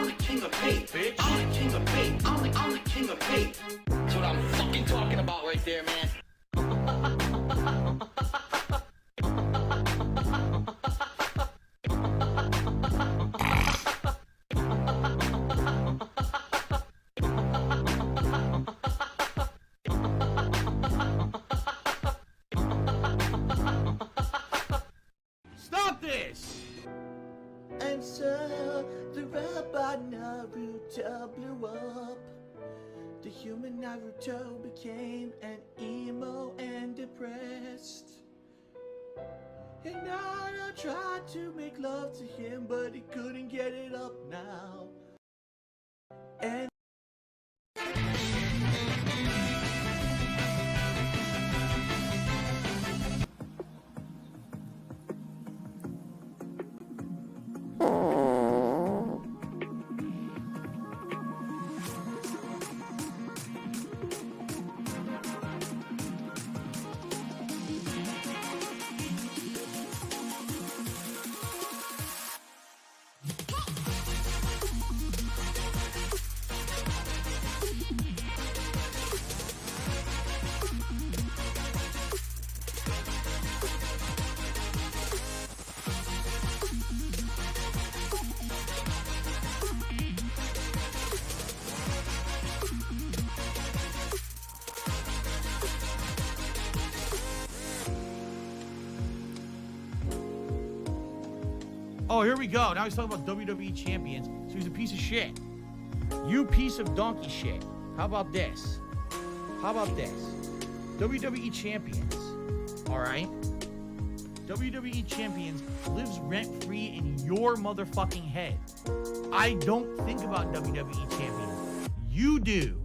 I'm the king of hate, bitch. I'm the king of hate. I'm the king of hate. That's what I'm fucking talking about right there, man. Stop this! And so the robot Naruto blew up. The human Naruto became an emo and depressed. And Naruto tried to make love to him, but he couldn't get it up now. And Oh, here we go. Now he's talking about WWE champions. So he's a piece of shit. You piece of donkey shit. How about this? How about this? WWE champions. All right? WWE champions lives rent-free in your motherfucking head. I don't think about WWE champions. You do.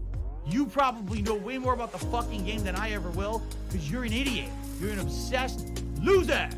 You probably know way more about the fucking game than I ever will because you're an idiot. You're an obsessed loser.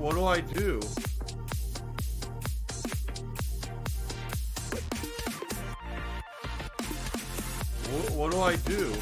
What do I do? What do I do?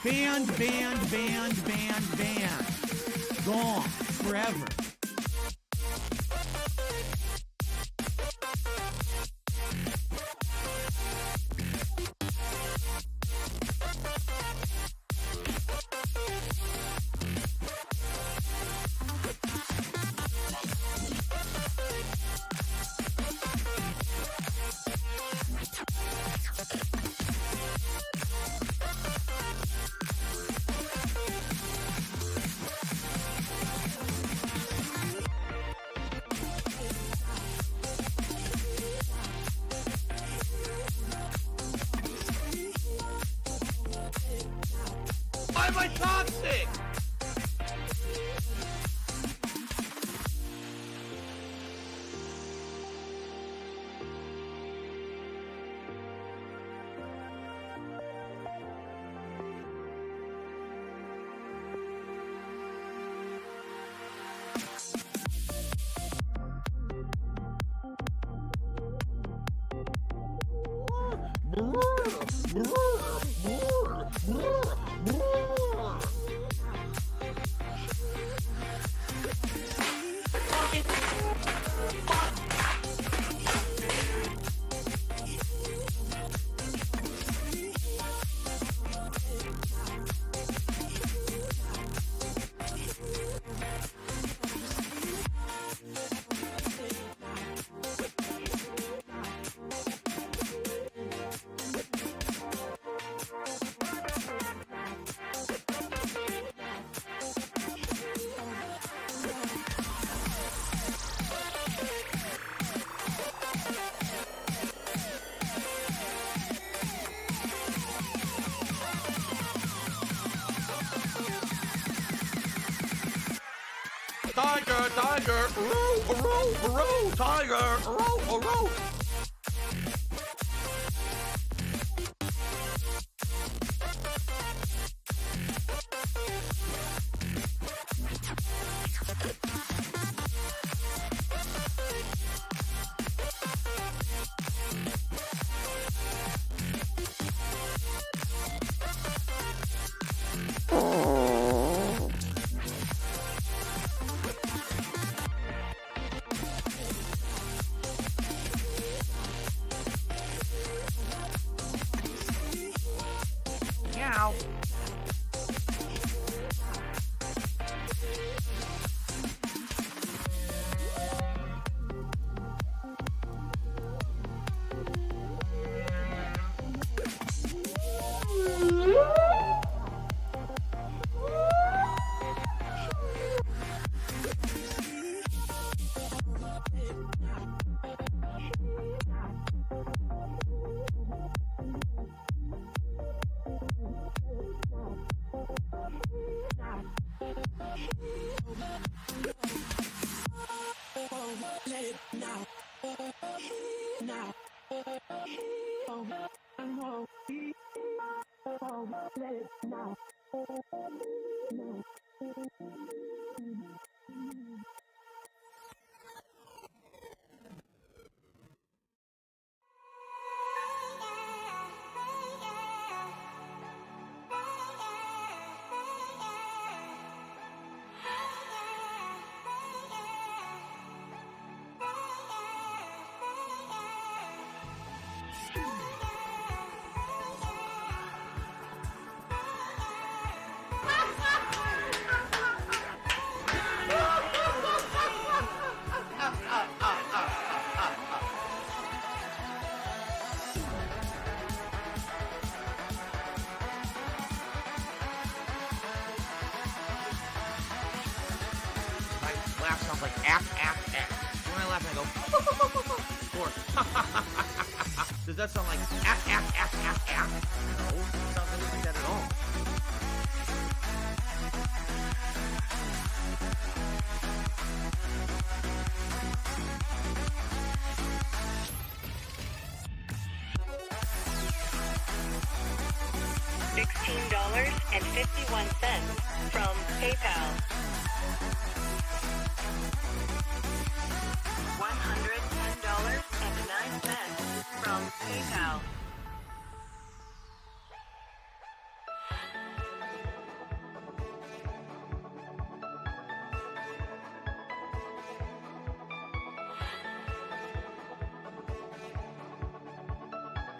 Banned. Gone. Forever. Why am I toxic? Tiger, row, tiger, row. Meow. Laugh sounds like app. When I laugh, I go or does that sound like app? No, it sounds nothing like that at all. $16.51 from PayPal. $110.09 from PayPal.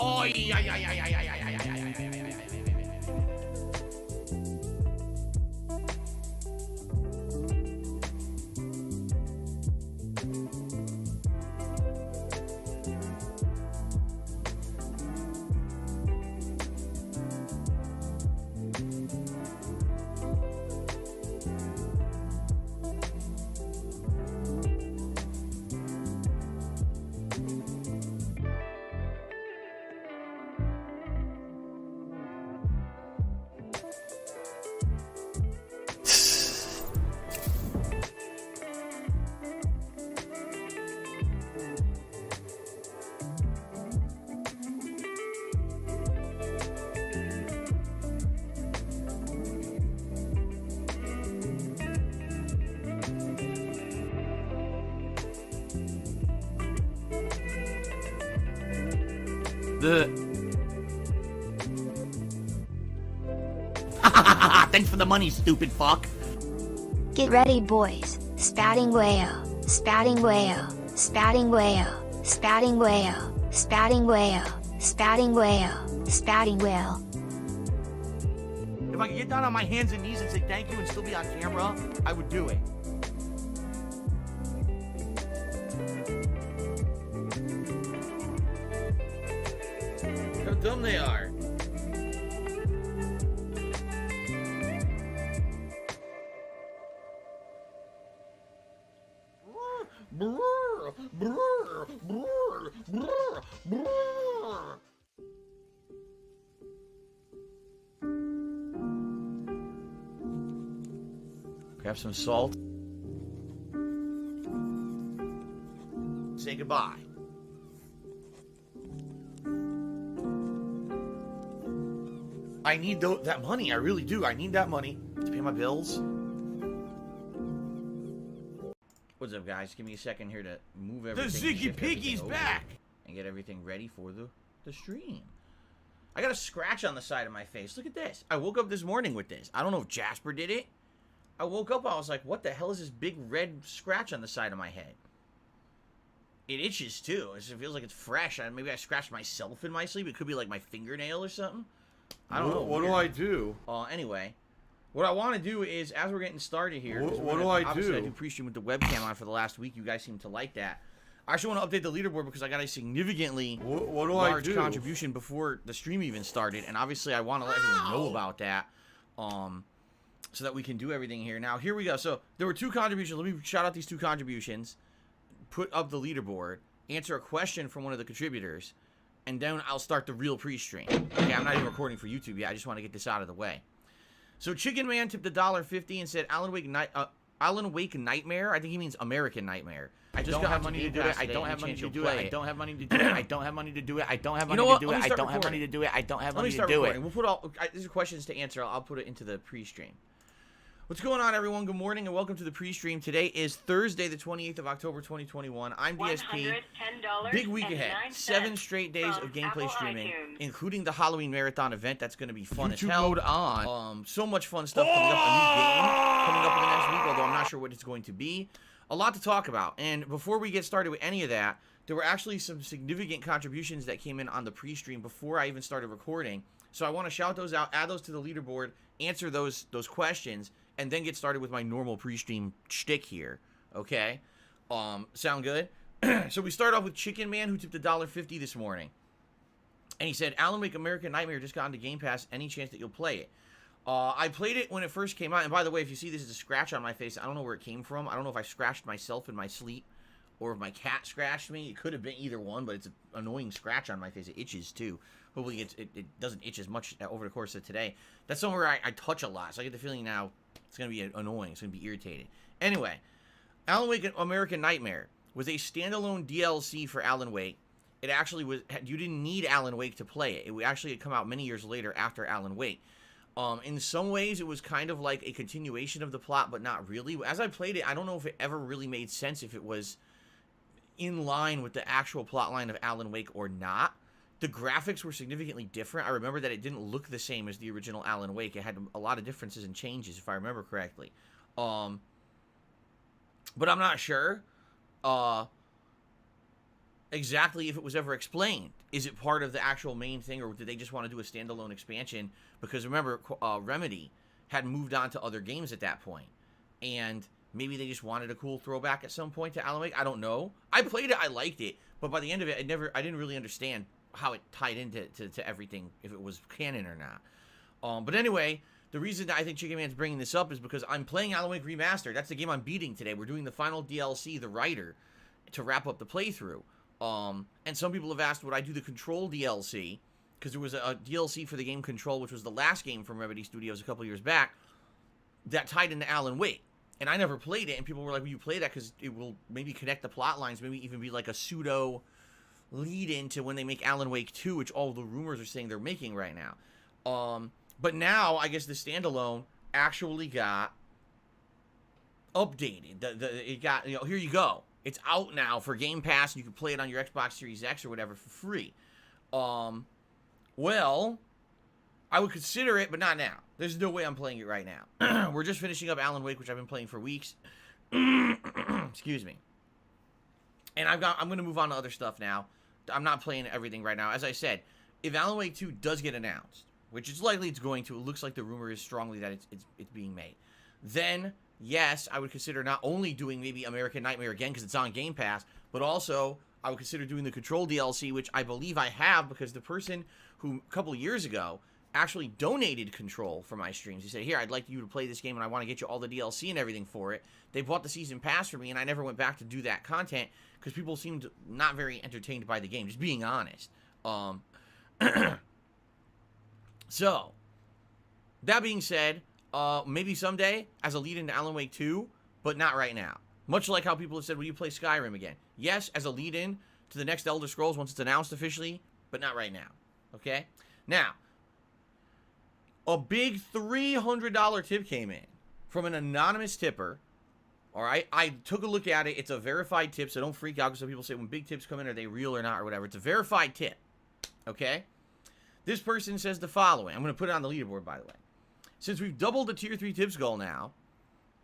Oh, yeah. Thanks for the money, stupid fuck. Get ready, boys. Spouting whale, spouting whale, spouting whale, spouting whale, spouting whale, spouting whale, spouting whale. If I could get down on my hands and knees and say thank you and still be on camera, I would do it. Look how dumb they are. Grab some salt. Say goodbye. I need that money. I really do. I need that money to pay my bills. What's up, guys? Give me a second here to move everything. The Ziggy Piggy's back! And get everything ready for the stream. I got a scratch on the side of my face. Look at this. I woke up this morning with this. I don't know if Jasper did it. I woke up, I was like, what the hell is this big red scratch on the side of my head? It itches, too. It feels like it's fresh. Maybe I scratched myself in my sleep. It could be like my fingernail or something. I don't know. What do I do? Anyway. What I want to do is, as we're getting started here... What do I do? Obviously, I do pre-stream with the webcam on for the last week. You guys seem to like that. I actually want to update the leaderboard because I got a significantly large contribution before the stream even started. And obviously, I want to let everyone know about that. So that we can do everything here. Now, here we go. So, there were 2 contributions. Let me shout out these 2 contributions. Put up the leaderboard. Answer a question from one of the contributors. And then I'll start the real pre-stream. Okay, I'm not even recording for YouTube yet. I just want to get this out of the way. So, Chicken Man tipped $1.50 and said, Alan Wake Nightmare? I think he means American Nightmare. I just don't have money to do it. I don't have money to do it. I don't have money to do it. I don't have money to do it. I don't have money to do it. I don't have money to do it. I don't have money to do it. We'll put all these are questions to answer. I'll put it into the pre-stream. What's going on, everyone? Good morning and welcome to the pre-stream. Today is Thursday, the 28th of October, 2021. I'm DSP. Big week ahead. 7 straight days of gameplay streaming, including the Halloween marathon event. That's going to be fun as hell. On. So much fun stuff coming up. A new game coming up in the next week, although I'm not sure what it's going to be. A lot to talk about. And before we get started with any of that, there were actually some significant contributions that came in on the pre-stream before I even started recording. So I want to shout those out, add those to the leaderboard, answer those questions, and then get started with my normal pre-stream shtick here, okay? Sound good? So we start off with Chicken Man, who tipped $1.50 this morning. And he said, Alan Wake American Nightmare just got into Game Pass. Any chance that you'll play it? I played it when it first came out. And by the way, if you see this is a scratch on my face, I don't know where it came from. I don't know if I scratched myself in my sleep or if my cat scratched me. It could have been either one, but it's an annoying scratch on my face. It itches, too. Hopefully it doesn't itch as much over the course of today. That's somewhere I touch a lot, so I get the feeling now it's going to be annoying. It's going to be irritating. Anyway, Alan Wake American Nightmare was a standalone DLC for Alan Wake. It actually was... You didn't need Alan Wake to play it. It actually had come out many years later after Alan Wake. In some ways, it was kind of like a continuation of the plot, but not really. As I played it, I don't know if it ever really made sense if it was in line with the actual plot line of Alan Wake or not. The graphics were significantly different. I remember that it didn't look the same as the original Alan Wake. It had a lot of differences and changes, if I remember correctly. But I'm not sure exactly if it was ever explained is it part of the actual main thing, or did they just want to do a standalone expansion? Because remember, Remedy had moved on to other games at that point, and maybe they just wanted a cool throwback at some point to Alan Wake. I don't know. I played it, I liked it, but by the end of it, I didn't really understand how it tied into to everything, if it was canon or not. But anyway, the reason that I think Chicken Man's bringing this up is because I'm playing Alan Wake Remastered. That's the game I'm beating today. We're doing the final DLC, The Writer, to wrap up the playthrough. And some people have asked, would I do the Control DLC? Because there was a DLC for the game Control, which was the last game from Remedy Studios a couple years back, that tied into Alan Wake. And I never played it, and people were like, will you play that? Because it will maybe connect the plot lines, maybe even be like a pseudo lead-in to when they make Alan Wake 2, which all the rumors are saying they're making right now. But now, I guess the standalone actually got updated. It got, here you go. It's out now for Game Pass, and you can play it on your Xbox Series X or whatever for free. Well, I would consider it, but not now. There's no way I'm playing it right now. We're just finishing up Alan Wake, which I've been playing for weeks. Excuse me. And I'm going to move on to other stuff now. I'm not playing everything right now. As I said, if Alan Wake 2 does get announced, which it's likely it's going to, it looks like the rumor is strongly that it's being made, then yes, I would consider not only doing maybe American Nightmare again because it's on Game Pass, but also I would consider doing the Control DLC, which I believe I have because the person who a couple of years ago actually donated Control for my streams. He said, here, I'd like you to play this game and I want to get you all the DLC and everything for it. They bought the season pass for me and I never went back to do that content because people seemed not very entertained by the game, just being honest. So, that being said, maybe someday as a lead into Alan Wake 2, but not right now. Much like how people have said, will you play Skyrim again? Yes, as a lead in to the next Elder Scrolls once it's announced officially, but not right now. Okay? Now, a big $300 tip came in from an anonymous tipper. All right? I took a look at it. It's a verified tip, so don't freak out because some people say when big tips come in, are they real or not or whatever. It's a verified tip. Okay? This person says the following. I'm going to put it on the leaderboard, by the way. Since we've doubled the Tier 3 tips goal now,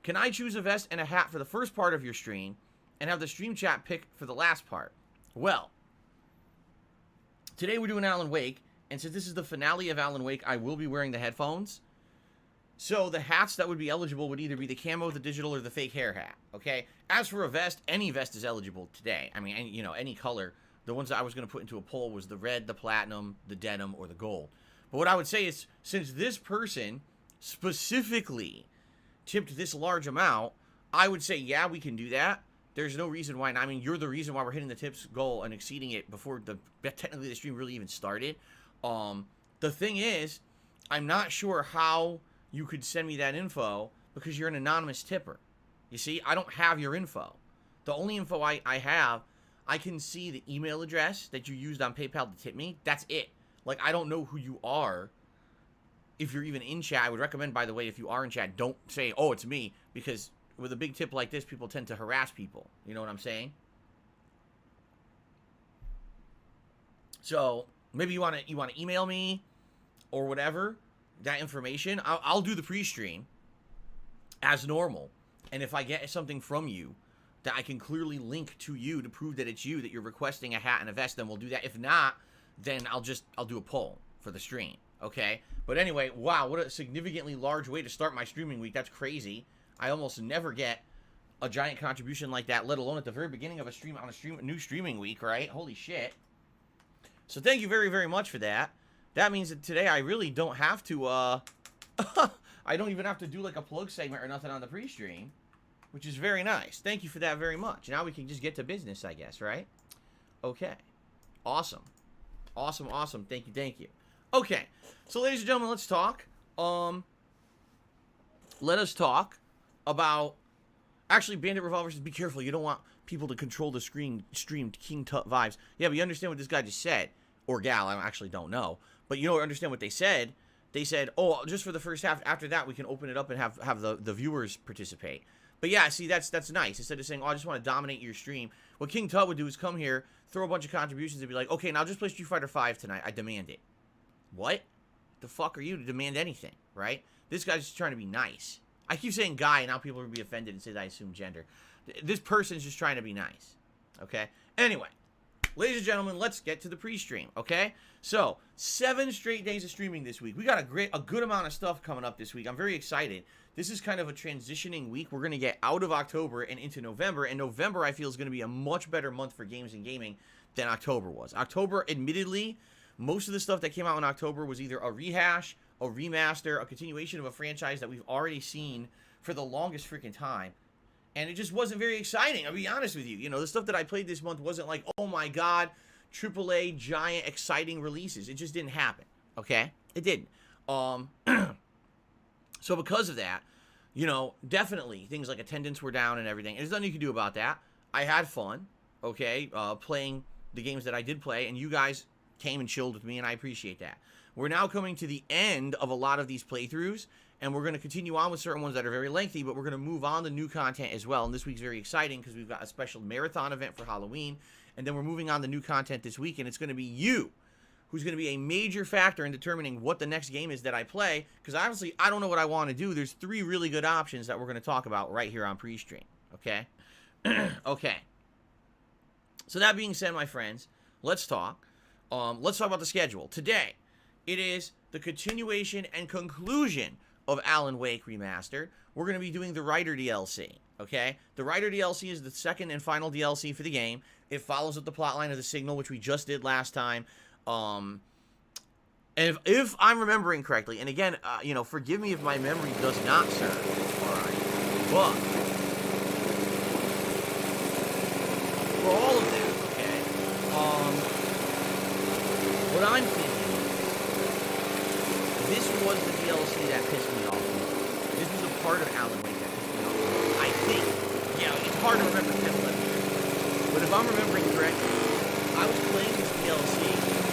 can I choose a vest and a hat for the first part of your stream and have the stream chat pick for the last part? Well, today we're doing Alan Wake, and since this is the finale of Alan Wake, I will be wearing the headphones. So the hats that would be eligible would either be the camo, the digital, or the fake hair hat, okay? As for a vest, any vest is eligible today. I mean, you know, any color. The ones that I was going to put into a poll was the red, the platinum, the denim, or the gold. But what I would say is, since this person specifically tipped this large amount, I would say, yeah, we can do that. There's no reason why not. I mean, you're the reason why we're hitting the tips goal and exceeding it before technically the stream really even started. The thing is, I'm not sure how you could send me that info because you're an anonymous tipper. You see, I don't have your info. The only info I have, I can see the email address that you used on PayPal to tip me. That's it. Like, I don't know who you are. If you're even in chat, I would recommend, by the way, if you are in chat, don't say, oh, it's me. Because with a big tip like this, people tend to harass people. You know what I'm saying? So, maybe you want to email me or whatever, that information. I'll do the pre-stream as normal. And if I get something from you that I can clearly link to you to prove that it's you, that you're requesting a hat and a vest, then we'll do that. If not, then I'll do a poll for the stream, okay? But anyway, wow, what a significantly large way to start my streaming week. That's crazy. I almost never get a giant contribution like that, let alone at the very beginning of a new streaming week, right? Holy shit. So thank you very, very much for that. That means that today I really don't have to, I don't even have to do like a plug segment or nothing on the pre-stream, which is very nice. Thank you for that very much. Now we can just get to business, I guess, right? Okay. Awesome. Awesome, awesome. Thank you, thank you. Okay. So, ladies and gentlemen, let's talk. Let us talk about... Actually, Bandit Revolver says, be careful. You don't want people to control the stream King Tut vibes. Yeah, but you understand what this guy just said. Or gal, I actually don't know. But you know, understand what they said. They said, oh, just for the first half. After that, we can open it up and have the viewers participate. But yeah, see, that's nice. Instead of saying, oh, I just want to dominate your stream, what King Tut would do is come here, throw a bunch of contributions, and be like, okay, now just play Street Fighter 5 tonight. I demand it. What? The fuck are you to demand anything, right? This guy's just trying to be nice. I keep saying guy, and now people will be offended and say that I assume gender. This person's just trying to be nice, okay? Anyway, ladies and gentlemen, let's get to the pre-stream, okay? So, 7 straight days of streaming this week. We got a good amount of stuff coming up this week. I'm very excited. This is kind of a transitioning week. We're going to get out of October and into November, and November, I feel, is going to be a much better month for games and gaming than October was. October, admittedly, most of the stuff that came out in October was either a rehash, a remaster, a continuation of a franchise that we've already seen for the longest freaking time. And it just wasn't very exciting, I'll be honest with you. You know, the stuff that I played this month wasn't like, oh my god, AAA, giant, exciting releases. It just didn't happen, okay? It didn't. So because of that, you know, definitely things like attendance were down and everything. There's nothing you can do about that. I had fun, okay, playing the games that I did play, and you guys came and chilled with me, and I appreciate that. We're now coming to the end of a lot of these playthroughs, and we're going to continue on with certain ones that are very lengthy, but we're going to move on to new content as well. And this week's very exciting because we've got a special marathon event for Halloween, and then we're moving on to new content this week, and it's going to be you who's going to be a major factor in determining what the next game is that I play, because honestly, I don't know what I want to do. There's 3 really good options that we're going to talk about right here on pre-stream, okay? Okay. So that being said, my friends, let's talk. Let's talk about the schedule. Today, it is the continuation and conclusion of Alan Wake Remastered. We're going to be doing the Writer DLC, okay? The Writer DLC is the second and final DLC for the game. It follows up the plotline of The Signal, which we just did last time. And if I'm remembering correctly, and again, you know, forgive me if my memory does not serve, all right? But for all of that, okay, what I'm thinking, this was the DLC that pissed me off. This was a part of Alan Wake that pissed me off. I think, yeah, it's hard to remember 10, 11 years ago. But if I'm remembering correctly, I was playing this DLC,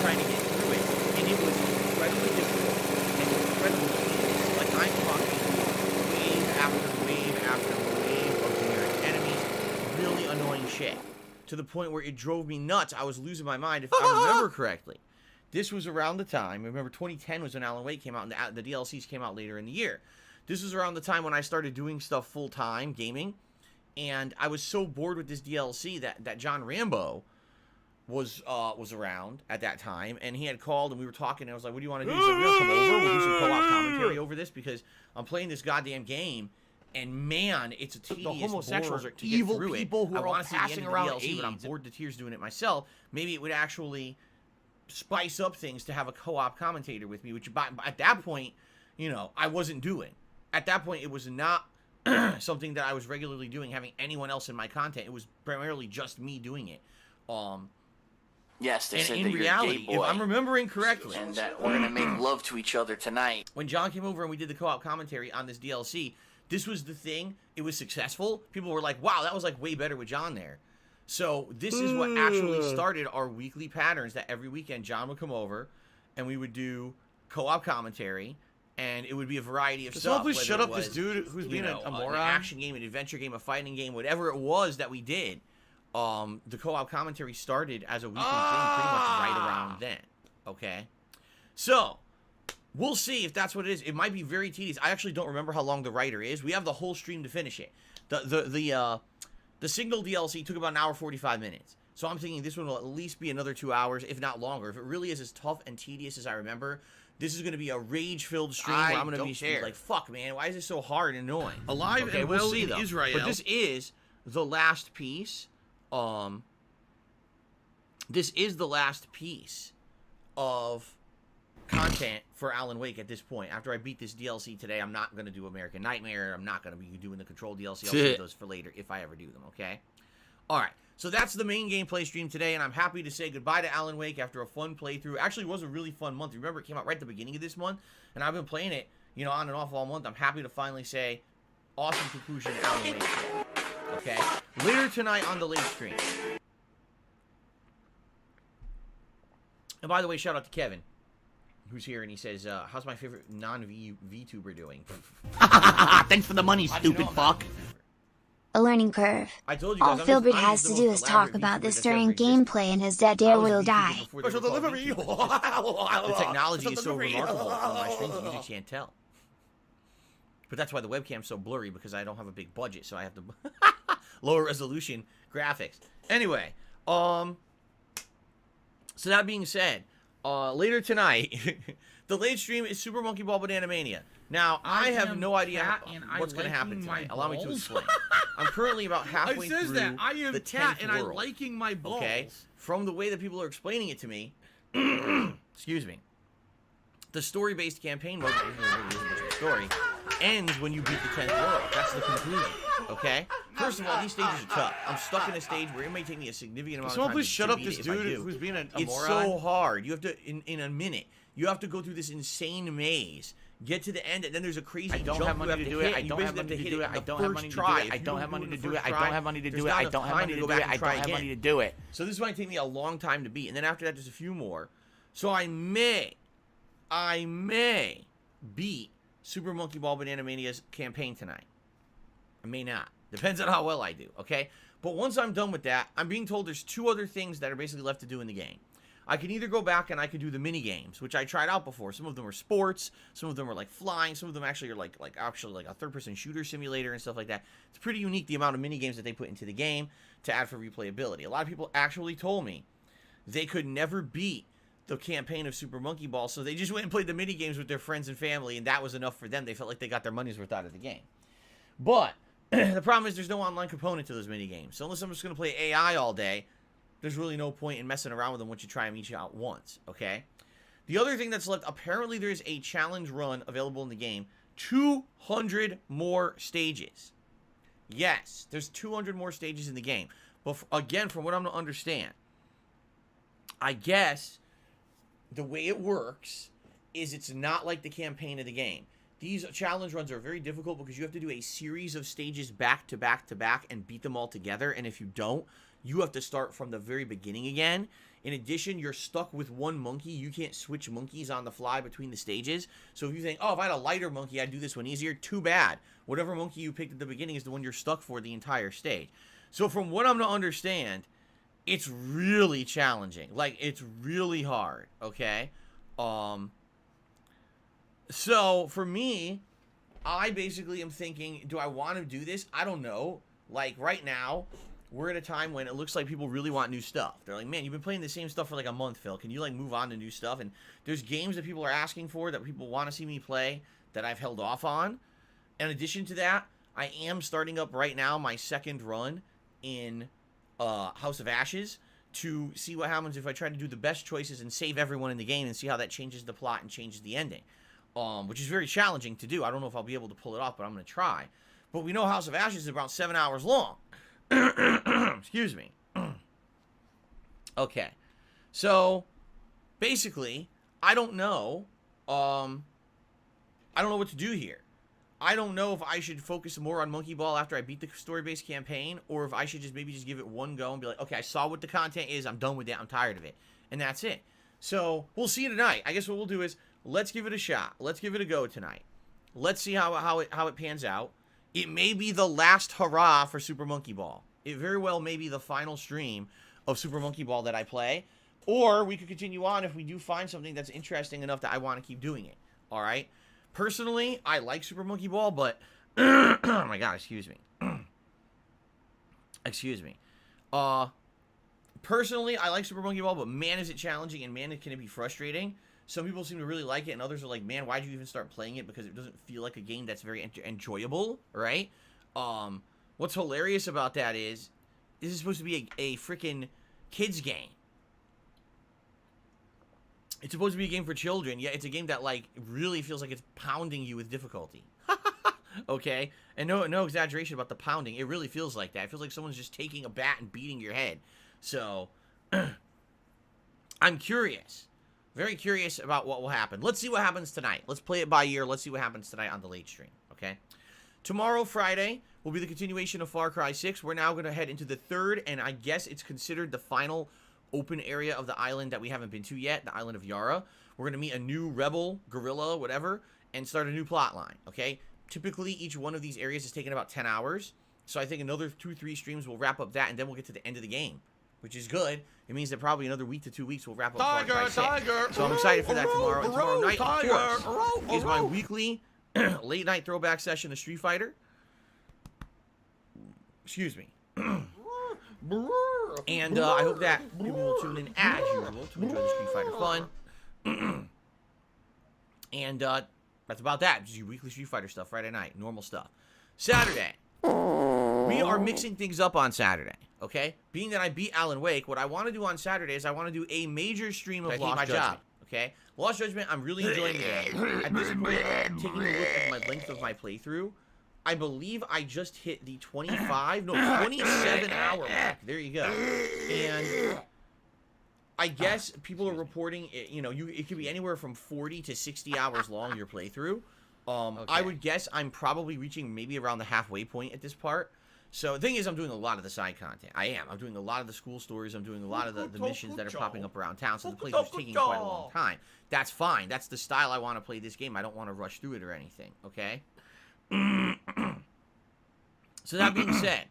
trying to get through it, and it was incredibly difficult and incredibly tedious. Like, I'm talking wave after wave after wave of generic enemies, really annoying shit, to the point where it drove me nuts. I was losing my mind, if I remember correctly. This was around the time, remember 2010 was when Alan Wake came out, and the DLCs came out later in the year. This was around the time when I started doing stuff full-time, gaming, and I was so bored with this DLC that John Rambo was around at that time, and he had called, and we were talking, and I was like, what do you want to do? He's like, we'll come over, we'll do some co-op commentary over this, because I'm playing this goddamn game, and man, it's a tedious the homosexuals bore are evil see people who I are all wanna see the end passing of the around DLC, AIDS. but I'm bored to tears doing it myself. Maybe it would actually spice up things to have a co-op commentator with me, which at that point, you know, I wasn't doing. At that point, it was not something that I was regularly doing, having anyone else in my content. It was primarily just me doing it. Yes, they And said in that you're reality, a gay if boy, I'm remembering correctly, and that we're gonna make love to each other tonight. when John came over and we did the co-op commentary on this DLC, this was the thing. It was successful. People were like, wow, that was like way better with John there. So this is what actually started our weekly patterns, that every weekend John would come over and we would do co-op commentary, and it would be a variety of stuff. Please whether shut it up was, this dude who's being a an moron. action game, an adventure game, a fighting game, whatever it was that we did. The co-op commentary started as a weekly thing pretty much right around then. Okay? So, we'll see if that's what it is. It might be very tedious. I actually don't remember how long the writer is. We have the whole stream to finish it. The Signal DLC took about an hour 45 minutes. So I'm thinking this one will at least be another 2 hours, if not longer. If it really is as tough and tedious as I remember, this is going to be a rage-filled stream where I'm going to be like, fuck, man, why is this so hard and annoying? Alive Okay, and we'll well see, in though. Israel. But this is the last piece. This is the last piece of content for Alan Wake at this point. After I beat this DLC today, I'm not going to do American Nightmare. I'm not going to be doing the Control DLC. I'll save those for later if I ever do them, okay? All right, so that's the main gameplay stream today, and I'm happy to say goodbye to Alan Wake after a fun playthrough. Actually, it was a really fun month. Remember, it came out right at the beginning of this month, and I've been playing it, you know, on and off all month. I'm happy to finally say awesome conclusion to Alan Wake, okay? Later tonight on the late stream. And by the way, shout out to Kevin, who's here, and he says, how's my favorite non-VTuber doing? Thanks for the money, stupid fuck. A learning curve. I told you guys, All Filbert has to do is talk about this during gameplay and his dead dare will die. Special delivery! The technology is so remarkable on my streams, you just can't tell. But that's why the webcam's so blurry, because I don't have a big budget, so I have to lower resolution graphics. Anyway, So that being said, later tonight, the late stream is Super Monkey Ball Banana Mania. Now, I have no idea what's going to happen tonight. Allow me to explain. I'm currently about halfway through that. I am the cat 10th and I'm world. liking my balls. Okay? From the way that people are explaining it to me, excuse me, the story-based campaign mode, story, ends when you beat the 10th world. That's the conclusion, okay? First of all, these stages are tough. I'm stuck in a stage where it may take me a significant amount of time. Someone please shut up beat this it if I dude do. who's being a It's moron. so hard. You have to, in a minute, you have to go through this insane maze, get to the end, and then there's a crazy jump you have to hit, and you basically have to hit it. I don't have money to do it. I don't have money to do it. I don't have money to do it. I don't have money to do it. I don't have money to do it. So this might take me a long time to beat, and then after that, there's a few more. So I may beat Super Monkey Ball Banana Mania's campaign tonight. I may not. Depends on how well I do, okay? But once I'm done with that, I'm being told there's 2 other things that are basically left to do in the game. I can either go back and I can do the mini games, which I tried out before. Some of them were sports, some of them were like flying, some of them actually are like a third-person shooter simulator and stuff like that. It's pretty unique the amount of mini games that they put into the game to add for replayability. A lot of people actually told me they could never beat the campaign of Super Monkey Ball, so they just went and played the mini games with their friends and family, and that was enough for them. They felt like they got their money's worth out of the game. But the problem is there's no online component to those mini games. So unless I'm just going to play AI all day, there's really no point in messing around with them once you try them each out once, okay? The other thing that's left, apparently there's a challenge run available in the game. 200 more stages. Yes, there's 200 more stages in the game. But again, from what I'm to understand, I guess the way it works is it's not like the campaign of the game. These challenge runs are very difficult because you have to do a series of stages back to back to back and beat them all together. And if you don't, you have to start from the very beginning again. In addition, you're stuck with one monkey. You can't switch monkeys on the fly between the stages. So if you think, oh, if I had a lighter monkey, I'd do this one easier. Too bad. Whatever monkey you picked at the beginning is the one you're stuck for the entire stage. So from what I'm to understand, it's really challenging. Like, it's really hard, okay? So for me, I basically am thinking, do I want to do this? I don't know. Like, right now, we're at a time when it looks like people really want new stuff. They're like, man, you've been playing the same stuff for like a month, Phil. Can you like move on to new stuff? And there's games that people are asking for that people want to see me play that I've held off on. In addition to that, I am starting up right now my second run in House of Ashes to see what happens if I try to do the best choices and save everyone in the game and see how that changes the plot and changes the ending. Which is very challenging to do. I don't know if I'll be able to pull it off, but I'm going to try. But we know House of Ashes is about 7 hours long. Excuse me. Okay. So, basically, I don't know. I don't know what to do here. I don't know if I should focus more on Monkey Ball after I beat the story-based campaign, or if I should just maybe just give it one go and be like, okay, I saw what the content is, I'm done with it, I'm tired of it. And that's it. So, we'll see tonight. I guess what we'll do is, let's give it a shot. Let's give it a go tonight. Let's see how it pans out. It may be the last hurrah for Super Monkey Ball. It very well may be the final stream of Super Monkey Ball that I play. Or we could continue on if we do find something that's interesting enough that I want to keep doing it. All right? Personally, I like Super Monkey Ball, but... oh my god, excuse me. Excuse me. Personally, I like Super Monkey Ball, but man, is it challenging, and man, can it be frustrating. Some people seem to really like it, and others are like, man, why'd you even start playing it? Because it doesn't feel like a game that's very enjoyable, right? What's hilarious about that is, this is supposed to be a freaking kids game. It's supposed to be a game for children, yet it's a game that, like, really feels like it's pounding you with difficulty. Okay? And no exaggeration about the pounding. It really feels like that. It feels like someone's just taking a bat and beating your head. So, I'm curious. Very curious about what will happen. Let's see what happens tonight. Let's play it by ear. Let's see what happens tonight on the late stream, okay? Tomorrow, Friday, will be the continuation of Far Cry 6. We're now going to head into the third, and I guess it's considered the final open area of the island that we haven't been to yet, the island of Yara. We're going to meet a new rebel, guerrilla, whatever, and start a new plot line, okay? Typically, each one of these areas is taking about 10 hours, so I think another 2-3 streams will wrap up that, and then we'll get to the end of the game, which is good. It means that probably another week to 2 weeks we'll wrap up Far Cry 6. So I'm excited for that tomorrow. And tomorrow night, of course, is my weekly late night throwback session of Street Fighter. Excuse me. And I hope that people will tune in as usual to enjoy the Street Fighter fun. And that's about that. Just your weekly Street Fighter stuff, Friday night, normal stuff. Saturday, we are mixing things up on Saturday, okay? Being that I beat Alan Wake, what I want to do on Saturday is I want to do a major stream of Lost Judgment, okay? Lost Judgment, I'm really enjoying the game. At this point, taking a look at my length of my playthrough, I believe I just hit the 27-hour mark. There you go. And I guess people are reporting, you know, it could be anywhere from 40 to 60 hours long, your playthrough. I would guess I'm probably reaching maybe around the halfway point at this part. So the thing is, I'm doing a lot of the side content. I am. I'm doing a lot of the school stories. I'm doing a lot of the missions that are popping up around town. So the playthrough's taking quite a long time. That's fine. That's the style I want to play this game. I don't want to rush through it or anything, okay? So that being said,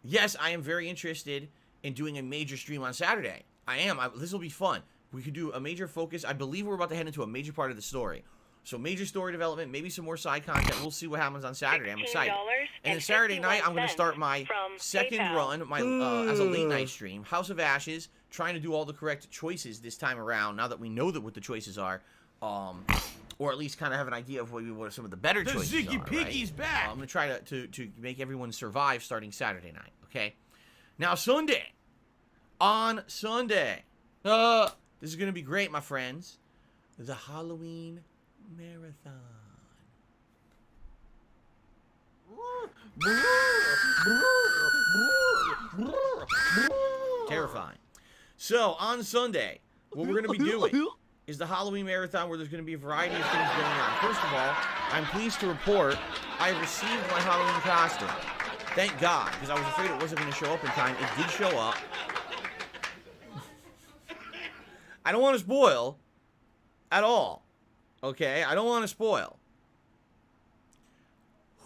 yes, I am very interested in doing a major stream on Saturday. I am. This will be fun. We could do a major focus. I believe we're about to head into a major part of the story. So major story development, maybe some more side content. We'll see what happens on Saturday. I'm excited. And then Saturday night, I'm going to start my second run as a late night stream. House of Ashes, trying to do all the correct choices this time around, now that we know what the choices are. Or at least kind of have an idea of what some of the better choices are. The Ziggy Piggy's back! I'm going to try to make everyone survive starting Saturday night, okay? Now, Sunday. On Sunday. This is going to be great, my friends. The Halloween Marathon. Terrifying. So, on Sunday, what we're going to be doing is the Halloween Marathon, where there's going to be a variety of things going on. First of all, I'm pleased to report I received my Halloween costume. Thank God, because I was afraid it wasn't going to show up in time. It did show up. I don't want to spoil at all. Okay? I don't want to spoil.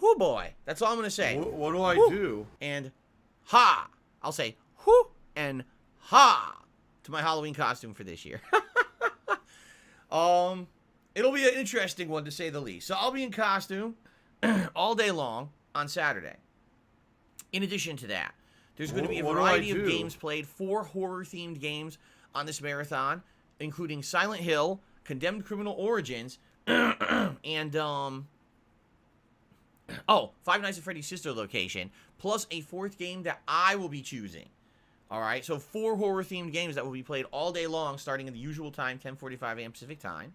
Whoo boy. That's all I'm going to say. What do I do? And ha. I'll say whoo and ha to my Halloween costume for this year. It'll be an interesting one to say the least. So I'll be in costume all day long on Saturday. In addition to that, there's going to be a variety of games played, 4 horror-themed games on this marathon, including Silent Hill, Condemned Criminal Origins, and, Five Nights at Freddy's Sister Location, plus a 4th game that I will be choosing. Alright, so 4 horror-themed games that will be played all day long, starting at the usual time, 10:45 a.m. Pacific Time.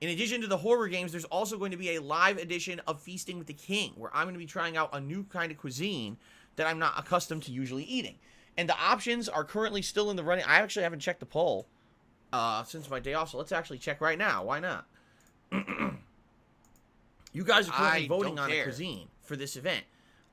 In addition to the horror games, there's also going to be a live edition of Feasting with the King, where I'm going to be trying out a new kind of cuisine that I'm not accustomed to usually eating. And the options are currently still in the running. I actually haven't checked the poll since my day off, so let's actually check right now. Why not? You guys are currently voting on a cuisine for this event.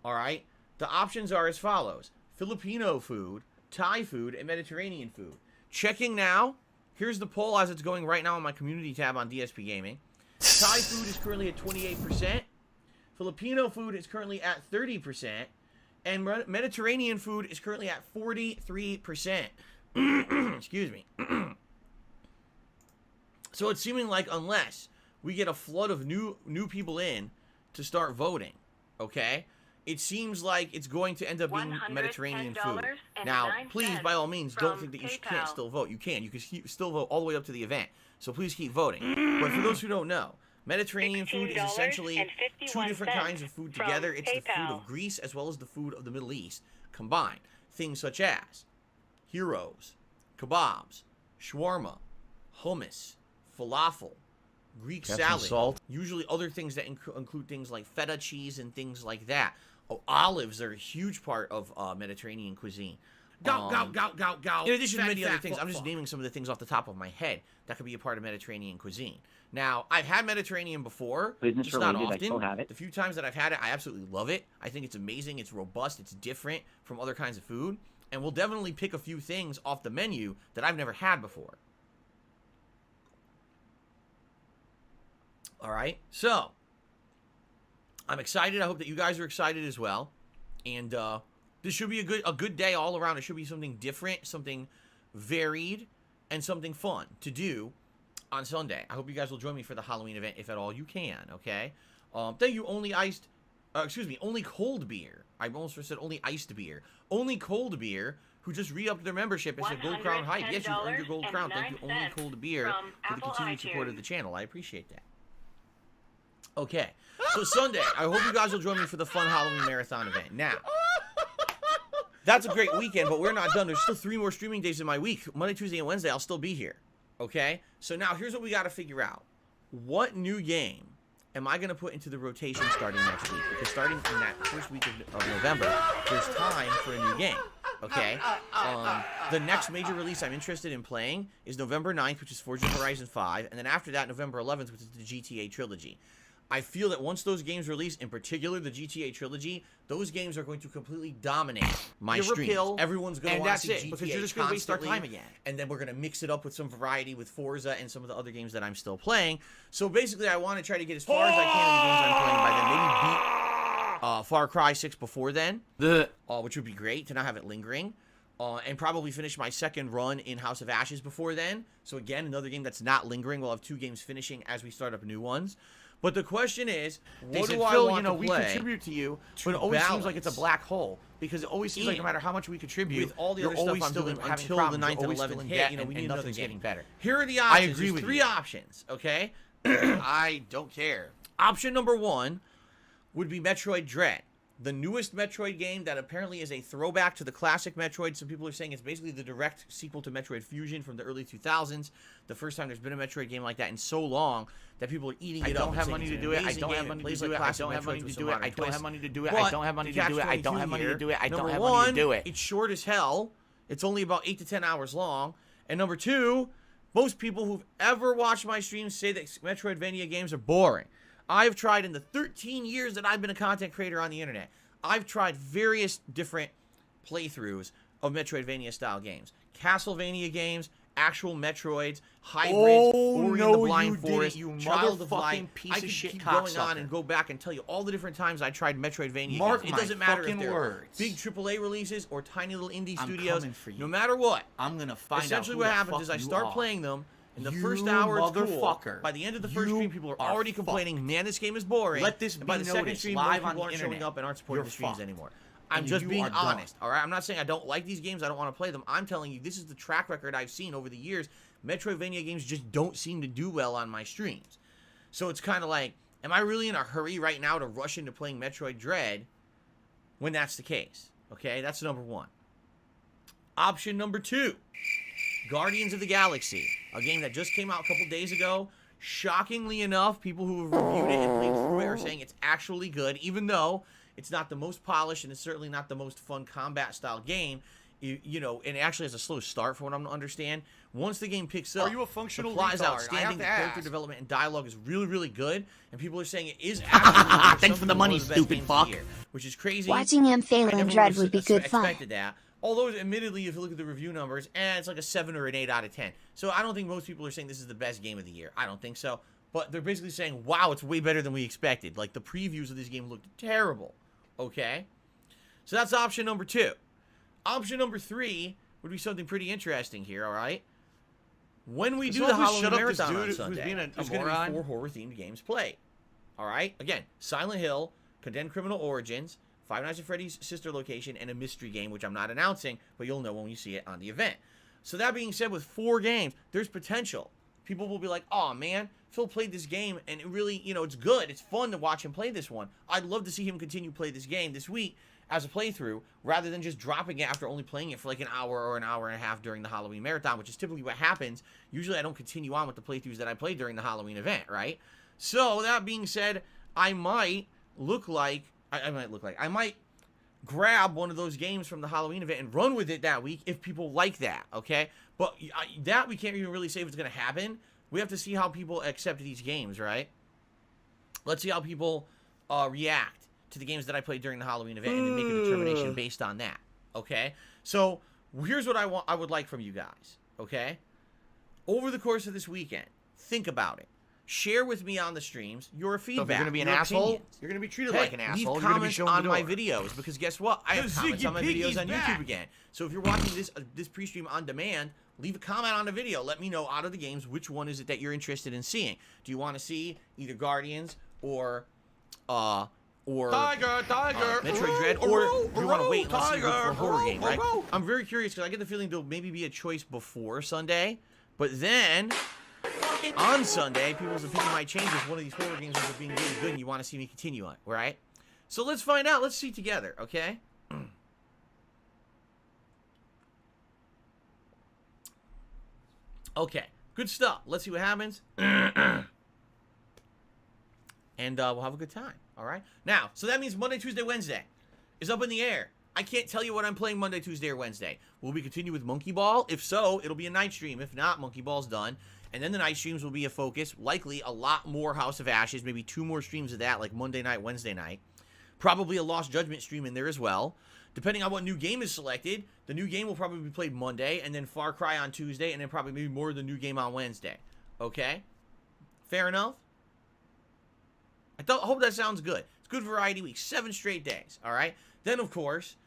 Alright? The options are as follows: Filipino food, Thai food, and Mediterranean food. Checking now. Here's the poll as it's going right now on my community tab on DSP Gaming. Thai food is currently at 28%. Filipino food is currently at 30%. And Mediterranean food is currently at 43%. Excuse me. So it's seeming like unless we get a flood of new people in to start voting, okay? It seems like it's going to end up being Mediterranean food. Now, please, by all means, don't think that you can't still vote. You can. You can still vote all the way up to the event. So please keep voting. But for those who don't know, Mediterranean food is essentially 2 different kinds of food together. It's the food of Greece as well as the food of the Middle East combined. Things such as gyros, kebabs, shawarma, hummus, falafel, Greek salad, salt. Usually other things that include things like feta cheese and things like that. Oh, olives are a huge part of Mediterranean cuisine. Go. In addition to many other things, I'm just naming some of the things off the top of my head that could be a part of Mediterranean cuisine. Now, I've had Mediterranean before, just not often. The few times that I've had it, I absolutely love it. I think it's amazing, it's robust, it's different from other kinds of food. And we'll definitely pick a few things off the menu that I've never had before. Alright, so I'm excited. I hope that you guys are excited as well. And this should be a good day all around. It should be something different, something varied, and something fun to do on Sunday. I hope you guys will join me for the Halloween event if at all you can, okay? Thank you, Only Iced excuse me, Only Cold Beer. I almost said Only Iced Beer. Only Cold Beer, who just re-upped their membership and said Gold Crown Hype. Yes, you earned your Gold Crown. Thank you, Only Cold Beer, for the continued support of the channel. I appreciate that. Okay, so Sunday, I hope you guys will join me for the fun Halloween marathon event. Now, that's a great weekend, but we're not done. There's still 3 more streaming days in my week. Monday, Tuesday, and Wednesday, I'll still be here. Okay? So now, here's what we got to figure out. What new game am I going to put into the rotation starting next week? Because starting in that first week of November, there's time for a new game. Okay? The next major release I'm interested in playing is November 9th, which is Forza Horizon 5. And then after that, November 11th, which is the GTA Trilogy. I feel that once those games release, in particular the GTA Trilogy, those games are going to completely dominate my streams. Everyone's going to want to see GTA because you're just going to waste our time again. And then we're going to mix it up with some variety with Forza and some of the other games that I'm still playing. So basically, I want to try to get as far as I can in the games I'm playing by then. Maybe beat Far Cry 6 before then, which would be great to not have it lingering. And probably finish my second run in House of Ashes before then. So again, another game that's not lingering. We'll have 2 games finishing as we start up new ones. But the question is, what do I want to play? We contribute to you, but it always seems like it's a black hole. Because it always seems like no matter how much we contribute, with all the other stuff I'm doing until the 9th and 11th hit, we need another game. Getting better. Here are the options. I agree with 3 options, okay? I don't care. Option number 1 would be Metroid Dread. The newest Metroid game that apparently is a throwback to the classic Metroid. Some people are saying it's basically the direct sequel to Metroid Fusion from the early 2000s. The first time there's been a Metroid game like that in so long that people are eating it up. I don't have money to do it. I don't have money to do it. I don't have money to do it. I don't have money to do it. I don't have money to do it. I don't have money to do it. I don't have money to do it. It's short as hell. It's only about 8 to 10 hours long. And number 2, most people who've ever watched my streams say that Metroidvania games are boring. I've tried in the 13 years that I've been a content creator on the internet. I've tried various different playthroughs of Metroidvania-style games. Castlevania games, actual Metroids, hybrids, Ori and the Blind Forest, Child of Light. I can keep going on and go back and tell you all the different times I tried Metroidvania games. It doesn't matter if they're big AAA releases or tiny little indie studios. No matter what. I'm going to find out essentially what happens is I start playing them. In the first hour, it's cool. By the end of the first stream, people are already complaining, man, this game is boring. Let this be by the second noticed stream, live people on the aren't internet. showing up and aren't supporting the streams anymore. I'm And just you being are honest, dumb. all right? I'm not saying I don't like these games. I don't want to play them. I'm telling you, this is the track record I've seen over the years. Metroidvania games just don't seem to do well on my streams. So it's kind of like, am I really in a hurry right now to rush into playing Metroid Dread when that's the case? Okay, that's number 1. Option number 2. Guardians of the Galaxy, a game that just came out a couple days ago. Shockingly enough, people who have reviewed it and played through it are saying it's actually good, even though it's not the most polished and it's certainly not the most fun combat-style game. You know, and it actually has a slow start, from what I'm to understand. Once the game picks up, Are you a functional the plot is retard? I outstanding, have the to character ask. development and dialogue is really, really good, and people are saying it is actually Thanks for the money, stupid fuck. which is crazy. Watching him fail I in never Dread would've would be good fun. expected that. Although, admittedly, if you look at the review numbers, it's like a 7 or an 8 out of 10. So I don't think most people are saying this is the best game of the year. I don't think so. But they're basically saying, wow, it's way better than we expected. Like, the previews of this game looked terrible. Okay? So that's option number 2. Option number 3 would be something pretty interesting here, all right? When we do the Halloween Marathon on Sunday, there's going to be 4 horror-themed games played. All right? Again, Silent Hill, Condemned Criminal Origins, Five Nights at Freddy's Sister Location, and a mystery game, which I'm not announcing, but you'll know when you see it on the event. So that being said, with 4 games, there's potential. People will be like, oh, man, Phil played this game, and it really, you know, it's good. It's fun to watch him play this one. I'd love to see him continue to play this game this week as a playthrough, rather than just dropping it after only playing it for like an hour or an hour and a half during the Halloween Marathon, which is typically what happens. Usually I don't continue on with the playthroughs that I played during the Halloween event, right? So, that being said, I might grab one of those games from the Halloween event and run with it that week if people like that, okay? But that we can't even really say if it's going to happen. We have to see how people accept these games, right? Let's see how people react to the games that I played during the Halloween event and then make a determination based on that, okay? So, here's what I would like from you guys, okay? Over the course of this weekend, think about it. Share with me on the streams your feedback. So if you're going to be an your asshole, opinions. you're going to be treated Hey, like an asshole. leave You're going to be comments shown on the my door. videos, because guess what? I have The comments on my Ziggy videos Piggy's on back. YouTube again. So if you're watching this pre-stream on demand, leave a comment on the video. Let me know out of the games which one is it that you're interested in seeing. Do you want to see either Guardians or or Tiger, Metroid Dread, or if you want to wait unless you look for a horror game, right? Tiger. I'm very curious because I get the feeling there'll maybe be a choice before Sunday, but then on Sunday, people's opinion might change if one of these horror games ends up being really good and you want to see me continue on, right? So let's find out. Let's see together, okay? Okay, good stuff. Let's see what happens. And we'll have a good time, all right? Now, so that means Monday, Tuesday, Wednesday is up in the air. I can't tell you what I'm playing Monday, Tuesday, or Wednesday. Will we continue with Monkey Ball? If so, it'll be a night stream. If not, Monkey Ball's done. And then the night streams will be a focus. Likely a lot more House of Ashes, maybe 2 more streams of that, like Monday night, Wednesday night. Probably a Lost Judgment stream in there as well. Depending on what new game is selected, the new game will probably be played Monday, and then Far Cry on Tuesday, and then probably maybe more of the new game on Wednesday. Okay? Fair enough? I hope that sounds good. It's good variety week. 7 straight days. All right? Then, of course,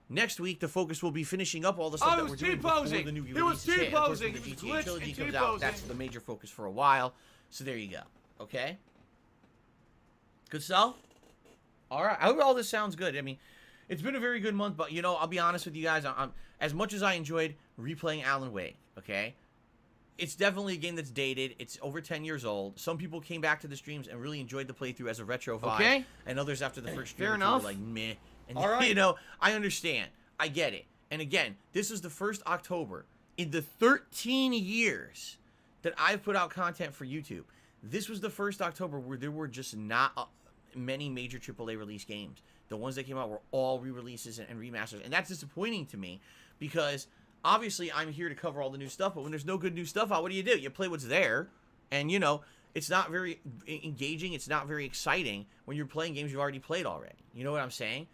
next week, the focus will be finishing up all the stuff that we're doing before the new release hit. And of course, when the GTA Trilogy comes out, that's the major focus for a while. So there you go. Okay? Good stuff? All right. I hope all this sounds good. I mean, it's been a very good month, but, you know, I'll be honest with you guys. I'm as much as I enjoyed replaying Alan Wake, okay? It's definitely a game that's dated. It's over 10 years old. Some people came back to the streams and really enjoyed the playthrough as a retro vibe. Okay. And others after the first stream were like, meh. And, all right. You know, I understand. I get it. And again, this is the first October in the 13 years that I've put out content for YouTube. This was the first October where there were just not many major AAA release games. The ones that came out were all re-releases and remasters. And that's disappointing to me because obviously I'm here to cover all the new stuff. But when there's no good new stuff out, what do? You play what's there. And, you know, it's not very engaging. It's not very exciting when you're playing games you've already played already. You know what I'm saying?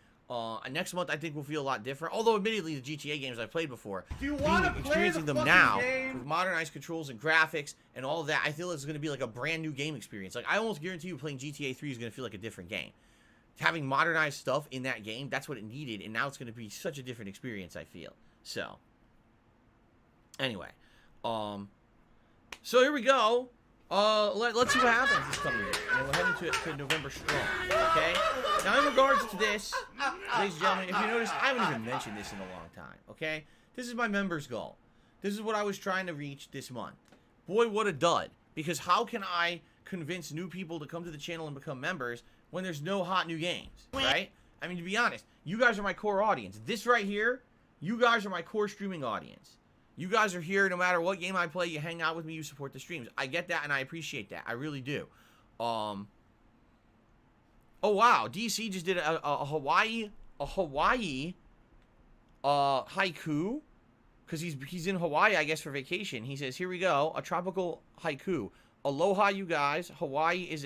Next month, I think will feel a lot different. Although, admittedly, the GTA games I've played before, Do you want to experiencing them now with modernized controls and graphics and all of that, I feel it's going to be like a brand new game experience. Like, I almost guarantee you playing GTA 3 is going to feel like a different game. Having modernized stuff in that game, that's what it needed, and now it's going to be such a different experience, I feel. So, anyway. So here we go. Let's see what happens this coming year. And we're heading to November strong, okay? Now, in regards to this, ladies and gentlemen, if you notice, I haven't even mentioned this in a long time, okay? This is my members' goal. This is what I was trying to reach this month. Boy, what a dud. Because how can I convince new people to come to the channel and become members when there's no hot new games, right? I mean, to be honest, you guys are my core audience. This right here, you guys are my core streaming audience. You guys are here no matter what game I play. You hang out with me. You support the streams. I get that, and I appreciate that. I really do. Oh, wow. DC just did a Hawaii haiku. Because he's in Hawaii, I guess, for vacation. He says, here we go. A tropical haiku. Aloha, you guys. Hawaii is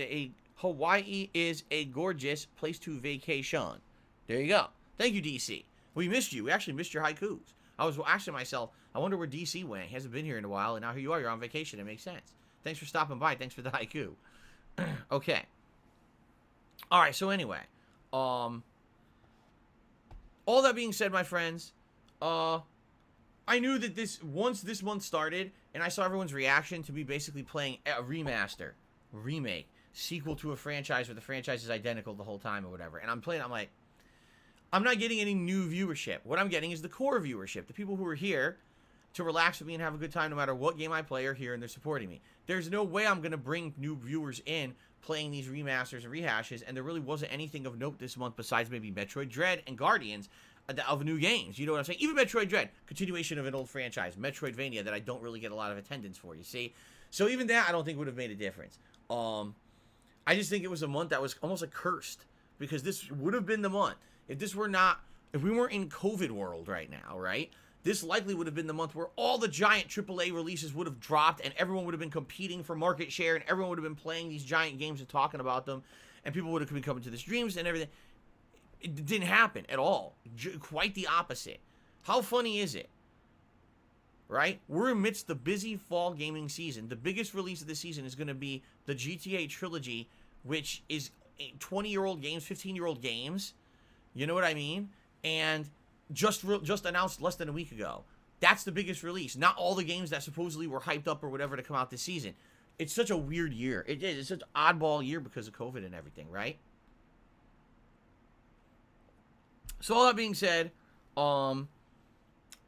a gorgeous place to vacation. There you go. Thank you, DC. We missed you. We actually missed your haikus. I was asking myself, I wonder where DC went. He hasn't been here in a while, and now here you are. You're on vacation. It makes sense. Thanks for stopping by. Thanks for the haiku. Okay. All right, so anyway. All that being said, my friends, I knew that once this month started, and I saw everyone's reaction to me basically playing a remaster, remake, sequel to a franchise where the franchise is identical the whole time or whatever, and I'm playing, I'm like, I'm not getting any new viewership. What I'm getting is the core viewership. The people who are here to relax with me and have a good time no matter what game I play are here and they're supporting me. There's no way I'm going to bring new viewers in playing these remasters and rehashes, and there really wasn't anything of note this month besides maybe Metroid Dread and Guardians of new games. You know what I'm saying? Even Metroid Dread, continuation of an old franchise. Metroidvania that I don't really get a lot of attendance for, you see? So even that I don't think would have made a difference. I just think it was a month that was almost like cursed, because this would have been the month. If we weren't in COVID world right now, right? This likely would have been the month where all the giant AAA releases would have dropped and everyone would have been competing for market share and everyone would have been playing these giant games and talking about them and people would have been coming to the streams and everything. It didn't happen at all. Quite the opposite. How funny is it? Right? We're amidst the busy fall gaming season. The biggest release of the season is going to be the GTA Trilogy, which is 20-year-old games, 15-year-old games. You know what I mean? And just announced less than a week ago. That's the biggest release. Not all the games that supposedly were hyped up or whatever to come out this season. It's such a weird year. It is. It's such an oddball year because of COVID and everything, right? So all that being said, I'm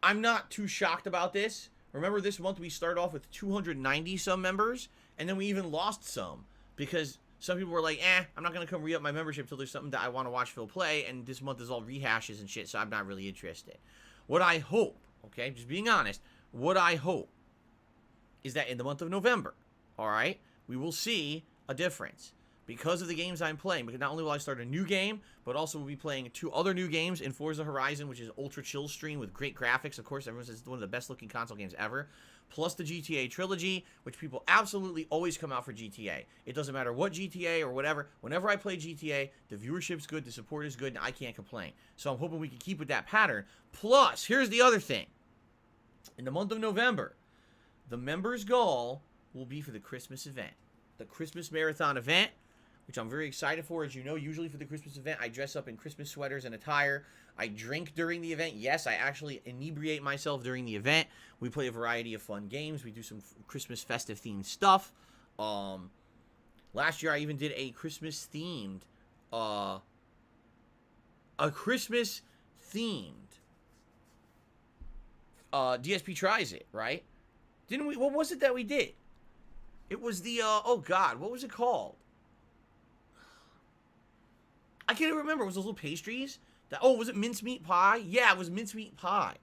not too shocked about this. Remember, this month we started off with 290 some members, and then we even lost some because some people were like, I'm not going to come re-up my membership till there's something that I want to watch Phil play, and this month is all rehashes and shit, so I'm not really interested. What I hope, okay, just being honest, what I hope is that in the month of November, all right, we will see a difference because of the games I'm playing. Because not only will I start a new game, but also we'll be playing 2 other new games in Forza Horizon, which is Ultra Chill Stream with great graphics. Of course, everyone says it's one of the best looking console games ever. Plus the GTA trilogy, which people absolutely always come out for GTA. It doesn't matter what GTA or whatever. Whenever I play GTA, the viewership's good, the support is good, and I can't complain. So I'm hoping we can keep with that pattern. Plus, here's the other thing. In the month of November, the members' goal will be for the Christmas event. The Christmas Marathon event, which I'm very excited for. As you know, usually for the Christmas event, I dress up in Christmas sweaters and attire. I drink during the event. Yes, I actually inebriate myself during the event. We play a variety of fun games. We do some Christmas festive themed stuff. Last year, I even did a Christmas themed, DSP Tries It, right? Didn't we? What was it that we did? It was the, oh God, what was it called? I can't even remember. It was those little pastries? Was it mincemeat pie? Yeah, it was mincemeat pie.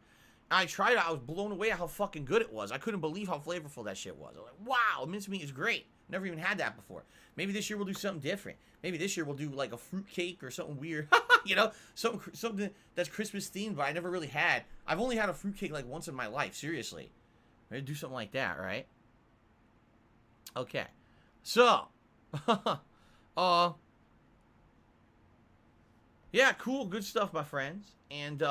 And I tried it. I was blown away at how fucking good it was. I couldn't believe how flavorful that shit was. I was like, wow, mincemeat is great. Never even had that before. Maybe this year we'll do something different. Maybe this year we'll do like a fruit cake or something weird. You know, something that's Christmas themed, but I never really had. I've only had a fruit cake like once in my life, seriously. Maybe do something like that, right? Okay. So, yeah, cool, good stuff, my friends. And,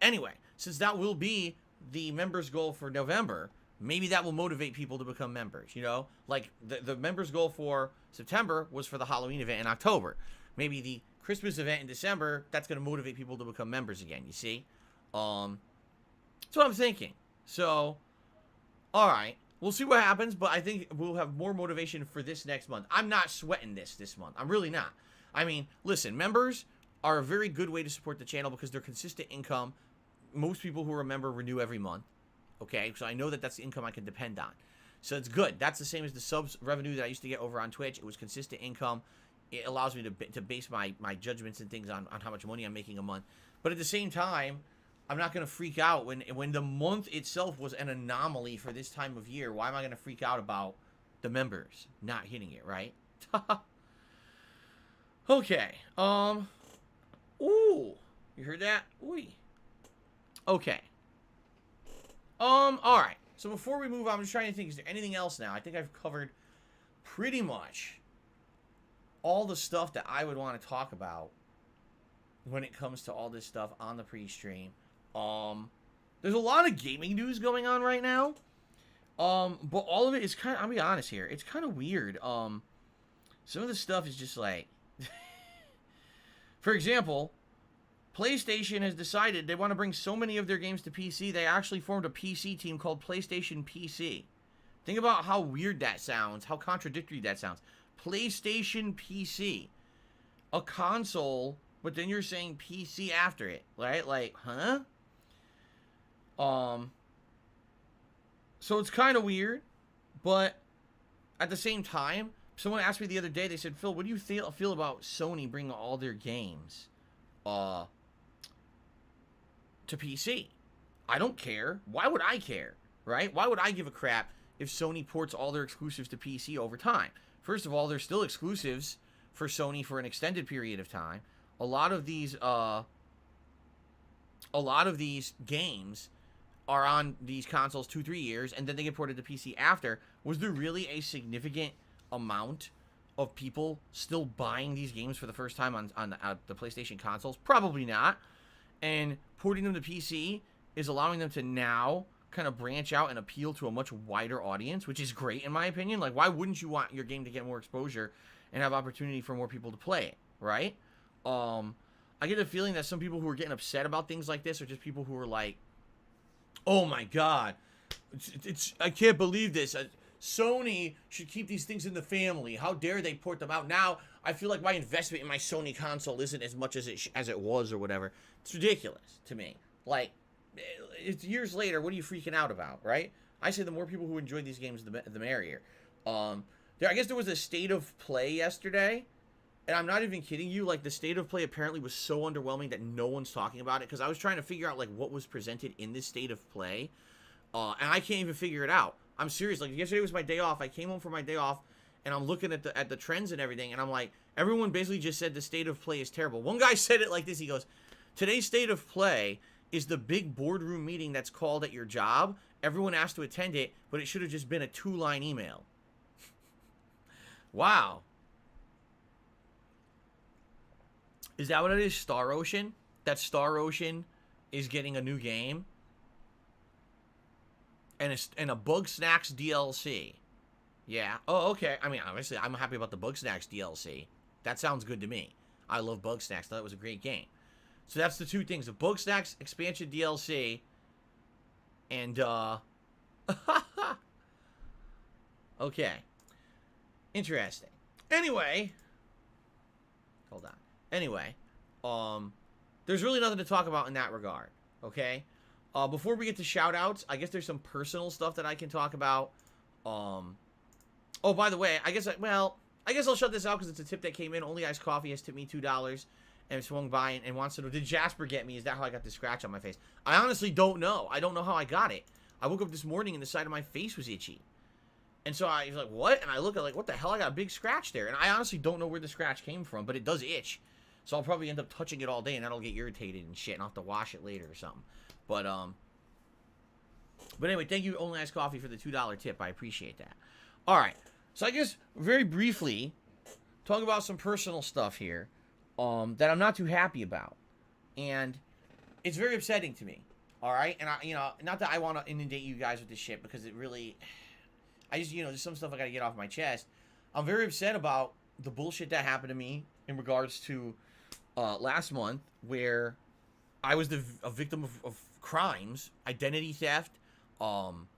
anyway, since that will be the members' goal for November, maybe that will motivate people to become members, you know? Like, the members' goal for September was for the Halloween event in October. Maybe the Christmas event in December, that's going to motivate people to become members again, you see? That's what I'm thinking. So, all right. We'll see what happens, but I think we'll have more motivation for this next month. I'm not sweating this month. I'm really not. I mean, listen, members are a very good way to support the channel because they're consistent income. Most people who are a member renew every month. Okay, so I know that that's the income I can depend on. So it's good. That's the same as the subs revenue that I used to get over on Twitch. It was consistent income. It allows me to base my judgments and things on how much money I'm making a month. But at the same time, I'm not going to freak out when the month itself was an anomaly for this time of year. Why am I going to freak out about the members not hitting it, right? Okay. Ooh. You heard that? Ooh. Okay. All right. So before we move on, I'm just trying to think, is there anything else now? I think I've covered pretty much all the stuff that I would want to talk about when it comes to all this stuff on the pre-stream. There's a lot of gaming news going on right now. But all of it is kind of, I'll be honest here, it's kind of weird. Some of the stuff is just like, for example, PlayStation has decided they want to bring so many of their games to PC, they actually formed a PC team called PlayStation PC. Think about how weird that sounds, how contradictory that sounds. PlayStation PC. A console, but then you're saying PC after it, right? Like, huh? So it's kind of weird, but at the same time, someone asked me the other day, they said, Phil, what do you feel about Sony bringing all their games, to PC? I don't care. Why would I care, right? Why would I give a crap if Sony ports all their exclusives to PC over time? First of all, they're still exclusives for Sony for an extended period of time. A lot of these games are on these consoles 2-3 years, and then they get ported to PC after. Was there really a significant amount of people still buying these games for the first time on the PlayStation consoles? Probably not. And porting them to PC is allowing them to now kind of branch out and appeal to a much wider audience, which is great in my opinion. Like, why wouldn't you want your game to get more exposure and have opportunity for more people to play it, right? I get a feeling that some people who are getting upset about things like this are just people who are like, oh my god, I can't believe this. Sony should keep these things in the family. How dare they port them out? Now, I feel like my investment in my Sony console isn't as much as it was or whatever. It's ridiculous to me. Like, it's years later, what are you freaking out about, right? I say the more people who enjoy these games, the merrier. I guess there was a state of play yesterday, and I'm not even kidding you. Like, the state of play apparently was so underwhelming that no one's talking about it, because I was trying to figure out, like, what was presented in this state of play, and I can't even figure it out. I'm serious. Like, yesterday was my day off. I came home for my day off, and I'm looking at the trends and everything, and I'm like, everyone basically just said the state of play is terrible. One guy said it like this. He goes, today's state of play is the big boardroom meeting that's called at your job. Everyone asked to attend it, but it should have just been a 2-line email. Wow. Is that what it is? Star Ocean? That Star Ocean is getting a new game? And a Bug Snacks DLC. Yeah. Oh, okay. I mean, obviously, I'm happy about the Bug Snacks DLC. That sounds good to me. I love Bug Snacks. Thought it was a great game. So that's the two things. The Bug Snacks expansion DLC. And, okay. Interesting. Anyway. Hold on. Anyway. There's really nothing to talk about in that regard. Okay? Before we get to shoutouts, I guess there's some personal stuff that I can talk about. Oh, by the way, I guess I'll shut this out because it's a tip that came in. Only Iced Coffee has tipped me $2 and swung by and wants to know, did Jasper get me? Is that how I got the scratch on my face? I honestly don't know. I don't know how I got it. I woke up this morning and the side of my face was itchy. And so I was like, what? And I look at like, what the hell? I got a big scratch there. And I honestly don't know where the scratch came from, but it does itch. So I'll probably end up touching it all day and that'll get irritated and shit and I'll have to wash it later or something. But anyway, thank you, Only Iced Coffee, for the $2 tip. I appreciate that. All right. So I guess very briefly, talk about some personal stuff here that I'm not too happy about. And it's very upsetting to me. All right? And, not that I want to inundate you guys with this shit because it really... there's some stuff I got to get off my chest. I'm very upset about the bullshit that happened to me in regards to last month where I was a victim of crimes, identity theft, and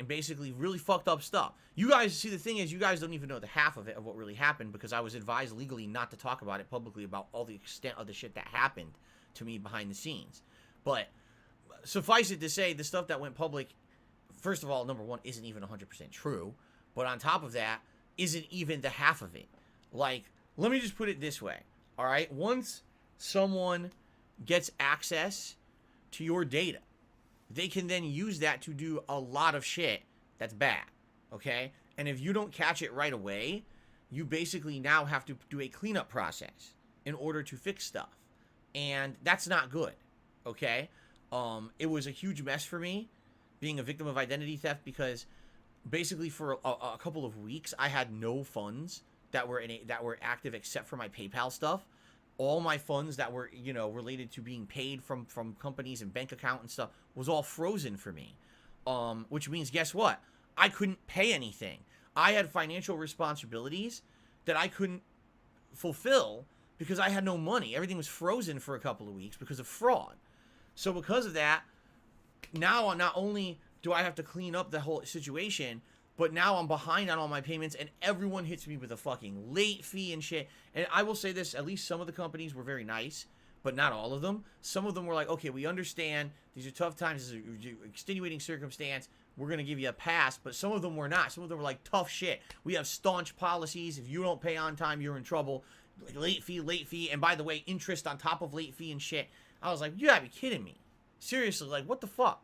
basically really fucked up stuff. You guys, see, the thing is, you guys don't even know the half of it, of what really happened, because I was advised legally not to talk about it publicly about all the extent of the shit that happened to me behind the scenes. But suffice it to say, the stuff that went public, first of all, number one, isn't even 100% true. But on top of that, isn't even the half of it. Like, let me just put it this way, all right? Once someone gets access to your data, they can then use that to do a lot of shit that's bad, okay? And if you don't catch it right away, you basically now have to do a cleanup process in order to fix stuff. And that's not good, okay? It was a huge mess for me being a victim of identity theft because basically for a couple of weeks, I had no funds that were active except for my PayPal stuff. All my funds that were, related to being paid from companies and bank account and stuff was all frozen for me. Which means, guess what? I couldn't pay anything. I had financial responsibilities that I couldn't fulfill because I had no money. Everything was frozen for a couple of weeks because of fraud. So because of that, now not only do I have to clean up the whole situation, but now I'm behind on all my payments, and everyone hits me with a fucking late fee and shit. And I will say this, at least some of the companies were very nice, but not all of them. Some of them were like, okay, we understand. These are tough times. This is an extenuating circumstance. We're going to give you a pass. But some of them were not. Some of them were like, tough shit. We have staunch policies. If you don't pay on time, you're in trouble. Late fee. And by the way, interest on top of late fee and shit. I was like, you gotta be kidding me. Seriously, like, what the fuck?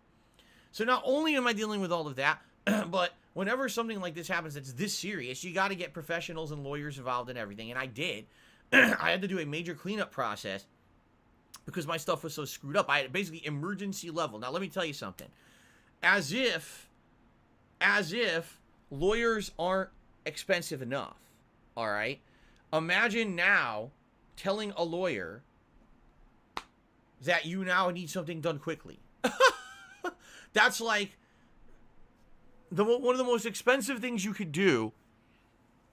So not only am I dealing with all of that, but whenever something like this happens that's this serious, you got to get professionals and lawyers involved in everything. And I did. I had to do a major cleanup process because my stuff was so screwed up. I had basically emergency level. Now, let me tell you something. As if lawyers aren't expensive enough, all right? Imagine now telling a lawyer that you now need something done quickly. That's like one of the most expensive things you could do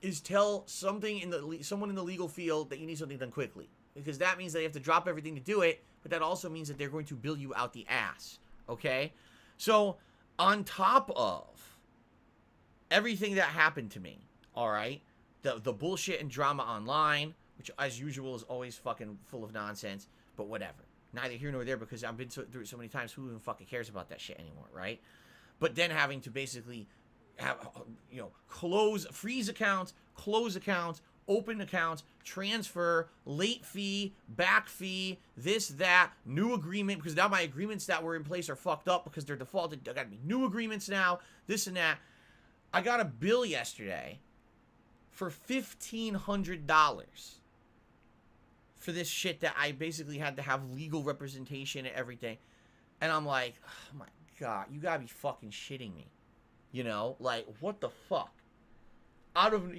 is tell someone in the legal field that you need something done quickly, because that means they have to drop everything to do it, but that also means that they're going to bill you out the ass. Okay, so on top of everything that happened to me, all right? The bullshit and drama online, which as usual is always fucking full of nonsense, but whatever. Neither here nor there, because I've been through it so many times, who even fucking cares about that shit anymore, right? But then having to basically have, freeze accounts, close accounts, open accounts, transfer, late fee, back fee, this, that, new agreement, because now my agreements that were in place are fucked up because they're defaulted. There gotta be new agreements now, this and that. I got a bill yesterday for $1,500 for this shit that I basically had to have legal representation and everything. And I'm like, oh my God, you gotta be fucking shitting me. You know, like, what the fuck? Out of,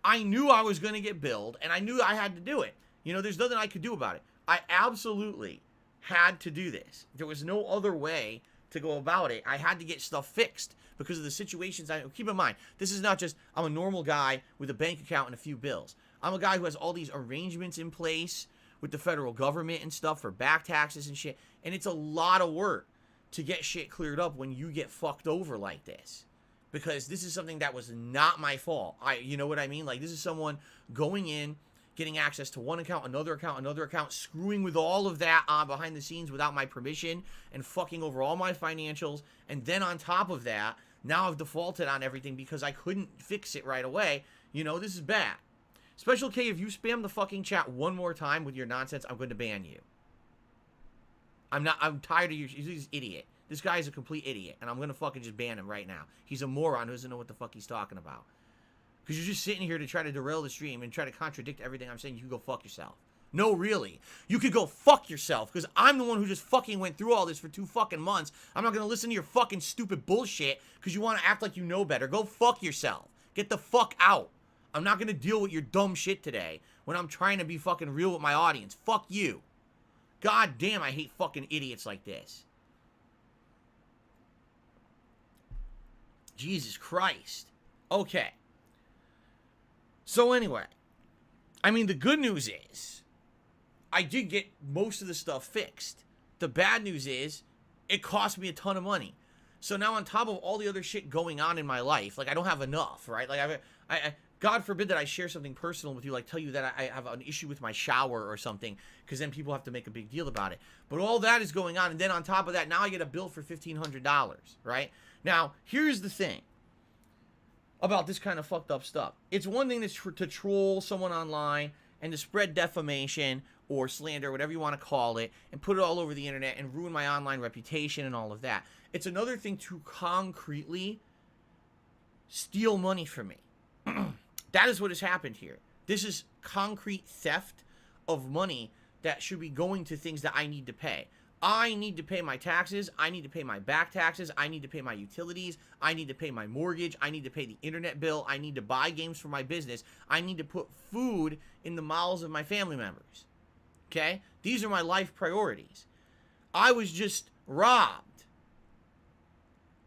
I knew I was going to get billed, and I knew I had to do it. There's nothing I could do about it. I absolutely had to do this. There was no other way to go about it. I had to get stuff fixed because of the situations. Keep in mind, this is not just, I'm a normal guy with a bank account and a few bills. I'm a guy who has all these arrangements in place with the federal government and stuff for back taxes and shit. And it's a lot of work to get shit cleared up when you get fucked over like this. Because this is something that was not my fault. You know what I mean? Like, this is someone going in, getting access to one account, another account, screwing with all of that behind the scenes without my permission, and fucking over all my financials. And then on top of that, now I've defaulted on everything because I couldn't fix it right away. This is bad. Special K, if you spam the fucking chat one more time with your nonsense, I'm going to ban you. I'm tired of you. He's an idiot. This guy is a complete idiot, and I'm going to fucking just ban him right now. He's a moron who doesn't know what the fuck he's talking about. Because you're just sitting here to try to derail the stream and try to contradict everything I'm saying. You can go fuck yourself. No, really. You could go fuck yourself, because I'm the one who just fucking went through all this for 2 fucking months. I'm not going to listen to your fucking stupid bullshit because you want to act like you know better. Go fuck yourself. Get the fuck out. I'm not going to deal with your dumb shit today when I'm trying to be fucking real with my audience. Fuck you. God damn, I hate fucking idiots like this. Jesus Christ. Okay. So anyway, the good news is I did get most of the stuff fixed. The bad news is it cost me a ton of money. So now on top of all the other shit going on in my life, like, I don't have enough, right? Like, I God forbid that I share something personal with you, like tell you that I have an issue with my shower or something, because then people have to make a big deal about it. But all that is going on, and then on top of that, now I get a bill for $1,500, right? Now, here's the thing about this kind of fucked up stuff. It's one thing to troll someone online and to spread defamation or slander, whatever you want to call it, and put it all over the internet and ruin my online reputation and all of that. It's another thing to concretely steal money from me. That is what has happened here. This is concrete theft of money that should be going to things that I need to pay. I need to pay my taxes. I need to pay my back taxes. I need to pay my utilities. I need to pay my mortgage. I need to pay the internet bill. I need to buy games for my business. I need to put food in the mouths of my family members. Okay? These are my life priorities. I was just robbed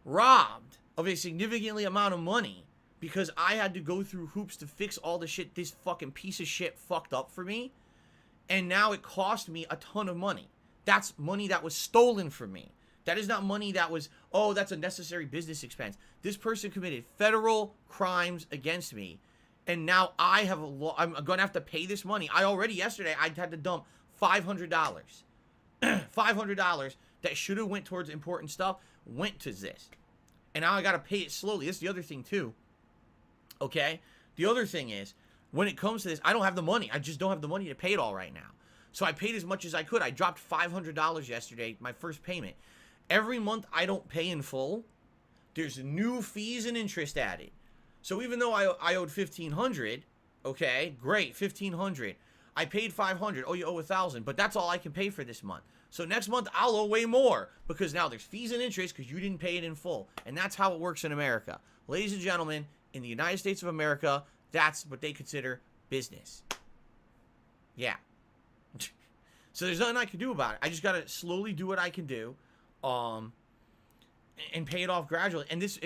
of a significantly amount of money because I had to go through hoops to fix all the shit this fucking piece of shit fucked up for me. And now it cost me a ton of money. That's money that was stolen from me. That is not money that was, oh, that's a necessary business expense. This person committed federal crimes against me. And now I'm going to have to pay this money. Yesterday, I had to dump $500. $500 that should have went towards important stuff went to this. And now I got to pay it slowly. This is the other thing, too. Okay? The other thing is, when it comes to this, I don't have the money. I just don't have the money to pay it all right now. So I paid as much as I could. I dropped $500 yesterday, my first payment. Every month I don't pay in full, there's new fees and interest added. So even though I owed $1,500, okay, great, $1,500. I paid $500. Oh, you owe $1,000, but that's all I can pay for this month. So next month I'll owe way more because now there's fees and interest because you didn't pay it in full. And that's how it works in America. Ladies and gentlemen, in the United States of America, that's what they consider business. Yeah. So there's nothing I can do about it. I just got to slowly do what I can do and pay it off gradually. And this,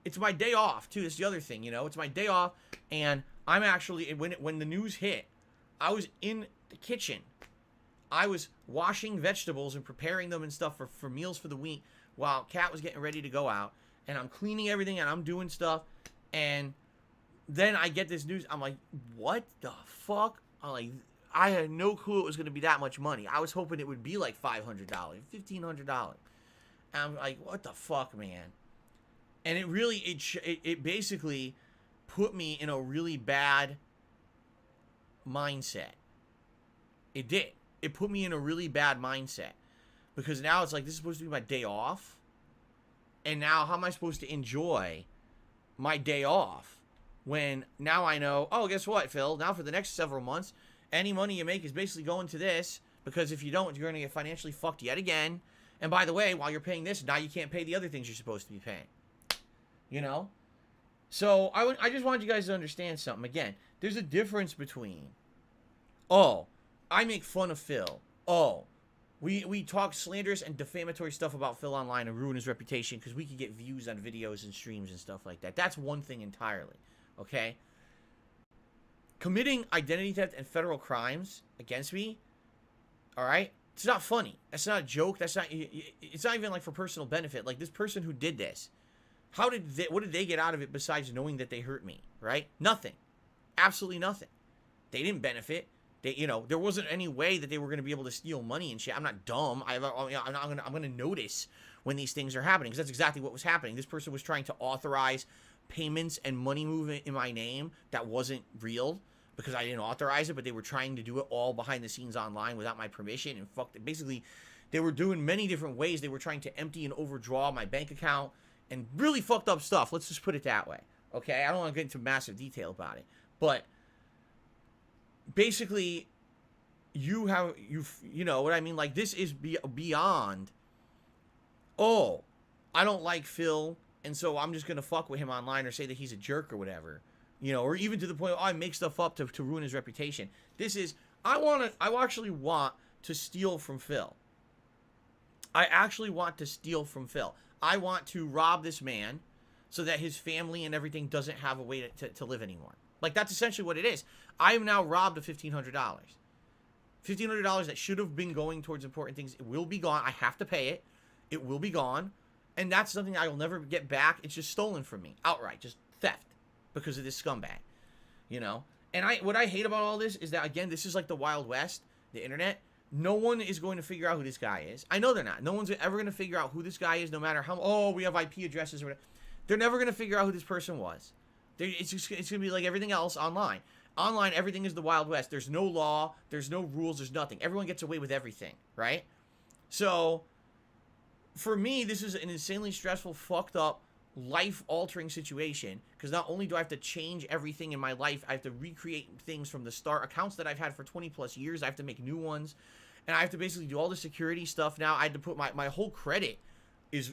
it's my day off, too. That's the other thing, It's my day off, and I'm actually, when the news hit, I was in the kitchen. I was washing vegetables and preparing them and stuff for meals for the week while Kat was getting ready to go out. And I'm cleaning everything, and I'm doing stuff. And then I get this news. I'm like, what the fuck? I'm like, I had no clue it was going to be that much money. I was hoping it would be like $500, $1,500. And I'm like, what the fuck, man? And it really, it basically put me in a really bad mindset. It did. It put me in a really bad mindset. Because now it's like, this is supposed to be my day off. And now how am I supposed to enjoy my day off when now I know, oh, guess what, Phil? Now for the next several months, any money you make is basically going to this, because if you don't, you're going to get financially fucked yet again. And by the way, while you're paying this, now you can't pay the other things you're supposed to be paying. You know? So I just wanted you guys to understand something. Again, there's a difference between, oh, I make fun of Phil. Oh, we talk slanderous and defamatory stuff about Phil online and ruin his reputation because we could get views on videos and streams and stuff like that. That's one thing entirely, okay? Committing identity theft and federal crimes against me, all right? It's not funny. That's not a joke. That's not. It's not even like for personal benefit. Like this person who did this, what did they get out of it besides knowing that they hurt me, right? Nothing. Absolutely nothing. They didn't benefit. There wasn't any way that they were going to be able to steal money and shit. I'm not dumb. I'm going to notice when these things are happening, because that's exactly what was happening. This person was trying to authorize payments and money movement in my name that wasn't real because I didn't authorize it, but they were trying to do it all behind the scenes online without my permission, and basically they were doing many different ways. They were trying to empty and overdraw my bank account and really fucked up stuff. Let's just put it that way. Okay? I don't want to get into massive detail about it, but basically, you know what I mean? Like, this is beyond, oh, I don't like Phil, and so I'm just going to fuck with him online or say that he's a jerk or whatever. Or even to the point, oh, I make stuff up to ruin his reputation. This is, I actually want to steal from Phil. I actually want to steal from Phil. I want to rob this man so that his family and everything doesn't have a way to live anymore. Like, that's essentially what it is. I am now robbed of $1,500. $1,500 that should have been going towards important things. It will be gone. I have to pay it. It will be gone. And that's something I will never get back. It's just stolen from me. Outright. Just theft. Because of this scumbag. And what I hate about all this is that, again, this is like the Wild West. The internet. No one is going to figure out who this guy is. I know they're not. No one's ever going to figure out who this guy is, no matter how, oh, we have IP addresses or whatever. They're never going to figure out who this person was. It's going to be like everything else online. Online, everything is the Wild West. There's no law. There's no rules. There's nothing. Everyone gets away with everything, right? So, for me, this is an insanely stressful, fucked up, life-altering situation. Because not only do I have to change everything in my life, I have to recreate things from the start. Accounts that I've had for 20-plus years, I have to make new ones. And I have to basically do all the security stuff now. I had to put my whole credit it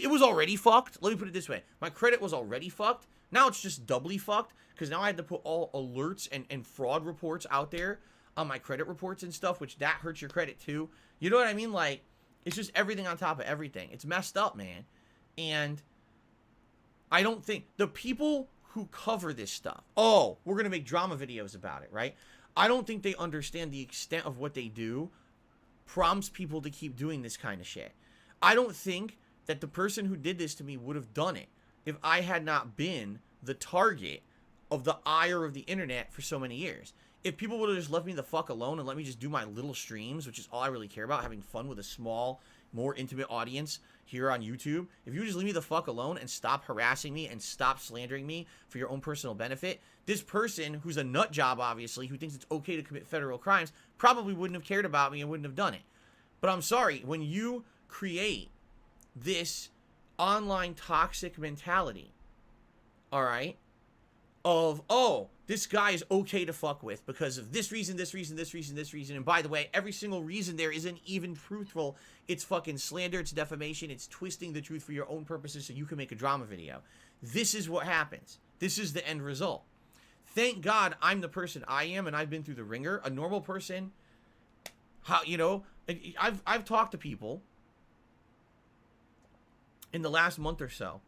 was already fucked. Let me put it this way. My credit was already fucked. Now it's just doubly fucked, because now I had to put all alerts and fraud reports out there on my credit reports and stuff, which that hurts your credit too. You know what I mean? Like, it's just everything on top of everything. It's messed up, man. And I don't think the people who cover this stuff, oh, we're going to make drama videos about it, right? I don't think they understand the extent of what they do prompts people to keep doing this kind of shit. I don't think that the person who did this to me would have done it if I had not been the target of the ire of the internet for so many years. If people would have just left me the fuck alone and let me just do my little streams, which is all I really care about, having fun with a small, more intimate audience here on YouTube, if you would just leave me the fuck alone and stop harassing me and stop slandering me for your own personal benefit, this person, who's a nut job, obviously, who thinks it's okay to commit federal crimes, probably wouldn't have cared about me and wouldn't have done it. But I'm sorry, when you create this online toxic mentality, all right, of, oh, this guy is okay to fuck with because of this reason, this reason, this reason, this reason, and by the way, every single reason there isn't even truthful. It's fucking slander, it's defamation, it's twisting the truth for your own purposes so you can make a drama video. This is what happens. This is the end result. Thank God I'm the person I am, and I've been through the ringer. A normal person, I've talked to people in the last month or so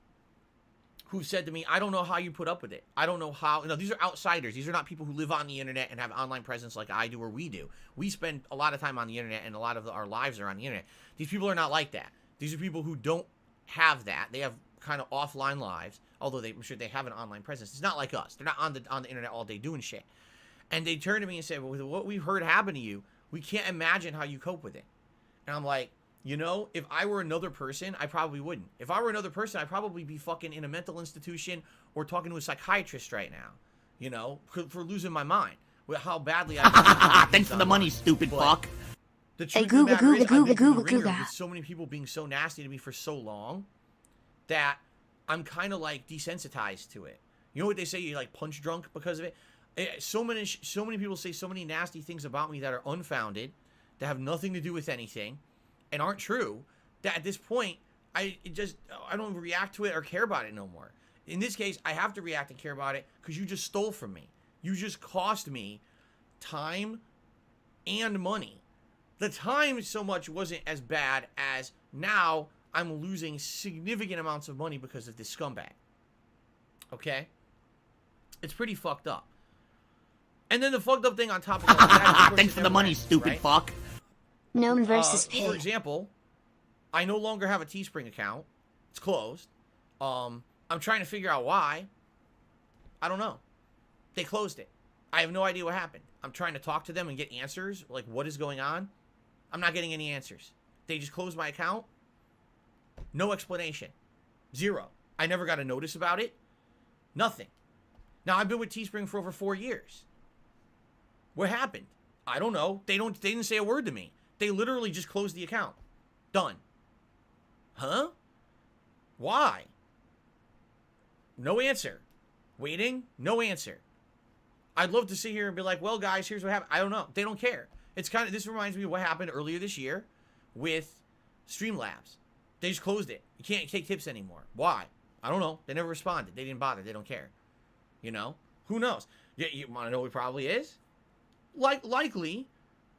who said to me, I don't know how you put up with it. I don't know how. These are outsiders. These are not people who live on the internet and have online presence like I do or we do. We spend a lot of time on the internet, and a lot of our lives are on the internet. These people are not like that. These are people who don't have that. They have kind of offline lives, although I'm sure they have an online presence. It's not like us. They're not on the internet all day doing shit. And they turned to me and said, well, with what we've heard happen to you, we can't imagine how you cope with it. And I'm like, you know, if I were another person, I probably wouldn't. If I were another person, I'd probably be fucking in a mental institution or talking to a psychiatrist right now, you know, for losing my mind with how badly I Thanks for the money, stupid fuck. The truth of the matter is, I've been through the ringer with so many people being so nasty to me for so long that I'm kind of like desensitized to it. You know what they say? You're like punch drunk because of it. So many people say so many nasty things about me that are unfounded, that have nothing to do with anything, and aren't true. That at this point, I don't react to it or care about it no more. In this case, I have to react and care about it because you just stole from me. You just cost me time and money. The time so much wasn't as bad as now I'm losing significant amounts of money because of this scumbag. Okay? It's pretty fucked up. And then the fucked up thing on top of that... Thanks for the money, stupid fuck. Gnome versus For Pig. example, I no longer have a Teespring account. It's closed. I'm trying to figure out why. I don't know. They closed it. I have no idea what happened. I'm trying to talk to them and get answers, like what is going on. I'm not getting any answers. They just closed my account. No explanation. Zero. I never got a notice about it. Nothing. Now, I've been with Teespring for over 4 years. What happened? I don't know. They didn't say a word to me. They literally just closed the account. Done. Huh? Why? No answer. Waiting? No answer. I'd love to sit here and be like, well, guys, here's what happened. I don't know. They don't care. It's kind of, this reminds me of what happened earlier this year with Streamlabs. They just closed it. You can't take tips anymore. Why? I don't know. They never responded. They didn't bother. They don't care. You know? Who knows? You want to know what it probably is? Likely,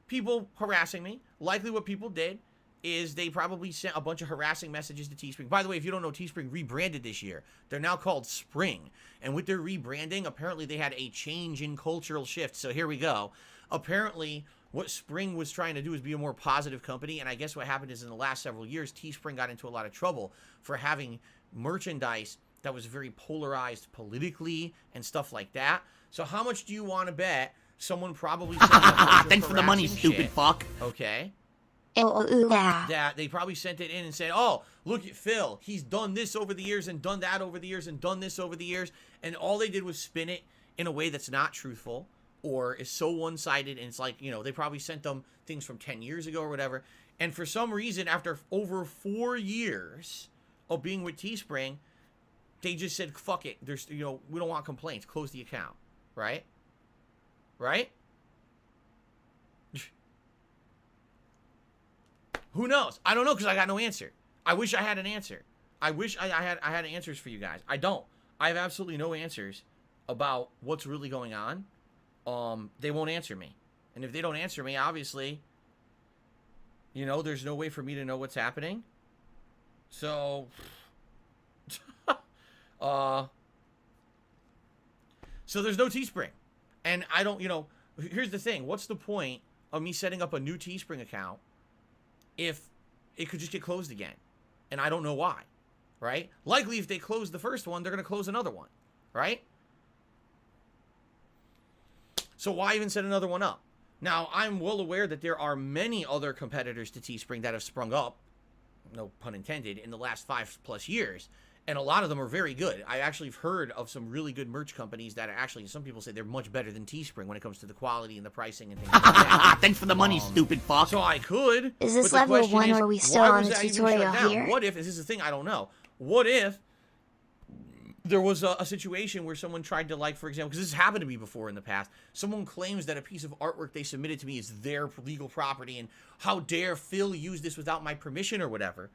people harassing me. Likely what people did is they probably sent a bunch of harassing messages to Teespring. By the way, if you don't know, Teespring rebranded this year. They're now called Spring. And with their rebranding, apparently they had a change in cultural shift. So here we go. Apparently, what Spring was trying to do is be a more positive company. And I guess what happened is in the last several years, Teespring got into a lot of trouble for having merchandise that was very polarized politically and stuff like that. So how much do you want to bet someone probably sent Thanks for the money, stupid fuck. Okay. Yeah. That they probably sent it in and said, oh, look at Phil. He's done this over the years and done that over the years and done this over the years. And all they did was spin it in a way that's not truthful or is so one-sided. And it's like, you know, they probably sent them things from 10 years ago or whatever. And for some reason, after over 4 years of being with Teespring, they just said, fuck it. There's, you know, we don't want complaints. Close the account. Right? Right? Who knows? I don't know because I got no answer. I wish I had an answer. I wish I had answers for you guys. I don't. I have absolutely no answers about what's really going on. They won't answer me. And if they don't answer me, obviously, you know, there's no way for me to know what's happening. So, so there's no Teespring. And I don't, you know, here's the thing. What's the point of me setting up a new Teespring account if it could just get closed again? And I don't know why, right? Likely if they close the first one, they're going to close another one, right? So why even set another one up? Now, I'm well aware that there are many other competitors to Teespring that have sprung up, no pun intended, in the last 5+ years. And a lot of them are very good. I actually have heard of some really good merch companies that are actually, some people say they're much better than Teespring when it comes to the quality and the pricing and things like that. Thanks for the money, stupid fuck. So I could. Is this but the level question 1 is, or are we still why on was the that even tutorial shut down? here? What if, this is the thing I don't know, what if there was a situation where someone tried to, like, for example, because this has happened to me before in the past, someone claims that a piece of artwork they submitted to me is their legal property, and how dare Phil use this without my permission or whatever.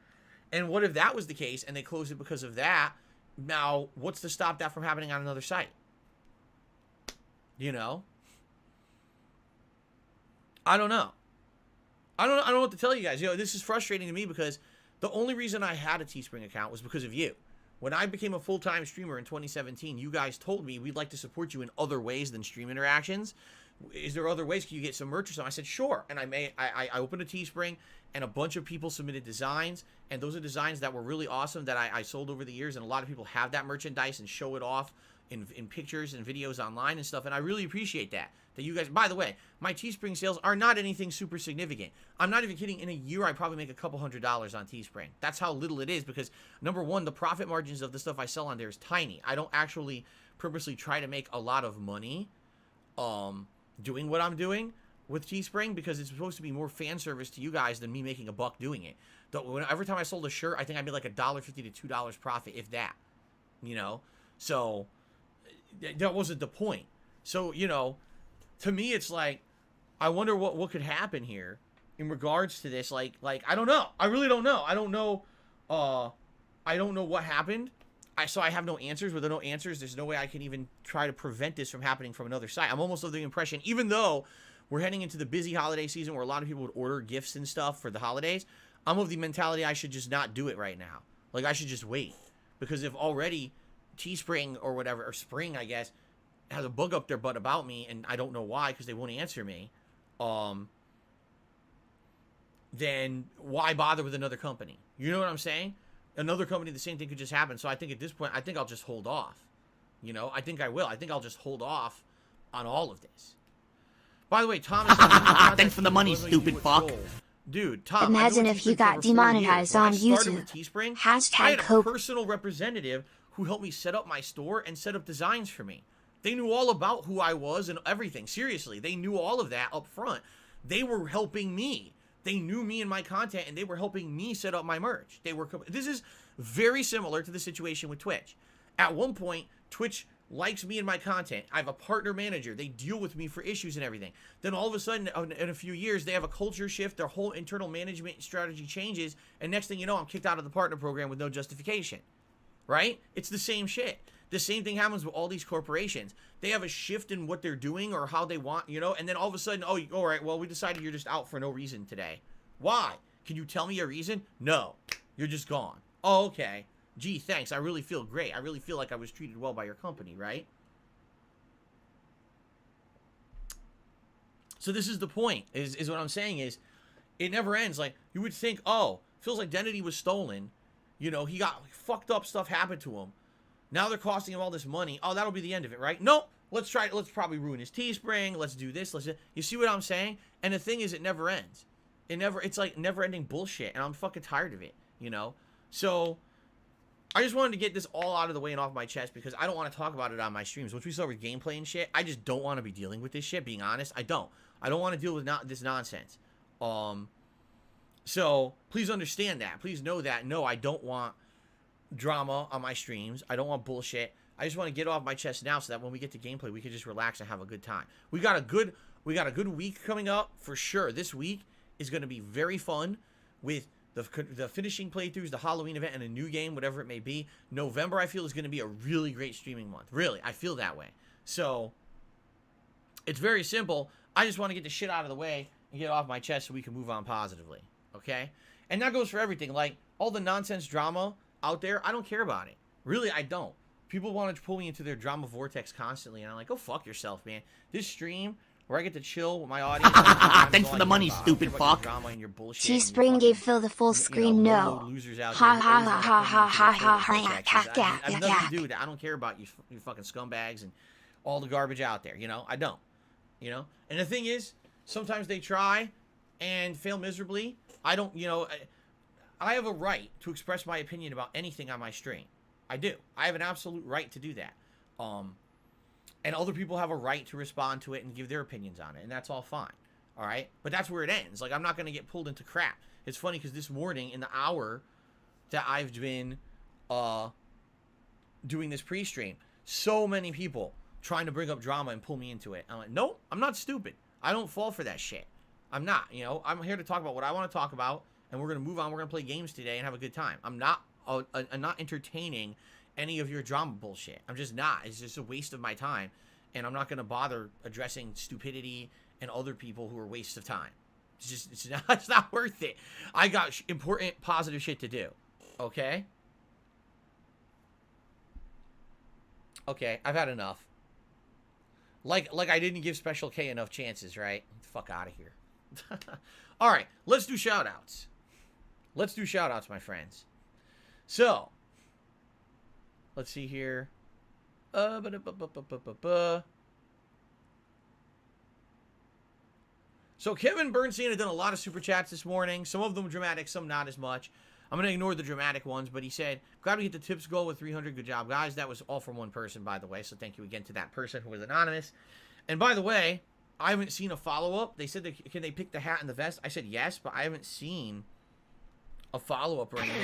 And what if that was the case and they closed it because of that? Now, what's to stop that from happening on another site? You know? I don't know. I don't know what to tell you guys. You know, this is frustrating to me because the only reason I had a Teespring account was because of you. When I became a full-time streamer in 2017, you guys told me we'd like to support you in other ways than stream interactions. is there other ways? Can you get some merch or something? I said, sure. And I opened a Teespring, and a bunch of people submitted designs, and those are designs that were really awesome that I sold over the years, and a lot of people have that merchandise and show it off in pictures and videos online and stuff, and I really appreciate that you guys. By the way, my Teespring sales are not anything super significant. I'm not even kidding. In a year, I probably make a couple $100 on Teespring. That's how little it is, because number one, the profit margins of the stuff I sell on there is tiny. I don't actually purposely try to make a lot of money doing what I'm doing with Teespring, because it's supposed to be more fan service to you guys than me making a buck doing it. Every time I sold a shirt, I think I made like $1.50 to $2 profit, if that, you know. So that wasn't the point. So, you know, to me, it's like, I wonder what could happen here in regards to this. Like I don't know. I really don't know. I don't know. I don't know what happened. So I have no answers. With no answers, there's no way I can even try to prevent this from happening from another site. I'm almost of the impression, even though we're heading into the busy holiday season where a lot of people would order gifts and stuff for the holidays, I'm of the mentality I should just not do it right now. Like, I should just wait. Because if already Teespring or whatever, or Spring, I guess, has a bug up their butt about me, and I don't know why, because they won't answer me, then why bother with another company? You know what I'm saying? Another company, the same thing could just happen. So I think at this point, I think I'll just hold off. You know, I think I will. I think I'll just hold off on all of this. By the way, Thomas... Thanks for the money, stupid fuck. Dude, Tom, Imagine if you got demonetized on YouTube. Teespring, Hashtag I had a hope. personal representative who helped me set up my store and set up designs for me. They knew all about who I was and everything. Seriously, they knew all of that up front. They were helping me. They knew me and my content, and they were helping me set up my merch. This is very similar to the situation with Twitch. At one point, Twitch likes me and my content. I have a partner manager. They deal with me for issues and everything. Then all of a sudden, in a few years, they have a culture shift. Their whole internal management strategy changes, and next thing you know, I'm kicked out of the partner program with no justification. Right? It's the same shit. The same thing happens with all these corporations. They have a shift in what they're doing or how they want, you know, and then all of a sudden, oh, all right, well, we decided you're just out for no reason today. Why? Can you tell me a reason? No. You're just gone. Oh, okay. Gee, thanks. I really feel great. I really feel like I was treated well by your company, right? So this is the point, is what I'm saying is, it never ends. Like, you would think, oh, Phil's identity was stolen. You know, he got fucked up stuff happened to him. Now they're costing him all this money. Oh, that'll be the end of it, right? Nope. Let's probably ruin his Teespring. Let's do this. You see what I'm saying? And the thing is, it never ends. It's like never-ending bullshit, and I'm fucking tired of it, you know? So, I just wanted to get this all out of the way and off my chest, because I don't want to talk about it on my streams. Once we start with gameplay and shit, I just don't want to be dealing with this shit, being honest. I don't want to deal with this nonsense. So, please understand that. Please know that. No, I don't want drama on my streams. I don't want bullshit. I just want to get off my chest now so that when we get to gameplay, we can just relax and have a good time. We got a good week coming up for sure. This week is going to be very fun with the finishing playthroughs, the Halloween event, and a new game, whatever it may be. November, I feel, is going to be a really great streaming month. Really, I feel that way. So, it's very simple. I just want to get the shit out of the way and get off my chest so we can move on positively. Okay? And that goes for everything. Like, all the nonsense drama out there, I don't care about it. Really, I don't. People want to pull me into their drama vortex constantly, and I'm like, go fuck yourself, man. This stream, where I get to chill with my audience. Thanks for the money, stupid fuck. Teespring gave Phil the full screen no. Ha ha ha ha ha ha ha ha. I have nothing to do with that. I don't care about you fucking scumbags and all the garbage out there, you know? I don't. You know? And the thing is, sometimes they try and fail miserably. I don't, you know... I have a right to express my opinion about anything on my stream. I do. I have an absolute right to do that. And other people have a right to respond to it and give their opinions on it, and that's all fine. All right? But that's where it ends. Like, I'm not going to get pulled into crap. It's funny because this morning, in the hour that I've been doing this pre-stream, so many people trying to bring up drama and pull me into it. I'm like, nope, I'm not stupid. I don't fall for that shit. I'm not, you know? I'm here to talk about what I want to talk about. And we're going to move on. We're going to play games today and have a good time. I'm not entertaining any of your drama bullshit. I'm just not. It's just a waste of my time. And I'm not going to bother addressing stupidity and other people who are wastes of time. It's not worth it. I got important, positive shit to do. Okay? Okay, I've had enough. Like I didn't give Special K enough chances, right? Fuck out of here. All right, let's do shout-outs. Let's do shout-outs, my friends. So, let's see here. So Kevin Bernstein had done a lot of super chats this morning. Some of them dramatic, some not as much. I'm going to ignore the dramatic ones, but he said, glad we hit the tips goal with 300. Good job, guys. That was all from one person, by the way, so thank you again to that person who was anonymous. And by the way, I haven't seen a follow-up. They said, can they pick the hat and the vest? I said yes, but I haven't seen a follow-up or anything.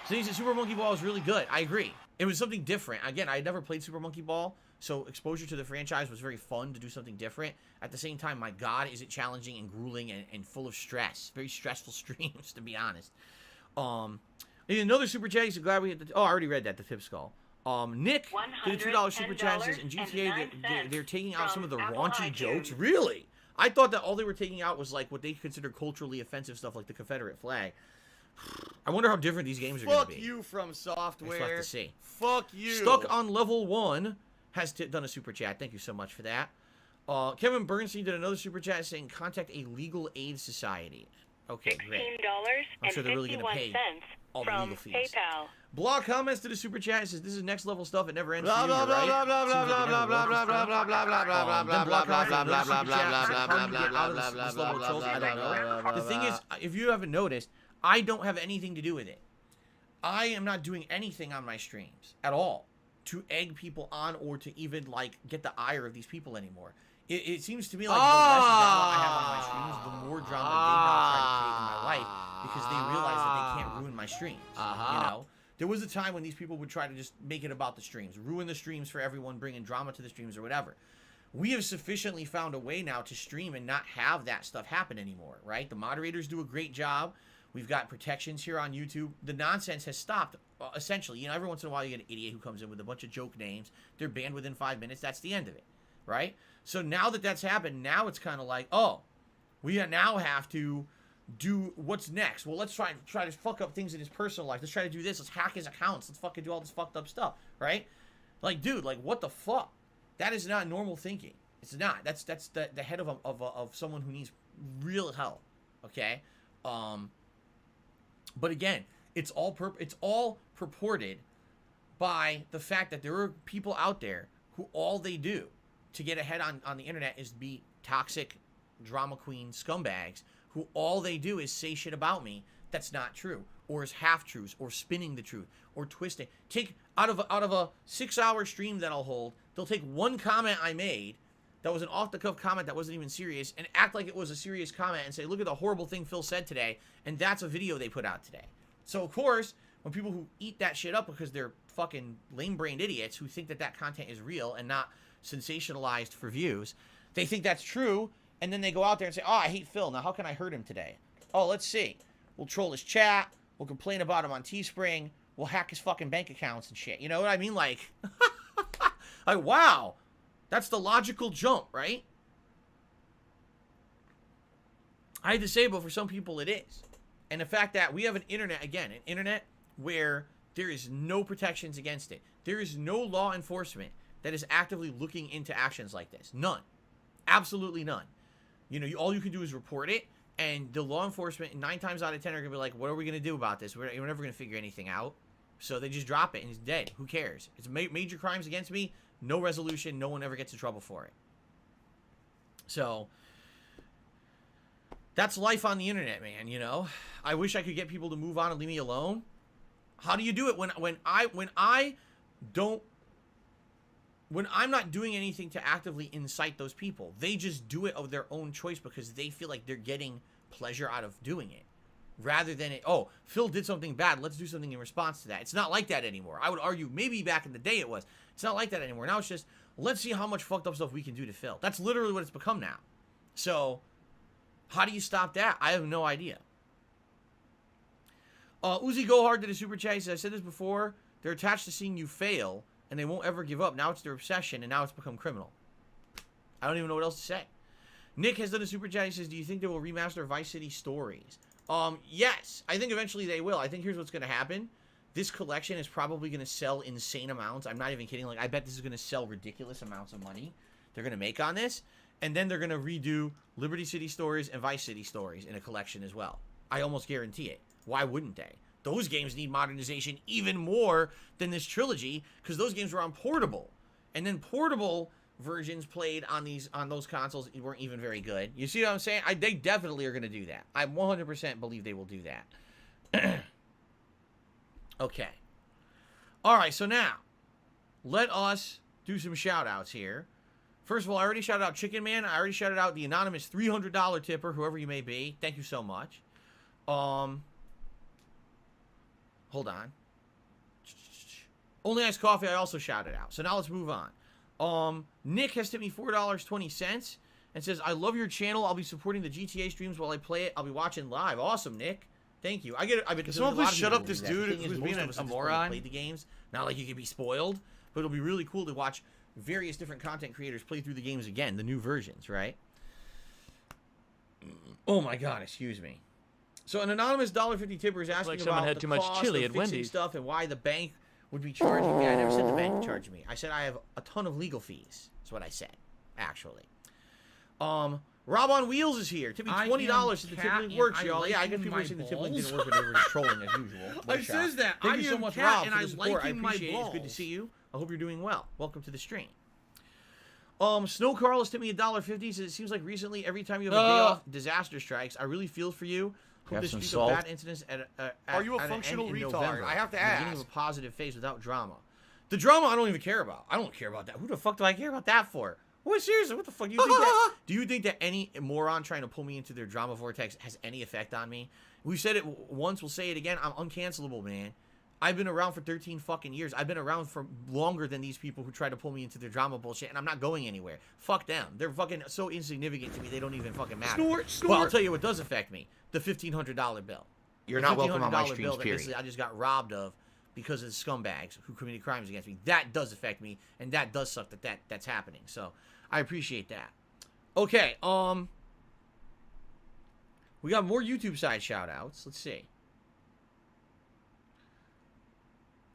So he said Super Monkey Ball is really good. I agree. It was something different. Again, I had never played Super Monkey Ball, so exposure to the franchise was very fun to do something different. At the same time, my God, is it challenging and grueling and full of stress. Very stressful streams, to be honest. Another super chat. So glad we hit the... Oh, I already read that, the tip skull. Nick did a $2 super chat. Says in GTA, they're taking out some of the raunchy jokes. Really? I thought that all they were taking out was like what they consider culturally offensive stuff, like the Confederate flag. I wonder how different these games are going to be. Fuck you, From Software. We'll have to see. Fuck you. Stuck on level 1 has done a super chat. Thank you so much for that. Kevin Bernstein did another super chat saying contact a legal aid society. Okay, great. I'm sure they're really going to pay all the legal fees. PayPal. Blog comments to the super chat and says this is next level stuff. It never ends. Blah, For you, blah, blah, right? blah, blah, blah, blah, blah, blah, blah, blah, blah, blah, blah, blah, Then Block blah, comments blah, to blah, the blah, super blah, chat. blah, How do you get out of this level of trolls? I don't know. The thing is, if you haven't noticed, I don't have anything to do with it. I am not doing anything on my streams at all to egg people on or to even like get the ire of these people anymore. It seems to me like the less drama I have on my streams, the more drama they now try to create in my life because they realize that they can't ruin my streams. You know, there was a time when these people would try to just make it about the streams, ruin the streams for everyone, bringing drama to the streams or whatever. We have sufficiently found a way now to stream and not have that stuff happen anymore, right? The moderators do a great job. We've got protections here on YouTube. The nonsense has stopped, essentially. You know, every once in a while you get an idiot who comes in with a bunch of joke names. They're banned within 5 minutes. That's the end of it, right? So now that that's happened, now it's kind of like, oh, we now have to do what's next. Well, let's try to fuck up things in his personal life. Let's try to do this. Let's hack his accounts. Let's fucking do all this fucked up stuff, right? Like, dude, like, what the fuck? That is not normal thinking. It's not. That's the head of someone who needs real help, okay? But again, it's all purported by the fact that there are people out there who all they do to get ahead on the internet is be toxic drama queen scumbags who all they do is say shit about me that's not true, or is half truths, or spinning the truth, or twisting. Take out of a 6-hour stream that I'll hold, they'll take one comment I made that was an off-the-cuff comment that wasn't even serious and act like it was a serious comment and say, look at the horrible thing Phil said today, and that's a video they put out today. So, of course, when people who eat that shit up because they're fucking lame-brained idiots who think that that content is real and not sensationalized for views, they think that's true, and then they go out there and say, oh, I hate Phil. Now, how can I hurt him today? Oh, let's see. We'll troll his chat. We'll complain about him on Teespring. We'll hack his fucking bank accounts and shit. You know what I mean? Like, like, wow. That's the logical jump, right? I hate to say it, but for some people it is. And the fact that we have an internet, again, an internet where there is no protections against it. There is no law enforcement that is actively looking into actions like this. None. Absolutely none. You know, all you can do is report it, and the law enforcement, 9 times out of 10, are going to be like, what are we going to do about this? We're never going to figure anything out. So they just drop it, and it's dead. Who cares? It's major crimes against me. No resolution. No one ever gets in trouble for it. So that's life on the internet, man, you know? I wish I could get people to move on and leave me alone. How do you do it when I'm not doing anything to actively incite those people? They just do it of their own choice because they feel like they're getting pleasure out of doing it. Rather than, oh, Phil did something bad, let's do something in response to that. It's not like that anymore. I would argue maybe back in the day it was. It's not like that anymore. Now it's just, let's see how much fucked up stuff we can do to Phil. That's literally what it's become now. So, how do you stop that? I have no idea. Uzi Go Hard did a super chat. He said, I said this before, they're attached to seeing you fail, and they won't ever give up. Now it's their obsession, and now it's become criminal. I don't even know what else to say. Nick has done a super chat. He says, do you think they will remaster Vice City Stories? Yes. I think eventually they will. I think here's what's going to happen. this collection is probably going to sell insane amounts. I'm not even kidding. Like, I bet this is going to sell ridiculous amounts of money they're going to make on this. And then they're going to redo Liberty City Stories and Vice City Stories in a collection as well. I almost guarantee it. Why wouldn't they? Those games need modernization even more than this trilogy because those games were on portable. And then portable versions played on those consoles weren't even very good. You see what I'm saying? They definitely are going to do that. I 100% believe they will do that. Okay. All right, so now let us do some shout-outs here. First of all, I already shouted out Chicken Man. I already shouted out the anonymous $300 tipper, whoever you may be. Thank you so much. Hold on. Only Iced Coffee, I also shouted out. So now let's move on. Nick has tipped me $4.20 and says, I love your channel. I'll be supporting the GTA streams while I play it. I'll be watching live. Awesome, Nick. Thank you. I've been someone please shut up this dude who's being a moron? Played the games. Not like you can be spoiled, but it'll be really cool to watch various different content creators play through the games again, the new versions, right? Oh my God, excuse me. So an anonymous $1.50 tipper is asking someone about had the too much cost chili of at fixing Wendy's. stuff and why the bank would be charging me. I never said the bank would charge me. I said I have a ton of legal fees. That's what I said, actually. Rob on Wheels is here. Tip me $20 if the tipping works, y'all. Yeah, I get people saying the tipping didn't work, but they were just trolling as usual. I says that. Thank I you so am much, Cat, Rob, and for I the support. I liking my appreciate it. It's good to balls. see you. I hope you're doing well. Welcome to the stream. Snow Carl has tipped me $1.50. Says it seems like recently, every time you have a day off, disaster strikes. I really feel for you. Hope this streak of bad incidents Are you a at an functional end in retard? November. I have to The beginning ask. of a positive phase without drama. The drama I don't even care about. I don't care about that. Who the fuck do I care about that for? What, seriously, what the fuck? Do you think that any moron trying to pull me into their drama vortex has any effect on me? We've said it once, we'll say it again. I'm uncancelable, man. I've been around for 13 fucking years. I've been around for longer than these people who try to pull me into their drama bullshit, and I'm not going anywhere. Fuck them. They're fucking so insignificant to me, they don't even fucking matter. Well, I'll tell you what does affect me. The $1,500 bill. You're not welcome on my $1,500 streams, bill that period. basically I just got robbed of because of the scumbags who committed crimes against me. That does affect me, and that does suck that's happening. So I appreciate that. Okay, we got more YouTube side shout-outs. Let's see.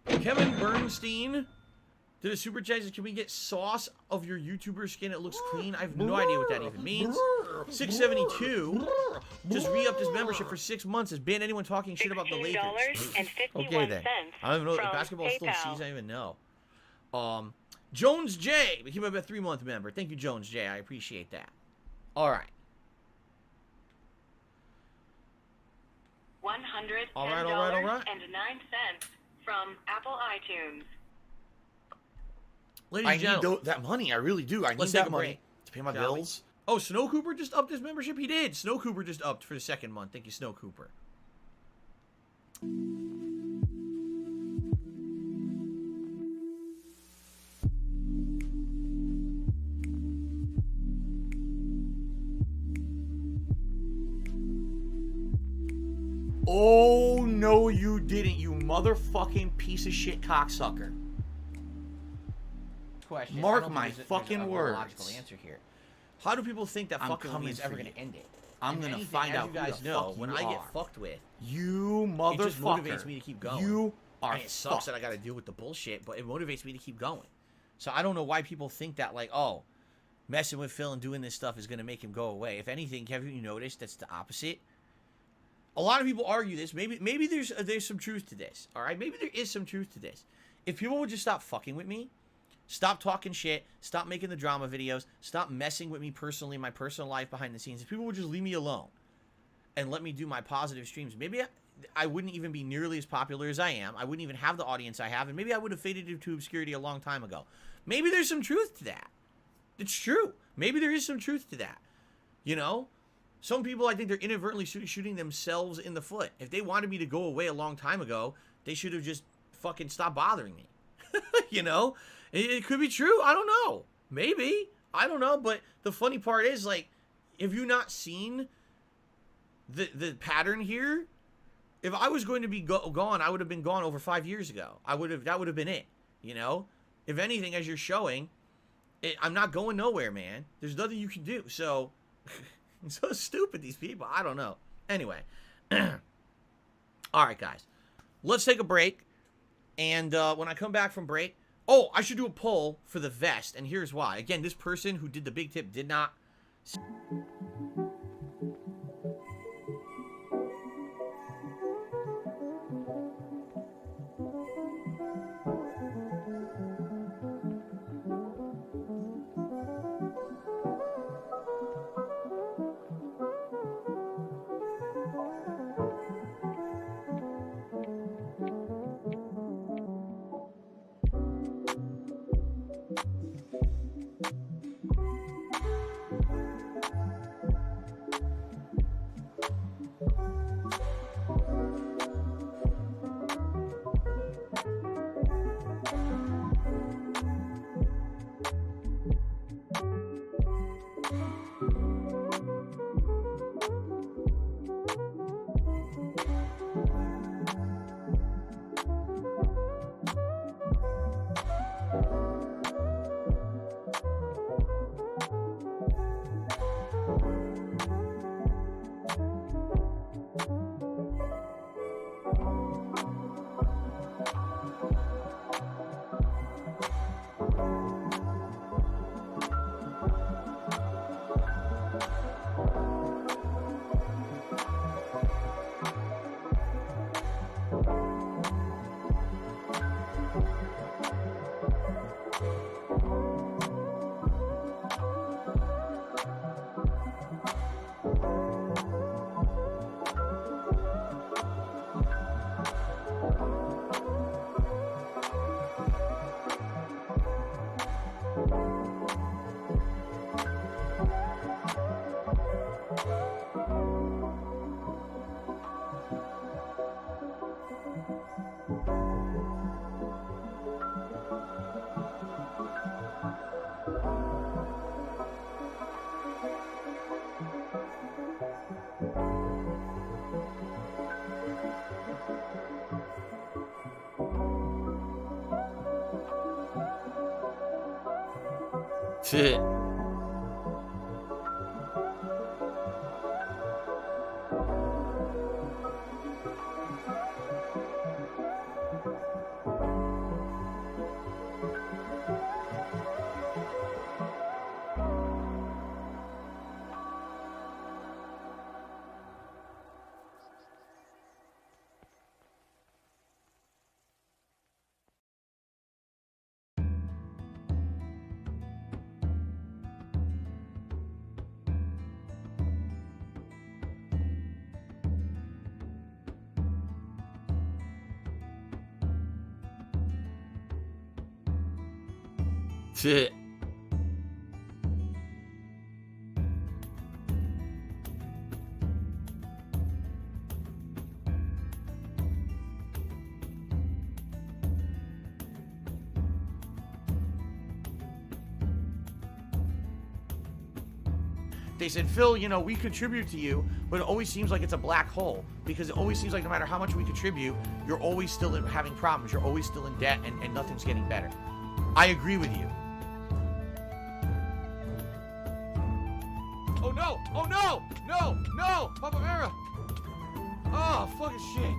Kevin Bernstein did a super chat. Can we get sauce of your YouTuber skin? It looks clean. I have no idea what that even means. 672 just re-upped his membership for 6 months. Has banned anyone talking shit about the Lakers. $16.51 Okay then. I don't even know if from basketball still PayPal. sees. I don't even know. Jones J became a 3-month member. Thank you, Jones J. I appreciate that. All right. $110.09 All right. from Apple iTunes. Ladies I and need gentlemen. that money. I really do. I need Let's take that a money break, to pay my shall we? bills. Oh, Snow Cooper just upped his membership? He did. Snow Cooper just upped for the 2nd month. Thank you, Snow Cooper. Oh, no, you didn't, you motherfucking piece of shit cocksucker. Question. Mark I don't think my there's a fucking logical words. answer here. How do people think that I'm fucking with me coming is ever for going to you. end it? I'm If gonna anything, find as out you guys who the know, fuck when you I get are. fucked with, You it just motherfucker. motivates me to keep going. You are and it sucks that I fucked. got to deal with the bullshit, but it motivates me to keep going. So I don't know why people think that, like, oh, messing with Phil and doing this stuff is going to make him go away. If anything, haven't you noticed that's the opposite? A lot of people argue this. Maybe there's some truth to this. All right, maybe there is some truth to this. If people would just stop fucking with me, stop talking shit, stop making the drama videos, stop messing with me personally, my personal life behind the scenes. If people would just leave me alone and let me do my positive streams, maybe I wouldn't even be nearly as popular as I am. I wouldn't even have the audience I have, and maybe I would have faded into obscurity a long time ago. Maybe there's some truth to that. It's true. Maybe there is some truth to that. You know? Some people, I think they're inadvertently shooting themselves in the foot. If they wanted me to go away a long time ago, they should have just fucking stopped bothering me. You know? It could be true. I don't know. Maybe. I don't know. But the funny part is, like, have you not seen the pattern here? If I was going to be gone, I would have been gone over 5 years ago. That would have been it. You know? If anything, as you're showing, I'm not going nowhere, man. There's nothing you can do. So, it's so stupid, these people. I don't know. Anyway. All right, guys. Let's take a break. And when I come back from break, oh, I should do a poll for the vest, and here's why. Again, this person who did the big tip did not. Shit. Shit. They said, Phil, you know, we contribute to you, but it always seems like it's a black hole, because it always seems like no matter how much we contribute, you're always still having problems. You're always still in debt, and nothing's getting better. I agree with you. Oh no! Oh no! No! No! Papa Vera! Oh, fucking shit.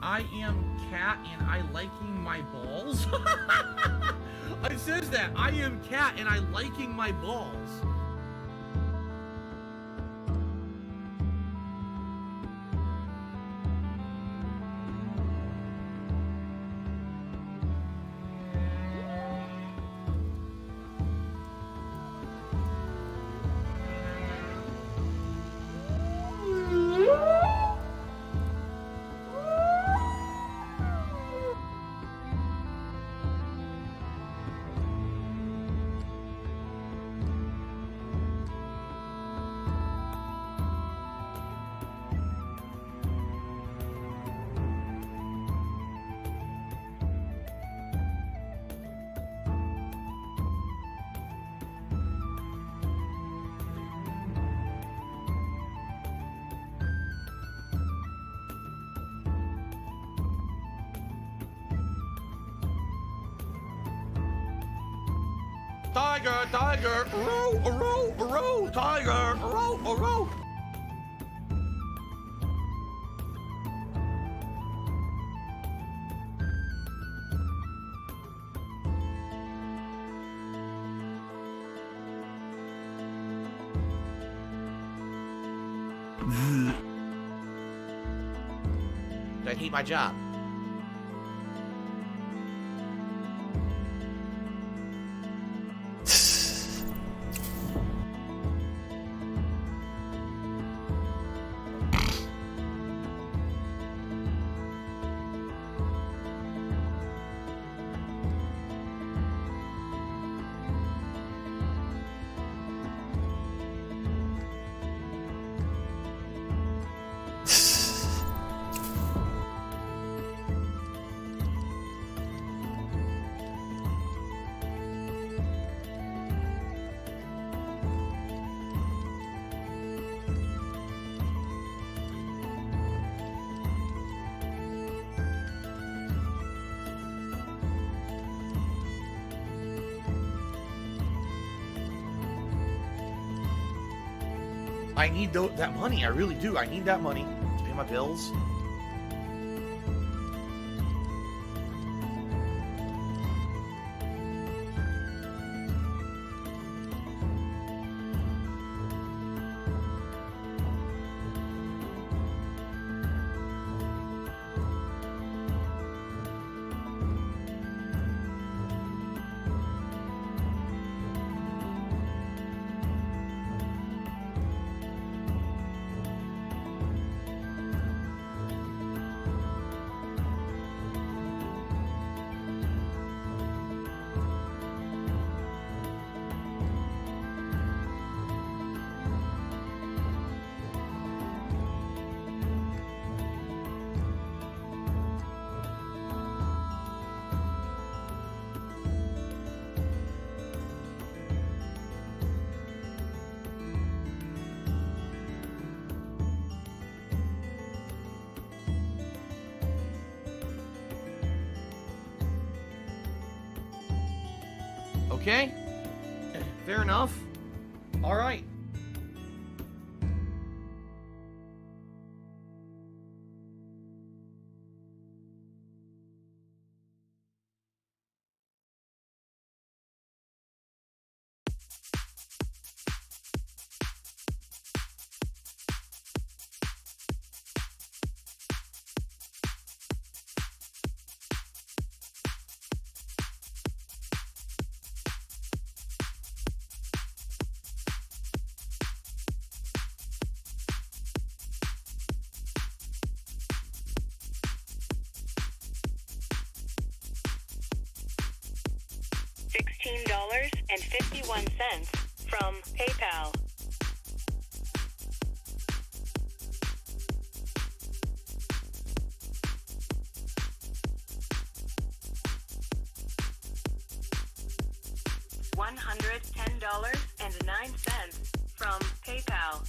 I am cat and I liking my balls. It says that. I am cat and I liking my balls. tiger, tiger, row, row, row, tiger, row, row. I hate my job. I need that money. I really do. I need that money to pay my bills. Okay, fair enough. All right. $16.51 from PayPal. $110.09 from PayPal.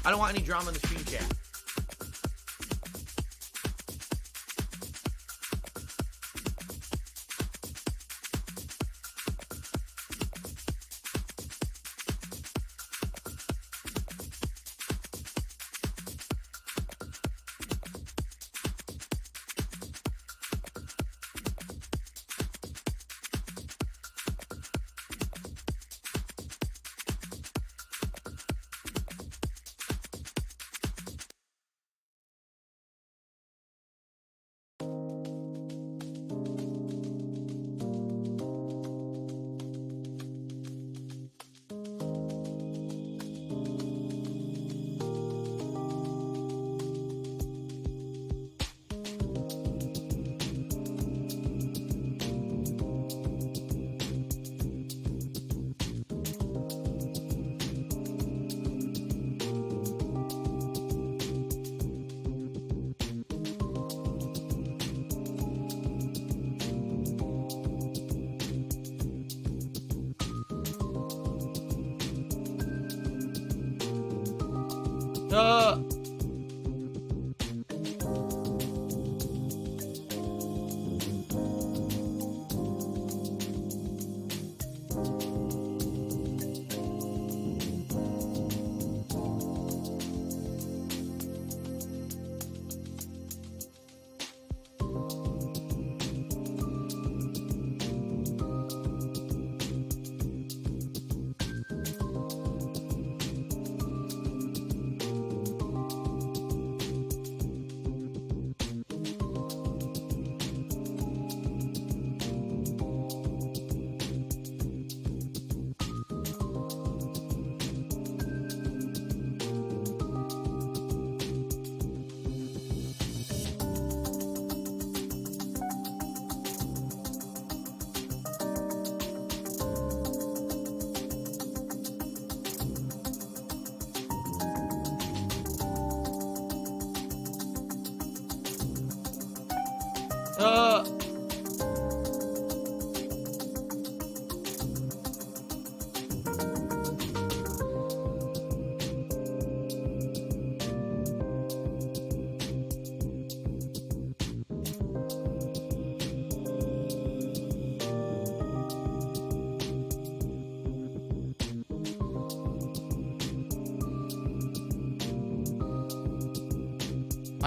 I don't want any drama in the stream chat.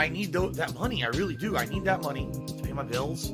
I need that money. I really do. I need that money to pay my bills.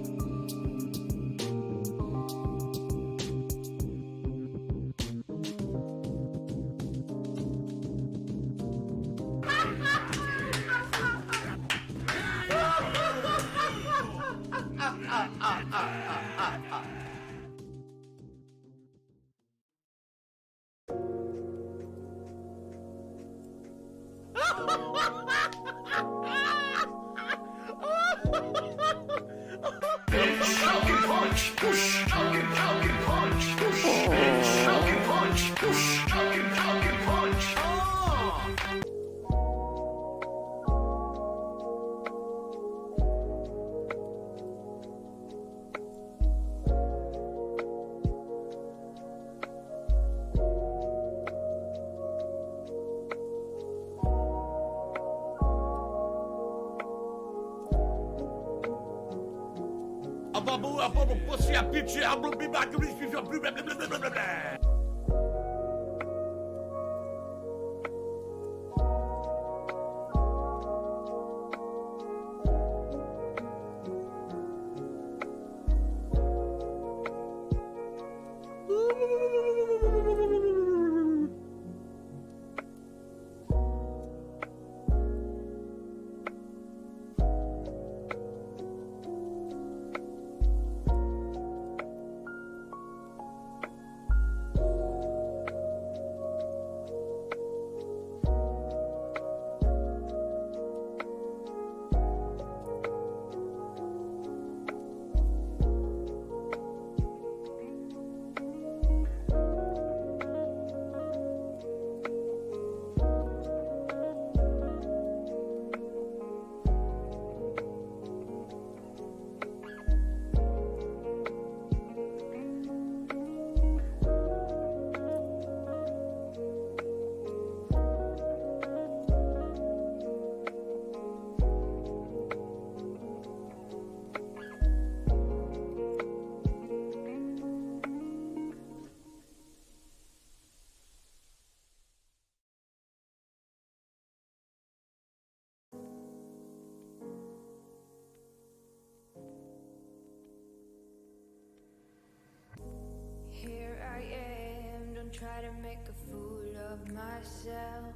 to make a fool of myself.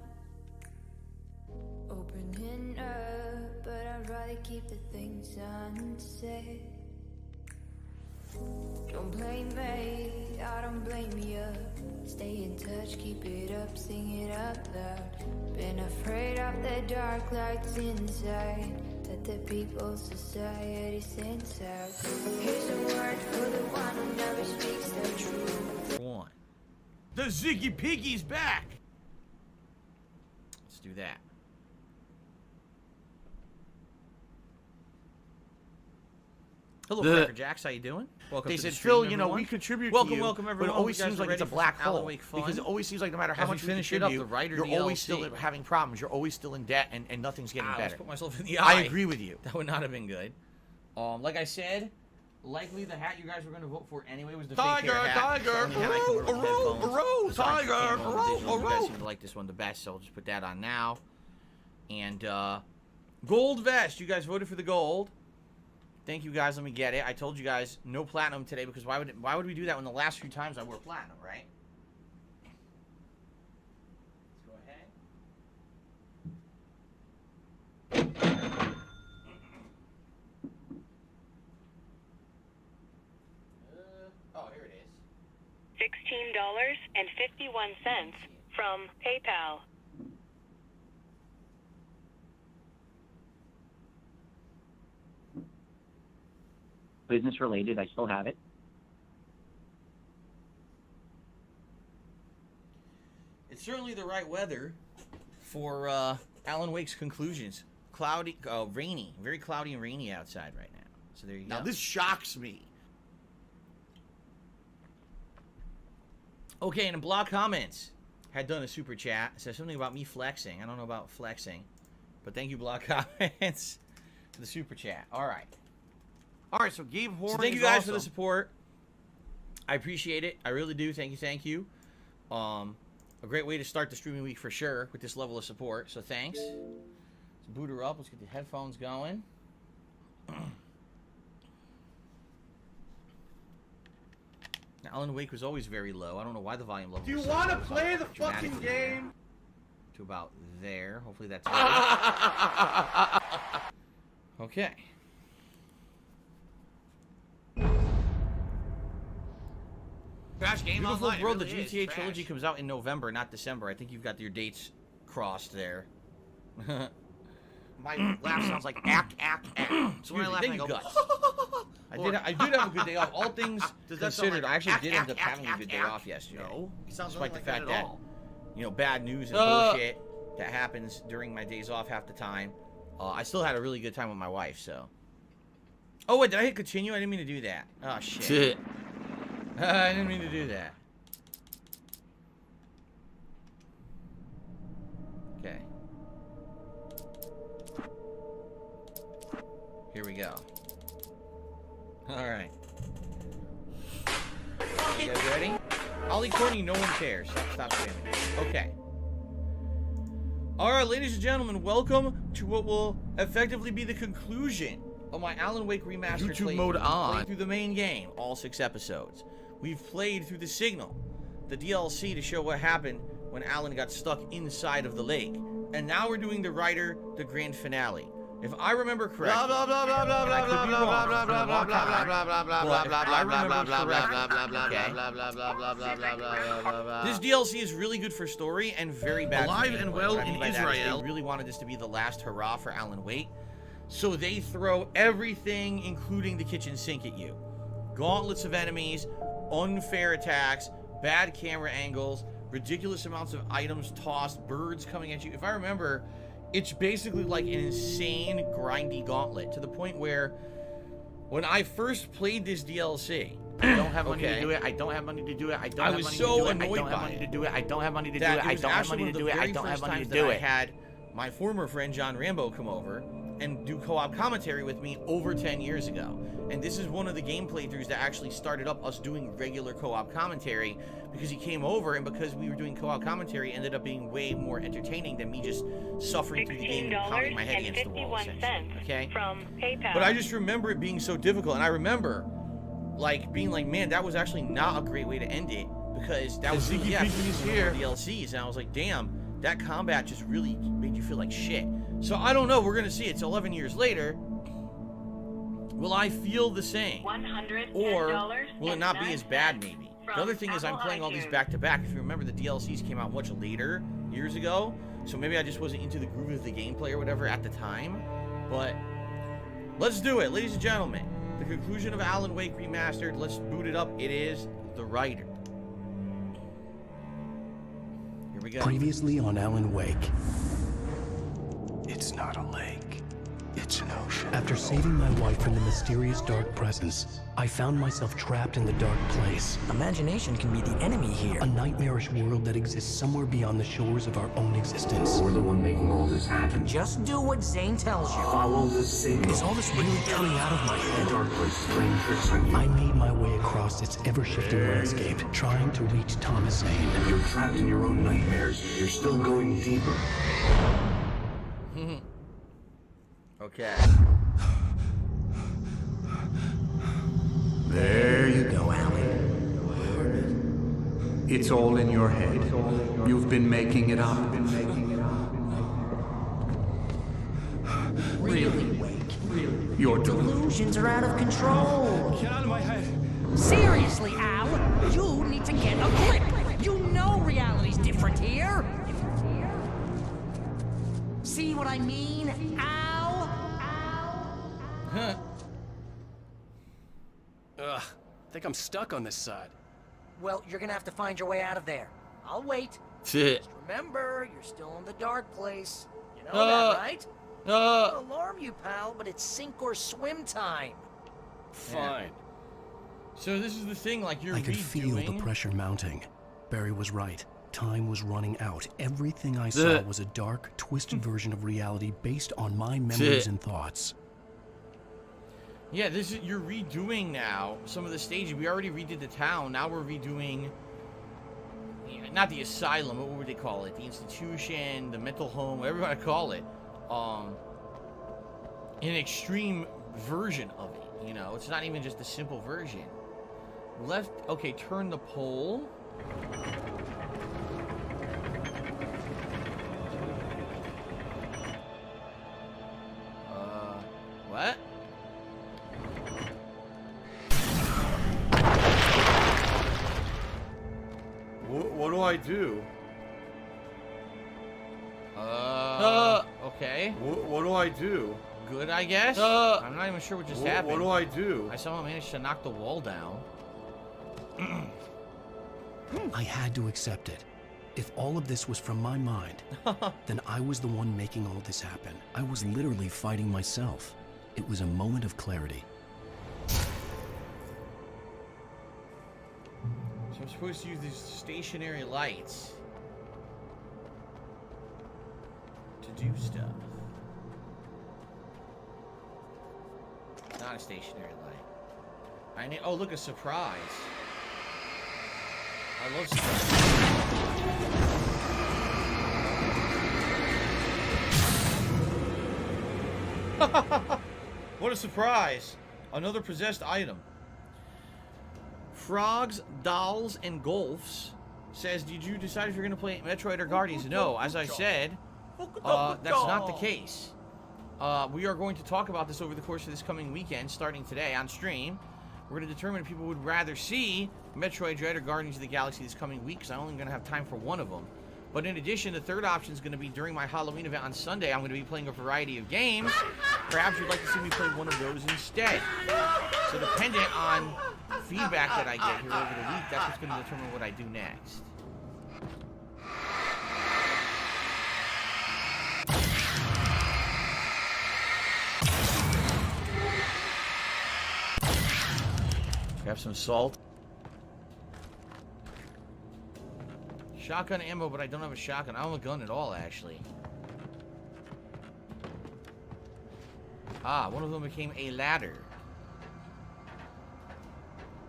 Opening up, but I'd rather keep the things unsaid. Don't blame me, I don't blame you. Stay in touch, keep it up, sing it out loud. Been afraid of the dark lights inside that the people's society sends out. Here's a word for the one who never speaks the truth. One. The Ziggy Piggy's back. Let's do that. Hello, Cracker Jacks. How you doing? Welcome They to said, the stream, Phil, everyone. we contribute Welcome, to you, welcome, everyone. but it always You guys seems are like it's a ready for black some Alan hole. Wake fun? Because it always seems like no matter how As we much you finish it up, contribute, the writer you're always DLC. still having problems. You're always still in debt, and nothing's getting I almost better. put myself in the eye. I agree with you. That would not have been good. Like I said, likely the hat you guys were going to vote for anyway was the Tiger, fake hair hat. tiger, It's the only hat I can wear with headphones. tiger, You guys aroo. seem to like this one the best, so I'll just put that on now. And gold vest. You guys voted for the gold. Thank you guys. Let me get it. I told you guys no platinum today because why would we do that when the last few times I wore platinum, right? Let's go ahead. Oh, here it is. $16.51 from PayPal. Business related, I still have it. It's certainly the right weather for Alan Wake's conclusions. Cloudy, rainy, very cloudy and rainy outside right now. So there you go. Now this shocks me. Okay, and in block comments, had done a super chat. It says something about me flexing. I don't know about flexing, but thank you, block comments, for the super chat. All right. All right, so Gabe Horn. So thank you guys for the support. I appreciate it. I really do. Thank you. Thank you. A great way to start the streaming week for sure with this level of support. So thanks. Let's boot her up. Let's get the headphones going. Now, Alan Wake was always very low. I don't know why the volume level. Do you was so want to low. It's play up the fucking dramatically there. game? To about there. Hopefully that's right. Okay. Trash game Beautiful online. World, it really the GTA is. trilogy Trash. comes out in November, not December. I think you've got your dates crossed there. My laugh sounds like ack. So when I laugh, Then I you go. guts. I did have a good day off. All things Does that sound considered, like I actually ack, did ack, end up ack, having a ack, good day ack? off yesterday. No, it sounds Despite like the fact that that at all. bad news and bullshit that happens during my days off half the time. I still had a really good time with my wife, so. Oh, wait, did I hit continue? I didn't mean to do that. Oh, shit. I didn't mean to do that. Okay. Here we go. Alright. You guys ready? Ollie Courtney, no one cares. Stop spamming. Okay. Alright, ladies and gentlemen, welcome to what will effectively be the conclusion of my Alan Wake Remastered YouTube playthrough. mode on. Played through the main game, all 6 episodes. We've played through the Signal, the DLC to show what happened when Alan got stuck inside of the lake. And now we're doing the writer, the grand finale. If I remember correctly, Blah blah blah blah blah and I blah could be blah wrong, blah it's blah been a blah long blah time, blah blah blah but if blah I blah remember blah blah correctly, blah blah blah okay? blah blah blah blah blah blah blah. This DLC is really good for story and very bad Alive for gameplay. and well What I mean in by that is Israel. They really wanted this to be the last hurrah for Alan Wake. So they throw everything, including the kitchen sink at you. Gauntlets of enemies, unfair attacks, bad camera angles, ridiculous amounts of items tossed, birds coming at you. If I remember, it's basically like an insane, grindy gauntlet to the point where when I first played this DLC, I don't have money Okay. to do it. I don't have money to do it. I don't I have was money so to do it. I annoyed don't have by money it. to do it. I don't have money to do that it. I was don't have actually money one to of do the it. I very don't have first money to times do that I it. had my former friend John Rambo come over and do co-op commentary with me over 10 years ago. And this is one of the game playthroughs that actually started up us doing regular co-op commentary because he came over, and because we were doing co-op commentary, it ended up being way more entertaining than me just suffering through the game and pounding my head against the wall, essentially. Okay? from PayPal. But I just remember it being so difficult, and I remember like being like, man, that was actually not a great way to end it. because that was Ziggy yeah, Piggy's here. DLCs, and I was like, damn, that combat just really made you feel like shit. So I don't know. We're gonna see. It's 11 years later. Will I feel the same, or will it not be as bad? Maybe. The other thing is I'm playing all these back to back. If you remember, the DLCs came out much later, years ago. So maybe I just wasn't into the groove of the gameplay or whatever at the time. But let's do it, ladies and gentlemen. The conclusion of Alan Wake Remastered. Let's boot it up. It is The Writer. Here we go. Previously on Alan Wake. It's not a lake. It's an ocean. After saving my wife from the mysterious dark presence, I found myself trapped in the dark place. Imagination can be the enemy here. A nightmarish world that exists somewhere beyond the shores of our own existence. We're the one making all this happen. Just do what Zane tells you. Follow the signal. Is all this really coming out of my head? The dark place is playing tricks on you. I made my way across its ever-shifting landscape, trying to reach Thomas Zane. You're trapped in your own nightmares. You're still going deeper. Okay. There you go, Alan. It's all in your head. You've been making it up. Really, Wake? Your delusions are out of control. Get out of my head. Seriously, Al, you need to get a grip. You know reality's different here. See what I mean, Al? Huh. Ugh, I think I'm stuck on this side. Well, you're gonna have to find your way out of there. I'll wait. Shit. Just remember, you're still in the dark place. You know that, right? I'll alarm you, pal, but it's sink or swim time. Fine. So this is the thing, like you're I could feel the redoing. pressure mounting. Barry was right. Time was running out. Everything I saw was a dark, twisted version of reality based on my memories and thoughts. Yeah, this is you're redoing now some of the stages. We already redid the town. Now we're redoing, not the asylum. What would they call it? The institution, the mental home, whatever you want to call it. An extreme version of it. You know, it's not even just a simple version. Left. Okay, turn the pole. What? What do I do? Okay. What do I do? Good, I guess. I'm not even sure what just happened. What do I do? I somehow managed to knock the wall down. I had to accept it. If all of this was from my mind, then I was the one making all this happen. I was literally fighting myself. It was a moment of clarity. So I'm supposed to use these stationary lights to do stuff. Not a stationary light. I need. Oh, look, a surprise. I love surprises. What a surprise! Another possessed item. Frogs, Dolls, and Golfs says, did you decide if you're going to play Metroid or Guardians? No, as I said, that's not the case. We are going to talk about this over the course of this coming weekend, starting today on stream. We're going to determine if people would rather see Metroid Dread or Guardians of the Galaxy this coming week, because I'm only going to have time for one of them. But in addition, the third option is going to be during my Halloween event on Sunday. I'm going to be playing a variety of games. Perhaps you'd like to see me play one of those instead. So dependent on feedback that I get here over the week, that's what's going to determine what I do next. Grab some salt. Shotgun ammo, but I don't have a shotgun. I don't have a gun at all, actually. Ah, one of them became a ladder.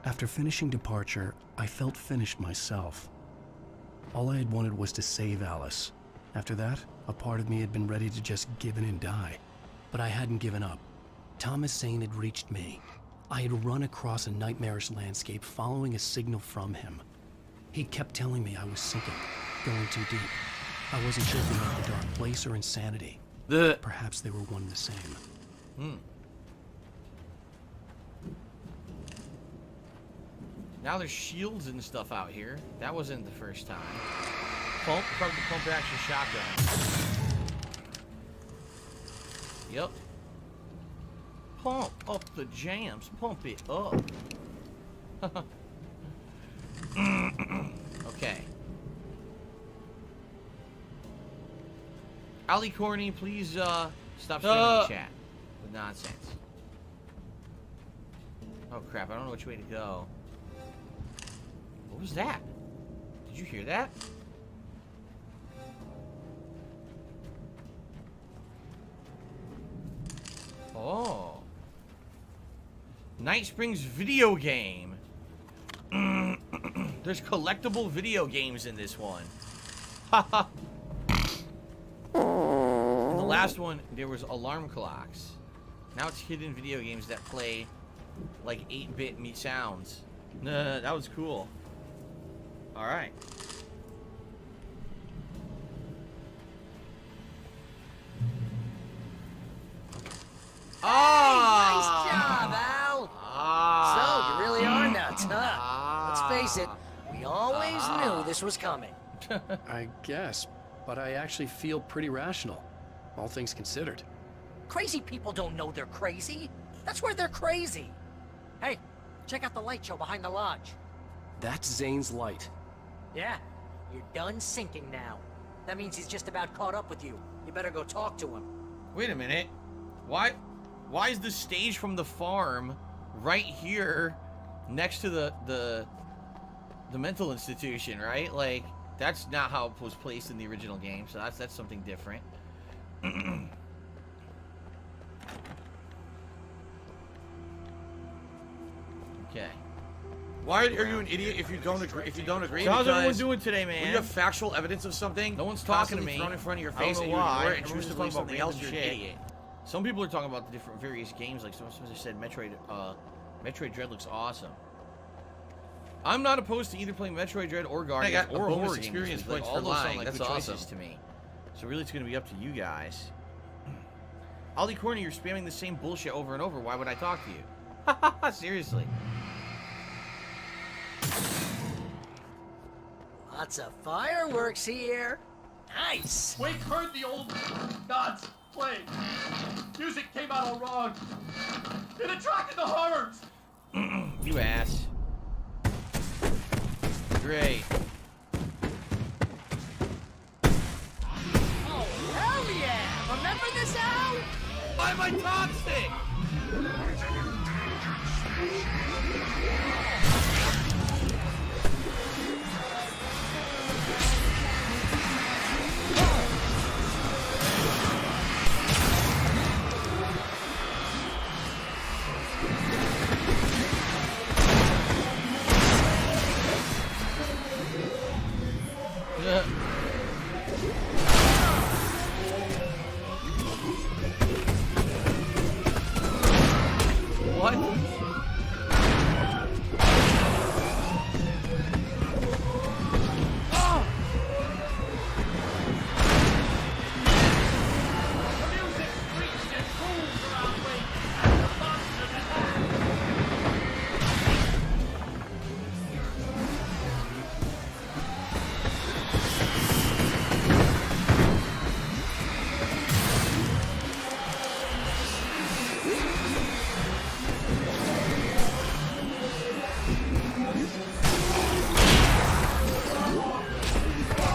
After finishing Departure, I felt finished myself. All I had wanted was to save Alice. After that, a part of me had been ready to just give in and die. But I hadn't given up. Thomas Zane had reached me. I had run across a nightmarish landscape following a signal from him. He kept telling me I was sinking, going too deep. I wasn't sure if he meant the dark place or insanity. Perhaps they were one and the same. Now there's shields and stuff out here. That wasn't the first time. Pump action shotgun. Yep. Pump up the jams. Pump it up. Okay. Ali Corny, please stop spamming the chat with nonsense. Oh crap, I don't know which way to go. What was that? Did you hear that? Oh. Night Springs video game. There's collectible video games in this one. Haha. In the last one, there was alarm clocks. Now it's hidden video games that play like 8-bit me sounds. That was cool. Alright. Nice job, Al! So, you really are nuts, huh? Let's face it, we always knew this was coming. I guess, but I actually feel pretty rational, all things considered. Crazy people don't know they're crazy. That's where they're crazy. Hey, check out the light show behind the lodge. That's Zane's light. Yeah, you're done sinking now. That means he's just about caught up with you. You better go talk to him. Wait a minute. Why is the stage from the farm right here next to the mental institution, right? Like, that's not how it was placed in the original game, so that's something different. Okay. Why are you an idiot if you don't agree? How's everyone doing today, man? When you have factual evidence of something, no one's talking to me. Thrown in front of your I don't face know and you why. ignore it and choose to believe Everyone's something else. talking You're about an shit. idiot. Some people are talking about the different various games. Like someone just said, Metroid Dread looks awesome. I'm not opposed to either playing Metroid Dread or Guardians or bonus horror experience games. Like, points all for those sound lying. like That's good awesome. choices to me. So really, it's going to be up to you guys. Ollie Corny, you're spamming the same bullshit over and over. Why would I talk to you? Seriously. Lots of fireworks here. Nice. Wake heard the old gods play. Music came out all wrong. It attracted the horrors. You ass. Great. Oh, hell yeah! Remember this, Al? Why am I toxic? What?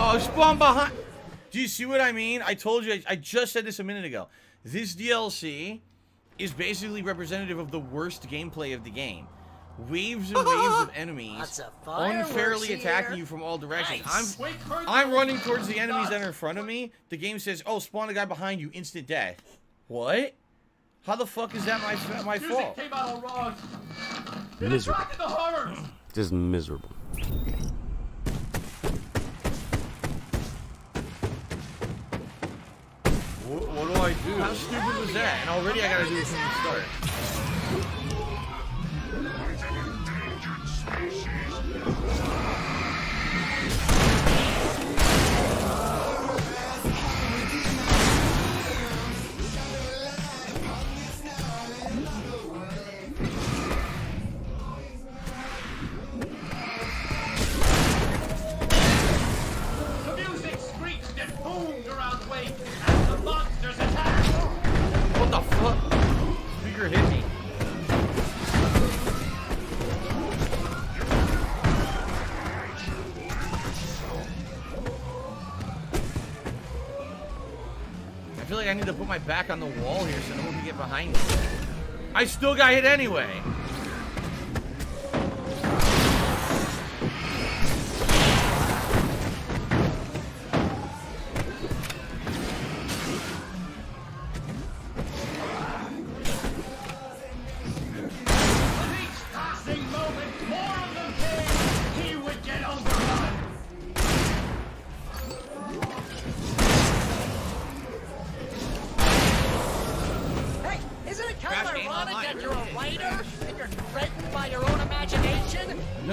Oh, spawn behind. Do you see what I mean? I told you, I just said this a minute ago. This DLC is basically representative of the worst gameplay of the game. Waves and waves of enemies unfairly attacking you from all directions. Nice. I'm running towards the enemies that are in front of me. The game says, oh, spawn a guy behind you, instant death. What? How the fuck is that my fault? Music came out all wrong. It Miserable. attracted the horrors. Just miserable. What do I do? How stupid was that? And already I gotta do it from the start. feel like I need to put my back on the wall here so no one can get behind me. I still got hit anyway.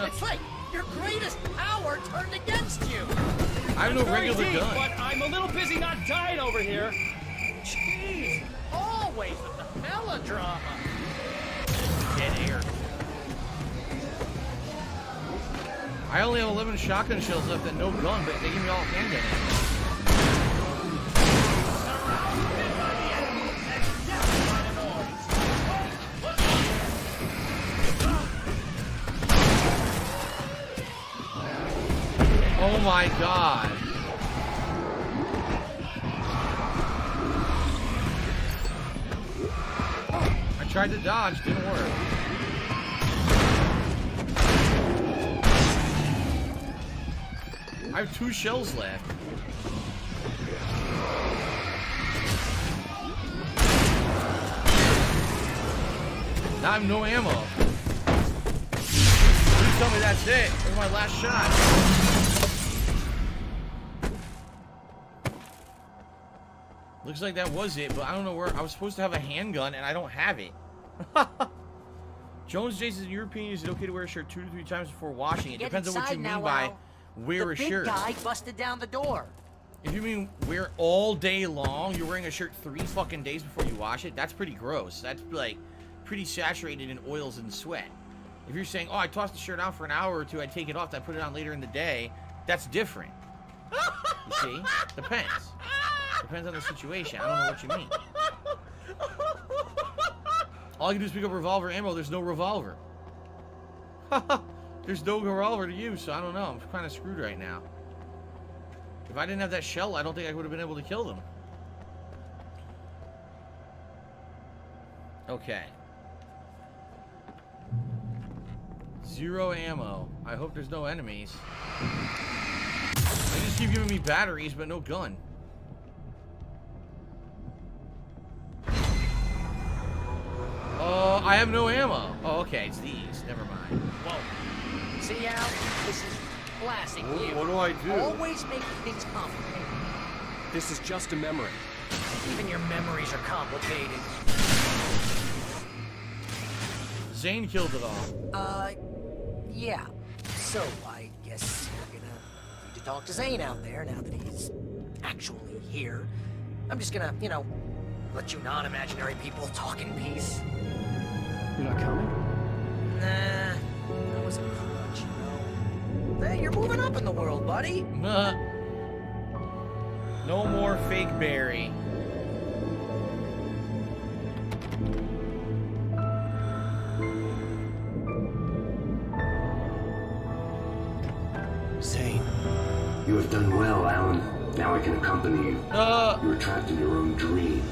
It's like your greatest power turned against you. I have no regular gun. But I'm a little busy not dying over here. Jeez, always with the melodrama. Dead air. I only have 11 shotgun shells left and no gun, but they give me all handgun ammo. Oh my god. I tried to dodge, didn't work. I have 2 shells left. Now I have no ammo. Please tell me that's it. That's my last shot. Looks like that was it, but I don't know where. I was supposed to have a handgun, and I don't have it. Jones J says, in your opinion, is it okay to wear a shirt 2 to 3 times before washing? It depends on what you mean by wear a shirt. The big guy busted down the door. If you mean wear all day long, you're wearing a shirt 3 fucking days before you wash it, that's pretty gross. That's, like, pretty saturated in oils and sweat. If you're saying, oh, I tossed the shirt out for an hour or 2, I take it off, I put it on later in the day, that's different. You see? Depends. Depends on the situation. I don't know what you mean. All I can do is pick up revolver ammo. There's no revolver. There's no revolver to use, so I don't know. I'm kind of screwed right now. If I didn't have that shell, I don't think I would have been able to kill them. Okay. 0 ammo. I hope there's no enemies. They just keep giving me batteries, but no gun. I have no ammo. Oh, okay, it's these. Never mind. Whoa. See, Al? This is classic you. What do I do? Always make things complicated. This is just a memory. Even your memories are complicated. Zane killed it all. Yeah. So, I guess we're gonna need to talk to Zane out there now that he's actually here. I'm just gonna, you know, let you non-imaginary people talk in peace. You're not coming? Nah, that was a crutch, you know. Hey, you're moving up in the world, buddy. No more fake Barry. Zane. You have done well, Alan. Now I can accompany you. You are trapped in your own dream.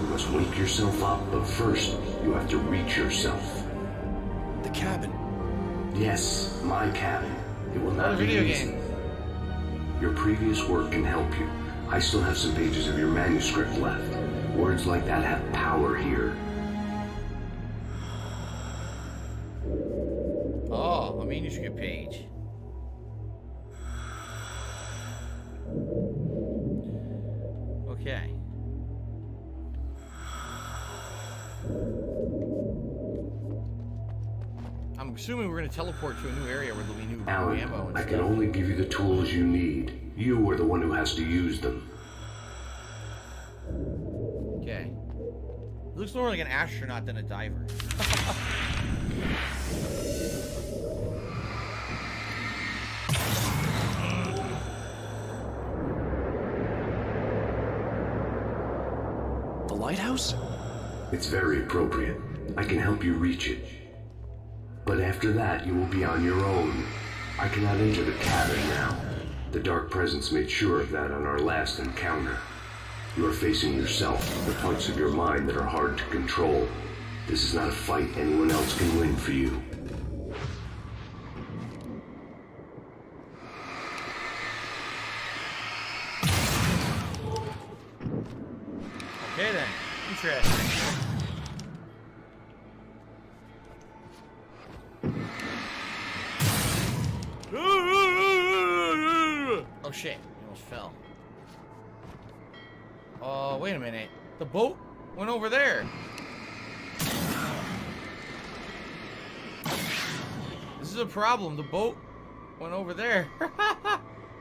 You must wake yourself up, but first, you have to reach yourself. The cabin. Yes, my cabin. It will not be video easy. game. Your previous work can help you. I still have some pages of your manuscript left. Words like that have power here. Oh, a manuscript page. Okay. I'm assuming we're going to teleport to a new area where there'll be new Alan, ammo and I stuff. can only give you the tools you need. You are the one who has to use them. Okay. It looks more like an astronaut than a diver. The lighthouse? It's very appropriate. I can help you reach it. But after that, you will be on your own. I cannot enter the cabin now. The Dark Presence made sure of that on our last encounter. You are facing yourself, the parts of your mind that are hard to control. This is not a fight anyone else can win for you. Okay then. Interesting. Oh shit, he almost fell. Oh, wait a minute. The boat went over there. This is a problem. The boat went over there.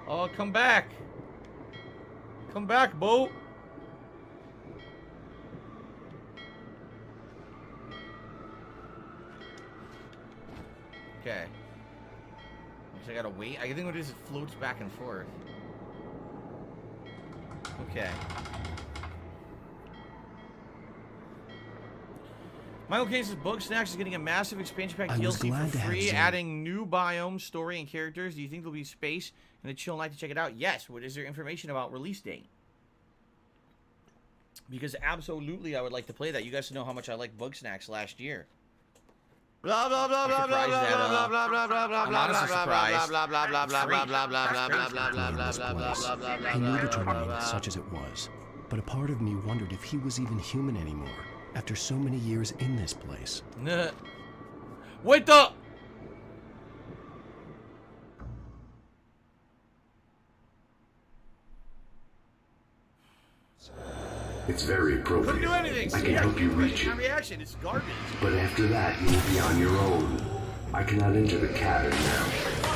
Oh, come back. Come back, boat. Okay. So I gotta wait. I think what it is, it floats back and forth. Okay. Michael Kane says Bug Snacks is getting a massive expansion pack DLC for free, adding new biomes, story, and characters. Do you think there'll be space and a chill night to check it out? Yes. What is there information about release date? Because absolutely I would like to play that. You guys know how much I liked Bug Snacks last year. Blah blah blah blah blah blah blah blah blah blah blah. I'm honestly surprised. Blah blah blah blah blah blah blah blah blah blah blah blah. He knew the terrain such as it was, but a part of me wondered if he was even human anymore after so many years in this place. Wait up! It's very appropriate. Couldn't do anything. I can help you reach it. Reaction. It's garbage. But after that, you will be on your own. I cannot enter the cabin now.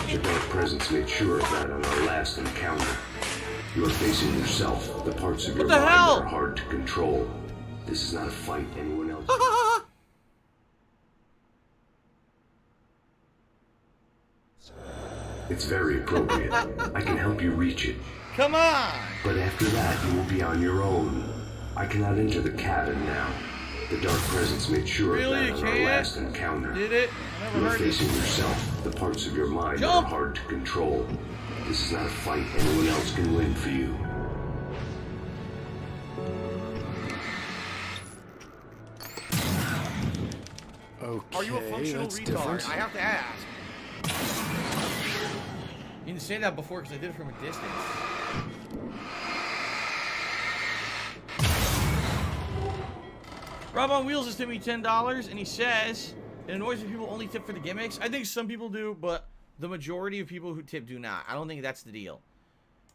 The dark presence made sure of that on our last encounter. You are facing yourself, the parts of your mind that are hard to control. This is not a fight anyone else. It's very appropriate. I can help you reach it. Come on! But after that, you will be on your own. I cannot enter the cabin now. The dark presence made sure of that on our last encounter. Did it? You are facing yourself, the parts of your mind that are hard to control. This is not a fight anyone else can win for you. Are you a functional retard? Different. I have to ask. You didn't say that before because I did it from a distance. Rob on Wheels is tipping me $10, and he says it annoys when people only tip for the gimmicks. I think some people do, but the majority of people who tip do not. I don't think that's the deal.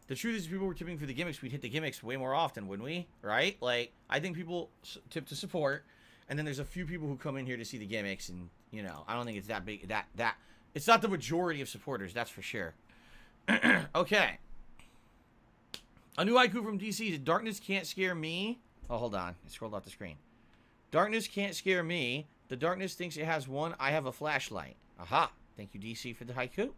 The truth is, if people were tipping for the gimmicks, we'd hit the gimmicks way more often, wouldn't we? Right? Like, I think people tip to support, and then there's a few people who come in here to see the gimmicks, and, you know, I don't think it's that big. It's not the majority of supporters, that's for sure. Okay. A new haiku from DC. Darkness can't scare me. Oh, hold on. I scrolled off the screen. Darkness can't scare me. The darkness thinks it has one. I have a flashlight. Aha. Thank you, DC, for the haiku.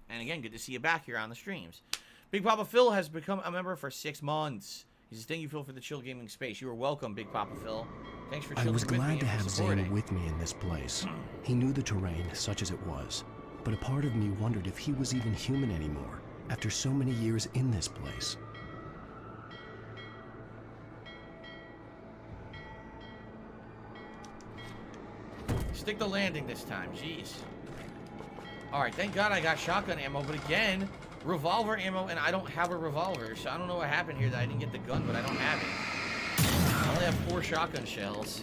And again, good to see you back here on the streams. Big Papa Phil has become a member for 6 months. He says, thank you, Phil, for the chill gaming space. You are welcome, Big Papa Phil. Thanks for chilling with me. I was glad to have supporting. Zane with me in this place. He knew the terrain, such as it was, but a part of me wondered if he was even human anymore after so many years in this place. Stick the landing this time, jeez. Alright, thank God I got shotgun ammo, but again, revolver ammo, and I don't have a revolver, so I don't know what happened here that I didn't get the gun, but I don't have it. I only have 4 shotgun shells.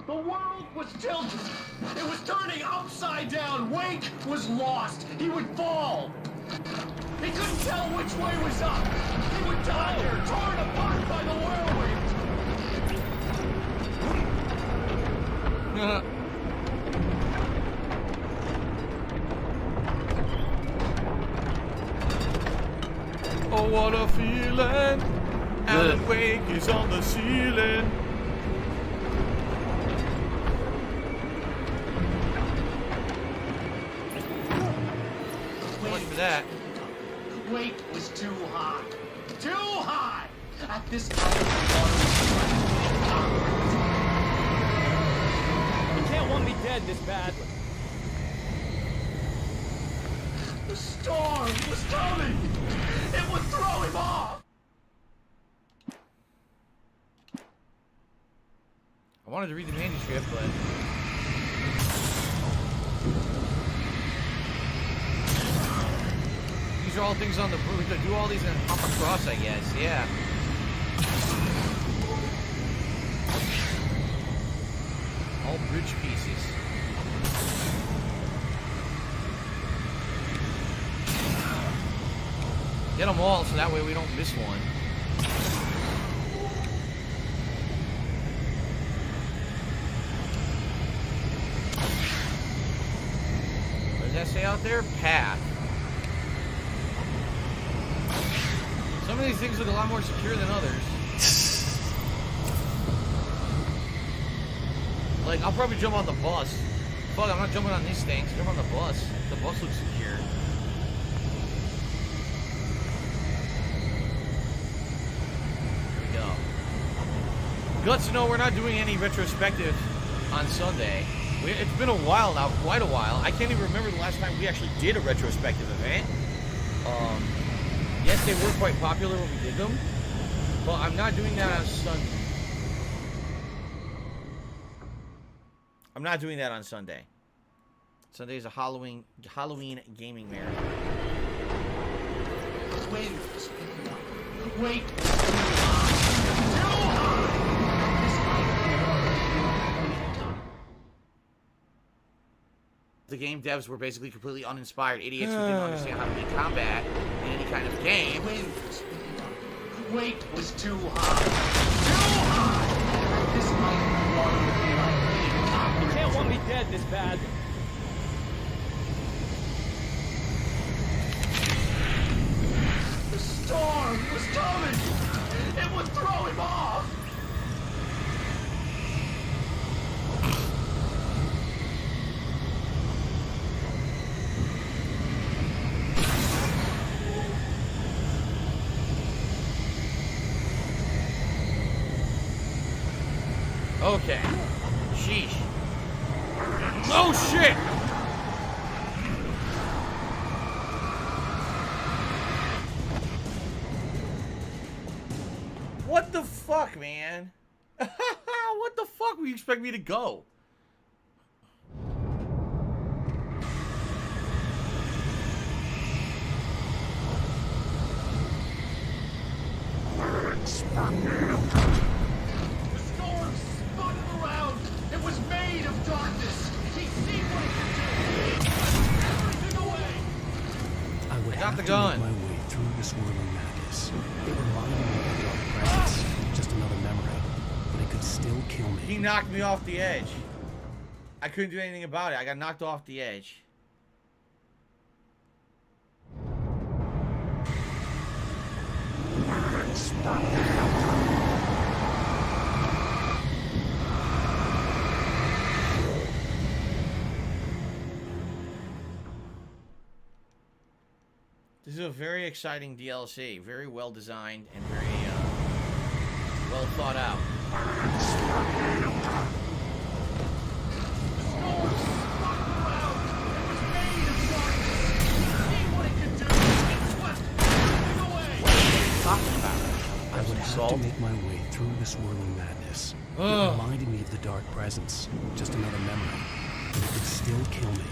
The world was tilted. It was turning upside down. Wake was lost. He would fall. He couldn't tell which way was up. He would die there, torn apart by the whirlwind. Oh, what a feeling. Alan Wake is on the ceiling. So much for that. Wake was too high. Too high! At this time, You can't want me dead this badly. The storm was coming! It would throw him off! I wanted to read the manuscript, but... These are all things on the bridge. We do all these and hop across, I guess. Yeah. All bridge pieces. Get them all so that way we don't miss one. What does that say out there? Path. Some of these things look a lot more secure than others. Like, I'll probably jump on the bus. Fuck, I'm not jumping on these things. Jump on the bus. The bus looks secure. Here we go. Guts to know we're not doing any retrospective on Sunday. It's been a while now, quite a while. I can't even remember the last time we actually did a retrospective event. Yes, they were quite popular when we did them, but I'm not doing that on Sunday. I'm not doing that on Sunday. Sunday is a Halloween gaming marathon. Wait. The game devs were basically completely uninspired idiots who didn't understand how to make combat in any kind of game. Weight was too high. Too high! This might You can't want me dead this bad. The storm was coming! It would throw him off! Okay. Sheesh. Oh shit! What the fuck, man? What the fuck would you expect me to go? Stop. It was made of darkness. He's seen what it can do. Everything away. I would have to make my way through this whirling madness. It reminded me of the dark presence, just another memory, but it could still kill me. He knocked me off the edge. I couldn't do anything about it. I got knocked off the edge. Stop. This is a very exciting DLC, very well designed and very well thought out. I would have to make my way through this whirling madness. It reminded me of the dark presence, just another memory, but it could still kill me.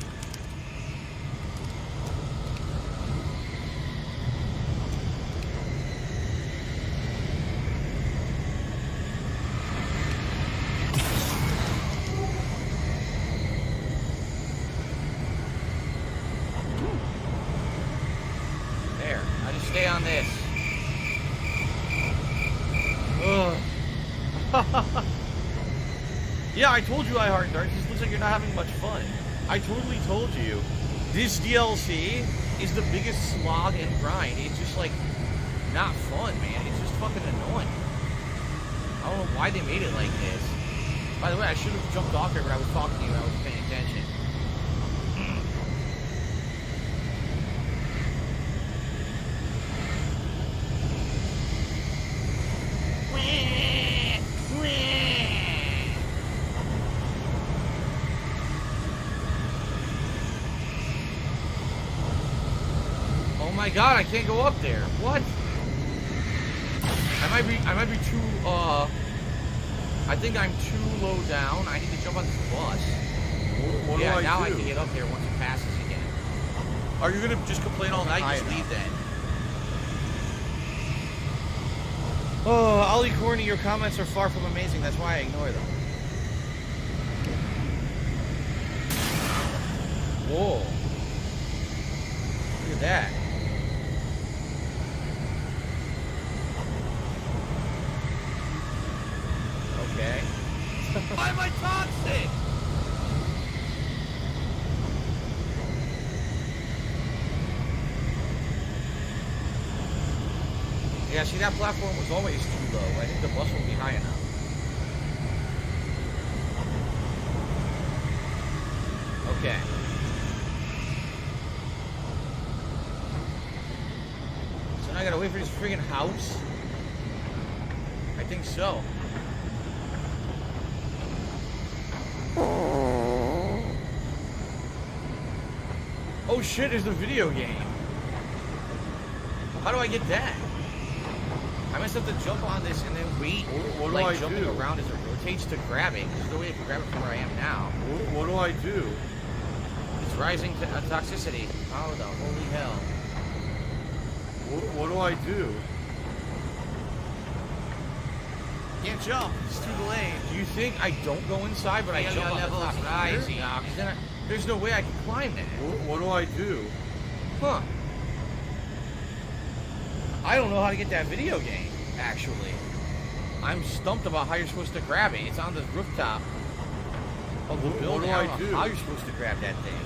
Yeah, I told you I heart darts. This looks like you're not having much fun. I totally told you. This DLC is the biggest slog and grind. It's just like not fun, man. It's just fucking annoying. I don't know why they made it like this. By the way, I should have jumped off here when I was talking to you and I was paying attention. my god, I can't go up there. What? I might be too, I think I'm too low down. I need to jump on this bus. What yeah, do I now do? I can get up there once it passes again. Are you gonna just complain all night? Just leave then. Oh, Ollie Corny, your comments are far from amazing. That's why I ignore them. Whoa. Look at that. Okay. Why am I toxic? Yeah, see, that platform was always too low. I think the bus will be high enough. Okay. So now I gotta wait for this friggin' house? I think so. Oh shit, there's the video game. How do I get that? I must have to jump on this and then wait, what like do I jumping do? around as it rotates to grab it. There's no way I can grab it from where I am now. What do I do? It's rising to toxicity. Oh, the holy hell. What do I do? Can't jump. It's too delayed. Do you think I don't go inside, but I jump on the top rising? Because then there's no way I can climb that. What do I do? Huh. I don't know how to get that video game, actually. I'm stumped about how you're supposed to grab it. It's on the rooftop of the building. What do I I don't know do? how you're supposed to grab that thing.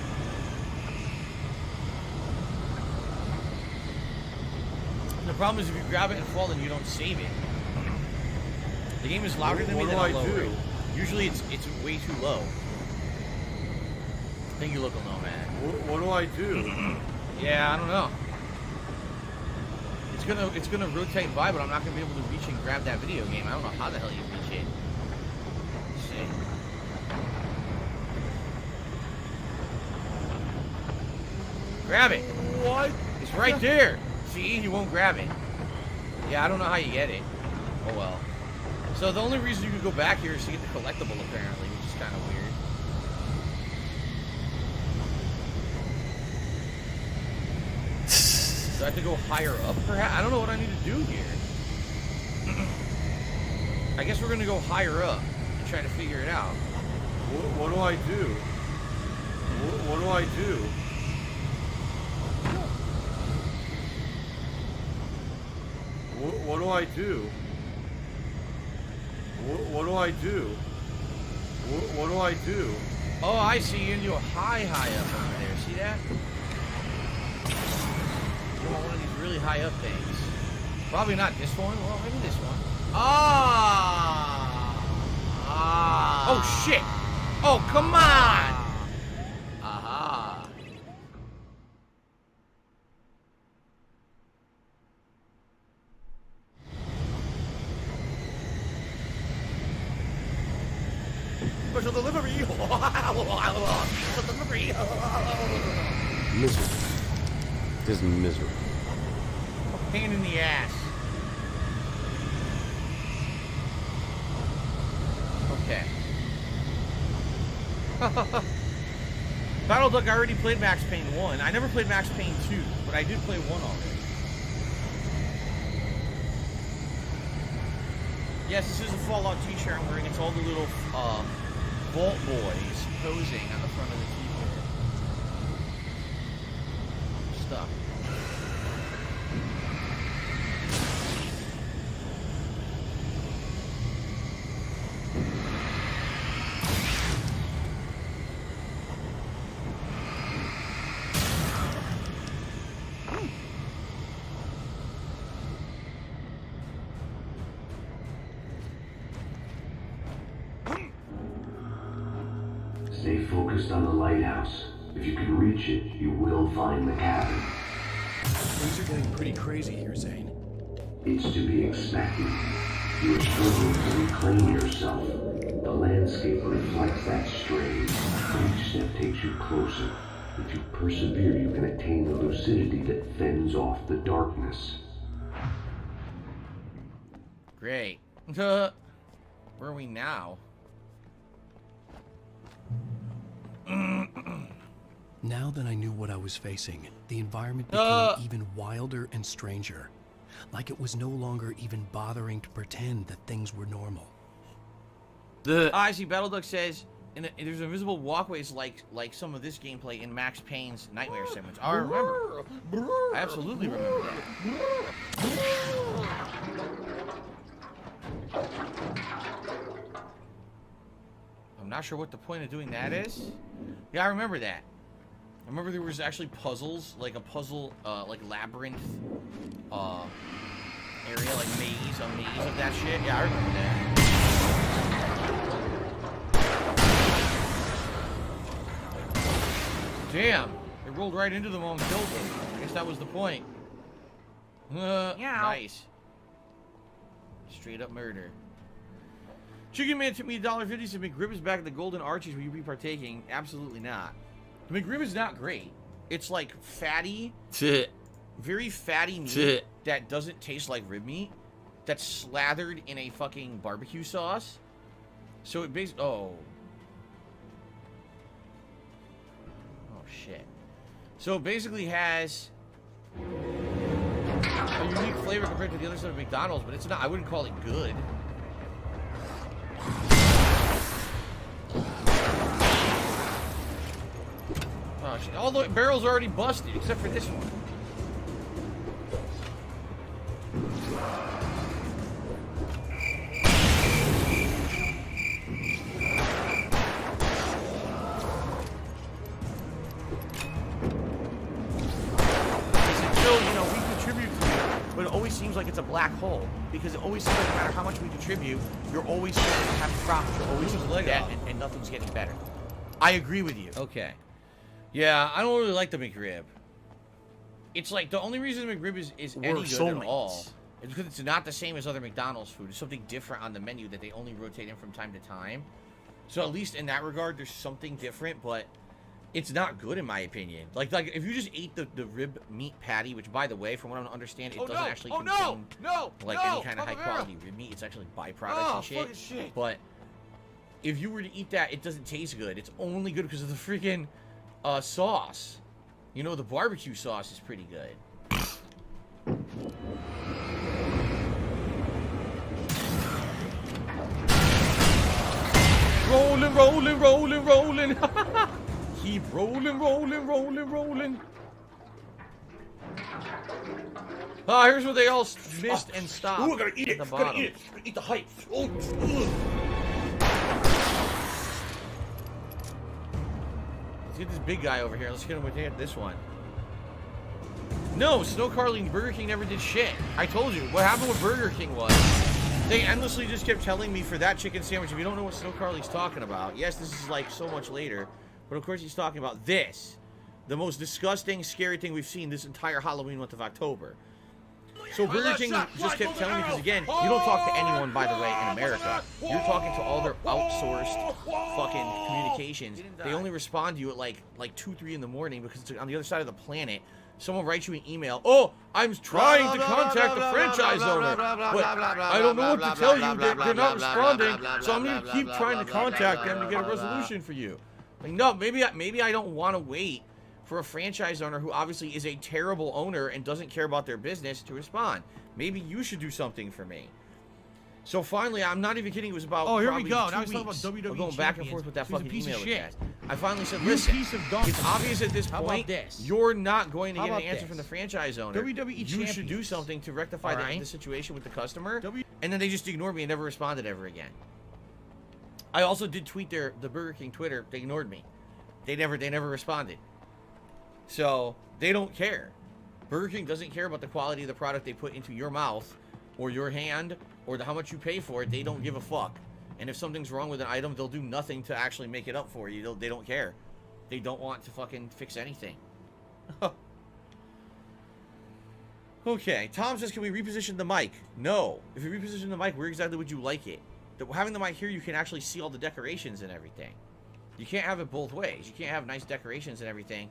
The problem is if you grab it and fall, then you don't save it. The game is louder than me, then I'll lower it. Usually it's way too low. Thank you, local nomad. What do I do? Yeah, I don't know. It's gonna rotate by, but I'm not gonna be able to reach and grab that video game. I don't know how the hell you reach it. Let's see. Grab it. What? It's right there. See, you won't grab it. Yeah, I don't know how you get it. Oh well. So the only reason you can go back here is to get the collectible, apparently, which is kind of weird. Do I have to go higher up, perhaps? I don't know what I need to do here. I guess we're going to go higher up and try to figure it out. What do I do? What do I do? What do I do? What do I do? What do I do? Oh, I see. You can go high up over there. See that? You want one of these really high up things. Probably not this one. Well, maybe this one. Oh, shit. Oh, come on. Aha. Special delivery. Special delivery. Misery. It is misery. Pain in the ass. Okay. Battle Duck, I already played Max Payne 1. I never played Max Payne 2, but I did play 1 already. Yes, this is a Fallout t-shirt I'm wearing. It's all the little Vault Boys posing on the front of the t-shirt. Stuff. Stay focused on the lighthouse. If you can reach it, you will find the cabin. Things are getting pretty crazy here, Zane. It's to be expected. You are struggling to reclaim yourself. The landscape reflects that strain. Each step takes you closer. If you persevere, you can attain the lucidity that fends off the darkness. Great. Where are we now? Now that I knew what I was facing, the environment became even wilder and stranger. Like it was no longer even bothering to pretend that things were normal. I see. Battleduck says there's invisible walkways like some of this gameplay in Max Payne's Nightmare Segments. I remember. I absolutely remember that. I'm not sure what the point of doing that is. Yeah, I remember that. I remember there was actually puzzles, like a puzzle, like labyrinth, area, like a maze of that shit. Yeah, I remember that. Damn, it rolled right into them all and killed them. I guess that was the point. Nice. Straight up murder. Chicken Man took me $1.50 to McRib is back at the Golden Arches. Will you be partaking? Absolutely not. The McRib is not great. It's like fatty, very fatty meat that doesn't taste like rib meat. That's slathered in a fucking barbecue sauce. So it basically... Oh, shit. So it basically has a unique flavor compared to the other side of McDonald's, but it's not... I wouldn't call it good. Oh, shit. All the barrels are already busted, except for this one. But it always seems like it's a black hole, because it always seems like no matter how much we contribute, you're always going to have profit. You're always going to get and nothing's getting better. I agree with you. Okay. Yeah, I don't really like the McRib. It's like, the only reason the McRib is any good at all is because it's not the same as other McDonald's food. It's something different on the menu that they only rotate in from time to time. So at least in that regard, there's something different, but it's not good in my opinion. Like if you just ate the rib meat patty, which by the way, from what I understand, it doesn't actually contain any kind of high quality rib meat. It's actually byproducts and shit. But if you were to eat that, it doesn't taste good. It's only good because of the freaking sauce. You know, the barbecue sauce is pretty good. Rolling, rolling, rolling, rolling. Keep rolling, rolling, rolling, rolling. Ah, here's where they all missed and stopped. Ooh, gotta eat it. Gotta eat it. Eat the hype. Oh. Let's get this big guy over here. Let's get him with this one. No, Snow Carling, Burger King never did shit. I told you. What happened with Burger King was they endlessly just kept telling me for that chicken sandwich, if you don't know what Snow Carling's talking about. Yes, this is like so much later. But of course he's talking about this. The most disgusting, scary thing we've seen this entire Halloween month of October. So Burger King just kept telling me, because again, you don't talk to anyone, by the way, in America. You're talking to all their outsourced fucking communications. They only respond to you at like 2, 3 in the morning because it's on the other side of the planet. Someone writes you an email. Oh, I'm trying to contact the franchise owner, but I don't know what to tell you. They're not responding, so I'm going to keep trying to contact them to get a resolution for you. Like, no, maybe I don't want to wait for a franchise owner who obviously is a terrible owner and doesn't care about their business to respond. Maybe you should do something for me. So finally, I'm not even kidding. It was about here we go. 2 Now he's weeks talking about WWE of going back and forth with that fucking piece of email shit. address. I finally said, listen, it's obvious at this point you're not going to How get an about answer this? from the franchise owner. WWE You should do champions. something to rectify All right. the situation with the customer. And then they just ignored me and never responded ever again. I also did tweet the Burger King Twitter. They ignored me. They never responded. So they don't care. Burger King doesn't care about the quality of the product they put into your mouth or your hand or how much you pay for it. They don't give a fuck. And if something's wrong with an item, they'll do nothing to actually make it up for you. They don't care. They don't want to fucking fix anything. Okay, Tom says, can we reposition the mic? No. If you reposition the mic, where exactly would you like it? Having the mic here, you can actually see all the decorations and everything. You can't have it both ways. You can't have nice decorations and everything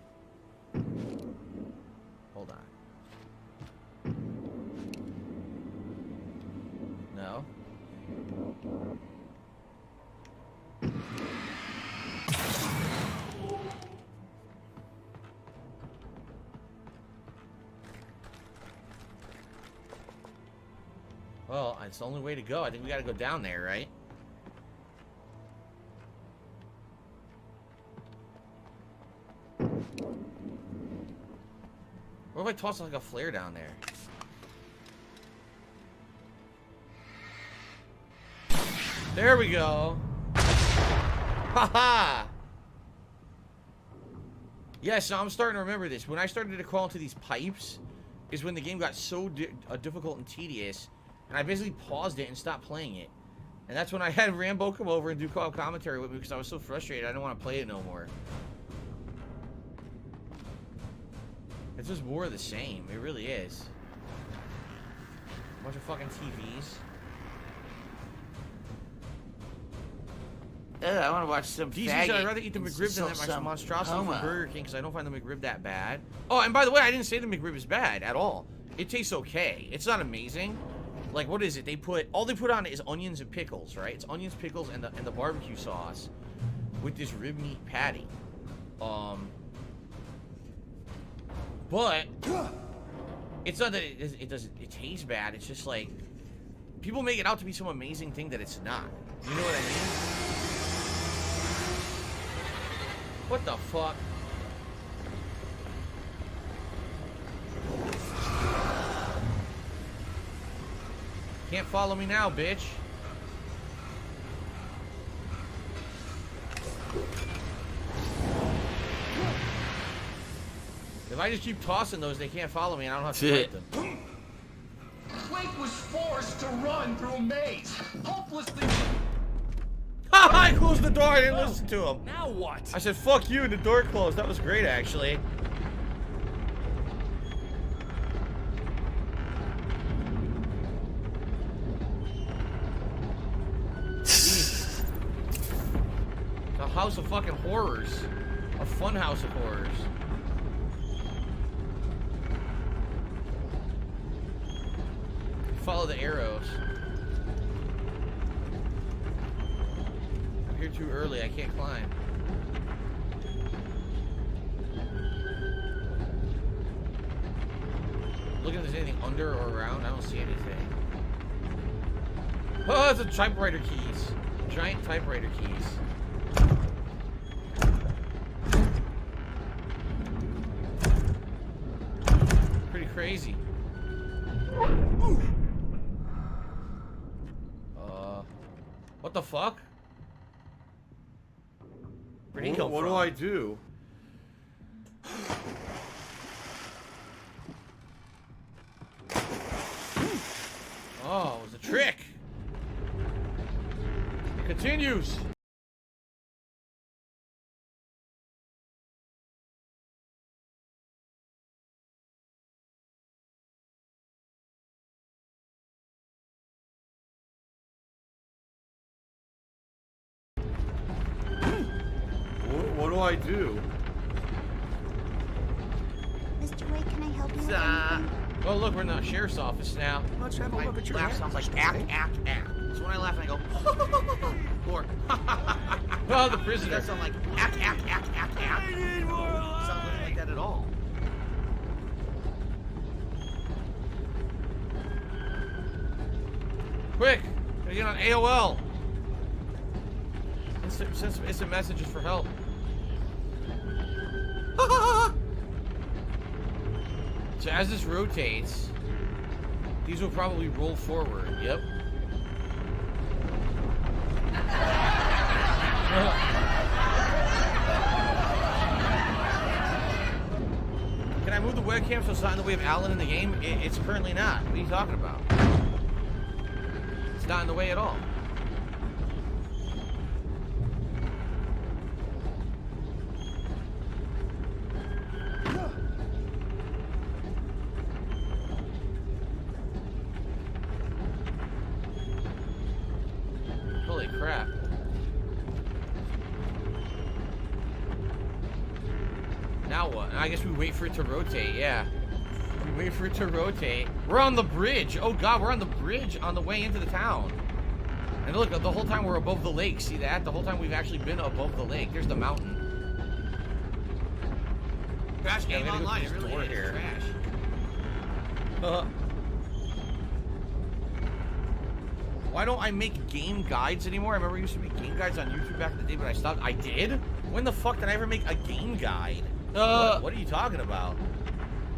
Well, it's the only way to go. I think we gotta go down there, right? What if I toss like a flare down there? There we go. Haha. Yes, now I'm starting to remember this. When I started to crawl into these pipes, is when the game got so difficult and tedious, and I basically paused it and stopped playing it. And that's when I had Rambo come over and do co-op commentary with me because I was so frustrated I didn't want to play it no more. It's just more of the same. It really is. A bunch of fucking TVs. I want to watch some DC faggot. said I'd rather eat the McRib than that monstrosity homo. from Burger King because I don't find the McRib that bad. Oh, and by the way, I didn't say the McRib is bad at all. It tastes okay. It's not amazing. Like, what is it? All they put on it is onions and pickles, right? It's onions, pickles, and the barbecue sauce with this rib meat patty. But it's not that it tastes bad. It's just like people make it out to be some amazing thing that it's not. You know what I mean? What the fuck? Can't follow me now, bitch. If I just keep tossing those, they can't follow me and I don't have to fight them. Wake was forced to run through a maze, hopelessly. I closed the door, I didn't listen to him. Now what? I said, fuck you, and the door closed. That was great, actually. Jesus. It's a house of fucking horrors. A fun house of horrors. Follow the arrows. I'm here too early, I can't climb. Look if there's anything under or around. I don't see anything. Oh, it's a typewriter keys. Giant typewriter keys. Pretty crazy. What the fuck? Where'd he come from? What do I do? Oh, it was a trick. It continues. What do I do? Mr. Wade, can I help you with anything? Oh, look, we're in the sheriff's office now. Let's have a My look at your laugh hands, sounds like Mr. act, Wade. act, act. So when I laugh, I go, or Oh, the prisoner. that sound like act, act, act, act, act. I need more life. Sound nothing like that at all. Quick, gotta get on AOL. Instant messages for help. So as this rotates, these will probably roll forward. Yep. Can I move the webcam so it's not in the way of Alan in the game? It's currently not. What are you talking about? It's not in the way at all. Holy crap. Now what? I guess we wait for it to rotate, yeah. We wait for it to rotate. We're on the bridge. Oh god, we're on the bridge on the way into the town. And look, the whole time we're above the lake. See that? The whole time we've actually been above the lake. There's the mountain. Crash game Yeah, online. go It through this really door is here. trash. Why don't I make game guides anymore? I remember I used to make game guides on YouTube back in the day, but I stopped. I did? When the fuck did I ever make a game guide? What are you talking about?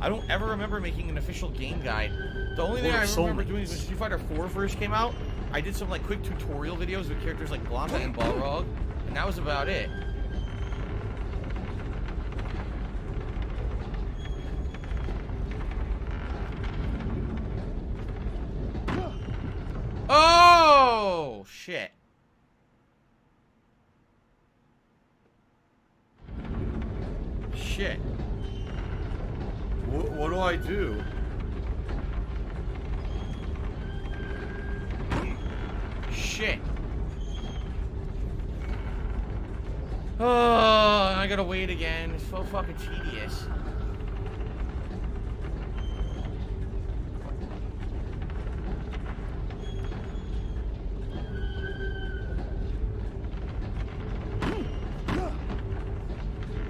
I don't ever remember making an official game guide. The only thing I remember doing is when Street Fighter 4 first came out, I did some like quick tutorial videos with characters like Blanca and Balrog, and that was about it. Oh shit. Shit. What do I do? Shit. Oh, I gotta wait again. It's so fucking tedious.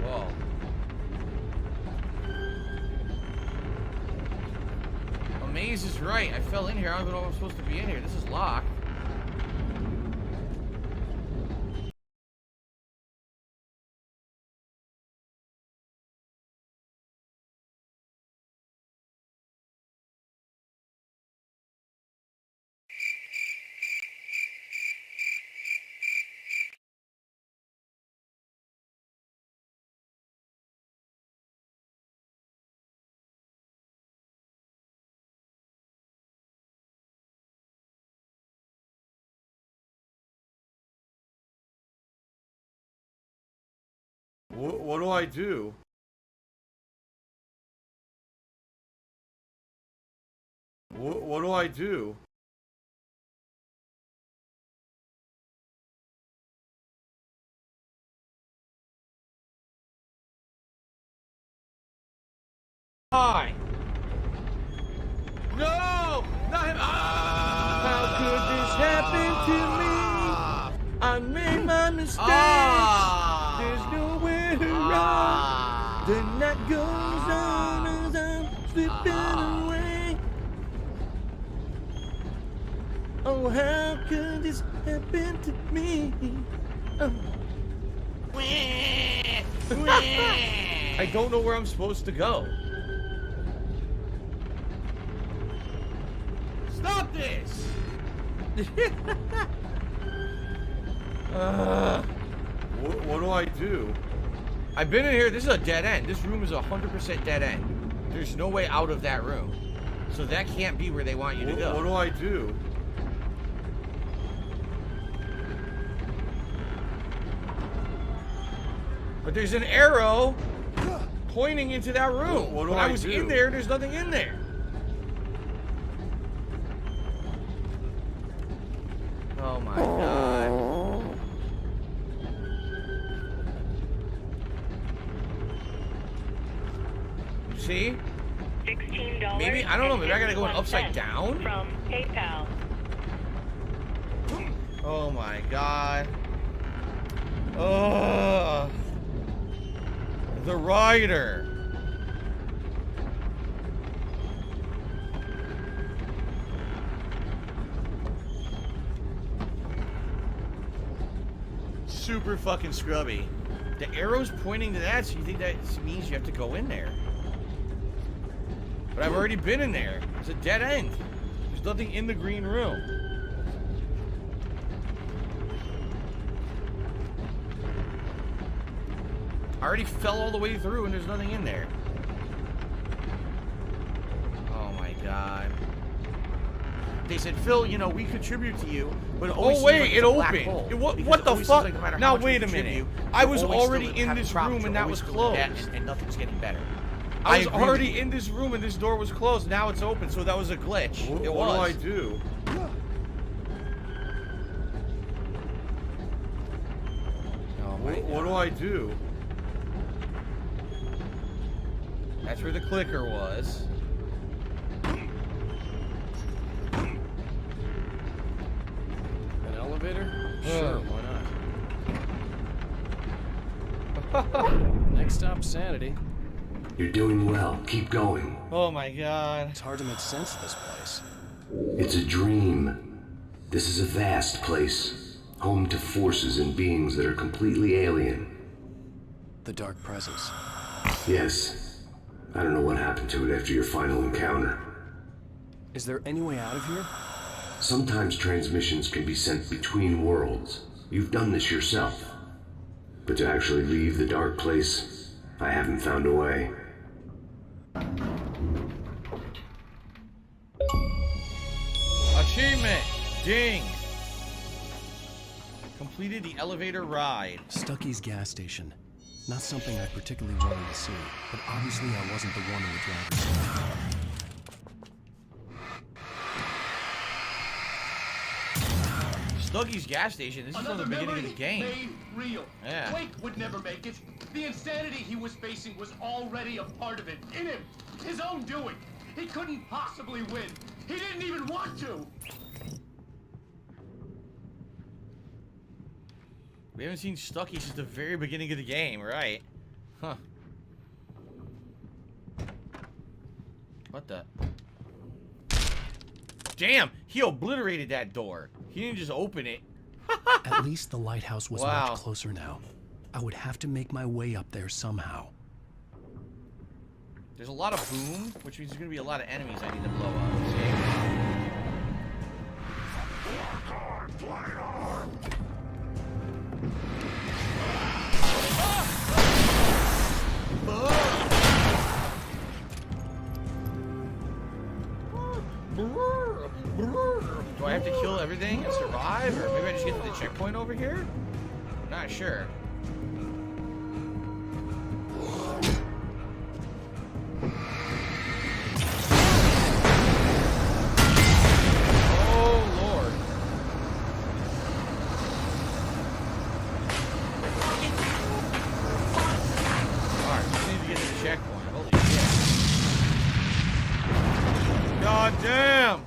Whoa. Amaze is right. I fell in here. I don't even know if I'm supposed to be in here. This is locked. What do I do? What do I do? Hi. No! Not him! How could this happen to me? I made my mistakes. There's nowhere to run. The night goes on as I'm slipping away. Oh, how could this happen to me? Oh. I don't know where I'm supposed to go. Stop this! What do I do? I've been in here. This is a dead end. This room is 100% dead end. There's no way out of that room. So that can't be where they want you to go. What do I do? But there's an arrow pointing into that room. What do when I I was do? in there, there's nothing in there. Oh my god. See? $16. Maybe, I don't know, maybe I gotta go upside down? From PayPal. Oh my god. Ugh. The rider. Super fucking scrubby. The arrow's pointing to that, so you think that means you have to go in there. But I've already been in there. It's a dead end. There's nothing in the green room. I already fell all the way through and there's nothing in there. Oh my god. They said, Phil, you know, we contribute to you, but it always seems like it's a black hole. What the fuck? Like Now wait a minute. I was already in this room and that was closed. And nothing's getting better. I was already in this room and this door was closed. Now it's open, so that was a glitch. It was. What do I do? Oh my What do I do? That's where the clicker was. An elevator? Sure, why not? Next stop, sanity. You're doing well. Keep going. Oh my god. It's hard to make sense of this place. It's a dream. This is a vast place, home to forces and beings that are completely alien. The Dark Presence. Yes. I don't know what happened to it after your final encounter. Is there any way out of here? Sometimes transmissions can be sent between worlds. You've done this yourself. But to actually leave the dark place, I haven't found a way. Achievement! Ding! Completed the elevator ride. Stucky's gas station. Not something I particularly wanted to see, but obviously I wasn't the one in the driver's seat. Stucky's gas station. This is from the beginning of the game. Made real. Yeah. Wake would never make it. The insanity he was facing was already a part of it, in him. His own doing. He couldn't possibly win. He didn't even want to. We haven't seen Stucky since the very beginning of the game, right? Huh. What the? Damn! He obliterated that door. He didn't just open it. At least the lighthouse was Wow. much closer now. I would have to make my way up there somehow. There's a lot of boom, which means there's gonna be a lot of enemies I need to blow up. Do I have to kill everything and survive? Or maybe I just get to the checkpoint over here? I'm not sure. Oh, Lord. Alright, we need to get to the checkpoint. Holy shit. God damn!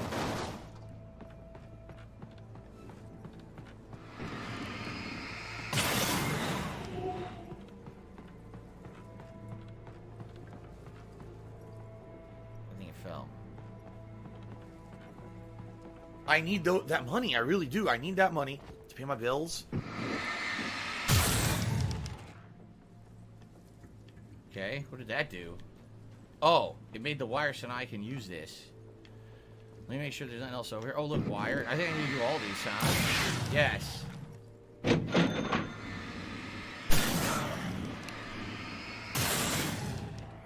I need that money. I really do. I need that money to pay my bills. Okay, what did that do? Oh, it made the wire so now I can use this. Let me make sure there's nothing else over here. Oh, look, wire. I think I need to do all these, huh? Yes.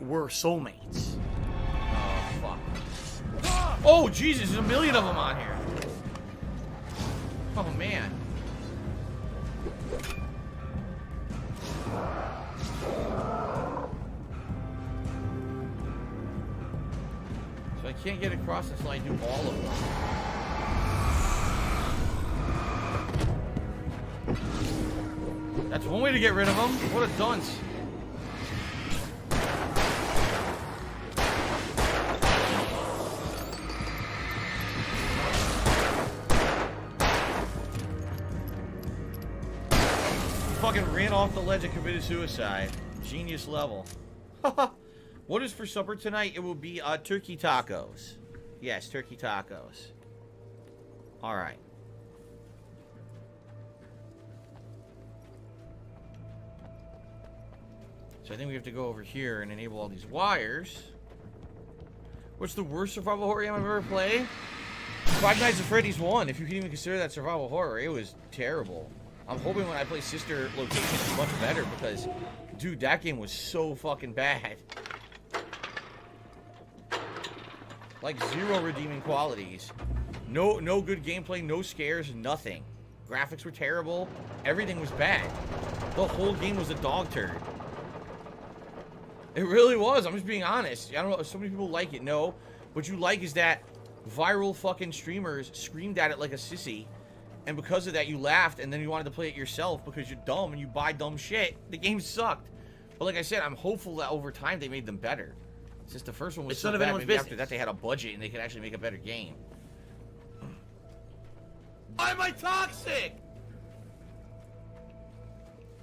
We're soulmates. Oh, fuck. Oh, Jesus, there's a million of them on here. Oh, man. So I can't get across until I do all of them. That's one way to get rid of them. What a dunce. Fucking ran off the ledge and committed suicide. Genius level. What is for supper tonight? It will be turkey tacos. Yes, turkey tacos. Alright. So I think we have to go over here and enable all these wires. What's the worst survival horror game I've ever played? Five Nights at Freddy's 1, if you can even consider that survival horror. It was terrible. I'm hoping when I play Sister Location it's much better because, dude, that game was so fucking bad. Like, zero redeeming qualities. No good gameplay, no scares, nothing. Graphics were terrible. Everything was bad. The whole game was a dog turd. It really was. I'm just being honest. I don't know if so many people like it. No. What you like is that viral fucking streamers screamed at it like a sissy. And because of that, you laughed, and then you wanted to play it yourself because you're dumb and you buy dumb shit. The game sucked. But like I said, I'm hopeful that over time they made them better. Since the first one was It's so none of bad, anyone's maybe business. after that they had a budget and they could actually make a better game. Why am I toxic?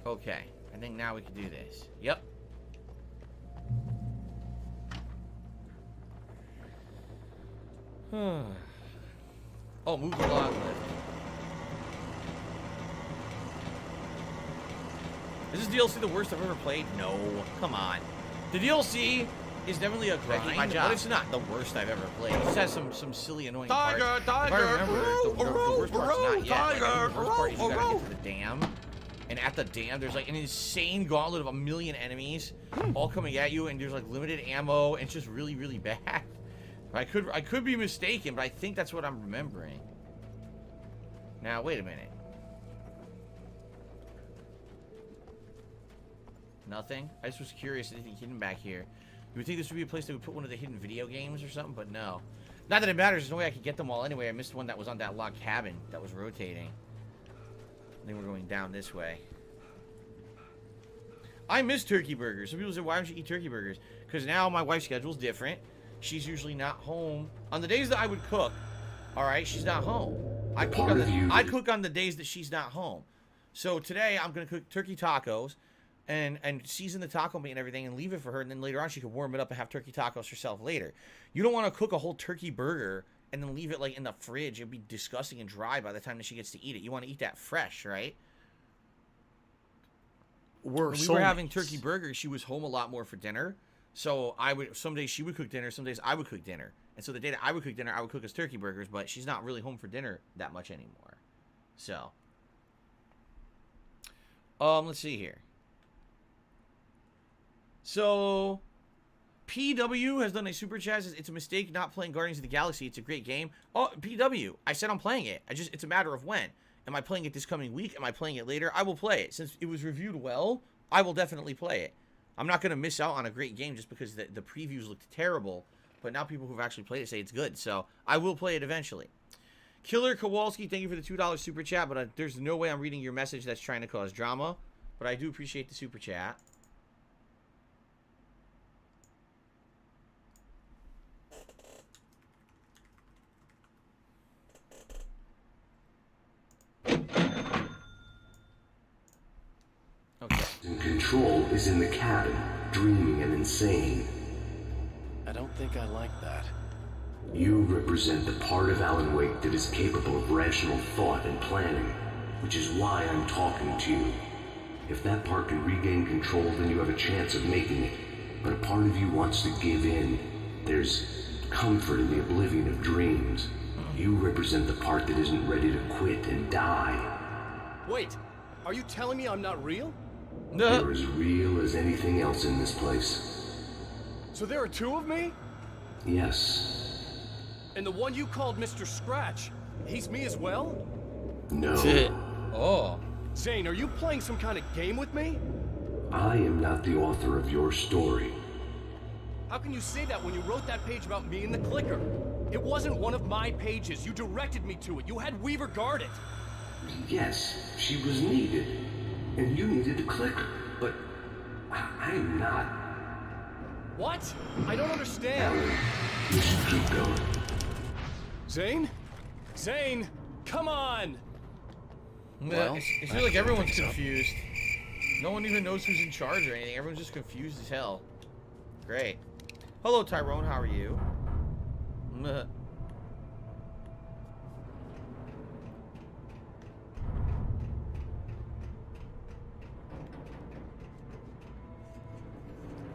Okay, I think now we can do this. Yep. Oh, move the log lift. Is this DLC the worst I've ever played? No. Come on. The DLC is definitely a grind, but it's not the worst I've ever played. It just has some silly, annoying parts. If I remember, the worst part's not yet. Like, I think the worst part is you gotta get to the dam. And at the dam, there's like an insane gauntlet of 1 million enemies all coming at you, and there's like limited ammo, and it's just really, really bad. I could be mistaken, but I think that's what I'm remembering. Now, wait a minute. Nothing? I just was curious, anything hidden back here. You would think this would be a place that would put one of the hidden video games or something, but no. Not that it matters, there's no way I could get them all anyway. I missed one that was on that log cabin that was rotating. I think we're going down this way. I miss turkey burgers. Some people say, why don't you eat turkey burgers? Because now my wife's schedule's different. She's usually not home. On the days that I would cook, alright, she's not home. I cook on the days that she's not home. So today, I'm going to cook turkey tacos and season the taco meat and everything and leave it for her, and then later on she can warm it up and have turkey tacos herself later. You don't want to cook a whole turkey burger and then leave it like in the fridge. It'd be disgusting and dry by the time that she gets to eat it. You want to eat that fresh, right? When we were having turkey burgers, she was home a lot more for dinner. So some days she would cook dinner, some days I would cook dinner. And so the day that I would cook dinner, I would cook us turkey burgers, but she's not really home for dinner that much anymore. So let's see here. So PW has done a super chat. Says, it's a mistake not playing Guardians of the Galaxy. It's a great game. Oh, PW, I said I'm playing it. It's a matter of when. Am I playing it this coming week? Am I playing it later? I will play it. Since it was reviewed well, I will definitely play it. I'm not going to miss out on a great game just because the previews looked terrible. But now people who've actually played it say it's good. So I will play it eventually. Killer Kowalski, thank you for the $2 super chat. But there's no way I'm reading your message that's trying to cause drama. But I do appreciate the super chat. Okay. And Control is in the cabin, dreaming and insane. I don't think I like that. You represent the part of Alan Wake that is capable of rational thought and planning, which is why I'm talking to you. If that part can regain control, then you have a chance of making it. But a part of you wants to give in. There's comfort in the oblivion of dreams. You represent the part that isn't ready to quit and die. Wait, are you telling me I'm not real? You're as real as anything else in this place. So there are two of me? Yes. And the one you called Mr. Scratch, he's me as well? No. Oh. Zane, are you playing some kind of game with me? I am not the author of your story. How can you say that when you wrote that page about me in the clicker? It wasn't one of my pages. You directed me to it. You had Weaver guard it. Yes, she was needed. And you needed to click her. But I'm not. What? I don't understand. Alan, you should keep going. Zane? Zane, come on! Well, I feel like everyone's confused. No one even knows who's in charge or anything. Everyone's just confused as hell. Great. Hello, Tyrone. How are you?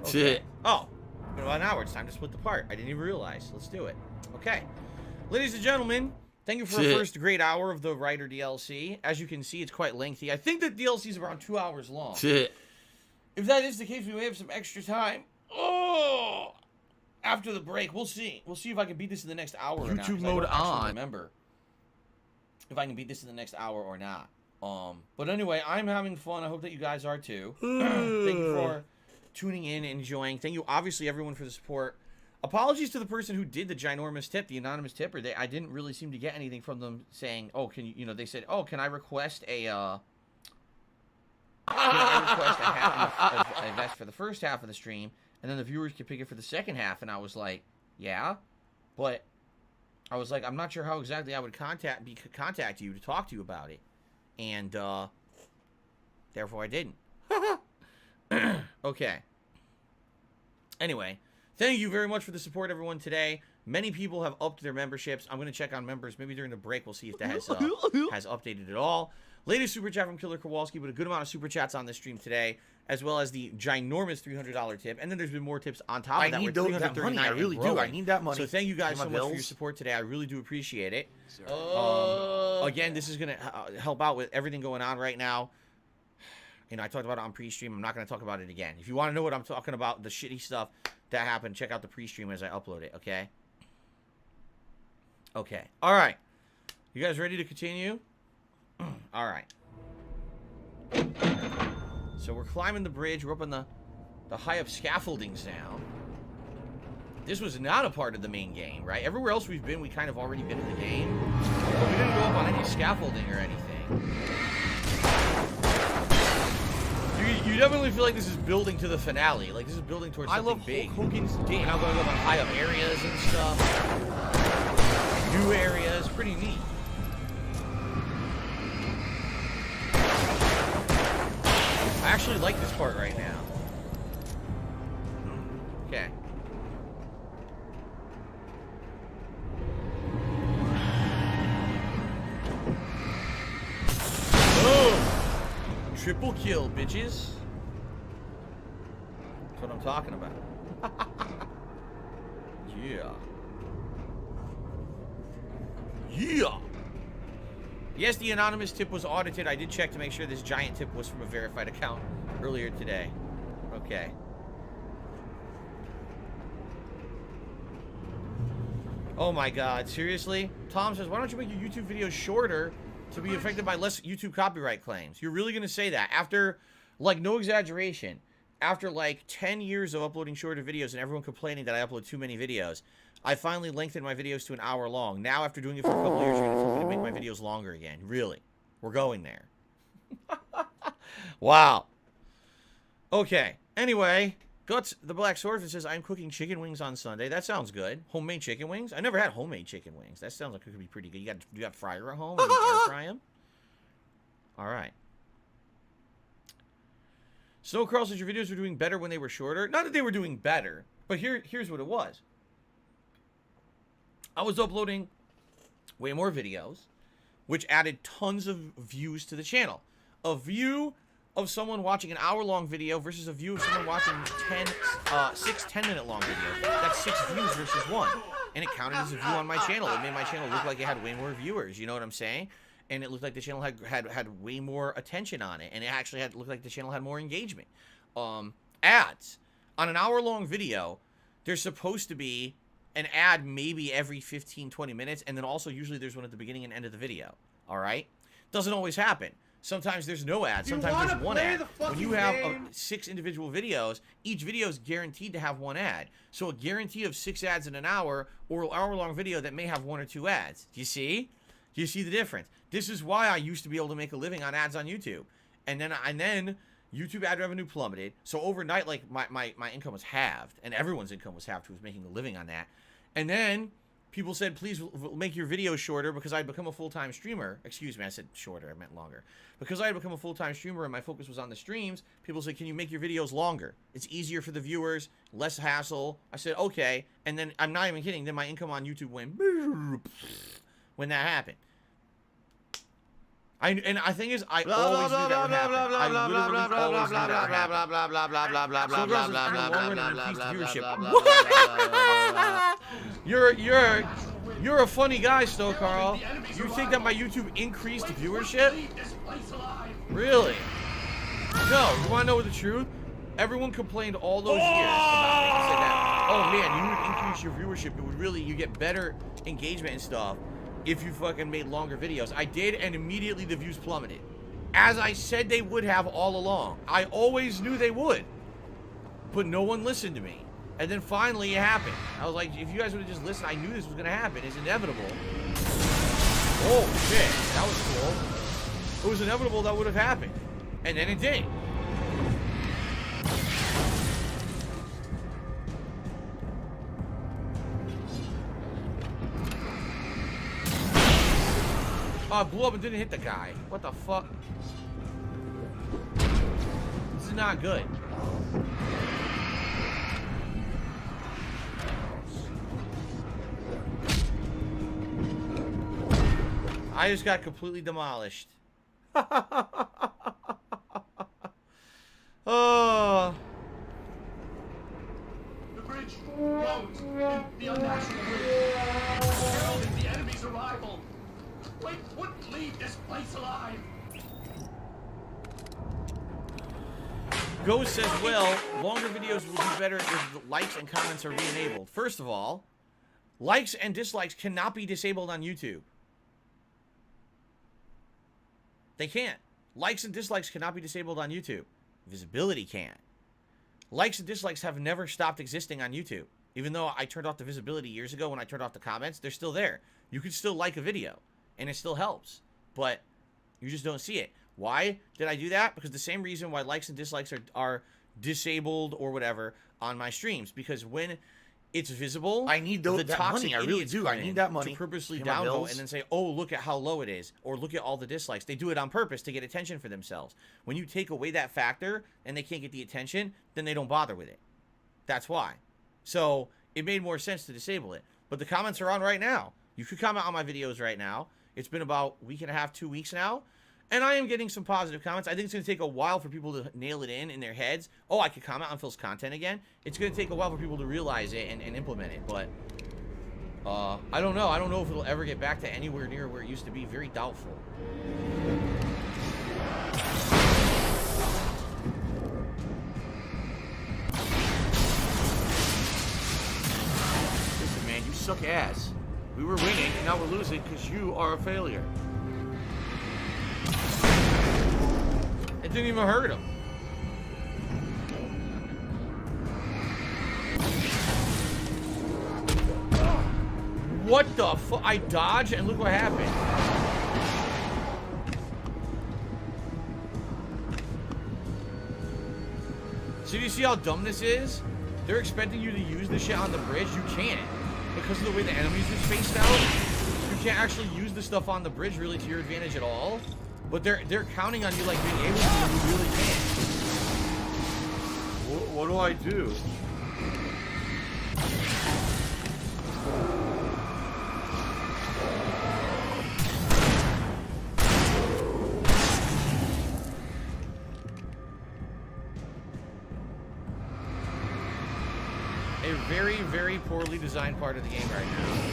Okay. Oh, well, now it's time to split the part. I didn't even realize. Let's do it. Okay. Ladies and gentlemen, thank you for the first great hour of the Writer DLC. As you can see, it's quite lengthy. I think the DLC is around 2 hours long. If that is the case, we may have some extra time. Oh, after the break, we'll see. We'll see if I can beat this in the next hour or not. YouTube mode on. Remember if I can beat this in the next hour or not. But anyway, I'm having fun. I hope that you guys are too. Thank you for tuning in, enjoying. Thank you, obviously, everyone for the support. Apologies to the person who did the ginormous tip, the anonymous tipper. I didn't really seem to get anything from them saying, "Oh, can you?" They said, "Oh, can I request a half of a vest for the first half of the stream, and then the viewers could pick it for the second half?" And I was like, "Yeah," but I was like, "I'm not sure how exactly I would contact you to talk to you about it," and therefore I didn't. Okay. Anyway, thank you very much for the support, everyone, today. Many people have upped their memberships. I'm going to check on members. Maybe during the break, we'll see if that has updated at all. Latest super chat from Killer Kowalski, but a good amount of super chats on this stream today, as well as the ginormous $300 tip. And then there's been more tips on top of that. I need that money. I really do. I need that money. So thank you guys so much for your support today. I really do appreciate it. Again, this is going to help out with everything going on right now. You know, I talked about it on pre-stream. I'm not going to talk about it again. If you want to know what I'm talking about, the shitty stuff that happened, check out the pre-stream as I upload it, okay? Okay. All right. You guys ready to continue? All right. So we're climbing the bridge. We're up on the high-up scaffoldings now. This was not a part of the main game, right? Everywhere else we've been, we kind of already been in the game. But we didn't go up on any scaffolding or anything. You definitely feel like this is building to the finale. Like, this is building towards something big. Hulk Hogan's game. Now going up on high-up areas and stuff. New areas. Pretty neat. I actually like this part right now. Okay. Oh! Triple kill, bitches. That's what I'm talking about. Yeah. Yeah! Yes, the anonymous tip was audited. I did check to make sure this giant tip was from a verified account earlier today. Okay. Oh my god, seriously? Tom says, why don't you make your YouTube videos shorter to be affected by less YouTube copyright claims? You're really gonna say that? After, like, no exaggeration, after like 10 years of uploading shorter videos and everyone complaining that I upload too many videos, I finally lengthened my videos to an hour long. Now, after doing it for a couple years, you're going to make my videos longer again. Really? We're going there. Wow. Okay. Anyway, Guts, the Black Swordfish says, I'm cooking chicken wings on Sunday. That sounds good. Homemade chicken wings? I never had homemade chicken wings. That sounds like it could be pretty good. You got a fryer at home? You air fry them? All right. Snow Carl says, your videos were doing better when they were shorter. Not that they were doing better, but here's what it was. I was uploading way more videos, which added tons of views to the channel. A view of someone watching an hour-long video versus a view of someone watching 6 10-minute long videos. That's 6 views versus 1. And it counted as a view on my channel. It made my channel look like it had way more viewers. You know what I'm saying? And it looked like the channel had way more attention on it. And it actually looked like the channel had more engagement. Ads. On an hour-long video, there's supposed to be an ad maybe every 15-20 minutes, and then also usually there's one at the beginning and end of the video. All right? Doesn't always happen. Sometimes there's no ad. Sometimes there's one ad. When you have 6 individual videos, each video is guaranteed to have 1 ad. So a guarantee of 6 ads in an hour, or an hour-long video that may have 1 or 2 ads. Do you see? Do you see the difference? This is why I used to be able to make a living on ads on YouTube. And then YouTube ad revenue plummeted. So overnight, like, my income was halved, and everyone's income was halved who was making a living on that. And then people said, please make your videos shorter, because I'd become a full-time streamer. Excuse me, I said shorter, I meant longer. Because I had become a full-time streamer and my focus was on the streams, people said, can you make your videos longer? It's easier for the viewers, less hassle. I said, okay. And then, I'm not even kidding, then my income on YouTube went when that happened. And I think is, I always knew that would happen. I literally always knew that would happen. You're a funny guy, Snow Carl. You think that my YouTube increased viewership? Really? No, you want to know the truth? Everyone complained all those years about me and said that, oh man, you would increase your viewership. It would really, you get better engagement and stuff if you fucking made longer videos. I did, and immediately the views plummeted. As I said they would have all along. I always knew they would. But no one listened to me. And then finally it happened. I was like, if you guys would have just listened, I knew this was going to happen. It's inevitable. Oh, shit. That was cool. It was inevitable that would have happened. And then it did. Oh, it blew up and didn't hit the guy. What the fuck? This is not good. I just got completely demolished. Oh. The bridge won't. The unnatural wind heralding the enemy's arrival. Wait, wouldn't leave this place alive. Ghost says, well, longer videos will be better if the likes and comments are re-enabled. First of all, likes and dislikes cannot be disabled on YouTube. They can't. Likes and dislikes cannot be disabled on YouTube. Visibility can't. Likes and dislikes have never stopped existing on YouTube. Even though I turned off the visibility years ago when I turned off the comments, they're still there. You can still like a video, and it still helps. But you just don't see it. Why did I do that? Because the same reason why likes and dislikes are disabled or whatever on my streams. Because when it's visible, I need that money. I really do. I need that money to purposely pay my downvote bills. and then say, oh, look at how low it is, or look at all the dislikes. They do it on purpose to get attention for themselves. When you take away that factor and they can't get the attention, then they don't bother with it. That's why. So it made more sense to disable it. But the comments are on right now. You could comment on my videos right now. It's been about a week and a half, 2 weeks now. And I am getting some positive comments. I think it's going to take a while for people to nail it in their heads. Oh, I could comment on Phil's content again. It's going to take a while for people to realize it and implement it. But I don't know. I don't know if it'll ever get back to anywhere near where it used to be. Very doubtful. Listen, man, you suck ass. We were winning, and now we're losing because you are a failure. It didn't even hurt him. What the fuck? I dodged and look what happened. So do you see how dumb this is? They're expecting you to use this shit on the bridge. You can't. Because of the way the enemies are spaced out, you can't actually use the stuff on the bridge really to your advantage at all. But they're counting on you like being able to, and you really can't. What do I do? A very, very poorly designed part of the game right now.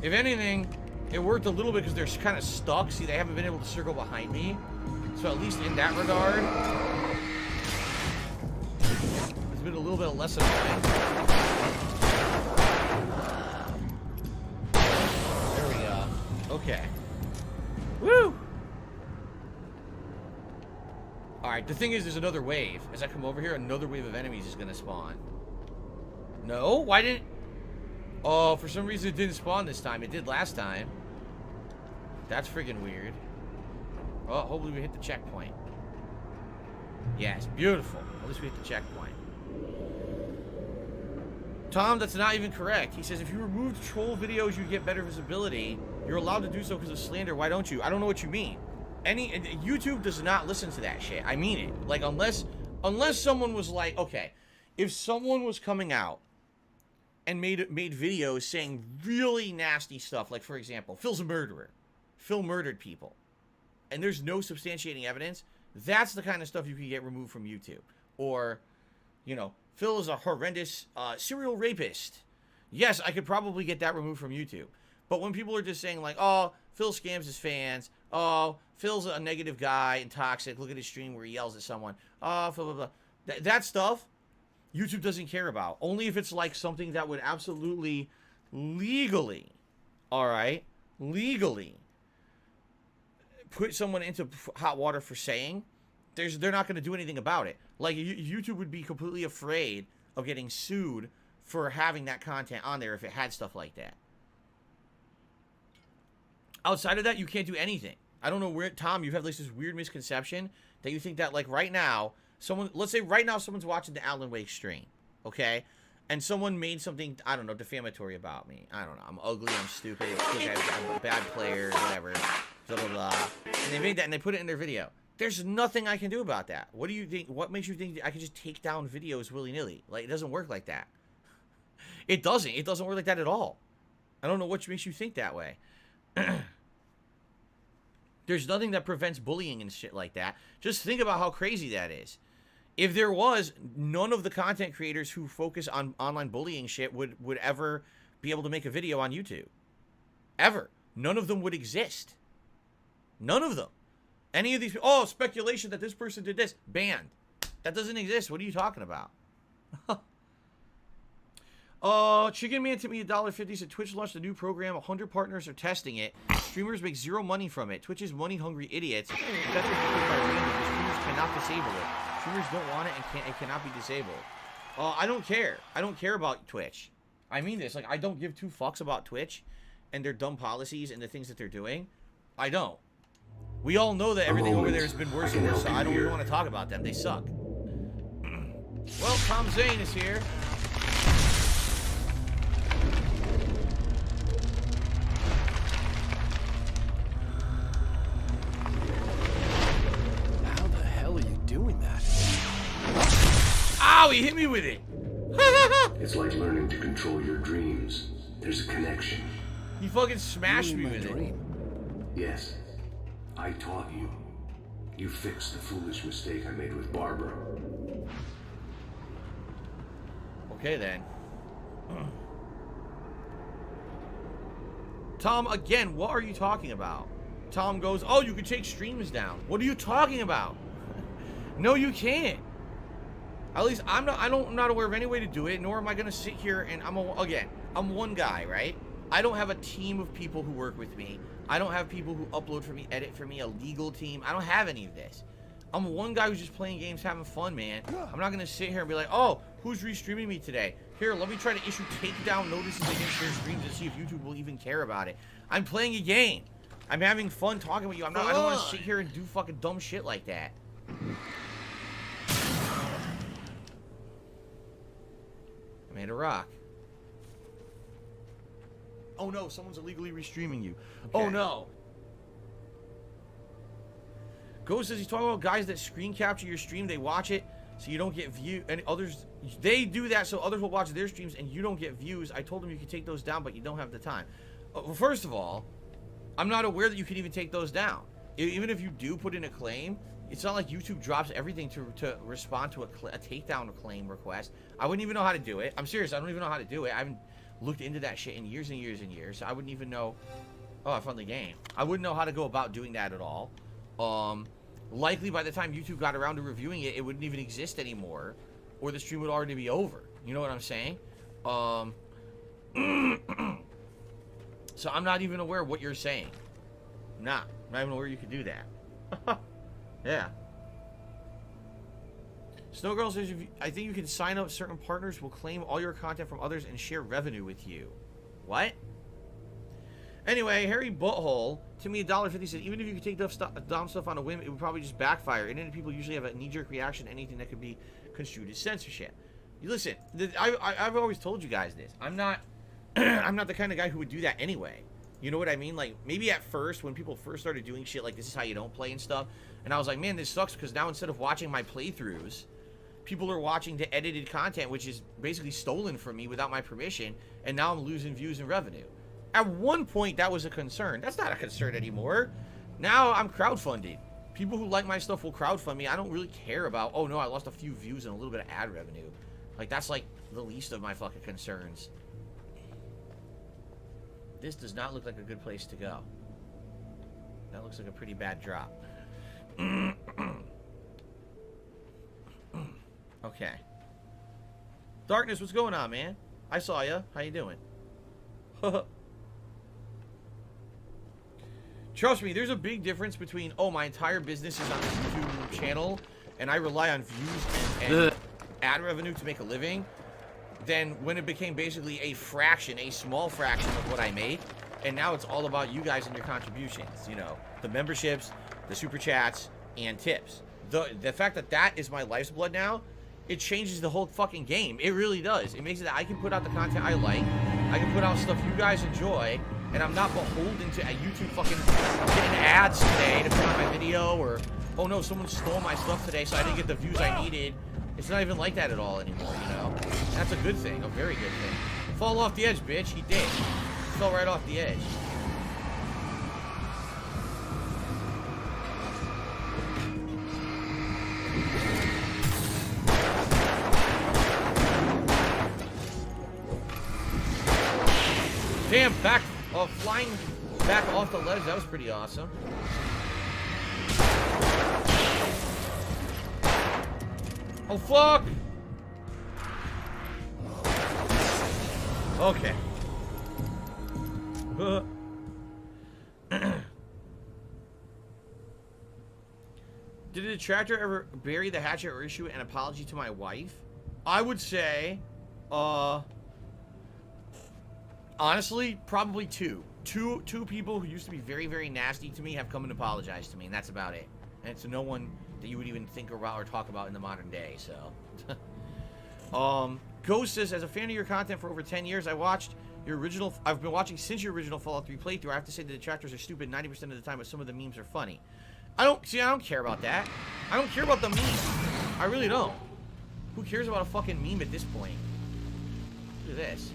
If anything, it worked a little bit because they're kind of stuck. See, they haven't been able to circle behind me. So at least in that regard, there's been a little bit of less annoying. There we go. Okay. Woo! Alright, the thing is, there's another wave. As I come over here, another wave of enemies is going to spawn. No? Why didn't... Oh, for some reason it didn't spawn this time. It did last time. That's friggin' weird. Oh, hopefully we hit the checkpoint. Yes, beautiful. At least we hit the checkpoint. Tom, that's not even correct. He says if you remove troll videos, you get better visibility. You're allowed to do so because of slander. Why don't you? I don't know what you mean. YouTube does not listen to that shit. I mean it. Like, unless someone was like, okay, if someone was coming out and made videos saying really nasty stuff, like, for example, Phil's a murderer. Phil murdered people. And there's no substantiating evidence. That's the kind of stuff you can get removed from YouTube. Or, you know, Phil is a horrendous serial rapist. Yes, I could probably get that removed from YouTube. But when people are just saying, like, oh, Phil scams his fans. Oh, Phil's a negative guy and toxic. Look at his stream where he yells at someone. Oh, blah, blah, blah. That stuff, YouTube doesn't care about. Only if it's like something that would absolutely legally, all right, legally put someone into hot water for saying, they're not going to do anything about it. Like, YouTube would be completely afraid of getting sued for having that content on there if it had stuff like that. Outside of that, you can't do anything. I don't know where, Tom, you have this weird misconception that you think that, like, right now, let's say right now someone's watching the Alan Wake stream, okay? And someone made something, I don't know, defamatory about me. I don't know. I'm ugly, I'm stupid, I'm a bad player, whatever, blah, blah, blah. And they made that and they put it in their video. There's nothing I can do about that. What do you think? What makes you think I can just take down videos willy-nilly? Like, it doesn't work like that. It doesn't. It doesn't work like that at all. I don't know what makes you think that way. There's nothing that prevents bullying and shit like that. Just think about how crazy that is. If there was, none of the content creators who focus on online bullying shit would ever be able to make a video on YouTube. Ever. None of them would exist. None of them. Any of these, oh, speculation that this person did this, banned. That doesn't exist. What are you talking about? Chicken Man tipped me $1.50. Said Twitch launched a new program. 100 partners are testing it. Streamers make zero money from it. Twitch is money-hungry idiots. That's what streamers cannot disable it. Streamers don't want it and it cannot be disabled. I don't care. I don't care about Twitch. I mean this. Like, I don't give two fucks about Twitch and their dumb policies and the things that they're doing. I don't. We all know that everything over there has been worse and worse, so I don't really want to talk about them. They suck. Well, Tom Zane is here. How the hell are you doing that? Ow, he hit me with it. It's like learning to control your dreams. There's a connection. He fucking smashed me with it. Yes. I taught you. You fixed the foolish mistake I made with Barbara. Okay, then. Tom, again, what are you talking about? Tom goes, oh, you can take streams down. What are you talking about? No, you can't. At least I'm not aware of any way to do it, nor am I going to sit here and I'm one guy, right? I don't have a team of people who work with me. I don't have people who upload for me, edit for me, a legal team. I don't have any of this. I'm one guy who's just playing games, having fun, man. I'm not going to sit here and be like, oh, who's restreaming me today? Here, let me try to issue takedown notices against their streams and see if YouTube will even care about it. I'm playing a game. I'm having fun talking with you. I don't want to sit here and do fucking dumb shit like that. I made a rock. Oh no, someone's illegally restreaming you. Okay. Oh no. Ghost says he's talking about guys that screen capture your stream, they watch it so you don't get view, and others, they do that so others will watch their streams and you don't get views. I told them you could take those down, but you don't have the time. Well, first of all, I'm not aware that you can even take those down. Even if you do put in a claim, it's not like YouTube drops everything to respond to a takedown claim request. I wouldn't even know how to do it. I'm serious, I don't even know how to do it. I haven't looked into that shit in years and years and years. I wouldn't even know. Oh, I found the game. I wouldn't know how to go about doing that at all. Likely by the time YouTube got around to reviewing it, it wouldn't even exist anymore, or the stream would already be over. You know what I'm saying? So I'm not even aware of what you're saying. I'm not even aware you could do that. Yeah. Snowgirl says, I think you can sign up certain partners will claim all your content from others and share revenue with you. What? Anyway, Harry Butthole, to me, $1.50 said, even if you could take dumb stuff on a whim, it would probably just backfire. Internet people usually have a knee-jerk reaction to anything that could be construed as censorship. You listen, I've always told you guys this. I'm not the kind of guy who would do that anyway. You know what I mean? Like, maybe at first, when people first started doing shit like this is how you don't play and stuff, and I was like, man, this sucks, because now instead of watching my playthroughs, people are watching the edited content, which is basically stolen from me without my permission, and now I'm losing views and revenue. At one point, that was a concern. That's not a concern anymore. Now I'm crowdfunded. People who like my stuff will crowdfund me. I don't really care about, oh no, I lost a few views and a little bit of ad revenue. Like, that's like the least of my fucking concerns. This does not look like a good place to go. That looks like a pretty bad drop. Okay. Darkness, what's going on, man? I saw ya. How you doing? Trust me, there's a big difference between, oh, my entire business is on this YouTube channel, and I rely on views and ad revenue to make a living, than when it became basically a fraction, a small fraction of what I make. And now it's all about you guys and your contributions. You know, the memberships, the super chats, and tips. The fact that that is my life's blood now, it changes the whole fucking game. It really does. It makes it that I can put out the content I like. I can put out stuff you guys enjoy, and I'm not beholden to a YouTube fucking getting ads today to put on my video, or, oh no, someone stole my stuff today, so I didn't get the views I needed. It's not even like that at all anymore, you know? And that's a good thing, a very good thing. Fall off the edge, bitch. He did. He fell right off the edge. Damn, flying back off the ledge, that was pretty awesome. Oh, fuck! Okay. Did the detractor ever bury the hatchet or issue an apology to my wife? I would say, honestly, probably two. Two people who used to be very, very nasty to me have come and apologized to me, and that's about it. And it's no one that you would even think about or talk about in the modern day, so. Ghost says, as a fan of your content for over 10 years, I've been watching since your original Fallout 3 playthrough. I have to say the detractors are stupid 90% of the time, but some of the memes are funny. I don't care about that. I don't care about the memes. I really don't. Who cares about a fucking meme at this point? Look at this.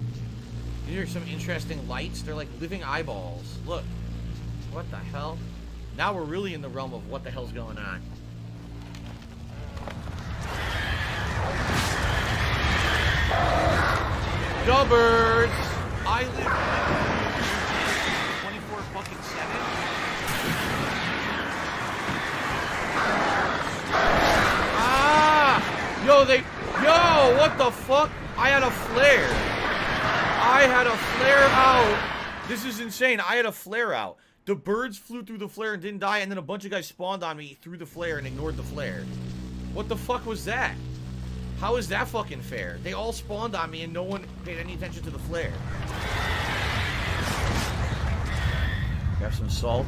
These are some interesting lights. They're like living eyeballs. Look. What the hell? Now we're really in the realm of what the hell's going on. Dubbers! I live 24 fucking 7. Ah! Yo, what the fuck? I had a flare. I had a flare out. This is insane. I had a flare out. The birds flew through the flare and didn't die, and then a bunch of guys spawned on me through the flare and ignored the flare. What the fuck was that? How is that fucking fair? They all spawned on me and no one paid any attention to the flare. Grab some salt.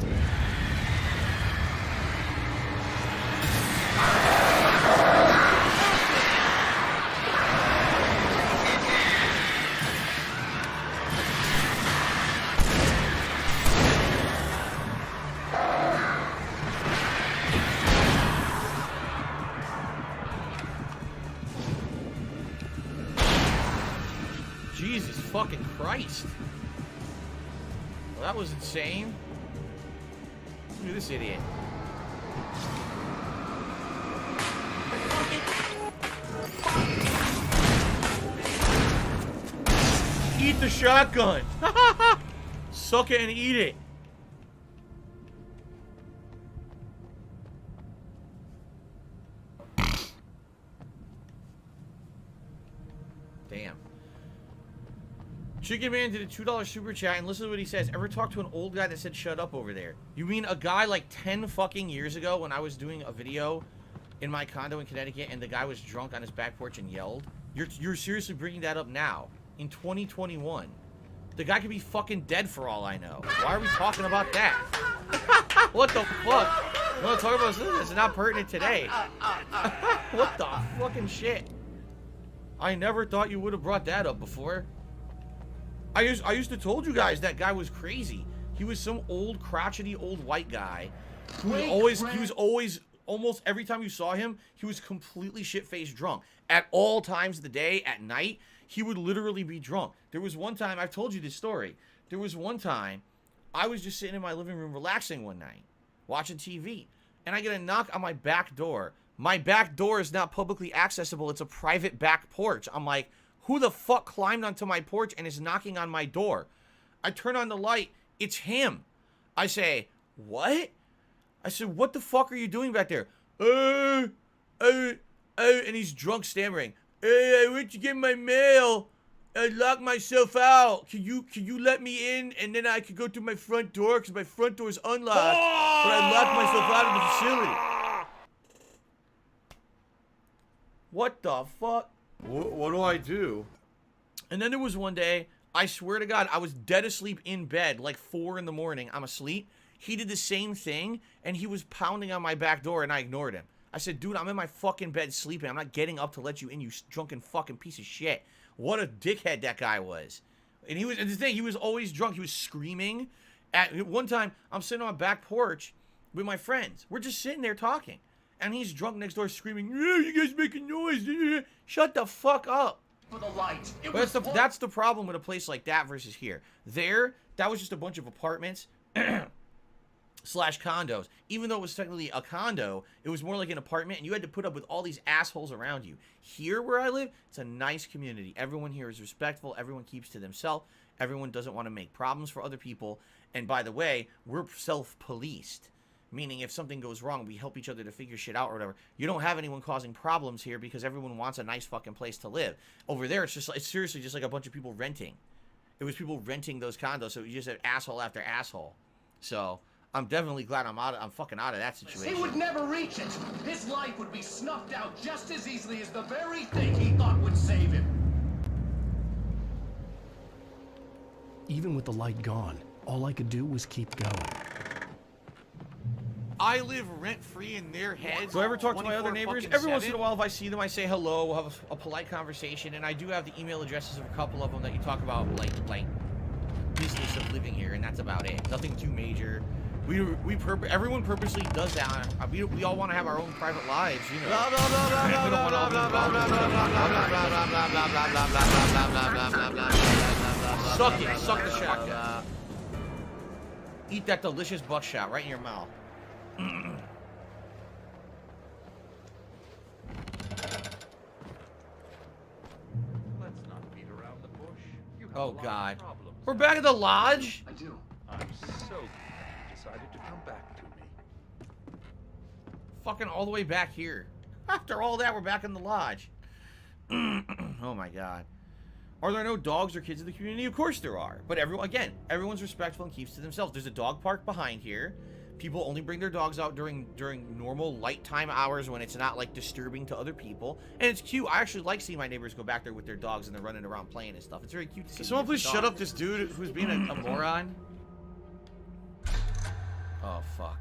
Jesus fucking Christ. Well, that was insane. Look at this idiot. Eat the shotgun. Suck it and eat it. Damn. Chicken Man did a $2 super chat, and listen to what he says. Ever talk to an old guy that said shut up over there? You mean a guy like 10 fucking years ago when I was doing a video in my condo in Connecticut and the guy was drunk on his back porch and yelled? You're seriously bringing that up now in 2021? The guy could be fucking dead for all I know. Why are we talking about that? What the fuck? You want to talk about this? It's not pertinent today. What the fucking shit? I never thought you would have brought that up before. I used to told you guys that guy was crazy. He was some old crotchety old white guy who was always almost every time you saw him, he was completely shit-faced drunk. At all times of the day, at night, he would literally be drunk. There was one time, I've told you this story. There was one time I was just sitting in my living room relaxing one night, watching TV, and I get a knock on my back door. My back door is not publicly accessible. It's a private back porch. I'm like, who the fuck climbed onto my porch and is knocking on my door? I turn on the light. It's him. I say, what? I said, what the fuck are you doing back there? And he's drunk, stammering. Hey, I went to get my mail. I locked myself out. Can you let me in and then I could go to my front door because my front door is unlocked. But I locked myself out of the facility. What the fuck? What do I do? And then there was one day, I swear to God, I was dead asleep in bed, like 4 in the morning. I'm asleep. He did the same thing, and he was pounding on my back door, and I ignored him. I said, dude, I'm in my fucking bed sleeping. I'm not getting up to let you in, you drunken fucking piece of shit. What a dickhead that guy was. And the thing, he was always drunk. He was screaming. At one time, I'm sitting on my back porch with my friends. We're just sitting there talking. And he's drunk next door screaming, yeah, you guys making noise. Shut the fuck up. For the light. That's the problem with a place like that versus here. There, that was just a bunch of apartments slash condos. Even though it was technically a condo, it was more like an apartment, and you had to put up with all these assholes around you. Here where I live, it's a nice community. Everyone here is respectful. Everyone keeps to themselves. Everyone doesn't want to make problems for other people. And by the way, we're self-policed. Meaning if something goes wrong, we help each other to figure shit out or whatever. You don't have anyone causing problems here because everyone wants a nice fucking place to live. Over there, it's seriously just like a bunch of people renting. It was people renting those condos, so you just had asshole after asshole. So I'm definitely glad I'm fucking out of that situation. He would never reach it. His life would be snuffed out just as easily as the very thing he thought would save him. Even with the light gone, all I could do was keep going. I live rent-free in their heads. Do I ever talk to my other neighbors? Every once in a while, if I see them, I say hello, we'll have a polite conversation, and I do have the email addresses of a couple of them that you talk about, like business of living here, and that's about it. Nothing too major. Everyone purposely does that. We all want to have our own private lives, you know. Suck it. Suck the shotgun. Eat that delicious buckshot right in your mouth. Let's not beat around the bush. You have Oh God, we're back at the lodge. I do. I'm so glad you decided to come back to me. Fucking all the way back here. After all that, we're back in the lodge. Oh my God. Are there no dogs or kids in the community? Of course there are. But everyone's respectful and keeps to themselves. There's a dog park behind here. People only bring their dogs out during normal light time hours when it's not like disturbing to other people. And it's cute. I actually like seeing my neighbors go back there with their dogs and they're running around playing and stuff. It's very cute to see. Can someone please shut up this dude who's being a moron? Oh, fuck.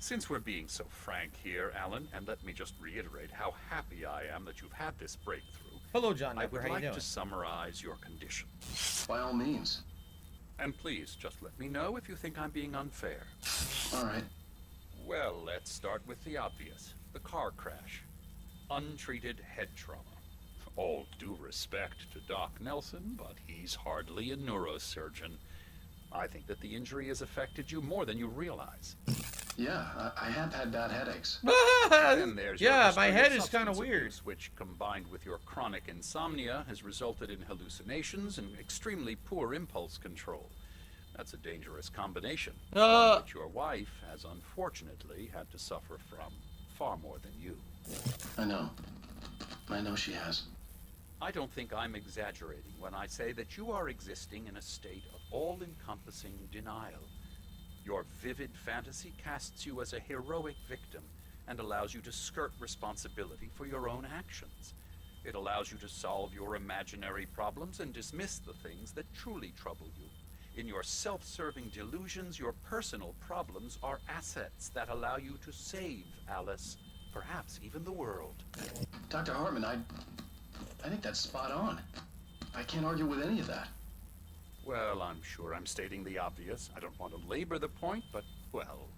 Since we're being so frank here, Alan, and let me just reiterate how happy I am that you've had this breakthrough. Hello, John. I would How you like doing? to summarize your condition. By all means. And please, just let me know if you think I'm being unfair. All right. Well, let's start with the obvious. The car crash. Untreated head trauma. All due respect to Doc Nelson, but he's hardly a neurosurgeon. I think that the injury has affected you more than you realize. Yeah, I have had bad headaches. And there's your Yeah, history my of head is kind of substance weird. abuse, which, combined with your chronic insomnia, has resulted in hallucinations and extremely poor impulse control. That's a dangerous combination, one which your wife has unfortunately had to suffer from far more than you. I know she has. I don't think I'm exaggerating when I say that you are existing in a state of all-encompassing denial. Your vivid fantasy casts you as a heroic victim and allows you to skirt responsibility for your own actions. It allows you to solve your imaginary problems and dismiss the things that truly trouble you. In your self-serving delusions, your personal problems are assets that allow you to save Alice, perhaps even the world. Dr. Hartman, I think that's spot on. I can't argue with any of that. Well, I'm sure I'm stating the obvious. I don't want to labor the point, but, well,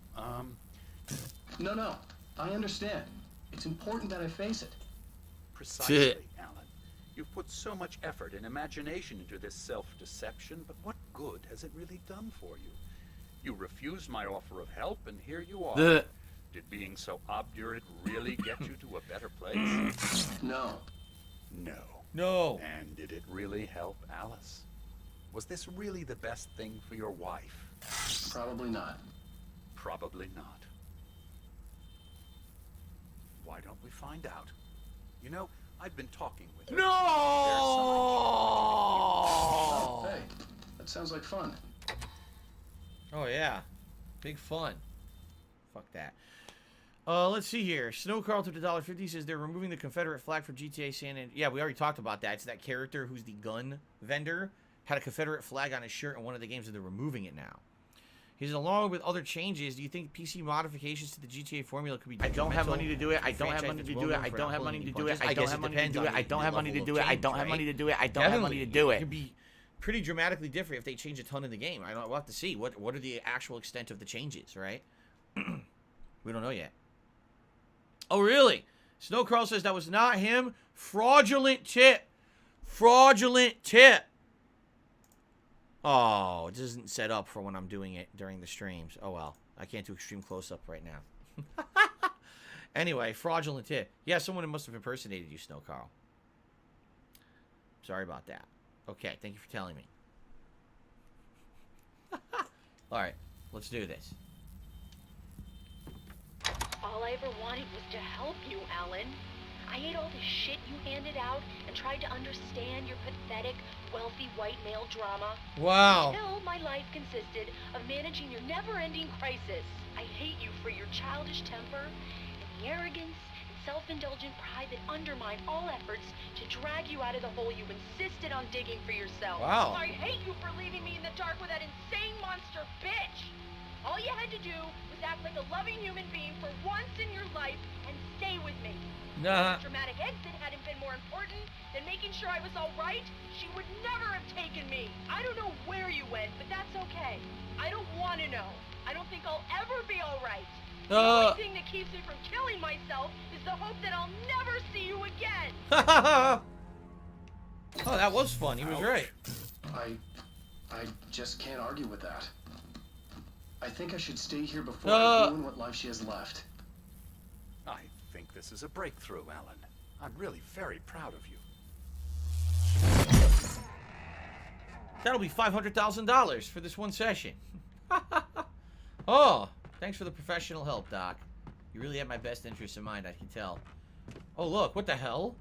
No, I understand. It's important that I face it. Precisely, Alan. You've put so much effort and imagination into this self-deception, but what good has it really done for you? You refused my offer of help, and here you are. Did being so obdurate really get you to a better place? No. No. No. And did it really help Alice? Was this really the best thing for your wife? Probably not. Probably not. Why don't we find out? You know, I've been talking with her. No! Oh, hey, that sounds like fun. Oh yeah, big fun. Fuck that. Let's see here. Snow Carl to the $1.50 says they're removing the Confederate flag for GTA San Andreas. Yeah, we already talked about that. It's that character who's the gun vendor. Had a Confederate flag on his shirt in one of the games, and they're removing it now. He says, along with other changes, do you think PC modifications to the GTA formula could be detrimental? I don't have money to do it. I don't have money to do it. I don't have money to do it. I don't have money to do it. I don't have money to do it. I don't have money to do it. I don't have money to do It it. could be pretty dramatically different if they change a ton in the game. We'll have to see. What are the actual extent of the changes, right? We don't know yet. Oh, really? Snow Carl says that was not him. Fraudulent tip. Fraudulent tip. Oh, it isn't set up for when I'm doing it during the streams. Oh, well. I can't do extreme close-up right now. Anyway, fraudulent tip. Yeah, someone must have impersonated you, Snow Carl. Sorry about that. Okay, thank you for telling me. Alright, let's do this. All I ever wanted was to help you, Alan. I ate all the shit you handed out and tried to understand your pathetic, wealthy white male drama. Wow. Until my life consisted of managing your never-ending crisis. I hate you for your childish temper and the arrogance and self-indulgent pride that undermine all efforts to drag you out of the hole you insisted on digging for yourself. Wow. I hate you for leaving me in the dark with that insane monster bitch. All you had to do was act like a loving human being for once in your life and stay with me. Nah. If the dramatic exit hadn't been more important than making sure I was all right, she would never have taken me. I don't know where you went, but that's okay. I don't want to know. I don't think I'll ever be all right. The only thing that keeps me from killing myself is the hope that I'll never see you again. Oh, that was fun. He was right. I just can't argue with that. I think I should stay here before I ruin what life she has left. I think this is a breakthrough, Alan. I'm really very proud of you. That'll be $500,000 for this one session. Oh, thanks for the professional help, Doc. You really had my best interests in mind, I can tell. Oh, look, what the hell?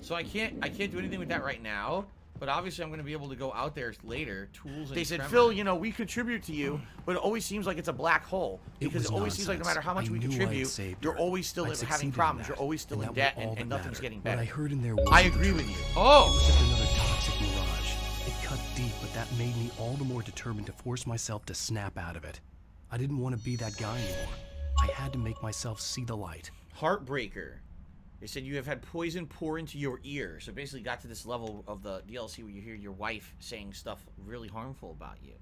So I can't do anything with that right now, but obviously I'm going to be able to go out there later. Tools and They said, tremor. Phil, you know, we contribute to you, but it always seems like it's a black hole. Because it always seems like no matter how much we contribute, you're always still having problems. You're always still in debt, and nothing's getting better. What I heard in there was I agree with you. It was just another toxic mirage. It cut deep, but that made me all the more determined to force myself to snap out of it. I didn't want to be that guy anymore. I had to make myself see the light. Heartbreaker. They said you have had poison pour into your ear. So basically got to this level of the DLC where you hear your wife saying stuff really harmful about you.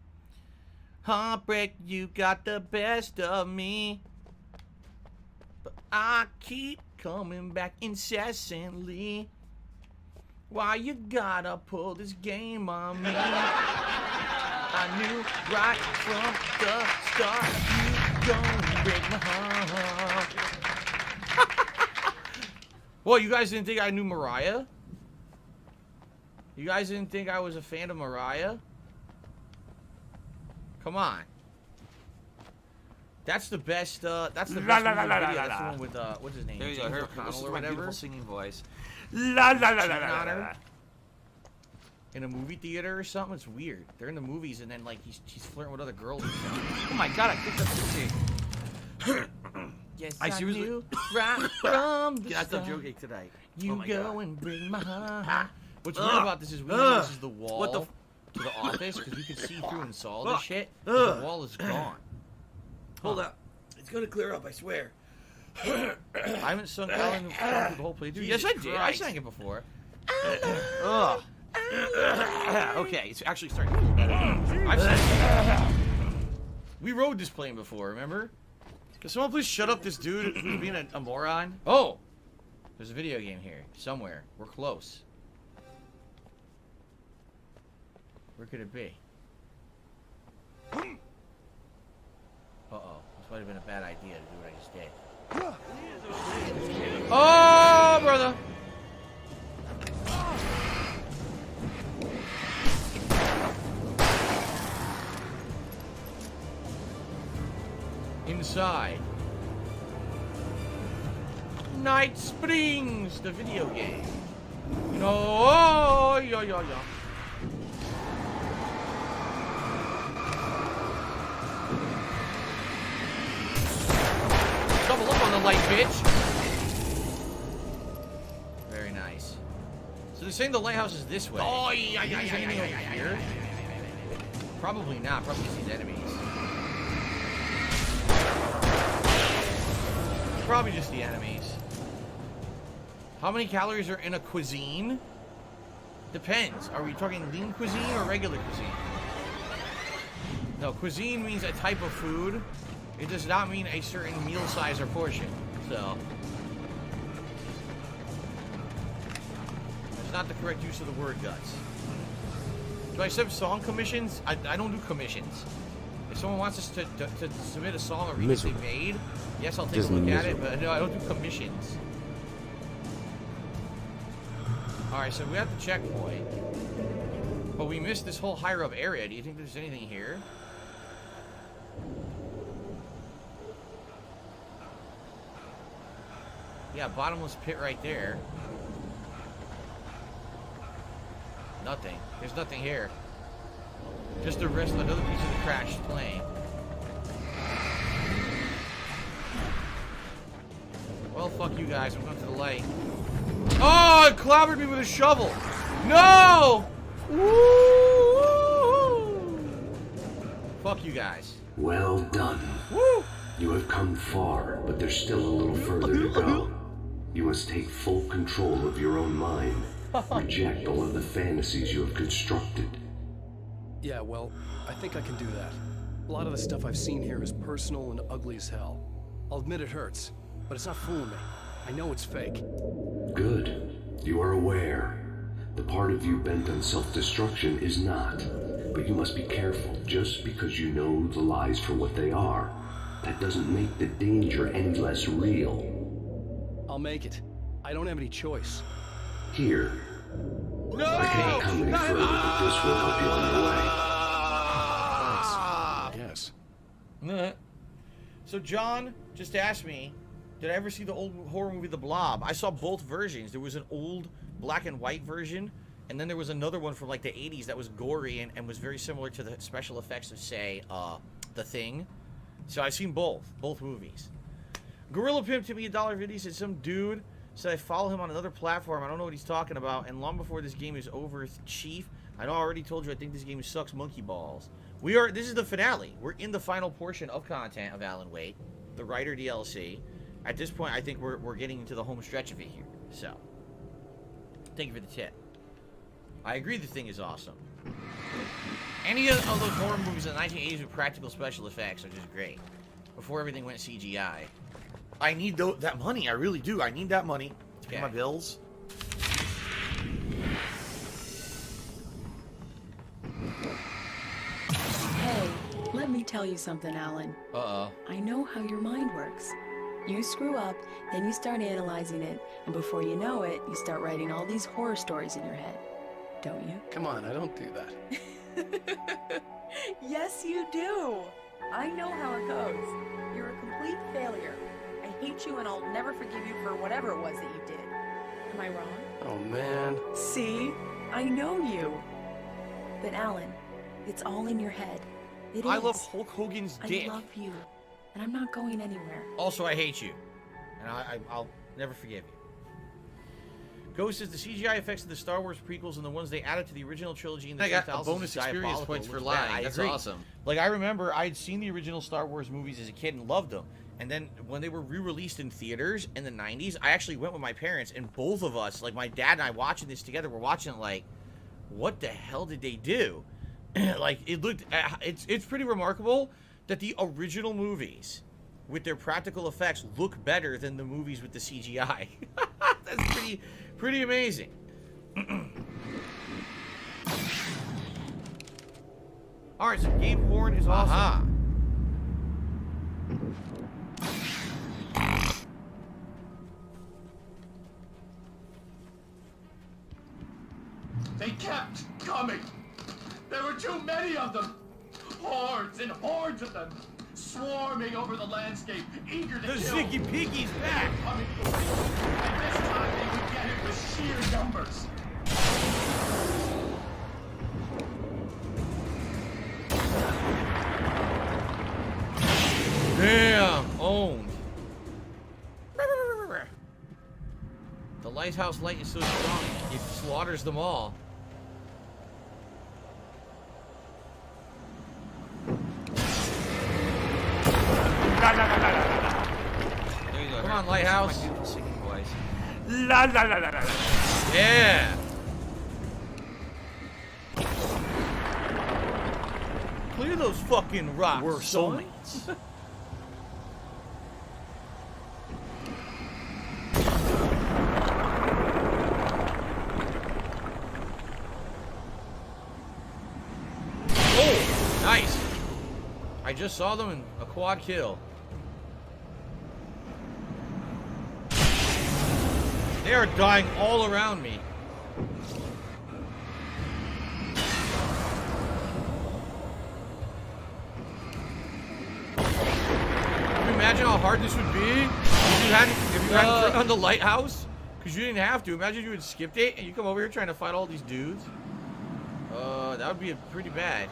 Heartbreak, you got the best of me. But I keep coming back incessantly. Why you gotta pull this game on me? I knew right from the start you gonna break my heart. Well, you guys didn't think I knew Mariah? You guys didn't think I was a fan of Mariah? Come on. That's the best, that's the best video. That's the one with, what's his name? There you go. James Her, O'Connell this is or my whatever. beautiful singing voice. In a movie theater or something. It's weird. They're in the movies and then, like, she's flirting with other girls or something. Oh my god, I think that's the same. Yes, I seriously knew right from the Can I stop start. joking tonight? You Oh my go God. and bring my heart. What's weird about this is we know this is the wall What the to the office because we could see through and saw all this shit. But Ugh. the wall is gone. Hold up. It's gonna clear up, I swear. I haven't sung Alan the whole playthrough. Yes, I did. I Christ. sang it before. Ugh. Okay, it's actually starting. I've sang it. We rode this plane before, remember? Can someone please shut up this dude who's being a moron? Oh! There's a video game here. Somewhere. We're close. Where could it be? Uh-oh. This might have been a bad idea to do what I just did. Oh, brother! Inside. Night Springs, the video game. You know, oh, yeah. pull up on the light, bitch. Very nice. So they're saying the lighthouse is this way. Oh, yeah. Here? Probably not. Probably these enemies. Probably just the enemies. How many calories are in a cuisine? Depends. Are we talking lean cuisine or regular cuisine? No, cuisine means a type of food. It does not mean a certain meal size or portion. So, that's not the correct use of the word guts. Do I accept song commissions? I don't do commissions. If someone wants us to submit a song or remix they made, yes, I'll take a look at it, but no, I don't do commissions. Alright, so we have the checkpoint. But we missed this whole higher up area. Do you think there's anything here? Yeah, bottomless pit right there. Nothing. There's nothing here. Just the rest, another piece of the crashed plane. Well, fuck you guys. I'm going to the light. Oh, it clobbered me with a shovel. No! Woo! Fuck you guys. Well done. Woo! You have come far, but there's still a little further to go. You must take full control of your own mind. Reject all of the fantasies you have constructed. Yeah, well, I think I can do that. A lot of the stuff I've seen here is personal and ugly as hell. I'll admit it hurts, but it's not fooling me. I know it's fake. Good. You are aware. The part of you bent on self-destruction is not. But you must be careful. Just because you know the lies for what they are, that doesn't make the danger any less real. I'll make it. I don't have any choice. Here. No! I cannot come any further, but this will help you on your way. Thanks. Yes. So John just asked me, did I ever see the old horror movie The Blob? I saw both versions. There was an old black and white version, and then there was another one from like the 80s that was gory and was very similar to the special effects of, say, The Thing. So I've seen both movies. Gorilla Pimp to me $1.50 said some dude said I follow him on another platform. I don't know what he's talking about. And long before this game is over, Chief, I know I already told you I think this game sucks monkey balls. This is the finale. We're in the final portion of content of Alan Wake, the Writer DLC. At this point, I think we're getting into the home stretch of it here. So, thank you for the tip. I agree the Thing is awesome. Any of those horror movies in the 1980s with practical special effects are just great. Before everything went CGI. I need that money. I really do. I need that money to pay my bills. Hey, let me tell you something, Alan. Uh-oh. I know how your mind works. You screw up, then you start analyzing it, and before you know it, you start writing all these horror stories in your head. Don't you? Come on, I don't do that. Yes, you do. I know how it goes. You're a complete failure. I hate you and I'll never forgive you for whatever it was that you did. Am I wrong? Oh, man. See? I know you. But Alan, it's all in your head. It is. I love Hulk Hogan's dick. I love you, and I'm not going anywhere. Also, I hate you. And I'll never forgive you. Ghost says the CGI effects of the Star Wars prequels and the ones they added to the original trilogy in the 2000s. I got a bonus experience points for lying. That's awesome. Like, I remember I'd seen the original Star Wars movies as a kid and loved them. And then when they were re-released in theaters in the 90s, I actually went with my parents, and both of us, like my dad and I watching this together, we're watching it like, what the hell did they do? Like, it looked, it's pretty remarkable that the original movies with their practical effects look better than the movies with the CGI. That's pretty amazing. Alright, so Gabe Horn is awesome. They kept coming. There were too many of them. Hordes and hordes of them. Swarming over the landscape, eager to kill. The Ziggy Piggy's back. Coming for me. And this time they would get it with sheer numbers. Damn, owned. lighthouse light is so strong, it slaughters them all. There you go. Come on, lighthouse. Singing voice. La la la la la. Yeah. Clear those fucking rocks. We're son. soulmates. Oh, nice. I just saw them in a quad kill. They are dying all around me. Can you imagine how hard this would be if you hadn't turned on the lighthouse? Because you didn't have to. Imagine you had skipped it and you come over here trying to fight all these dudes. That would be pretty bad.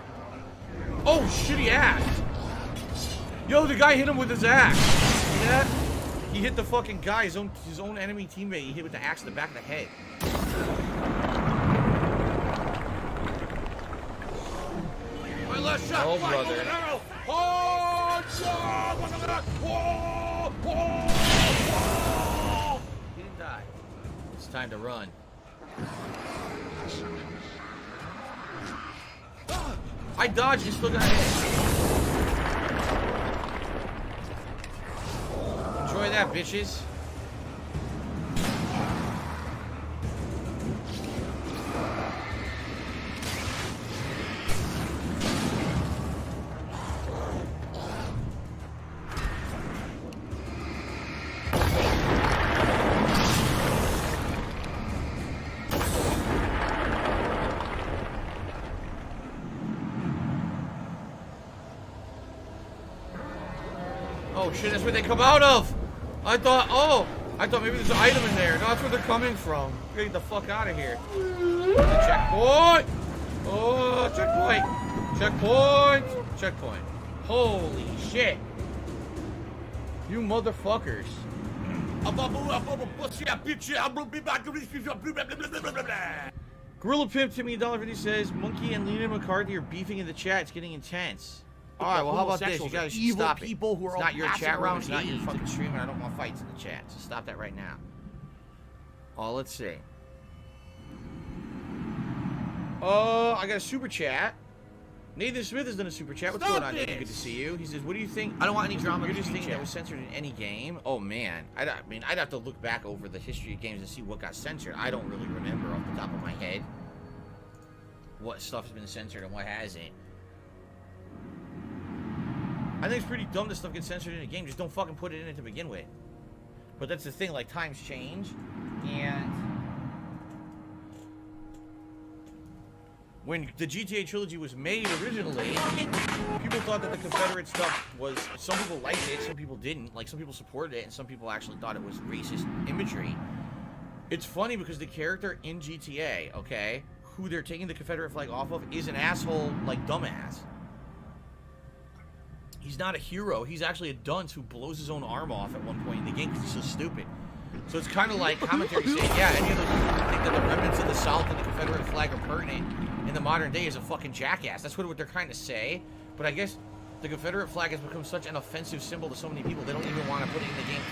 Oh, shitty axe. Yo, the guy hit him with his axe. See that? He hit the fucking guy, his own enemy teammate. He hit with the axe in the back of the head. My left shot. Oh, brother. He didn't die. It's time to run. I dodged, you still got hit. Enjoy that, bitches. Oh shit, that's where they come out of! I thought maybe there's an item in there. No, that's where they're coming from. Get the fuck out of here. Checkpoint! Oh, checkpoint! Checkpoint! Checkpoint. Holy shit. You motherfuckers. Gorilla Pimp to me $1.50 says, Monkey and Lena McCarthy are beefing in the chat. It's getting intense. Alright, well, how about this? You guys should stop it. People who are It's not your chat room. It's not your AIDS. fucking stream, and I don't want fights in the chat. So stop that right now. Oh, let's see. I got a super chat. Nathan Smith has done a super chat. What's going on, Nathan? Good to see you. He says, what do you think? I don't want any drama. You're just thinking that was censored in any game? Oh, man. I mean, I'd have to look back over the history of games and see what got censored. I don't really remember off the top of my head what stuff has been censored and what hasn't. I think it's pretty dumb that stuff gets censored in a game. Just don't fucking put it in it to begin with. But that's the thing, like, times change. And when the GTA trilogy was made originally, people thought that the Confederate stuff was... Some people liked it, some people didn't. Like, some people supported it, and some people actually thought it was racist imagery. It's funny because the character in GTA, okay, who they're taking the Confederate flag off of, is an asshole, like, dumbass. He's not a hero. He's actually a dunce who blows his own arm off at one point in the game because he's so stupid. So it's kind of like commentary saying, yeah, any of those people who think that the remnants of the South and the Confederate flag are pertinent in the modern day is a fucking jackass. That's what they're trying to say. But I guess the Confederate flag has become such an offensive symbol to so many people, they don't even want to put it in the game.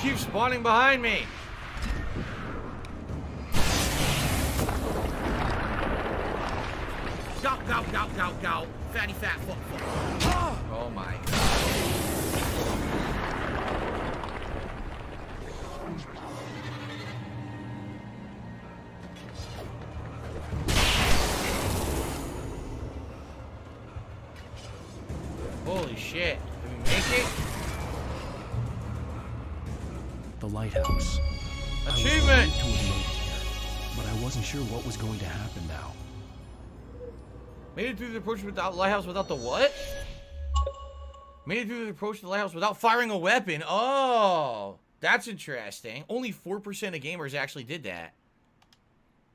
Keep spawning behind me. Go, go, go, go, go. Fatty fat fuck. Oh my god. Holy shit. Did we make it? lighthouse. Achievement! I was relieved to have made it here, but I wasn't sure what was going to happen now. Made it through the approach without lighthouse without the what? Made it through the approach to the lighthouse without firing a weapon. Oh, that's interesting. Only 4% of gamers actually did that.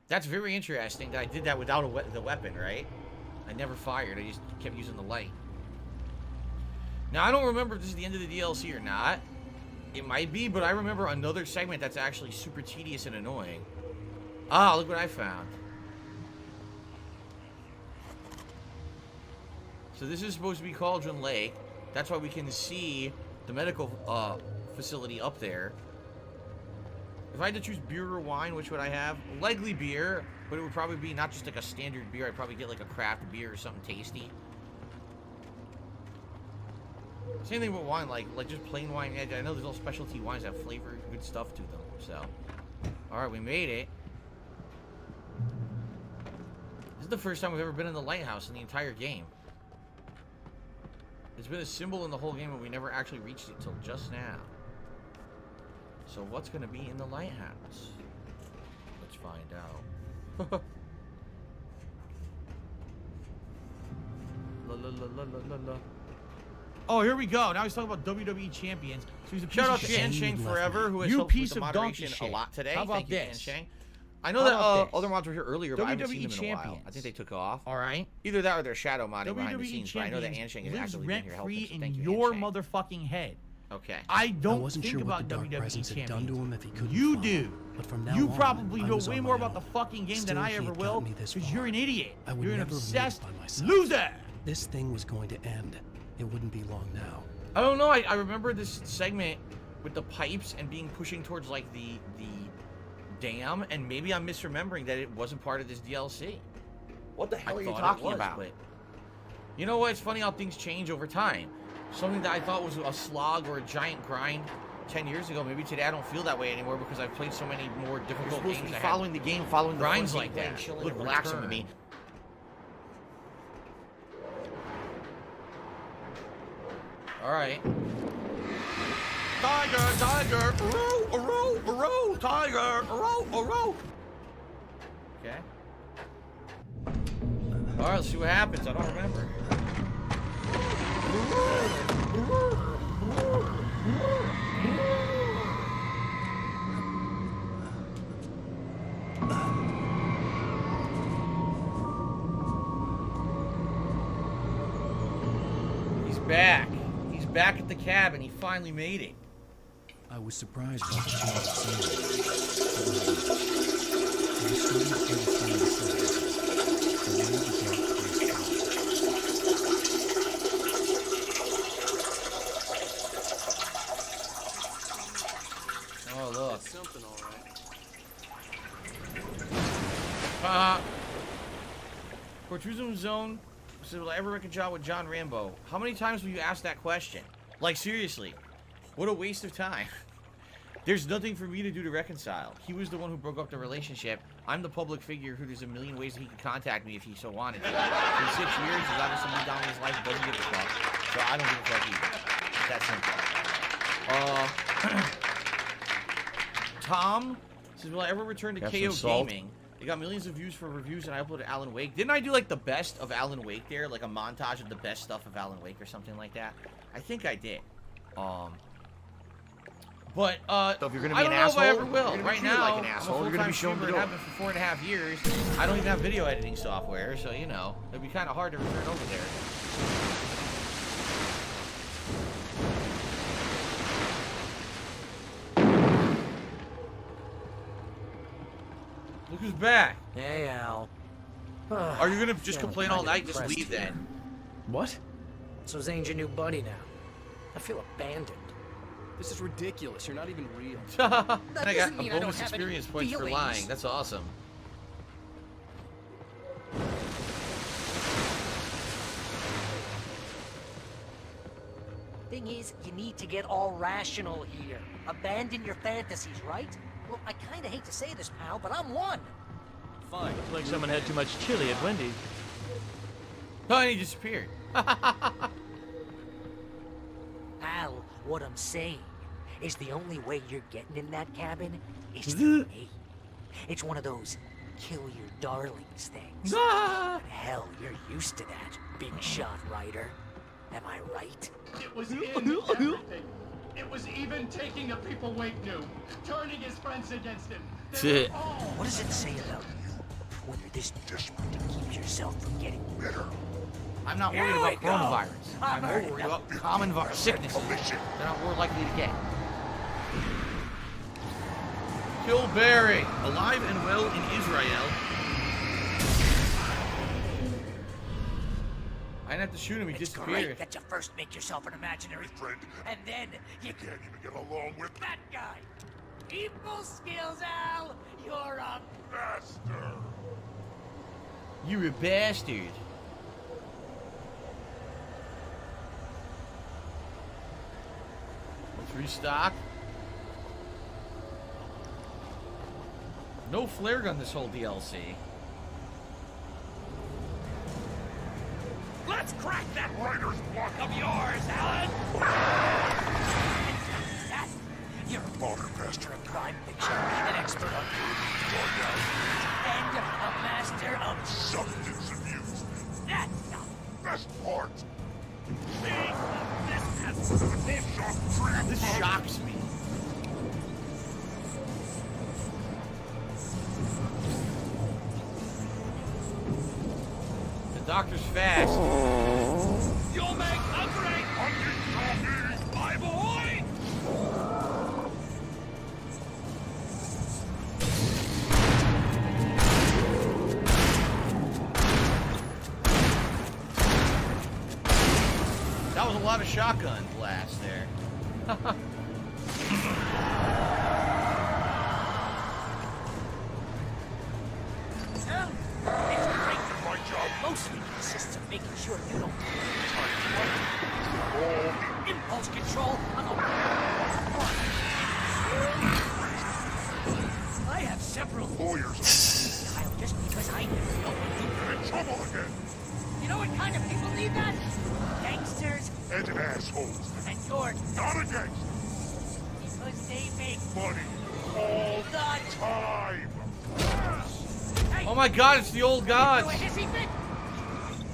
That's very interesting that I did that without the weapon, right? I never fired. I just kept using the light. Now, I don't remember if this is the end of the DLC or not. It might be, but I remember another segment that's actually super tedious and annoying. Ah, look what I found. So this is supposed to be Cauldron Lake. That's why we can see the medical facility up there. If I had to choose beer or wine, which would I have? Likely beer, but it would probably be not just like a standard beer. I'd probably get like a craft beer or something tasty. Same thing with wine, like just plain wine. I know there's all specialty wines that have flavor, good stuff to them. So, all right, we made it. This is the first time we've ever been in the lighthouse in the entire game. It's been a symbol in the whole game, but we never actually reached it till just now. So what's going to be in the lighthouse? Let's find out. La, la, la, la, la, la. Oh, here we go. Now he's talking about WWE champions. So he's a piece of shit. Anshang Forever, who has helped with the moderation a lot today. How about this? Anshang. I know that other mods were here earlier, but I haven't seen them in a while. I think they took off. All right. Either that or they're shadow modding behind the scenes, but I know that Anshang has actually been here helping. So thank you, your Anshang. motherfucking head. Okay. I don't wasn't think sure about what the dark WWE presence had champions. done to him if he couldn't You follow. do. But from now You on, probably I know was way on more my about the own. fucking game Still, than I he ever had will, gotten me this because far. you're an idiot. I would You're an never have made it obsessed by myself. loser. This thing was going to end. It wouldn't be long now. I don't know. I remember this segment with the pipes and being pushing towards like the dam, and maybe I'm misremembering that it wasn't part of this DLC. What the hell are you thought it talking was, about? but you know what? It's funny how things change over time. Something that I thought was a slog or a giant grind 10 years ago, maybe today I don't feel that way anymore because I've played so many more difficult games. You're supposed to be that following the game, following the grinds fun like gameplay, that. and chilling Look, and relaxing return. with me. All right. Tiger, tiger, row, tiger, row. Okay. All right, let's see what happens. I don't remember. He's back. He's back at the cabin. He finally made it. I was surprised by the change of scenery. I was starting to understand the subject. The way the dark place Oh, look. That's something, all right. Protrusion Zone says, will I ever reconcile with John Rambo? How many times will you ask that question? Like, seriously. What a waste of time. There's nothing for me to do to reconcile. He was the one who broke up the relationship. I'm the public figure who there's a million ways that he could contact me if he so wanted to. In 6 years, he's obviously moved on in his life and doesn't give a fuck. So I don't give a fuck either. It's that simple. Tom says, will I ever return to Have KO some salt? Gaming? They got millions of views for reviews, and I uploaded Alan Wake. Didn't I do, like, the best of Alan Wake there? Like, a montage of the best stuff of Alan Wake or something like that? I think I did. But, So if you're gonna I be don't an know if I asshole, ever you're will. gonna be Right treated now, like an asshole. I'm a You're gonna be full-time shown the streamer and door. have been for 4.5 years. I don't even have video editing software, so, you know, it'd be kind of hard to return over there. Look who's back. Hey, Al. Are you gonna just Feeling complain all kinda night? Just depressed leave here. then. What? So Zane's your new buddy now. I feel abandoned. This is ridiculous. You're not even real. And I got doesn't mean a I don't bonus have any experience points for feelings. lying. That's awesome. Thing is, you need to get all rational here. Abandon your fantasies, right? Well, I kinda hate to say this, pal, but I'm one. Fine. Like someone had too much chili at Wendy's. Oh, and he disappeared. Al, what I'm saying is the only way you're getting in that cabin is through me. It's one of those kill your darlings things. But hell, you're used to that, big shot writer. Am I right? It was in everything. It was even taking a people Wake knew, turning his friends against him. They were all... What does it say about you when you're this desperate to keep yourself from getting better? I'm not worried about coronavirus. I'm more worried about common sicknesses that we're likely to get. Kill Barry, alive and well in Israel. I didn't have to shoot him, he disappeared. Great that you first make yourself an imaginary friend, and then you can't even get along with that guy. People skills, Al! You're a bastard! You're a bastard. Let's restock. No flare gun this whole DLC. Let's crack that writer's block of yours, Alan! That, you're a border master of crime fiction, an expert on and a master of substance abuse. That's the best part. This shocks me. The doctor's fast. You'll make a great hunting zombie, my boy! That was a lot of shotgun blast there. My job mostly consists of making sure you don't impulse control on the I have several lawyers just because I never know when to get in trouble again. You know what kind of people need that? Gangsters And assholes. and you're Not a gangster. because they make Money. All the time. Oh my god, it's the old gods. Do a hissy fit?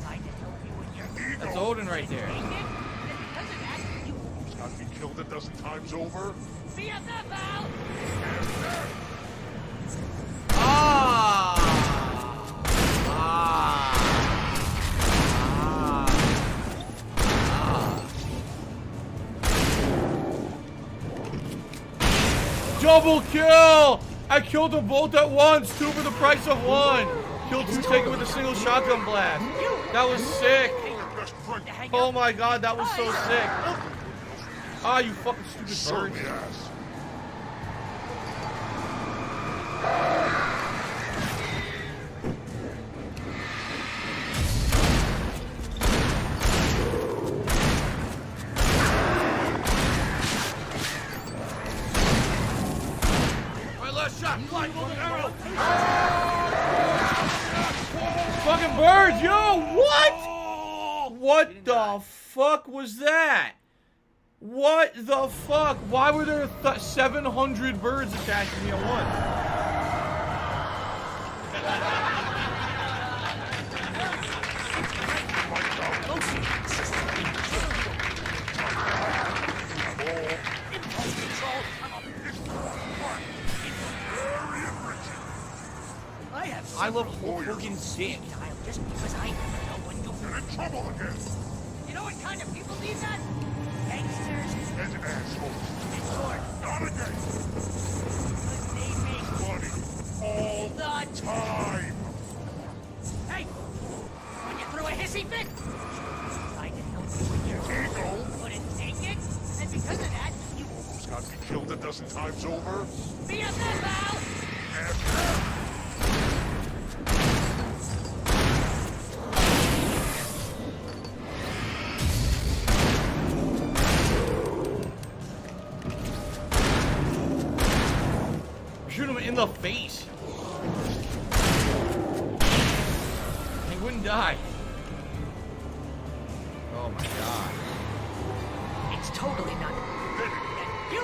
I can help you with your That's Odin right there. Got me killed a dozen times over. BFF, Al! Double kill! I killed them both at once, 2 for the price of 1. Killed 2 taken with a single shotgun blast. That was sick. Oh my god, that was so sick. Ah, you fucking stupid bird. Shot, fly, golden arrow. Fucking birds, yo! What? What the fuck was that? What the fuck? Why were there 700 birds attacking me at once? I love Hogan's dick. Just because I never know when you'll get in trouble again. You know what kind of people need that? Gangsters And assholes. and you're Not a gangster. because they make Money. All the time. Hey! When you throw a hissy fit, I can help you with your ego. Couldn't take it, and because of that, you Almost got me killed a dozen times over. BFF, Al! Shoot him in the face. He wouldn't die. Oh my god. It's totally not. And you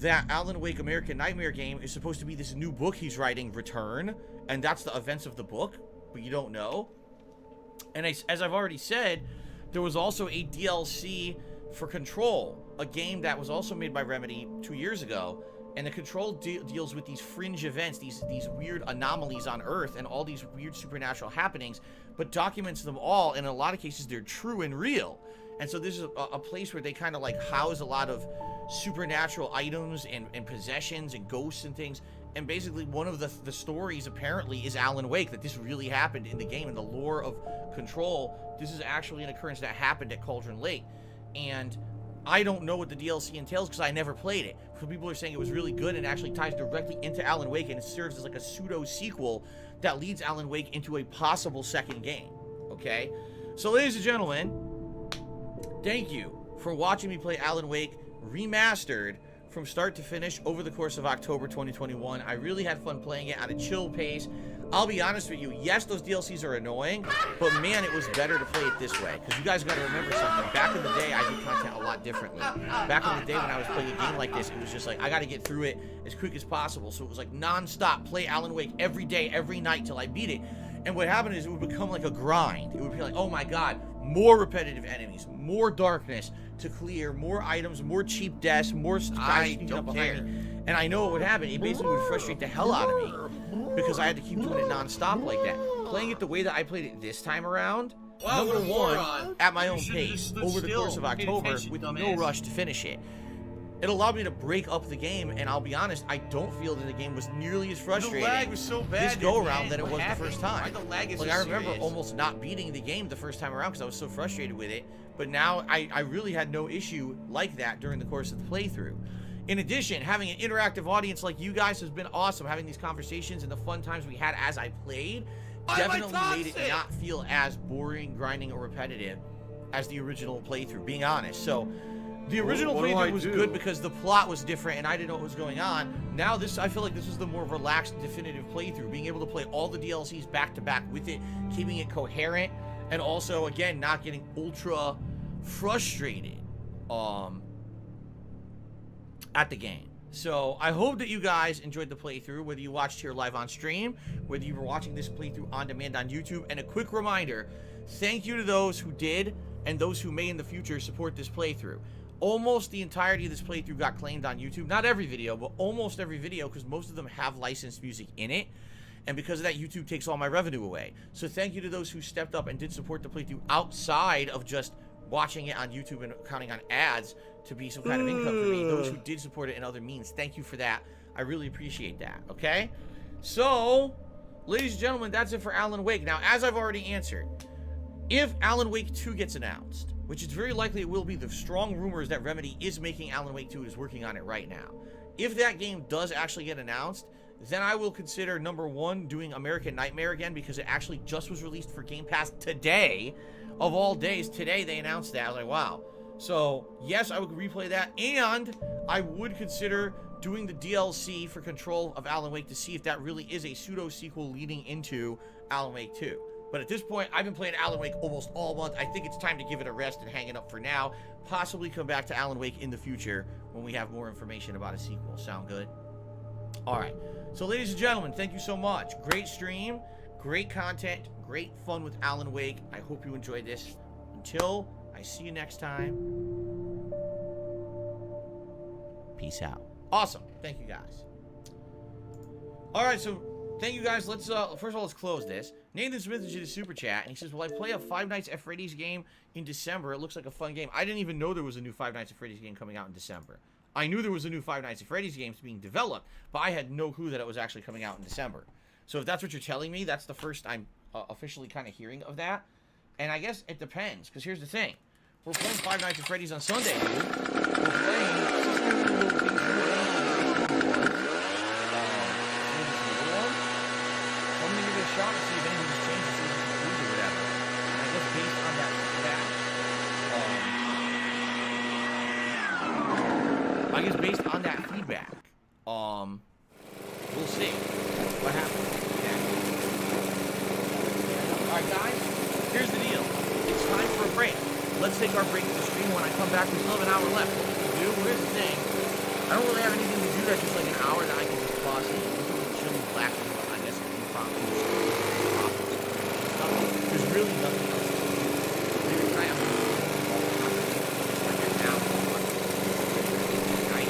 that Alan Wake American Nightmare game is supposed to be this new book he's writing, Return, and that's the events of the book, but you don't know. And as I've already said, there was also a DLC for Control, a game that was also made by Remedy 2 years ago, and the Control deals with these fringe events, these weird anomalies on Earth, and all these weird supernatural happenings, but documents them all, and in a lot of cases they're true and real. And so this is a place where they kind of like house a lot of supernatural items and possessions and ghosts and things. And basically one of the stories apparently is Alan Wake, that this really happened in the game. In the lore of Control, this is actually an occurrence that happened at Cauldron Lake. And I don't know what the DLC entails because I never played it. Some people are saying it was really good and actually ties directly into Alan Wake, and it serves as like a pseudo sequel that leads Alan Wake into a possible second game. Okay? So ladies and gentlemen, thank you for watching me play Alan Wake Remastered from start to finish over the course of October 2021. I really had fun playing it at a chill pace. I'll be honest with you, yes, those DLCs are annoying, but man, it was better to play it this way. Because you guys got to remember something. Back in the day, I did content a lot differently. Back in the day when I was playing a game like this, it was just like, I got to get through it as quick as possible. So it was like non-stop, play Alan Wake every day, every night till I beat it. And what happened is it would become like a grind. It would be like, oh my god, more repetitive enemies, more darkness to clear, more items, more cheap deaths, more guys sneaking up behind me. And I know what would happen. It basically would frustrate the hell out of me because I had to keep doing it non-stop like that. Playing it the way that I played it this time around, number one, at my own pace, over the course of October, with no rush to finish it. It allowed me to break up the game, and I'll be honest, I don't feel that the game was nearly as frustrating The lag was so bad this go-around man. than it What was happened? the first time. Why the lag is like, so I remember serious? almost not beating the game the first time around because I was so frustrated with it, but now I really had no issue like that during the course of the playthrough. In addition, having an interactive audience like you guys has been awesome. Having these conversations and the fun times we had as I played definitely made it not feel as boring, grinding, or repetitive as the original playthrough, being honest. So the original playthrough was good because the plot was different and I didn't know what was going on. Now this, I feel like this was the more relaxed, definitive playthrough. Being able to play all the DLCs back to back with it, keeping it coherent, and also, again, not getting ultra frustrated at the game. So I hope that you guys enjoyed the playthrough, whether you watched here live on stream, whether you were watching this playthrough on demand on YouTube. And a quick reminder, thank you to those who did and those who may in the future support this playthrough. Almost the entirety of this playthrough got claimed on YouTube. Not every video, but almost every video, because most of them have licensed music in it. And because of that, YouTube takes all my revenue away. So thank you to those who stepped up and did support the playthrough outside of just watching it on YouTube and counting on ads to be some kind of income for me. Those who did support it in other means, thank you for that. I really appreciate that, okay? So, ladies and gentlemen, that's it for Alan Wake. Now, as I've already answered, if Alan Wake 2 gets announced, which is very likely it will be, the strong rumors that Remedy is making Alan Wake 2 and is working on it right now. If that game does actually get announced, then I will consider, number one, doing American Nightmare again, because it actually just was released for Game Pass today. Of all days, today they announced that. I was like, wow. So, yes, I would replay that, and I would consider doing the DLC for Control of Alan Wake to see if that really is a pseudo-sequel leading into Alan Wake 2. But at this point, I've been playing Alan Wake almost all month. I think it's time to give it a rest and hang it up for now. Possibly come back to Alan Wake in the future when we have more information about a sequel. Sound good? Alright. So, ladies and gentlemen, thank you so much. Great stream, great content, great fun with Alan Wake. I hope you enjoyed this. Until I see you next time, peace out. Awesome. Thank you, guys. Alright, so thank you, guys. Let's, first of all, let's close this. Nathan Smith did a super chat, and he says, will I play a Five Nights at Freddy's game in December? It looks like a fun game. I didn't even know there was a new Five Nights at Freddy's game coming out in December. I knew there was a new Five Nights at Freddy's game being developed, but I had no clue that it was actually coming out in December. So if that's what you're telling me, that's the first I'm officially kind of hearing of that. And I guess it depends, because here's the thing. We're playing Five Nights at Freddy's on Sunday, dude. We're playing... I'm going to give it a shot to see if anything has changed, see if it's improved or whatever. And I guess based on that feedback, we'll see what happens. Alright, guys, here's the deal. It's time for a break. Let's take our break in the stream. When I come back, we still have an hour left. What we can do, here's the thing. I don't really have anything to do that's just like an hour that I can just pause in. Chill and relax and I guess impromptu. There's really nothing else to do. Maybe try out like an hour. Right?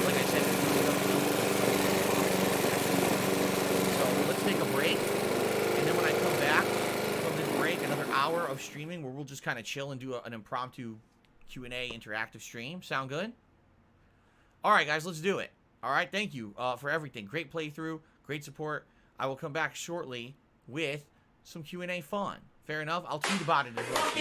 Like I said, there's really nothing else to do. So let's take a break. And then when I come back from this break, another hour of streaming where we'll just kind of chill and do an impromptu Q&A interactive stream. Sound good? All right, guys, let's do it. All right, thank you for everything. Great playthrough, great support. I will come back shortly with some Q&A fun. Fair enough? I'll tweet about it as well.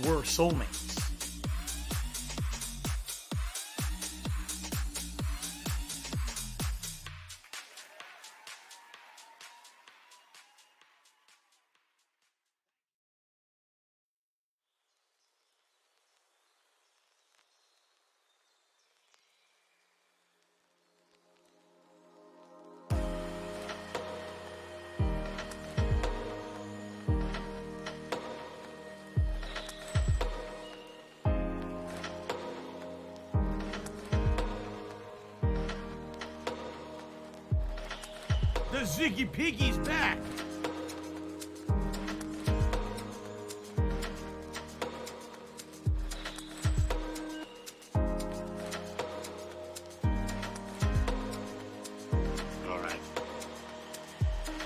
We're soulmates. The Ziggy Piggy's back! All right.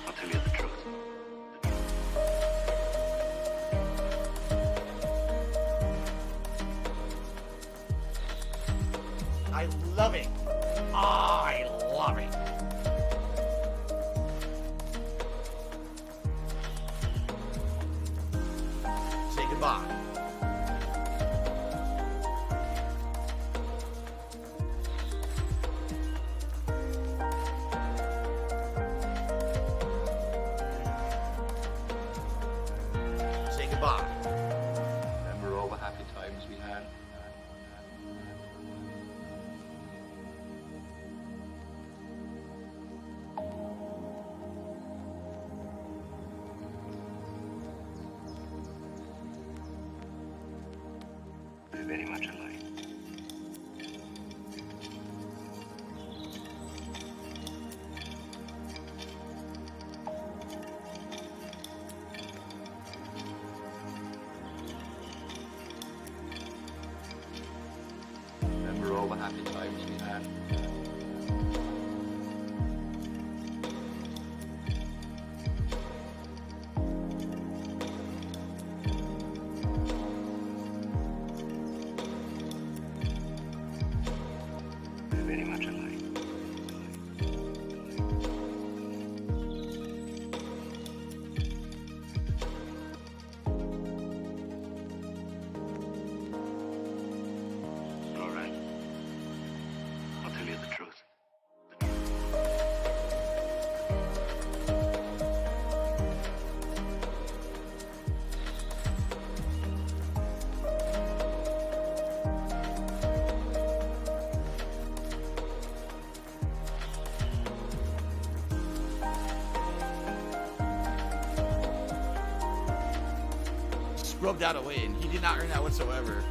I'll tell you the truth. I love it. I love it. Say goodbye. Say goodbye. Remember all the happy times we had? We're very much alike. Remember all the happy times we had? We're very much alike. All right. I'll tell you the truth. Scrubbed out a win. He did not earn that whatsoever.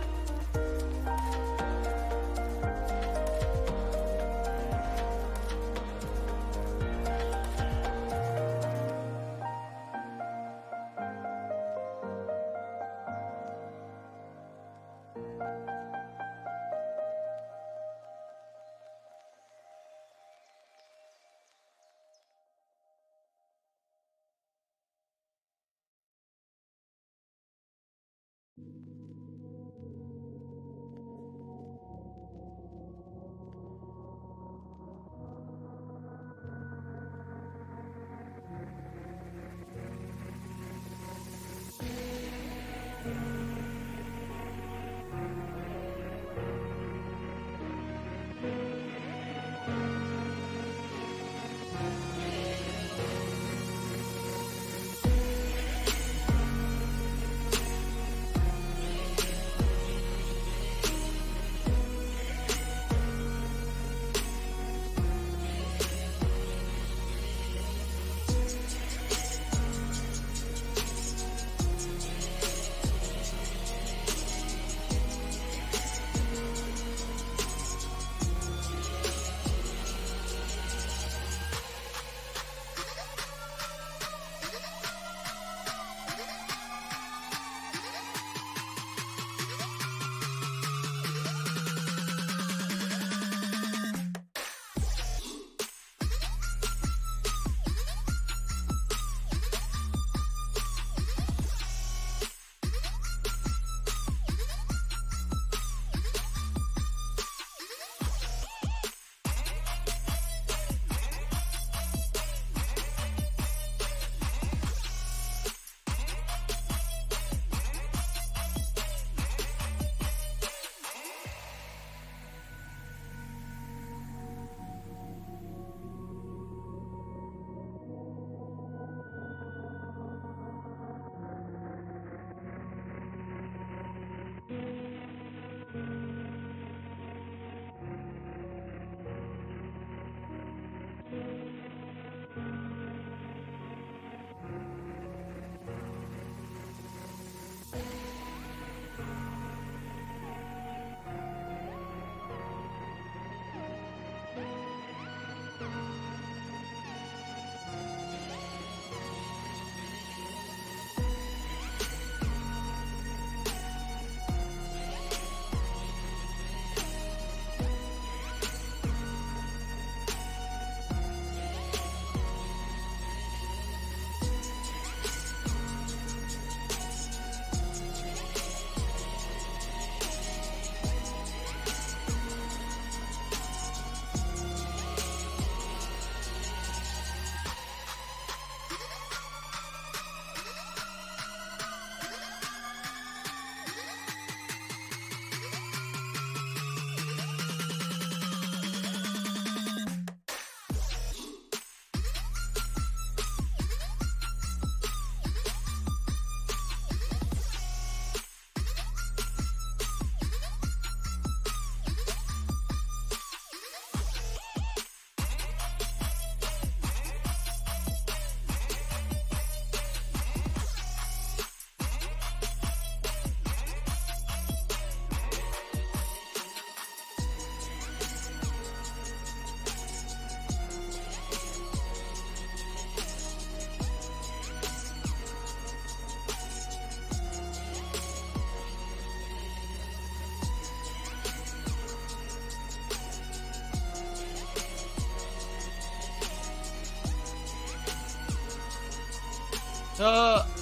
What's up?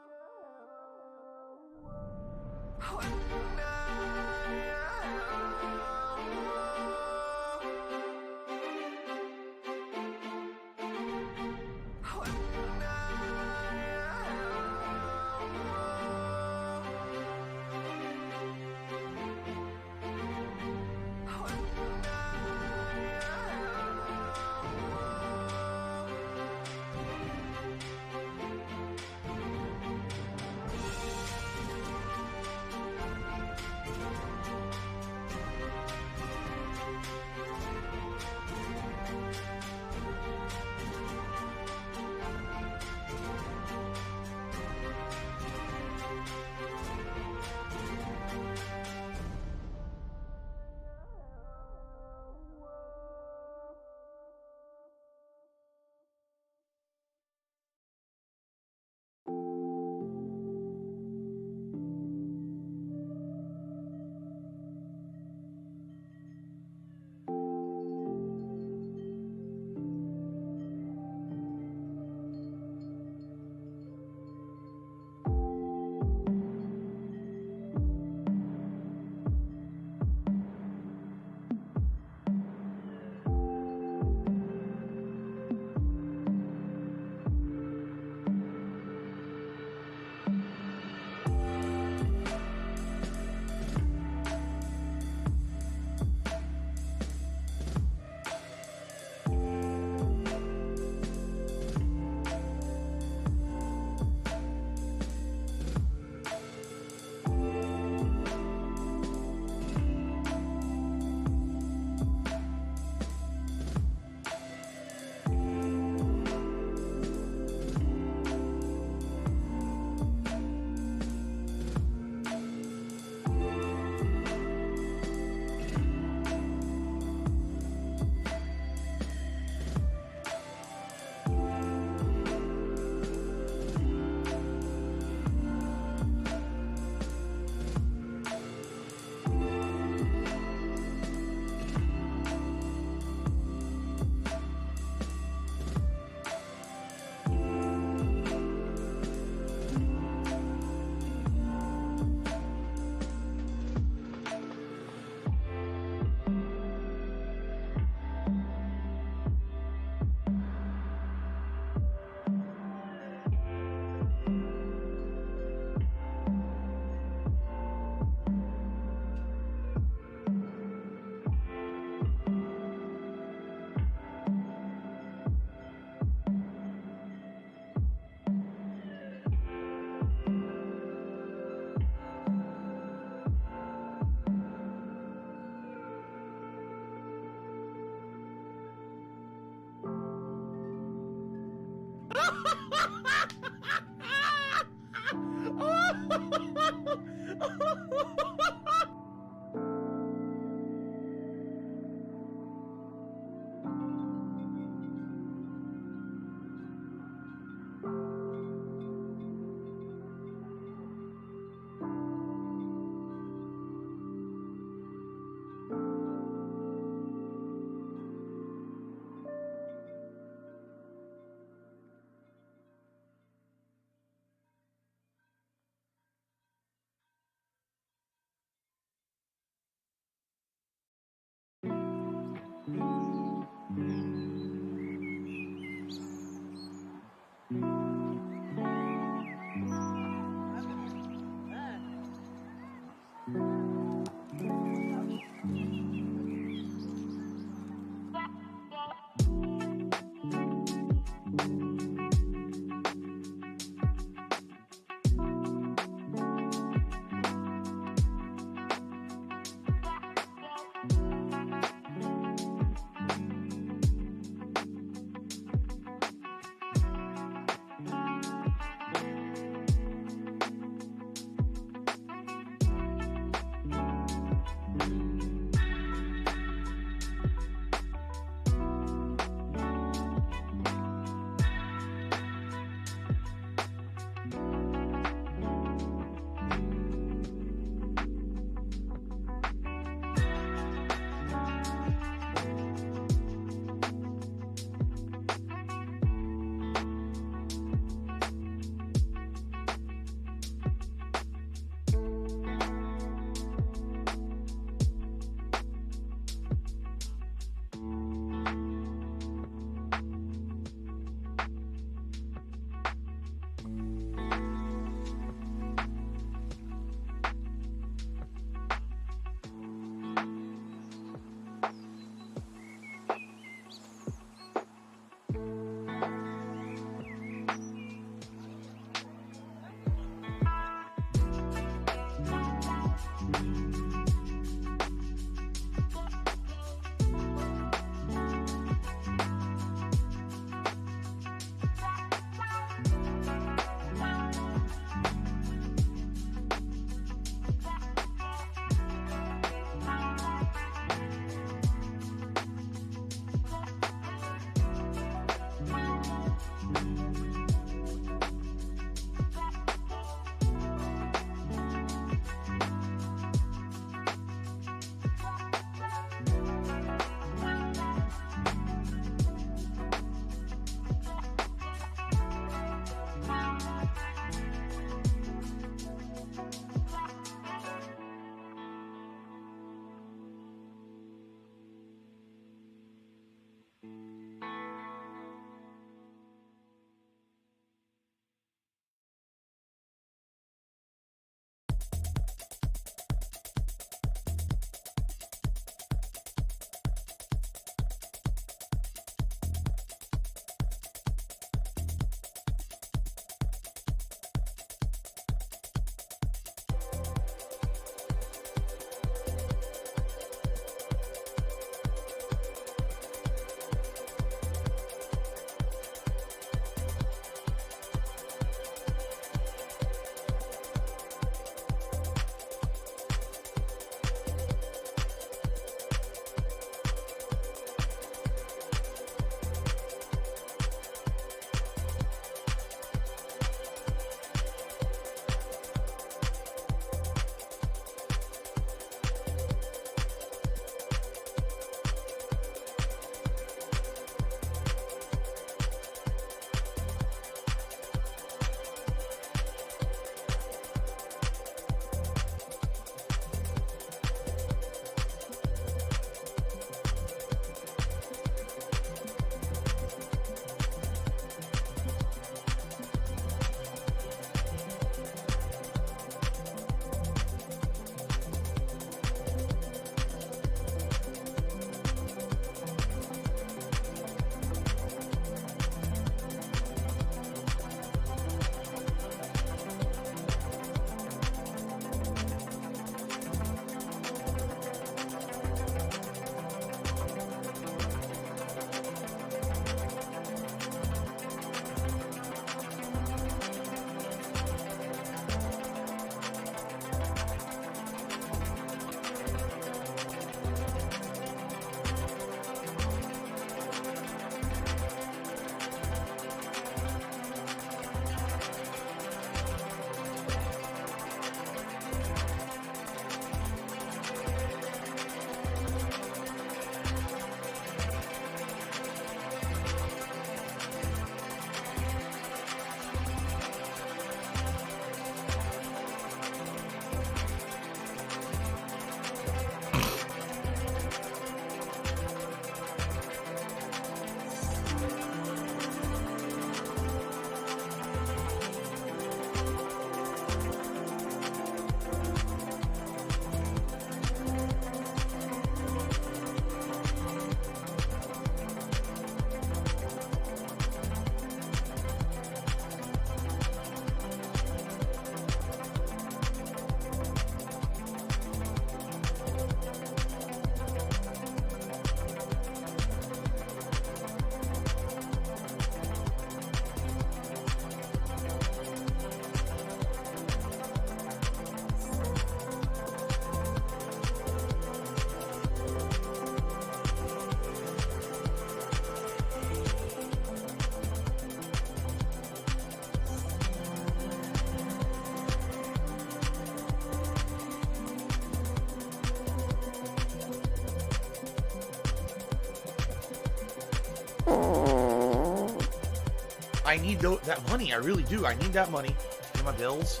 I need that money. I really do. I need that money for my bills.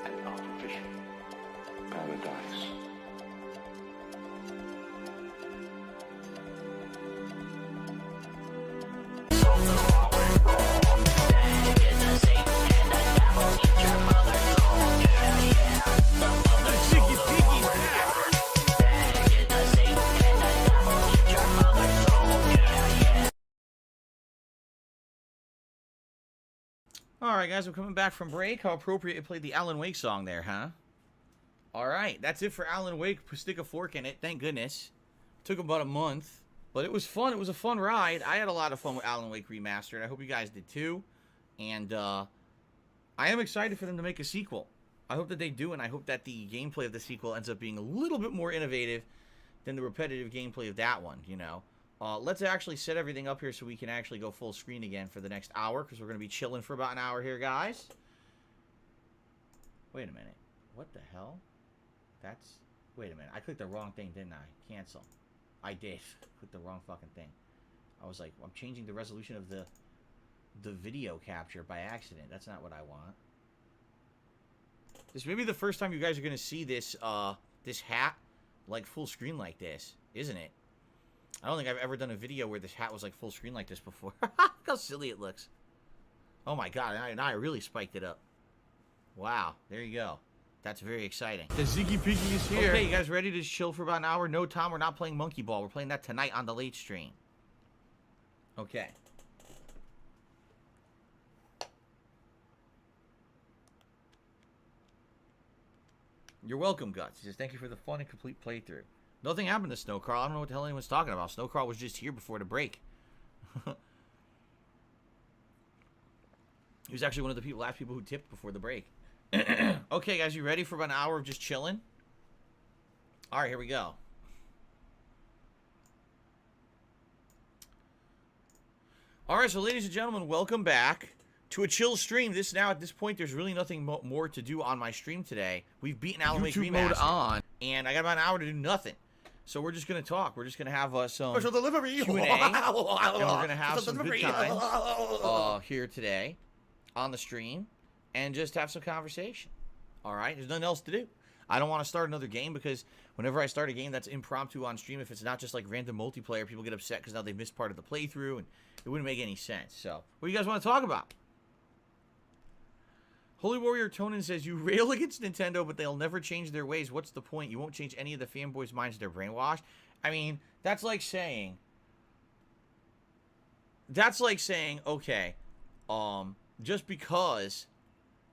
An artificial paradise. Alright guys, we're coming back from break. How appropriate you played the Alan Wake song there, huh? Alright, that's it for Alan Wake. Stick a fork in it, thank goodness. Took about a month, but it was fun. It was a fun ride. I had a lot of fun with Alan Wake Remastered. I hope you guys did too. And I am excited for them to make a sequel. I hope that they do, and I hope that the gameplay of the sequel ends up being a little bit more innovative than the repetitive gameplay of that one, you know. Let's actually set everything up here so we can actually go full screen again for the next hour, because we're going to be chilling for about an hour here, guys. Wait a minute. What the hell? That's... Wait a minute. I clicked the wrong thing, didn't I? Cancel. I did. Clicked the wrong fucking thing. I was like, I'm changing the resolution of the video capture by accident. That's not what I want. This may be the first time you guys are going to see this, this hat, like, full screen like this, isn't it? I don't think I've ever done a video where this hat was like full screen like this before. Look how silly it looks. Oh my god, now I really spiked it up. Wow, there you go. That's very exciting. The Ziggy Piggy is here. Okay, you guys ready to chill for about an hour? No, Tom, we're not playing Monkey Ball. We're playing that tonight on the late stream. Okay. You're welcome, Guts. He says, thank you for the fun and complete playthrough. Nothing happened to Snow Carl. I don't know what the hell anyone's talking about. Snow Carl was just here before the break. He was actually one of the last people who tipped before the break. Okay, guys, you ready for about an hour of just chilling? All right, here we go. All right, so ladies and gentlemen, welcome back to a chill stream. At this point, there's really nothing more to do on my stream today. We've beaten Alan Wake Remastered. Mode on. And I got about an hour to do nothing. So we're just going to talk. We're just going to have some Special delivery. Q&A. And we're going to have some good times here today on the stream. And just have some conversation. All right? There's nothing else to do. I don't want to start another game because whenever I start a game that's impromptu on stream, if it's not just like random multiplayer, people get upset because now they've missed part of the playthrough, and it wouldn't make any sense. So, what do you guys want to talk about? Holy Warrior Tonin says, you rail against Nintendo, but they'll never change their ways. What's the point? You won't change any of the fanboys' minds. They're brainwashed. I mean, that's like saying, okay, just because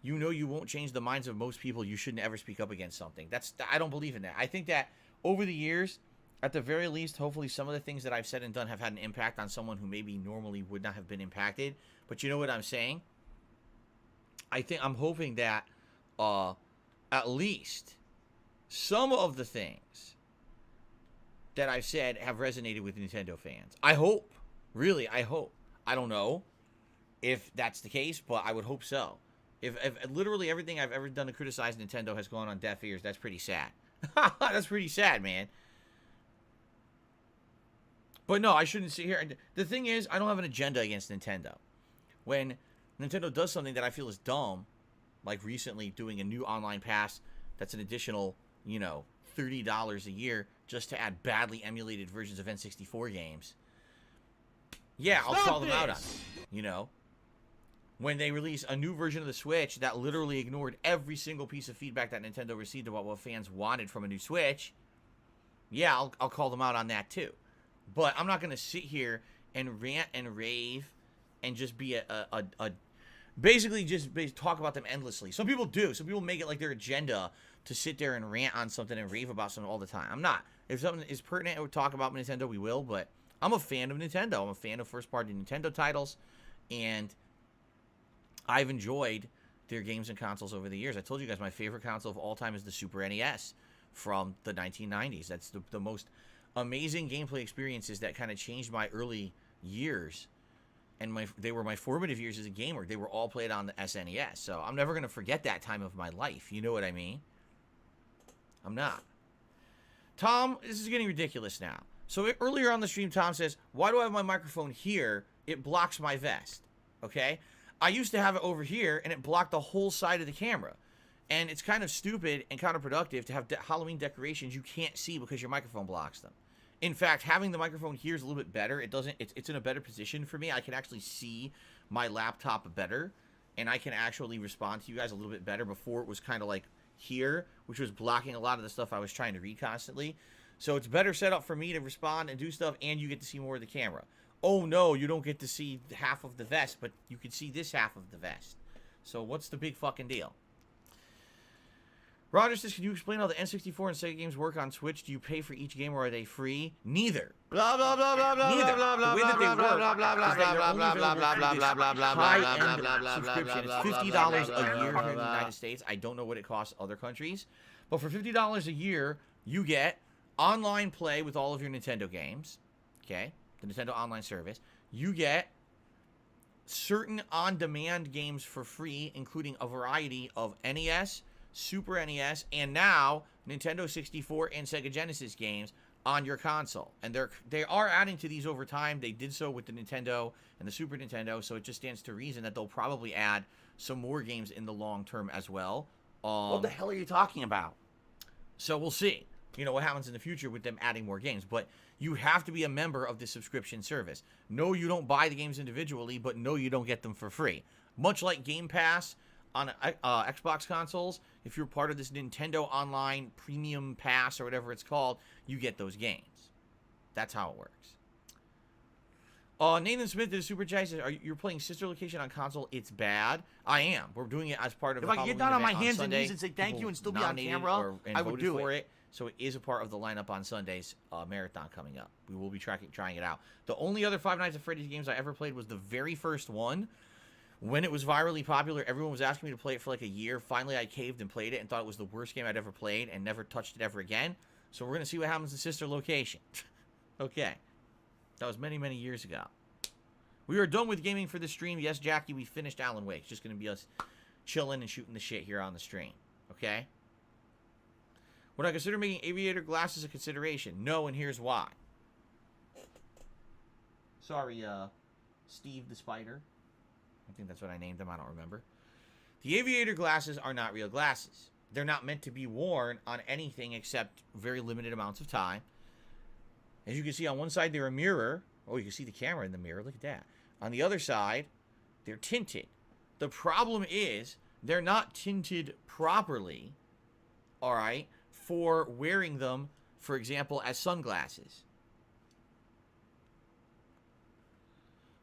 you know you won't change the minds of most people, you shouldn't ever speak up against something. I don't believe in that. I think that over the years, at the very least, hopefully some of the things that I've said and done have had an impact on someone who maybe normally would not have been impacted. But you know what I'm saying? I'm hoping that at least some of the things that I've said have resonated with Nintendo fans. I hope. Really, I hope. I don't know if that's the case, but I would hope so. If literally everything I've ever done to criticize Nintendo has gone on deaf ears, that's pretty sad. That's pretty sad, man. But no, I shouldn't sit here. The thing is, I don't have an agenda against Nintendo. When Nintendo does something that I feel is dumb, like recently doing a new online pass that's an additional, $30 a year just to add badly emulated versions of N64 games. Yeah, I'll call them out on it, When they release a new version of the Switch that literally ignored every single piece of feedback that Nintendo received about what fans wanted from a new Switch, yeah, I'll call them out on that too. But I'm not going to sit here and rant and rave and just be basically just talk about them endlessly. Some people do. Some people make it like their agenda to sit there and rant on something and rave about something all the time. I'm not. If something is pertinent and we talk about Nintendo, we will, but I'm a fan of Nintendo. I'm a fan of first-party Nintendo titles, and I've enjoyed their games and consoles over the years. I told you guys my favorite console of all time is the Super NES from the 1990s. That's the most amazing gameplay experiences that kind of changed my early years, and they were my formative years as a gamer. They were all played on the SNES, so I'm never going to forget that time of my life. You know what I mean? I'm not. Tom, this is getting ridiculous now. So earlier on the stream, Tom says, why do I have my microphone here? It blocks my vest. Okay? I used to have it over here, and it blocked the whole side of the camera. And it's kind of stupid and counterproductive to have Halloween decorations you can't see because your microphone blocks them. In fact, having the microphone here is a little bit better. It's in a better position for me. I can actually see my laptop better, and I can actually respond to you guys a little bit better. Before it was kind of like here, which was blocking a lot of the stuff I was trying to read constantly. So it's better set up for me to respond and do stuff, and you get to see more of the camera. Oh no, you don't get to see half of the vest, but you can see this half of the vest. So what's the big fucking deal? Roger says, can you explain how the N64 and Sega games work on Switch? Do you pay for each game or are they free? Neither. Blah blah blah blah blah. Neither. The way that they work high-end subscription. It's $50 a year here in the United States. I don't know what it costs other countries, but for $50 a year, you get online play with all of your Nintendo games. Okay, the Nintendo Online service. You get certain on-demand games for free, including a variety of NES, Super NES, and now Nintendo 64 and Sega Genesis games on your console. And they are adding to these over time. They did so with the Nintendo and the Super Nintendo, so it just stands to reason that they'll probably add some more games in the long term as well. What the hell are you talking about? So we'll see. What happens in the future with them adding more games. But you have to be a member of the subscription service. No, you don't buy the games individually, but no, you don't get them for free. Much like Game Pass on Xbox consoles, if you're part of this Nintendo Online Premium Pass or whatever it's called, you get those games. That's how it works. Nathan Smith did a super chat. Says, you're playing Sister Location on console? It's bad. I am. We're doing it as part of. If I could get down on my hands and knees and say thank you and still be on camera, I would do it. So it is a part of the lineup on Sunday's marathon coming up. We will be trying it out. The only other Five Nights at Freddy's games I ever played was the very first one. When it was virally popular, everyone was asking me to play it for like a year. Finally, I caved and played it and thought it was the worst game I'd ever played and never touched it ever again. So we're going to see what happens in Sister Location. Okay. That was many, many years ago. We are done with gaming for the stream. Yes, Jackie, we finished Alan Wake. It's just going to be us chilling and shooting the shit here on the stream. Okay? Would I consider making aviator glasses a consideration? No, and here's why. Sorry, Steve the Spider. I think that's what I named them. I don't remember. The aviator glasses are not real glasses. They're not meant to be worn on anything except very limited amounts of time. As you can see on one side, they're a mirror. Oh, you can see the camera in the mirror. Look at that. On the other side, they're tinted. The problem is they're not tinted properly, all right, for wearing them, for example, as sunglasses.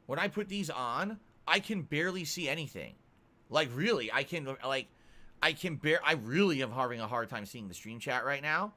When I put these on, I can barely see anything. Like, really, I really am having a hard time seeing the stream chat right now.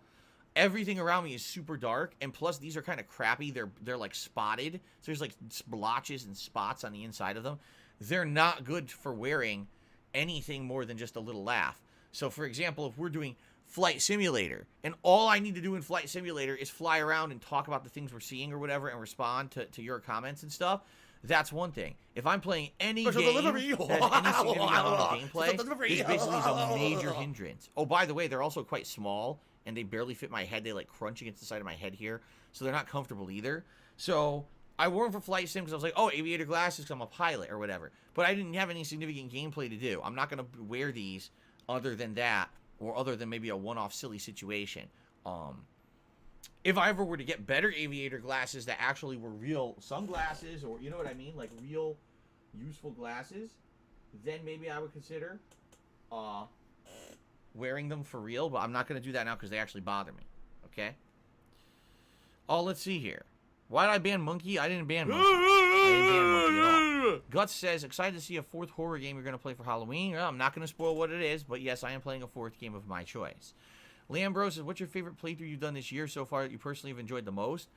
Everything around me is super dark, and plus these are kind of crappy. They're like spotted, so there's like splotches and spots on the inside of them. They're not good for wearing anything more than just a little laugh. So, for example, if we're doing Flight Simulator, and all I need to do in Flight Simulator is fly around and talk about the things we're seeing or whatever, and respond to your comments and stuff, that's one thing. If I'm playing any game that has any significant amount of gameplay, this basically is a major hindrance. Oh, by the way, they're also quite small, and they barely fit my head. They like crunch against the side of my head here, so they're not comfortable either. So I wore them for Flight Sim because I was like, oh, aviator glasses because I'm a pilot or whatever. But I didn't have any significant gameplay to do. I'm not going to wear these other than that, or other than maybe a one-off silly situation. If I ever were to get better aviator glasses that actually were real sunglasses, or you know what I mean, like real useful glasses, then maybe I would consider wearing them for real. But I'm not going to do that now because they actually bother me. Okay? Oh, let's see here. Why did I ban Monkey? I didn't ban Monkey. I didn't ban Monkey at all. Guts says, excited to see a fourth horror game you're going to play for Halloween. Well, I'm not going to spoil what it is, but yes, I am playing a fourth game of my choice. Lambro says, what's your favorite playthrough you've done this year so far that you personally have enjoyed the most?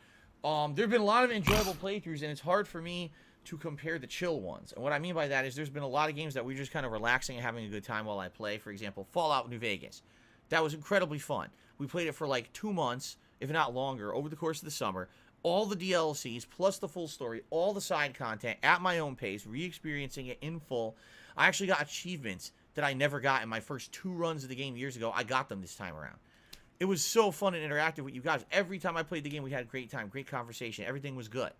There have been a lot of enjoyable playthroughs, and it's hard for me to compare the chill ones. And what I mean by that is there's been a lot of games that we're just kind of relaxing and having a good time while I play. For example, Fallout New Vegas. That was incredibly fun. We played it for like 2 months, if not longer, over the course of the summer. All the DLCs, plus the full story, all the side content, at my own pace, re-experiencing it in full. I actually got achievements that I never got in my first 2 runs of the game years ago. I got them this time around. It was so fun and interactive with you guys. Every time I played the game, we had a great time, great conversation. Everything was good.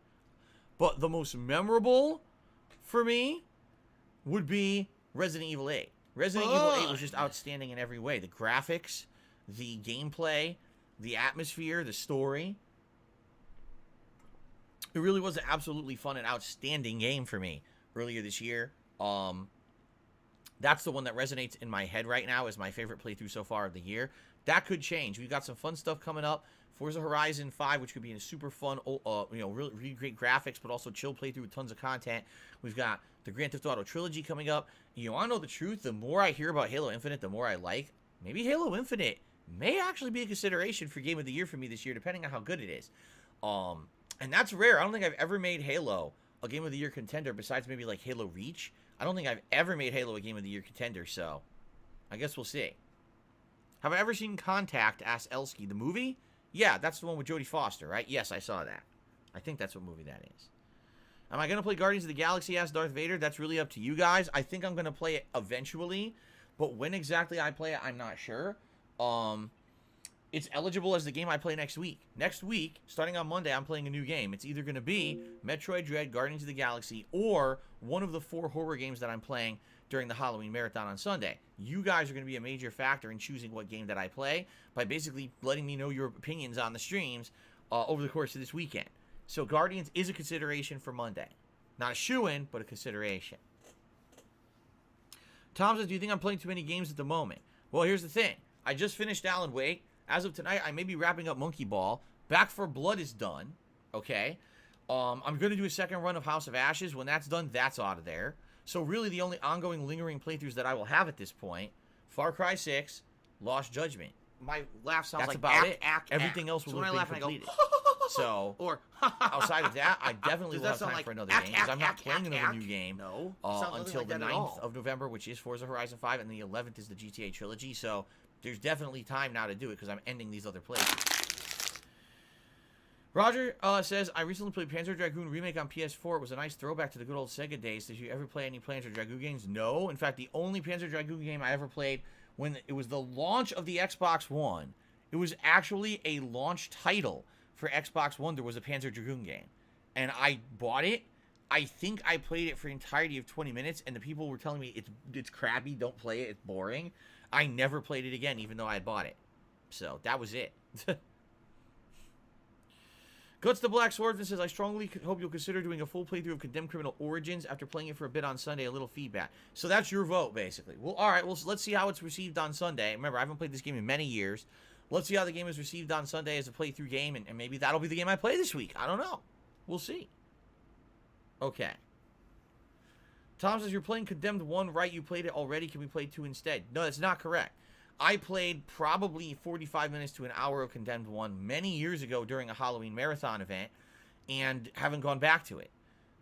But the most memorable for me would be Resident Evil 8. Resident Evil 8 was just outstanding in every way. The graphics, the gameplay, the atmosphere, the story. It really was an absolutely fun and outstanding game for me earlier this year. That's the one that resonates in my head right now as my favorite playthrough so far of the year. That could change. We've got some fun stuff coming up. Forza Horizon 5, which could be a super fun, really great graphics, but also chill playthrough with tons of content. We've got the Grand Theft Auto trilogy coming up. You want to know the truth? The more I hear about Halo Infinite, the more I like. Maybe Halo Infinite may actually be a consideration for Game of the Year for me this year, depending on how good it is. And that's rare. I don't think I've ever made Halo a Game of the Year contender besides maybe like Halo Reach. I don't think I've ever made Halo a Game of the Year contender, so I guess we'll see. Have I ever seen Contact? Asked Elsky. The movie? Yeah, that's the one with Jodie Foster, right? Yes, I saw that. I think that's what movie that is. Am I going to play Guardians of the Galaxy? Asked Darth Vader. That's really up to you guys. I think I'm going to play it eventually, but when exactly I play it, I'm not sure. It's eligible as the game I play next week. Next week, starting on Monday, I'm playing a new game. It's either going to be Metroid Dread, Guardians of the Galaxy, or one of the 4 horror games that I'm playing during the Halloween Marathon on Sunday. You guys are going to be a major factor in choosing what game that I play by basically letting me know your opinions on the streams over the course of this weekend. So Guardians is a consideration for Monday. Not a shoo-in, but a consideration. Tom says, do you think I'm playing too many games at the moment? Well, here's the thing. I just finished Alan Wake. As of tonight, I may be wrapping up Monkey Ball. Back 4 Blood is done. Okay. I'm going to do a second run of House of Ashes. When that's done, that's out of there. So really the only ongoing lingering playthroughs that I will have at this point, Far Cry 6, Lost Judgment. My laugh sounds That's like about it. Everything else will have been completed. So, or outside of that, I definitely will have time for another game because I'm not playing another new game until the 9th of November, which is Forza Horizon 5, and the 11th is the GTA trilogy. So there's definitely time now to do it because I'm ending these other playthroughs. Roger says, I recently played Panzer Dragoon Remake on PS4. It was a nice throwback to the good old Sega days. Did you ever play any Panzer Dragoon games? No. In fact, the only Panzer Dragoon game I ever played when it was the launch of the Xbox One, it was actually a launch title for Xbox One. There was a Panzer Dragoon game. And I bought it. I think I played it for the entirety of 20 minutes, and the people were telling me it's crappy, don't play it, it's boring. I never played it again, even though I had bought it. So, that was it. Guts the Black Swordsman says, I strongly hope you'll consider doing a full playthrough of Condemned Criminal Origins after playing it for a bit on Sunday, a little feedback. So that's your vote, basically. Well, alright, well, let's see how it's received on Sunday. Remember, I haven't played this game in many years. Let's see how the game is received on Sunday as a playthrough game, and maybe that'll be the game I play this week. I don't know. We'll see. Okay. Tom says, you're playing Condemned 1, right? You played it already. Can we play 2 instead? No, that's not correct. I played probably 45 minutes to an hour of Condemned 1 many years ago during a Halloween marathon event and haven't gone back to it.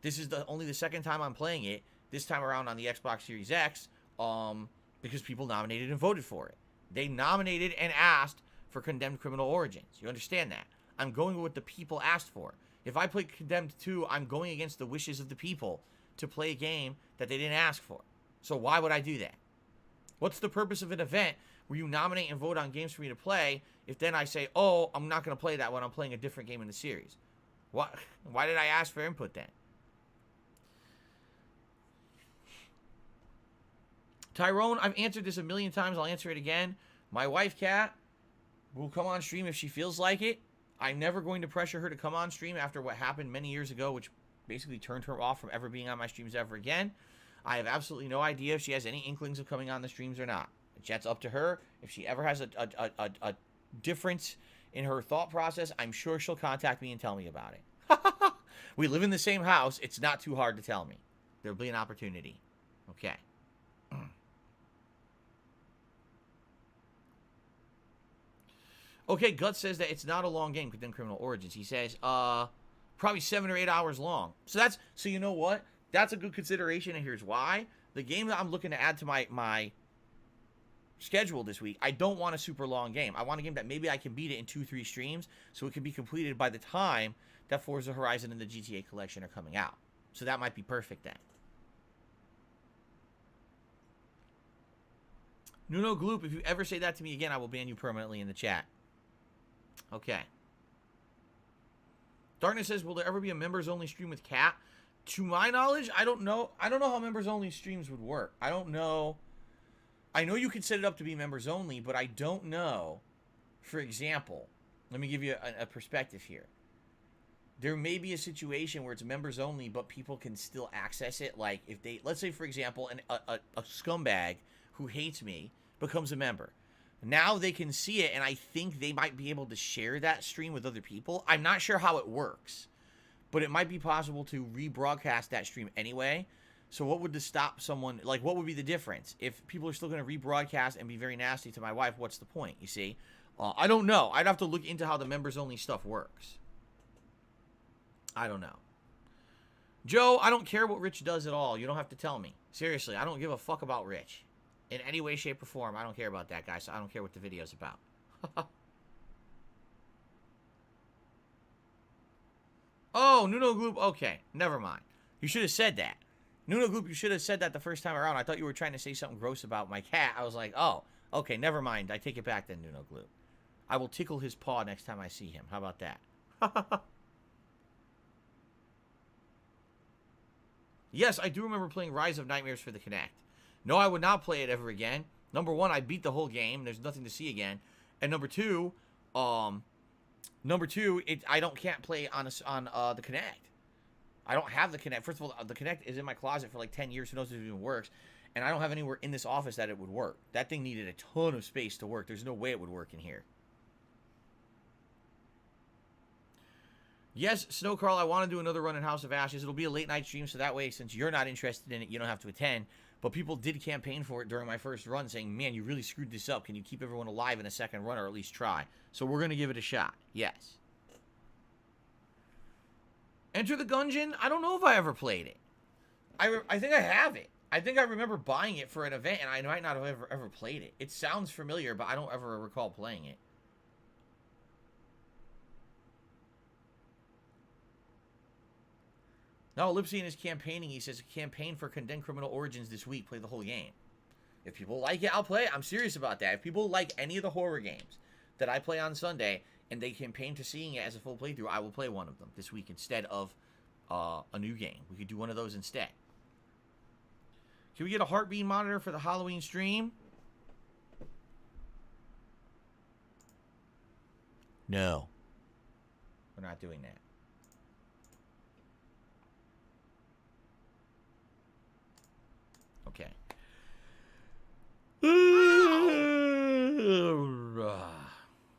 This is only the second time I'm playing it, this time around on the Xbox Series X, because people nominated and voted for it. They nominated and asked for Condemned Criminal Origins. You understand that? I'm going with what the people asked for. If I play Condemned 2, I'm going against the wishes of the people to play a game that they didn't ask for. So why would I do that? What's the purpose of an event where you nominate and vote on games for me to play if then I say, oh, I'm not going to play that when I'm playing a different game in the series? Why did I ask for input then? Tyrone, I've answered this a million times. I'll answer it again. My wife, Kat, will come on stream if she feels like it. I'm never going to pressure her to come on stream after what happened many years ago, which basically turned her off from ever being on my streams ever again. I have absolutely no idea if she has any inklings of coming on the streams or not. That's up to her. If she ever has a difference in her thought process, I'm sure she'll contact me and tell me about it. We live in the same house. It's not too hard to tell me. There'll be an opportunity. Okay. Okay, Guts says that it's not a long game, Condemned Criminal Origins. He says, probably 7 or 8 hours long. So you know what? That's a good consideration, and here's why. The game that I'm looking to add to my schedule this week, I don't want a super long game. I want a game that maybe I can beat it in 2-3 streams, so it can be completed by the time that Forza Horizon and the GTA Collection are coming out. So that might be perfect then. Nuno Gloop, if you ever say that to me again, I will ban you permanently in the chat. Okay. Darkness says, will there ever be a members-only stream with Kat? To my knowledge, I don't know. I don't know how members-only streams would work. I don't know. I know you can set it up to be members-only, but I don't know. For example, let me give you a perspective here. There may be a situation where it's members-only, but people can still access it. Like, if they, let's say, for example, a scumbag who hates me becomes a member. Now they can see it, and I think they might be able to share that stream with other people. I'm not sure how it works, but it might be possible to rebroadcast that stream anyway. So what would stop someone, like, what would be the difference? If people are still going to rebroadcast and be very nasty to my wife, what's the point, you see? I don't know. I'd have to look into how the members-only stuff works. I don't know. Joe, I don't care what Rich does at all. You don't have to tell me. Seriously, I don't give a fuck about Rich. In any way, shape, or form, I don't care about that guy, so I don't care what the video's about. Oh, Nuno Gloop, okay, never mind. You should have said that. Nuno Gloop, you should have said that the first time around. I thought you were trying to say something gross about my cat. I was like, oh, okay, never mind. I take it back then, Nuno Gloop. I will tickle his paw next time I see him. How about that? Yes, I do remember playing Rise of Nightmares for the Kinect. No, I would not play it ever again. Number one, I beat the whole game. There's nothing to see again. And number two, I can't play on the Kinect. I don't have the Kinect. First of all, the Kinect is in my closet for like 10 years. Who knows if it even works? And I don't have anywhere in this office that it would work. That thing needed a ton of space to work. There's no way it would work in here. Yes, Snow Carl, I want to do another run in House of Ashes. It'll be a late night stream, so that way, since you're not interested in it, you don't have to attend. But people did campaign for it during my first run, saying, man, you really screwed this up. Can you keep everyone alive in a second run, or at least try? So we're going to give it a shot. Yes. Enter the Gungeon? I don't know if I ever played it. I think I have it. I think I remember buying it for an event, and I might not have ever played it. It sounds familiar, but I don't ever recall playing it. No, Lipsian is campaigning. He says, campaign for Condemned Criminal Origins this week. Play the whole game. If people like it, I'll play it. I'm serious about that. If people like any of the horror games that I play on Sunday, and they campaign to seeing it as a full playthrough, I will play one of them this week instead of a new game. We could do one of those instead. Can we get a heartbeat monitor for the Halloween stream? No. We're not doing that. Okay.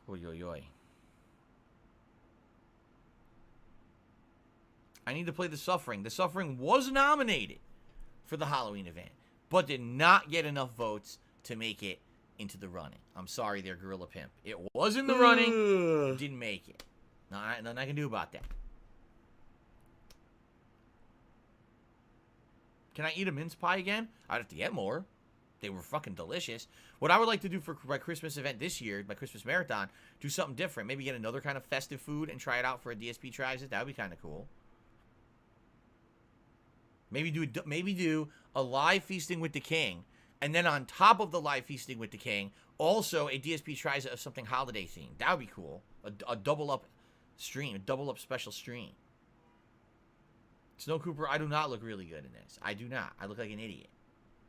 Oy, oy, oy. I need to play The Suffering. The Suffering was nominated for the Halloween event, but did not get enough votes to make it into the running. I'm sorry there, Gorilla Pimp. It was in the running, didn't make it. Nothing I can do about that. Can I eat a mince pie again? I'd have to get more. They were fucking delicious. What I would like to do for my Christmas event this year, my Christmas marathon, do something different. Maybe get another kind of festive food and try it out for a DSP tries it. That would be kind of cool. Maybe do a live feasting with the king, and then on top of the live feasting with the king, also a DSP tries it of something holiday themed. That would be cool. A double up stream, a double up special stream. Snow Cooper, I do not look really good in this. I do not. I look like an idiot.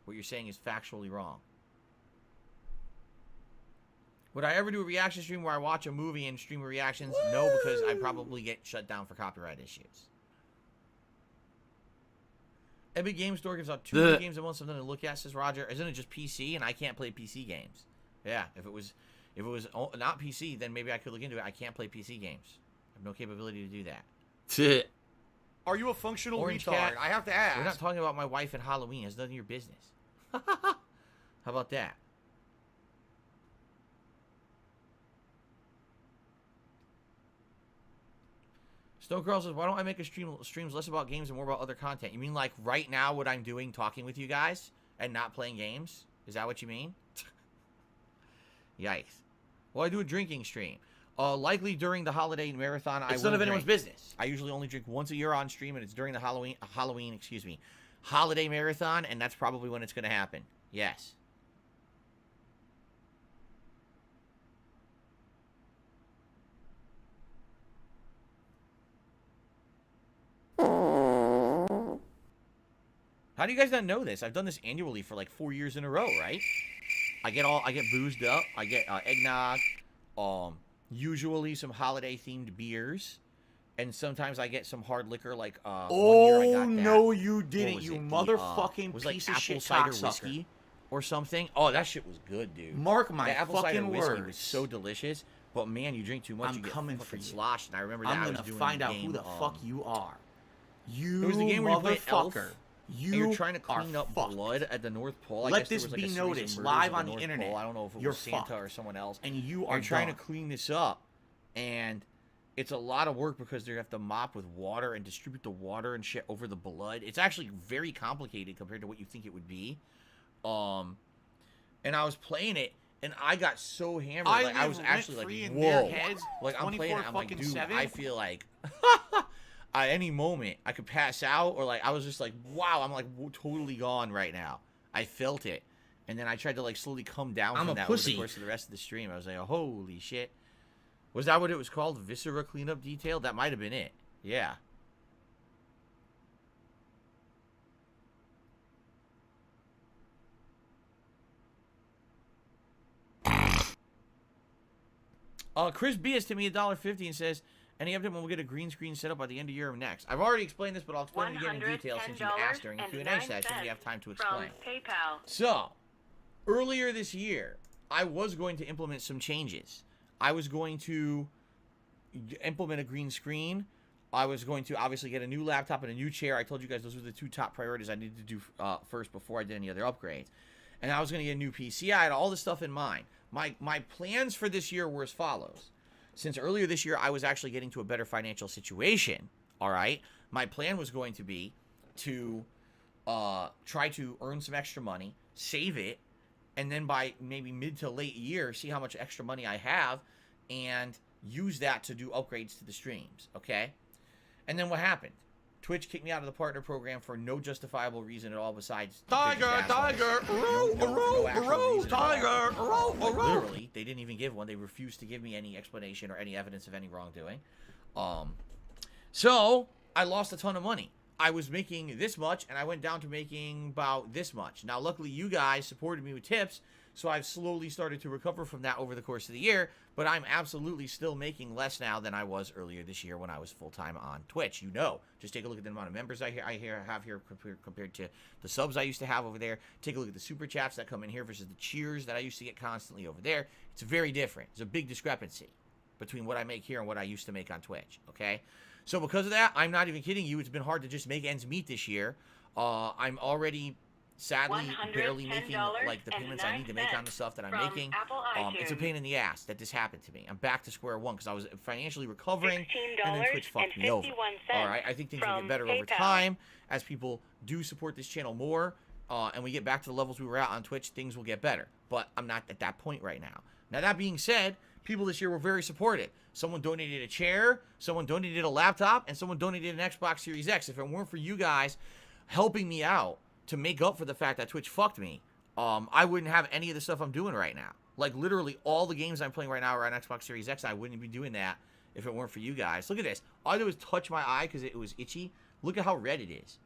What you're saying is factually wrong. Would I ever do a reaction stream where I watch a movie and stream reactions? Woo! No, because I'd probably get shut down for copyright issues. Epic Game Store gives out 2 games a month, something to look at, says Roger. Isn't it just PC? And I can't play PC games. Yeah, if it was not PC, then maybe I could look into it. I can't play PC games. I have no capability to do that. Are you a functional Orange retard? Cat, I have to ask. We're not talking about my wife at Halloween. It's none of your business. How about that? Snow Girl says, why don't I make a streams less about games and more about other content? You mean like right now what I'm doing, talking with you guys and not playing games? Is that what you mean? Yikes. Well, I do a drinking stream. Likely during the holiday marathon, It's none of anyone's business. I usually only drink once a year on stream, and it's during the Halloween, holiday marathon, and that's probably when it's going to happen. Yes. How do you guys not know this? I've done this annually for like 4 years in a row, right? I get boozed up. I get eggnog, usually some holiday themed beers, and sometimes I get some hard liquor like oh no, you didn't, you motherfucking was piece like of shit apple cider cocksucker. whiskey or something. Oh, that shit was good, dude. Mark my the apple fucking cider whiskey words. was so delicious, but man, you drink too much, I'm you get coming fucking for you. sloshed. And I remember that I'm I was gonna doing find the out game, who the fuck you are. You it was the game where you play Elf. motherfucker. And You you're trying to clean are up fucked. blood at the North Pole. Let guess there this was like be a series noticed of live murders at on the North internet. Pole. I don't know if it You're was Santa fucked. or someone else. And you You're are trying done. to clean this up, and it's a lot of work because they have to mop with water and distribute the water and shit over the blood. It's actually very complicated compared to what you think it would be. And I was playing it, and I got so hammered. I was actually like, whoa. Like, I'm playing it, I'm like, dude, I feel like at any moment I could pass out, or like I was just like, wow, I'm like totally gone right now. I felt it, and then I tried to like slowly come down I'm from a that pussy. over the course of the rest of the stream. I was like, holy shit. Was that what it was called? Viscera cleanup detail? That might have been it. Yeah. Chris B is to me $1.50 and says, any update when we get a green screen set up by the end of year of next? I've already explained this, but I'll explain it again in detail since you asked during the Q&A session. We have time to explain. PayPal. So, earlier this year, I was going to implement some changes. I was going to implement a green screen. I was going to obviously get a new laptop and a new chair. I told you guys those were the 2 top priorities I needed to do first before I did any other upgrades. And I was going to get a new PC. I had all this stuff in mind. My plans for this year were as follows. Since earlier this year, I was actually getting to a better financial situation, all right? My plan was going to be to try to earn some extra money, save it, and then by maybe mid to late year, see how much extra money I have, and use that to do upgrades to the streams, okay? And then what happened? Twitch kicked me out of the partner program for no justifiable reason at all besides... Tiger, Literally, they didn't even give one. They refused to give me any explanation or any evidence of any wrongdoing. So, I lost a ton of money. I was making this much, and I went down to making about this much. Now, luckily, you guys supported me with tips, so I've slowly started to recover from that over the course of the year, but I'm absolutely still making less now than I was earlier this year when I was full-time on Twitch. You know, just take a look at the amount of members I have here compared to the subs I used to have over there. Take a look at the super chats that come in here versus the cheers that I used to get constantly over there. It's very different. There's a big discrepancy between what I make here and what I used to make on Twitch, okay? So because of that, I'm not even kidding you, it's been hard to just make ends meet this year. I'm already... sadly barely making like the payments I need to make on the stuff that I'm making. It's a pain in the ass that this happened to me. I'm back to square one because I was financially recovering and then Twitch fucked me over. Alright, I think things will get better over time as people do support this channel more and we get back to the levels we were at on Twitch, things will get better. But I'm not at that point right now. Now that being said, people this year were very supportive. Someone donated a chair, someone donated a laptop, and someone donated an Xbox Series X. If it weren't for you guys helping me out to make up for the fact that Twitch fucked me, I wouldn't have any of the stuff I'm doing right now. Like, literally, all the games I'm playing right now are on Xbox Series X. I wouldn't be doing that if it weren't for you guys. Look at this. All I did was touch my eye because it was itchy. Look at how red it is.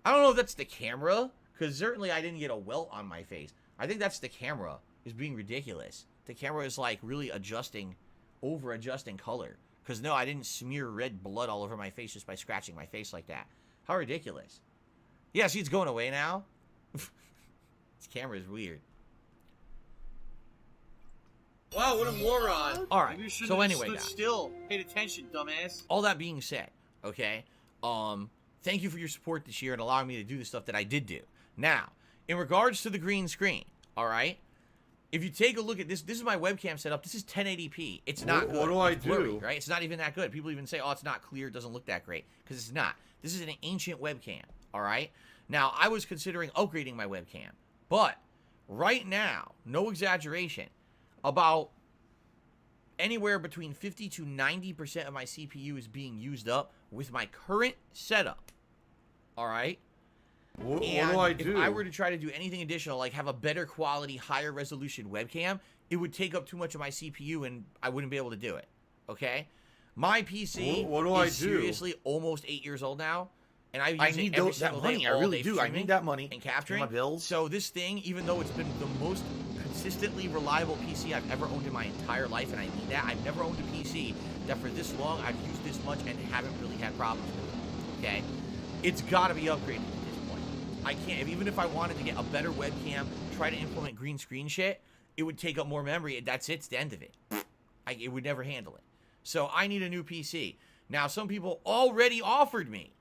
I don't know if that's the camera, because certainly I didn't get a welt on my face. I think that's the camera is being ridiculous. The camera is, like, really over-adjusting color. Because, no, I didn't smear red blood all over my face just by scratching my face like that. How ridiculous. Yeah, see, it's going away now. This camera is weird. Wow, what a moron. Alright, so anyway, stood guys. still. Paid attention, dumbass. All that being said, okay, thank you for your support this year and allowing me to do the stuff that I did do. Now, in regards to the green screen, alright, if you take a look at this, this is my webcam setup. This is 1080p. It's not good. What do I It's blurry, do? right? It's not even that good. People even say, oh, it's not clear. It doesn't look that great. Because it's not. This is an ancient webcam, all right? Now, I was considering upgrading my webcam. But right now, no exaggeration, about anywhere between 50 to 90% of my CPU is being used up with my current setup, all right? What do And do? if I were to try to do anything additional, like have a better quality, higher resolution webcam, it would take up too much of my CPU and I wouldn't be able to do it. Okay? My PC What do I is do? seriously almost 8 years old now. And I use need it every that single money. day, I all really day do. I need streaming that money and for capturing my bills. So this thing, even though it's been the most consistently reliable PC I've ever owned in my entire life, and I mean that, I've never owned a PC that for this long I've used this much and haven't really had problems with it. Okay? It's got to be upgraded at this point. I can't, even if I wanted to get a better webcam, try to implement green screen shit, it would take up more memory. That's it, it's the end of it. It would never handle it. So I need a new PC. Now, some people already offered me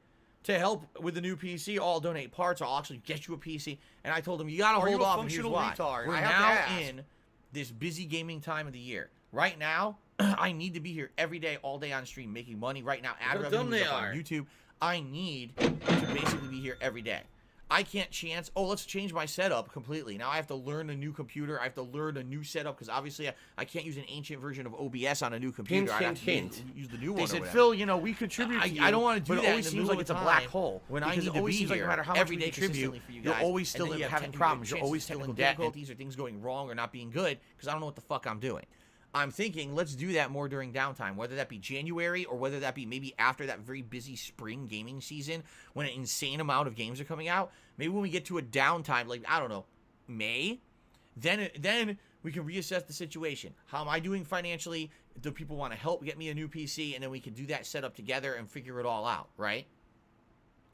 to help with the new PC. I'll donate parts. I'll actually get you a PC. And I told them, you got to Are you hold a off, and here's functional why. retard? We're I have to now ask. in this busy gaming time of the year. Right now, I need to be here every day, all day on stream, making money. Right now, ad How revenue dumb is they up on are. YouTube. I need to basically be here every day. I can't chance, oh, let's change my setup completely. Now I have to learn a new computer. I have to learn a new setup because obviously I can't use an ancient version of OBS on a new computer. I'd have to use the new one. They or said, whatever. Phil, you know, we contribute to you. I don't want to do but that. it always in the seems middle like of it's a time black hole. when I because need it always to be seems like no here matter how much every we day contribute, consistently for you you're guys, always still and then you have having technical problems. You're chances, always still in technical debt. And difficulties or things going wrong or not being good because I don't know what the fuck I'm doing. I'm thinking let's do that more during downtime, whether that be January or whether that be maybe after that very busy spring gaming season when an insane amount of games are coming out. Maybe when we get to a downtime, like, I don't know, May, then we can reassess the situation. How am I doing financially? Do people want to help get me a new PC? And then we can do that setup together and figure it all out, right?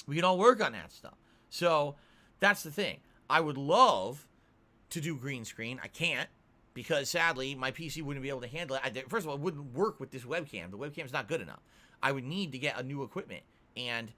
We can all work on that stuff. So that's the thing. I would love to do green screen. I can't. Because sadly, my PC wouldn't be able to handle it. First of all, it wouldn't work with this webcam. The webcam's not good enough. I would need to get a new equipment, and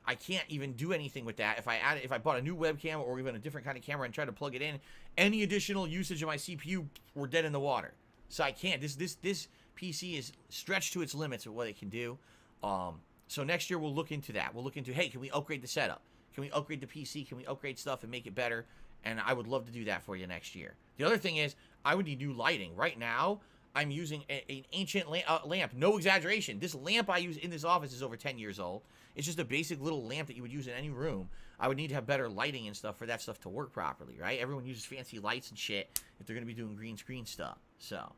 I can't even do anything with that. If I bought a new webcam or even a different kind of camera and tried to plug it in, any additional usage of my CPU, we're dead in the water. So I can't. This PC is stretched to its limits of what it can do. So next year we'll look into that. We'll look into, hey, can we upgrade the setup? Can we upgrade the PC? Can we upgrade stuff and make it better? And I would love to do that for you next year. The other thing is, I would need new lighting. Right now, I'm using an ancient lamp. No exaggeration. This lamp I use in this office is over 10 years old. It's just a basic little lamp that you would use in any room. I would need to have better lighting and stuff for that stuff to work properly, right? Everyone uses fancy lights and shit if they're going to be doing green screen stuff. So,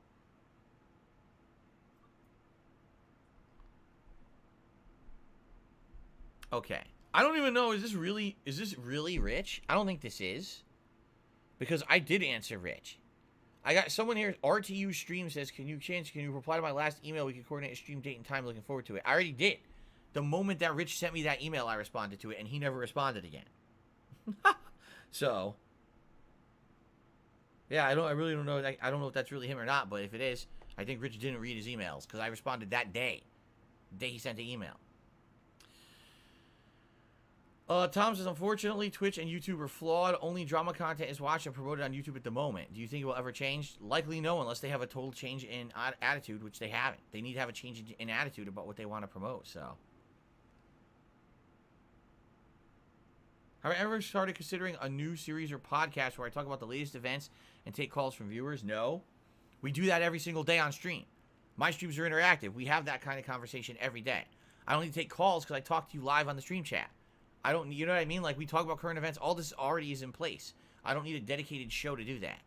Okay. I don't even know, is this really Rich? I don't think this is. Because I did answer Rich. I got someone here, RTU Stream says, can you reply to my last email? We can coordinate a stream date and time. Looking forward to it. I already did. The moment that Rich sent me that email, I responded to it, and he never responded again. So, yeah, I really don't know. I don't know if that's really him or not, but if it is, I think Rich didn't read his emails, because I responded that day. The day he sent the email. Tom says, unfortunately, Twitch and YouTube are flawed. Only drama content is watched and promoted on YouTube at the moment. Do you think it will ever change? Likely no, unless they have a total change in attitude, which they haven't. They need to have a change in attitude about what they want to promote, so. Have I ever started considering a new series or podcast where I talk about the latest events and take calls from viewers? No. We do that every single day on stream. My streams are interactive. We have that kind of conversation every day. I don't need to take calls because I talk to you live on the stream chat. I don't, you know what I mean? Like, we talk about current events. All this already is in place. I don't need a dedicated show to do that.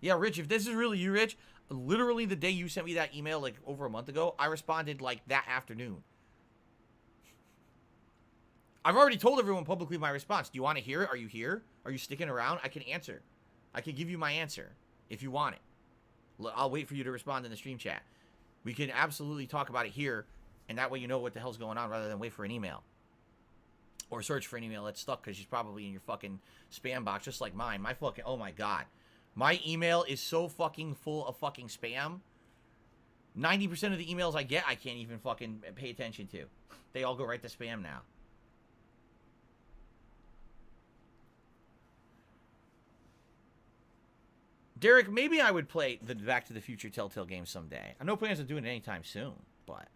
Yeah, Rich, if this is really you, Rich, literally the day you sent me that email, like, over a month ago, I responded, like, that afternoon. I've already told everyone publicly my response. Do you want to hear it? Are you here? Are you sticking around? I can answer. I can give you my answer if you want it. I'll wait for you to respond in the stream chat. We can absolutely talk about it here, and that way you know what the hell's going on rather than wait for an email. Or search for an email that's stuck because she's probably in your fucking spam box, just like mine. My fucking, oh my god. My email is so fucking full of fucking spam. 90% of the emails I get, I can't even fucking pay attention to. They all go right to spam now. Derek, maybe I would play the Back to the Future Telltale game someday. I have no plans of doing it anytime soon, but...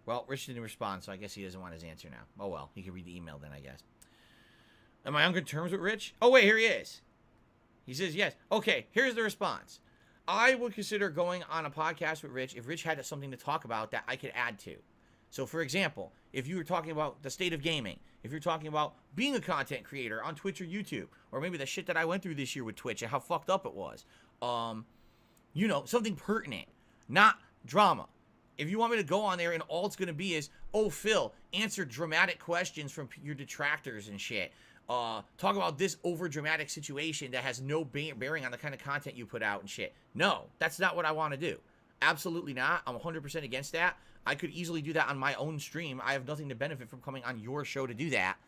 Well, Rich didn't respond, so I guess he doesn't want his answer now. Oh well, he can read the email then, I guess. Am I on good terms with Rich? Oh wait, here he is. He says yes. Okay, here's the response. I would consider going on a podcast with Rich if Rich had something to talk about that I could add to. So, for example, if you were talking about the state of gaming, if you're talking about being a content creator on Twitch or YouTube, or maybe the shit that I went through this year with Twitch and how fucked up it was, you know, something pertinent, not drama. If you want me to go on there and all it's going to be is, oh, Phil, answer dramatic questions from your detractors and shit. Talk about this over-dramatic situation that has no bearing on the kind of content you put out and shit. No, that's not what I want to do. Absolutely not. I'm 100% against that. I could easily do that on my own stream. I have nothing to benefit from coming on your show to do that.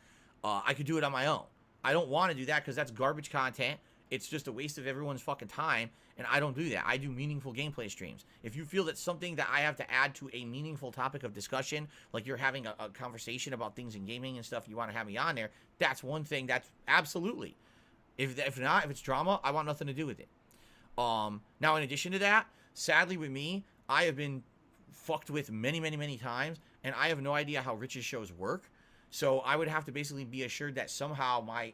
I could do it on my own. I don't want to do that because that's garbage content. It's just a waste of everyone's fucking time, and I don't do that. I do meaningful gameplay streams. If you feel that something that I have to add to a meaningful topic of discussion, like you're having a conversation about things in gaming and stuff, you want to have me on there, that's one thing. That's absolutely. If not, if it's drama, I want nothing to do with it. Now, in addition to that, sadly with me, I have been fucked with many times, and I have no idea how Rich's shows work. So I would have to basically be assured that somehow my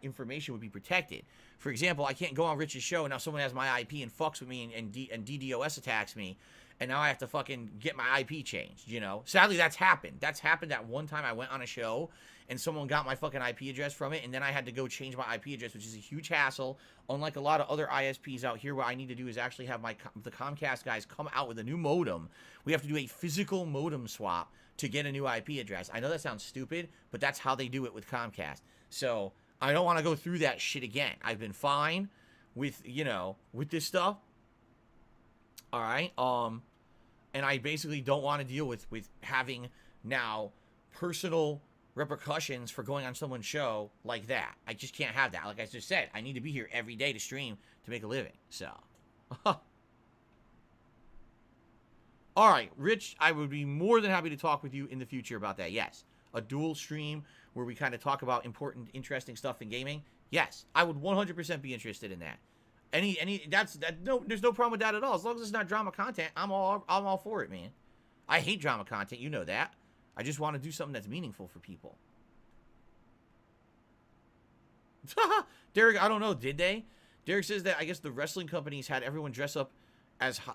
information would be protected. For example, I can't go on Rich's show and now someone has my IP and fucks with me and DDoS attacks me, and now I have to fucking get my IP changed, you know? Sadly, that's happened. That's happened that one time I went on a show and someone got my fucking IP address from it, and then I had to go change my IP address, which is a huge hassle. Unlike a lot of other ISPs out here, what I need to do is actually have the Comcast guys come out with a new modem. We have to do a physical modem swap to get a new IP address. I know that sounds stupid, but that's how they do it with Comcast. So I don't want to go through that shit again. I've been fine with, you know, with this stuff. All right. And I basically don't want to deal with having now personal repercussions for going on someone's show like that. I just can't have that. Like I just said, I need to be here every day to stream to make a living. So all right, Rich, I would be more than happy to talk with you in the future about that. Yes. A dual stream where we kind of talk about important, interesting stuff in gaming. Yes, I would 100% be interested in that. There's no problem with that at all. As long as it's not drama content, I'm all for it, man. I hate drama content, you know that. I just want to do something that's meaningful for people. Derek, I don't know, did they? Derek says that I guess the wrestling companies had everyone dress up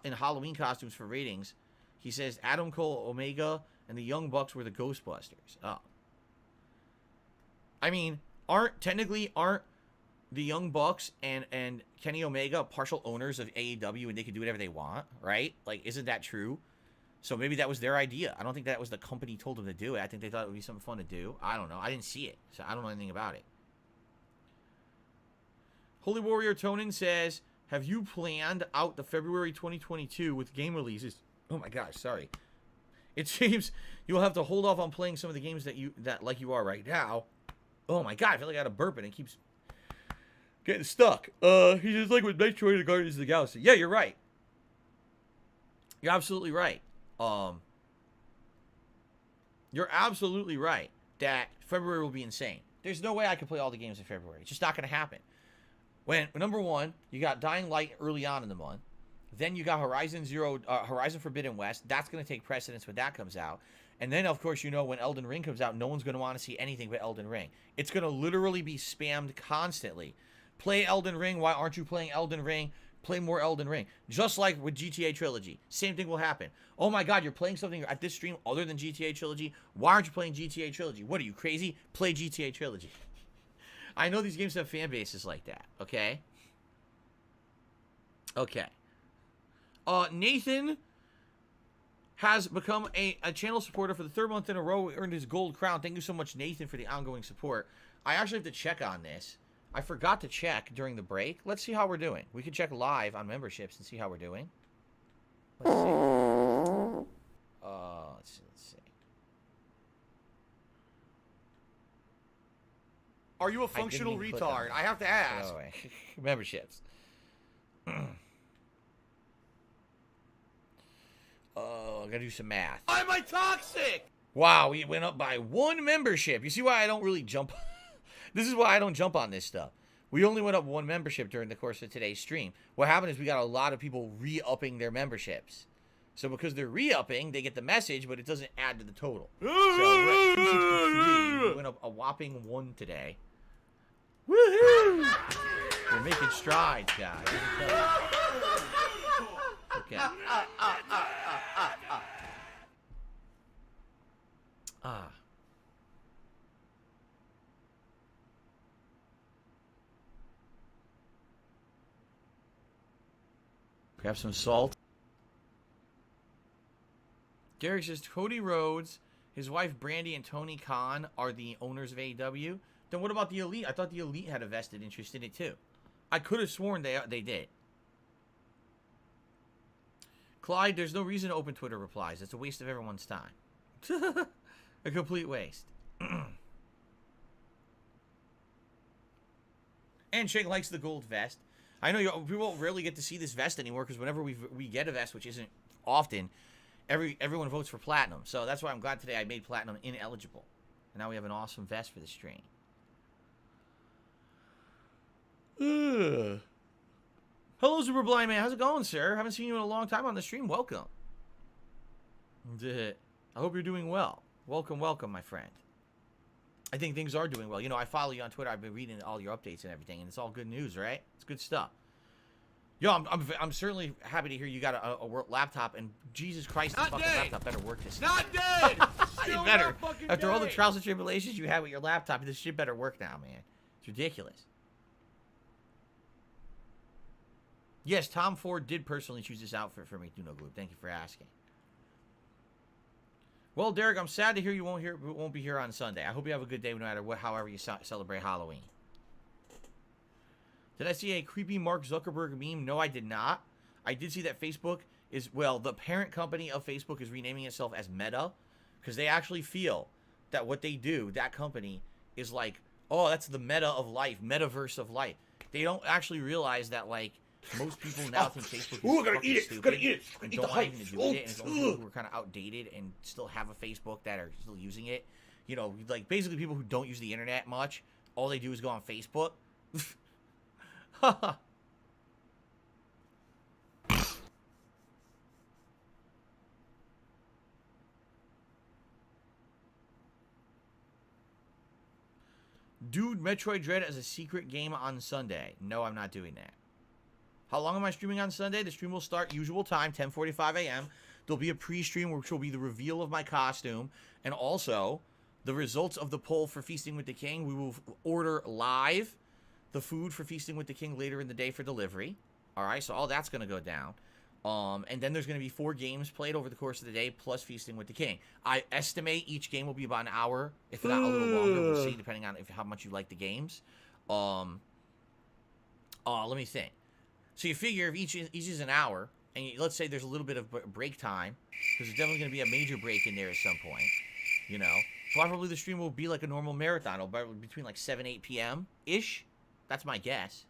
in Halloween costumes for ratings. He says Adam Cole, Omega, And the Young Bucks were the Ghostbusters. Oh. I mean, aren't the Young Bucks and Kenny Omega partial owners of AEW and they can do whatever they want, right? Like, isn't that true? So maybe that was their idea. I don't think that was the company told them to do it. I think they thought it would be something fun to do. I don't know. I didn't see it, so I don't know anything about it. Holy Warrior Tonin says, have you planned out the February 2022 with game releases? Oh my gosh, sorry. It seems you'll have to hold off on playing some of the games that like you are right now. Oh my god, I feel like I got a burp and it keeps getting stuck. He just like with Metroid and Guardians of the Galaxy. Yeah, you're right. You're absolutely right. You're absolutely right that February will be insane. There's no way I can play all the games in February. It's just not going to happen. When number one, you got Dying Light early on in the month. Then you got Horizon Forbidden West. That's going to take precedence when that comes out. And then, of course, you know, when Elden Ring comes out, no one's going to want to see anything but Elden Ring. It's going to literally be spammed constantly. Play Elden Ring. Why aren't you playing Elden Ring? Play more Elden Ring. Just like with GTA Trilogy. Same thing will happen. Oh my god, you're playing something at this stream other than GTA Trilogy? Why aren't you playing GTA Trilogy? What are you, crazy? Play GTA Trilogy. I know these games have fan bases like that, okay? Okay. Nathan has become a channel supporter for the third month in a row. Earned his gold crown. Thank you so much, Nathan, for the ongoing support. I actually have to check on this. I forgot to check during the break. Let's see how we're doing. We can check live on memberships and see how we're doing. Let's see. Let's see. Are you a functional retard? I have to ask. Oh, memberships. Oh, I gotta do some math. Why am I toxic? Wow, we went up by 1 membership. You see why I don't really jump? This is why I don't jump on this stuff. We only went up 1 membership during the course of today's stream. What happened is we got a lot of people re-upping their memberships. So because they're re-upping, they get the message, but it doesn't add to the total. So we're at 263. We went up a whopping 1 today. Woohoo! We're making strides, guys. Okay. Grab some salt. Derek says Cody Rhodes, his wife Brandy, and Tony Khan are the owners of AEW. Then what about the Elite? I thought the Elite had a vested interest in it too. I could have sworn they did. Clyde, there's no reason to open Twitter replies. It's a waste of everyone's time. A complete waste. And Shake likes the gold vest. I know people rarely get to see this vest anymore because whenever we get a vest, which isn't often, everyone votes for platinum. So that's why I'm glad today I made platinum ineligible. And now we have an awesome vest for the stream. Hello, Super Blind Man. How's it going, sir? Haven't seen you in a long time on the stream. Welcome. I hope you're doing well. Welcome, welcome, my friend. I think things are doing well. You know, I follow you on Twitter. I've been reading all your updates and everything, and it's all good news, right? It's good stuff. Yo, I'm certainly happy to hear you got a work laptop, and Jesus Christ, the fucking laptop better work this time. Not dead! It better. After all the trials and tribulations you had with your laptop, this shit better work now, man. It's ridiculous. Yes, Tom Ford did personally choose this outfit for me, Duno Gloop. Thank you for asking. Well, Derek, I'm sad to hear you won't be here on Sunday. I hope you have a good day no matter however you celebrate Halloween. Did I see a creepy Mark Zuckerberg meme? No, I did not. I did see that Facebook is, well, the parent company of Facebook is renaming itself as Meta because they actually feel that what they do, that company, is like, oh, that's the meta of life, metaverse of life. They don't actually realize that, like, most people now think Facebook is fucking stupid. Gotta eat it. And don't want anything to do with it. And it's only people who are kind of outdated and still have a Facebook that are still using it. You know, like, basically people who don't use the internet much, all they do is go on Facebook. Dude, Metroid Dread as a secret game on Sunday. No, I'm not doing that. How long am I streaming on Sunday? The stream will start usual time, 10:45 a.m. There'll be a pre-stream which will be the reveal of my costume, and also the results of the poll for Feasting with the King. We will order live the food for Feasting with the King later in the day for delivery. All right, so all that's going to go down. And then there's going to be 4 games played over the course of the day, plus Feasting with the King. I estimate each game will be about an hour, if not a little longer. We'll see, depending on how much you like the games. Let me think. So you figure if each is an hour, and let's say there's a little bit of break time, because there's definitely going to be a major break in there at some point, you know. Probably the stream will be like a normal marathon. It'll be between like 7, 8 p.m.-ish. That's my guess.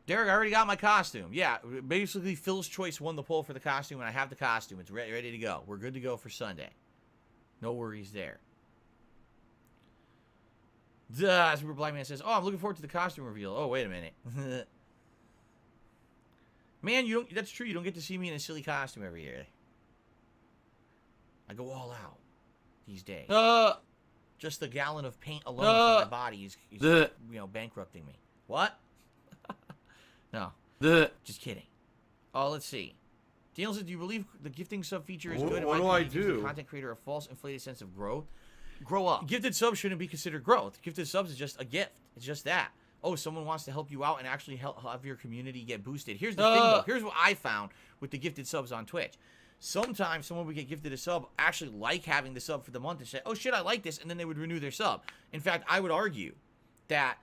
Derek, I already got my costume. Yeah, basically Phil's Choice won the poll for the costume, and I have the costume. It's ready to go. We're good to go for Sunday. No worries there. Super Blind Man says, oh, I'm looking forward to the costume reveal. Oh, wait a minute. Man, you don't. That's true. You don't get to see me in a silly costume every year. I go all out these days. Just the gallon of paint alone for my body is you know, bankrupting me. What? No. Just kidding. Oh, let's see. Daniel said, do you believe the gifting sub feature is good? What do I do? The content creator a false inflated sense of growth. Grow up. Gifted subs shouldn't be considered growth. Gifted subs is just a gift. It's just that. Oh, someone wants to help you out and actually help have your community get boosted. Here's the thing, though. Here's what I found with the gifted subs on Twitch. Sometimes someone would get gifted a sub, actually like having the sub for the month and say, oh, shit, I like this, and then they would renew their sub. In fact, I would argue that,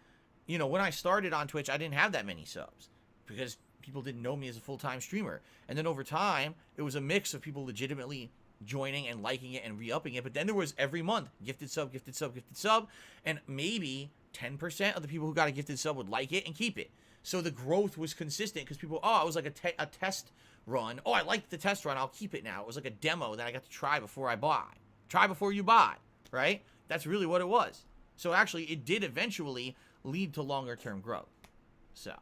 you know, when I started on Twitch, I didn't have that many subs because people didn't know me as a full-time streamer. And then over time, it was a mix of people legitimately joining and liking it and re-upping it. But then there was every month, gifted sub, gifted sub, gifted sub, and maybe 10% of the people who got a gifted sub would like it and keep it. So the growth was consistent because people, oh, it was like a test run. Oh, I liked the test run. I'll keep it now. It was like a demo that I got to try before I buy. Try before you buy, right? That's really what it was. So actually, it did eventually lead to longer-term growth. So.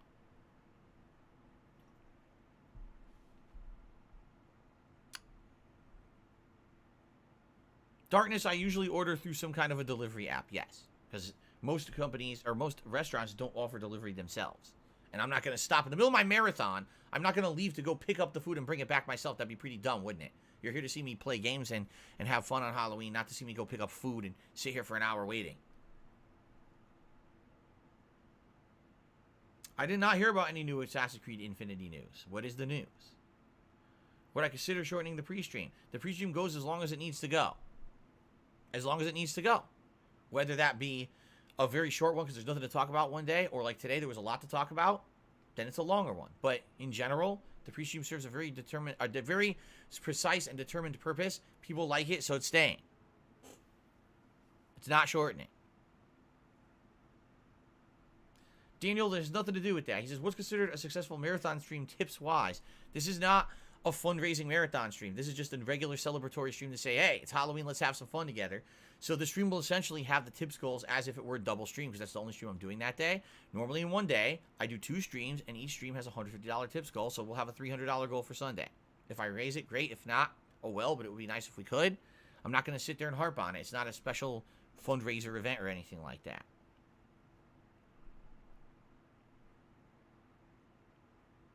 Darkness, I usually order through some kind of a delivery app, yes. Because most companies, or most restaurants, don't offer delivery themselves. And I'm not going to stop. In the middle of my marathon, I'm not going to leave to go pick up the food and bring it back myself. That'd be pretty dumb, wouldn't it? You're here to see me play games and have fun on Halloween, not to see me go pick up food and sit here for an hour waiting. I did not hear about any new Assassin's Creed Infinity news. What is the news? Would I consider shortening the pre-stream? The pre-stream goes as long as it needs to go. As long as it needs to go. Whether that be a very short one because there's nothing to talk about one day, or like today there was a lot to talk about, then it's a longer one. But in general, the pre-stream serves a very very precise and determined purpose. People like it, so it's staying. It's not shortening. Daniel, there's nothing to do with that. He says, what's considered a successful marathon stream tips-wise? This is not a fundraising marathon stream. This is just a regular celebratory stream to say, hey, it's Halloween, let's have some fun together. So the stream will essentially have the tips goals as if it were a double stream, because that's the only stream I'm doing that day. Normally in one day, I do 2 streams, and each stream has a $150 tips goal, so we'll have a $300 goal for Sunday. If I raise it, great. If not, oh well, but it would be nice if we could. I'm not going to sit there and harp on it. It's not a special fundraiser event or anything like that.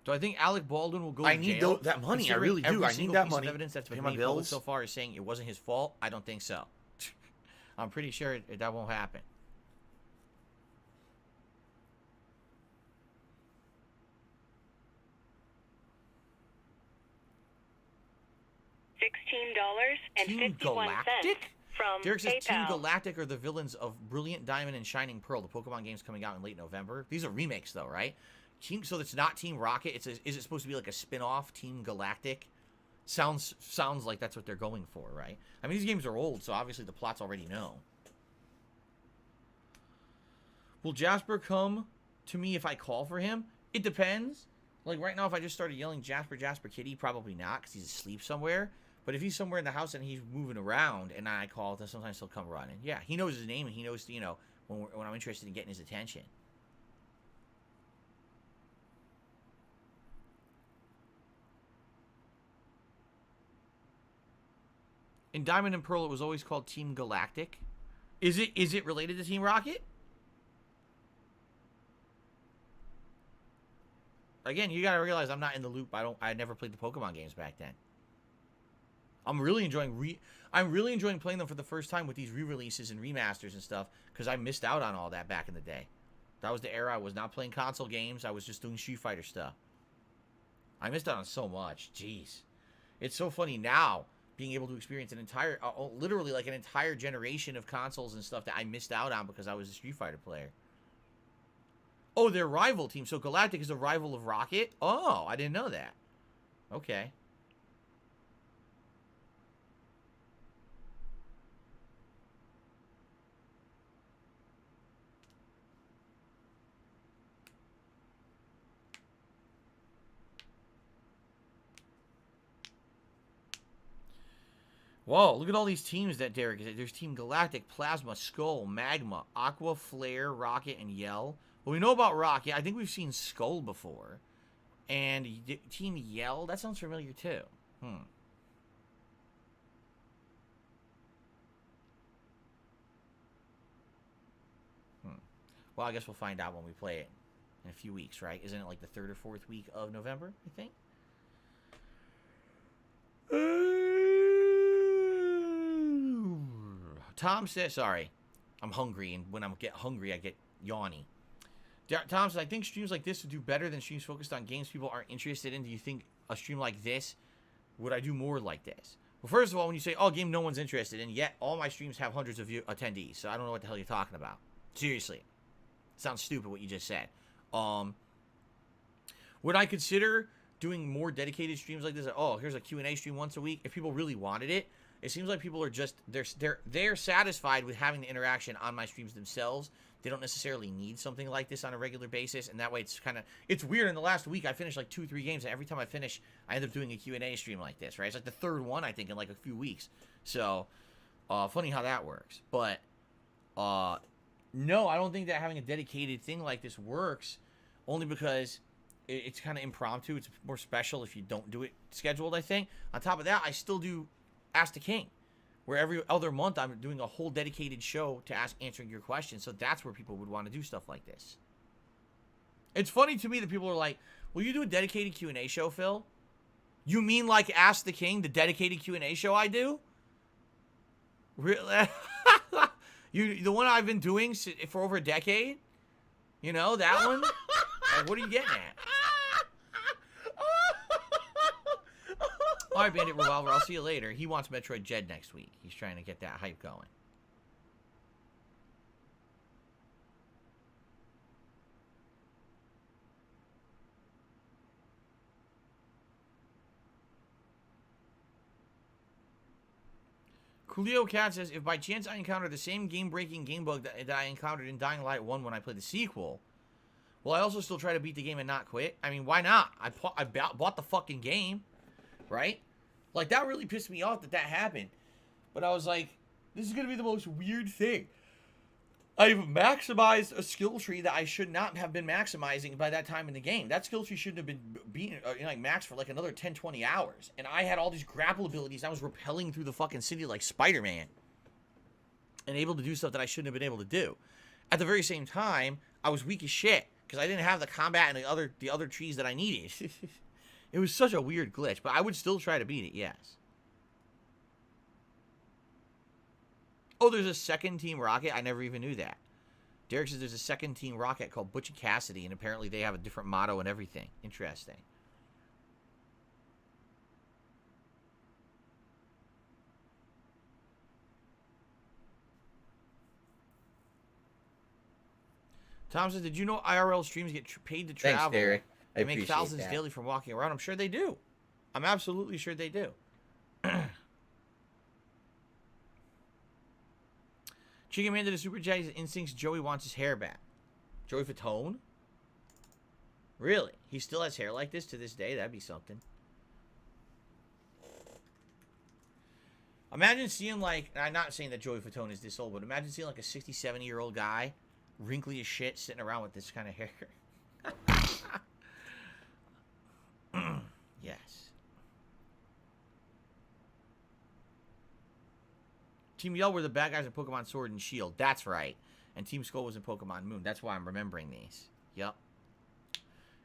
So I think Alec Baldwin will go to jail. That money. I really do. I need that money. Evidence that's been Pay my made bills. public so far is saying it wasn't his fault. I don't think so. I'm pretty sure that won't happen. $16.51 from Derek says Team PayPal. Galactic are the villains of Brilliant Diamond and Shining Pearl, the Pokemon games coming out in late November. These are remakes, though, right? So it's not Team Rocket. Is it supposed to be like a spin-off Team Galactic? Sounds like that's what they're going for, right? I mean, these games are old, so obviously the plot's already known. Will Jasper come to me if I call for him? It depends. Like right now, if I just started yelling Jasper, Jasper Kitty, probably not, because he's asleep somewhere. But if he's somewhere in the house and he's moving around and I call, then sometimes he'll come running. Yeah, he knows his name and he knows, you know, when I'm interested in getting his attention. In Diamond and Pearl, it was always called Team Galactic. Is it related to Team Rocket? again, you gotta realize I'm not in the loop. I never played the Pokemon games back then. I'm really enjoying playing them for the first time with these re-releases and remasters and stuff, because I missed out on all that back in the day. That was the era I was not playing console games. I was just doing Street Fighter stuff. I missed out on so much. Jeez. It's so funny now being able to experience an entire, literally like an entire generation of consoles and stuff that I missed out on because I was a Street Fighter player. Oh, their rival team. So Galactic is a rival of Rocket? Oh, I didn't know that. Okay. Whoa, look at all these teams that Derek is at. There's Team Galactic, Plasma, Skull, Magma, Aqua, Flare, Rocket, and Yell. Well, we know about Rocket. I think we've seen Skull before. And Team Yell, that sounds familiar too. Well, I guess we'll find out when we play it in a few weeks, right? Isn't it like the 3rd or 4th week of November, I think? Tom says, sorry, I'm hungry, and when I get hungry, I get yawny. Tom says, I think streams like this would do better than streams focused on games people aren't interested in. Do you think a stream like this, would I do more like this? Well, first of all, when you say, oh, game no one's interested in, yet all my streams have hundreds of attendees, so I don't know what the hell you're talking about. Seriously. Sounds stupid what you just said. Would I consider doing more dedicated streams like this? Oh, here's a Q&A stream once a week. If people really wanted it, it seems like people are just, they're satisfied with having the interaction on my streams themselves. They don't necessarily need something like this on a regular basis, and that way it's kind of, it's weird. In the last week, I finished like 2-3 games, and every time I finish, I end up doing a Q&A stream like this, right? It's like the 3rd one, I think, in like a few weeks. So, funny how that works. But, no, I don't think that having a dedicated thing like this works, only because it's kind of impromptu. It's more special if you don't do it scheduled, I think. On top of that, I still do Ask the King, where every other month I'm doing a whole dedicated show to answering your questions. So that's where people would want to do stuff like this. It's funny to me that people are like, will you do a dedicated Q&A show, Phil? You mean like Ask the King, the dedicated Q&A show I do? Really? The one I've been doing for over a decade? You know, that one? Like, what are you getting at? All right, Bandit Revolver, I'll see you later. He wants Metroid Dread next week. He's trying to get that hype going. Coolio Cat says, if by chance I encounter the same game-breaking game bug that I encountered in Dying Light 1 when I played the sequel, will I also still try to beat the game and not quit? I mean, why not? I bought the fucking game. Right? Like, that really pissed me off that happened. But I was like, this is going to be the most weird thing. I've maximized a skill tree that I should not have been maximizing by that time in the game. That skill tree shouldn't have been being like maxed for like another 10-20 hours. And I had all these grapple abilities. I was rappelling through the fucking city like Spider-Man. And able to do stuff that I shouldn't have been able to do. At the very same time, I was weak as shit. Because I didn't have the combat and the other trees that I needed. It was such a weird glitch, but I would still try to beat it, yes. Oh, there's a second Team Rocket? I never even knew that. Derek says there's a second Team Rocket called Butch and Cassidy, and apparently they have a different motto and everything. Interesting. Tom says, did you know IRL streams get paid to travel? Thanks, Derek. They make thousands daily from walking around. I'm sure they do. I'm absolutely sure they do. Chicken Man did a super chat. Instincts. Joey wants his hair back. Joey Fatone? Really? He still has hair like this to this day? That'd be something. Imagine seeing like, I'm not saying that Joey Fatone is this old, but imagine seeing like a 60, 70-year-old guy, wrinkly as shit, sitting around with this kind of hair. Yes. Team Yell were the bad guys in Pokemon Sword and Shield. That's right. And Team Skull was in Pokemon Moon. That's why I'm remembering these. Yep.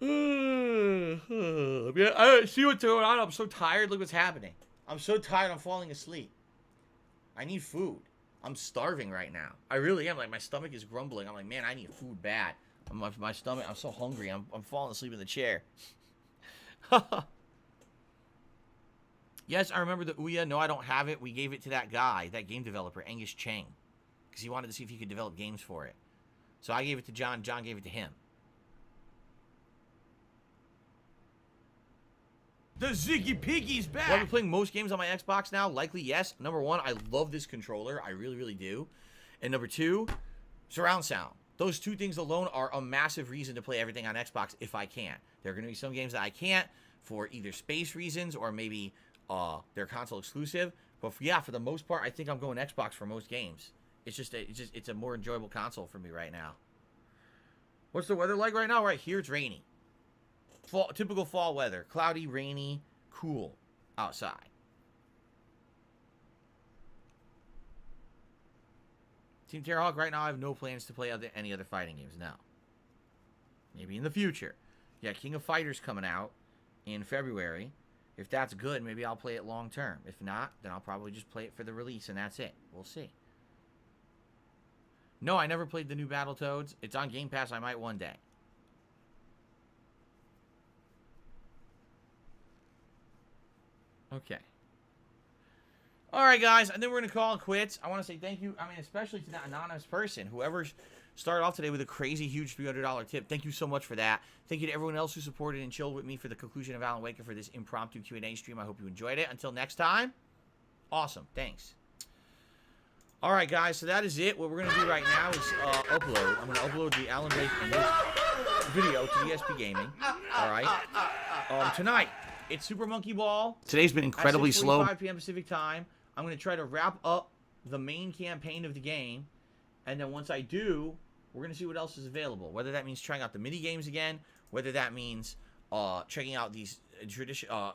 Yeah, I see what's going on. I'm so tired. Look what's happening. I'm so tired. I'm falling asleep. I need food. I'm starving right now. I really am. Like, my stomach is grumbling. I'm like, man, I need food bad. My stomach, I'm so hungry. I'm falling asleep in the chair. Yes, I remember the Ouya. No, I don't have it. We gave it to that guy, that game developer, Angus Chang, because he wanted to see if he could develop games for it. So I gave it to John. John gave it to him. The Ziggy Piggy's back! Will I be playing most games on my Xbox now? Likely, yes. Number one, I love this controller. I really, really do. And number two, surround sound. Those two things alone are a massive reason to play everything on Xbox if I can. There are going to be some games that I can't for either space reasons or maybe they're console exclusive. But yeah, for the most part, I think I'm going Xbox for most games. It's a more enjoyable console for me right now. What's the weather like right now? Right here, it's rainy. Typical fall weather. Cloudy, rainy, cool outside. Team Terrahawk, right now I have no plans to play any other fighting games now. Maybe in the future. Yeah, King of Fighters coming out in February. If that's good, maybe I'll play it long term. If not, then I'll probably just play it for the release and that's it. We'll see. No, I never played the new Battletoads. It's on Game Pass. I might one day. Okay. All right, guys. And then we're going to call it quits. I want to say thank you. I mean, especially to that anonymous person. Whoever started off today with a crazy, huge $300 tip. Thank you so much for that. Thank you to everyone else who supported and chilled with me for the conclusion of Alan Wake and for this impromptu Q&A stream. I hope you enjoyed it. Until next time. Awesome. Thanks. All right, guys. So that is it. What we're going to do right now is upload. I'm going to upload the Alan Wake and this video to DSP Gaming. All right. Tonight, it's Super Monkey Ball. Today's been incredibly slow. 5 p.m. Pacific time. I'm going to try to wrap up the main campaign of the game. And then once I do, we're going to see what else is available. Whether that means trying out the mini games again. Whether that means checking out these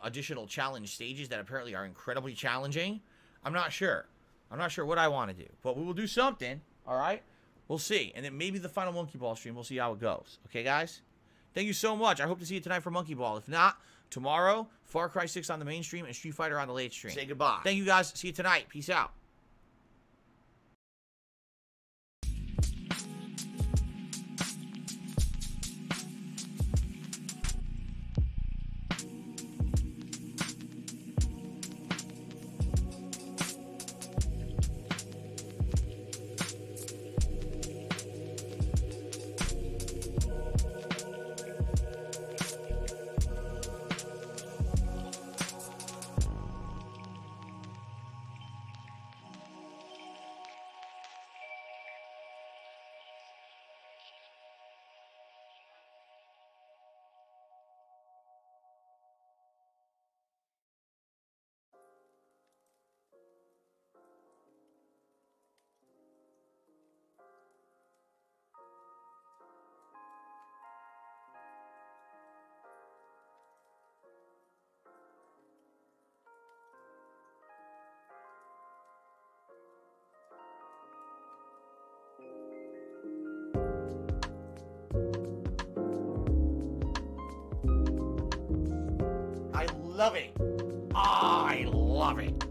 additional challenge stages that apparently are incredibly challenging. I'm not sure. I'm not sure what I want to do. But we will do something. All right? We'll see. And then maybe the final Monkey Ball stream. We'll see how it goes. Okay, guys? Thank you so much. I hope to see you tonight for Monkey Ball. If not, tomorrow, Far Cry 6 on the main stream and Street Fighter on the late stream. Say goodbye. Thank you, guys. See you tonight. Peace out. I love it. I love it.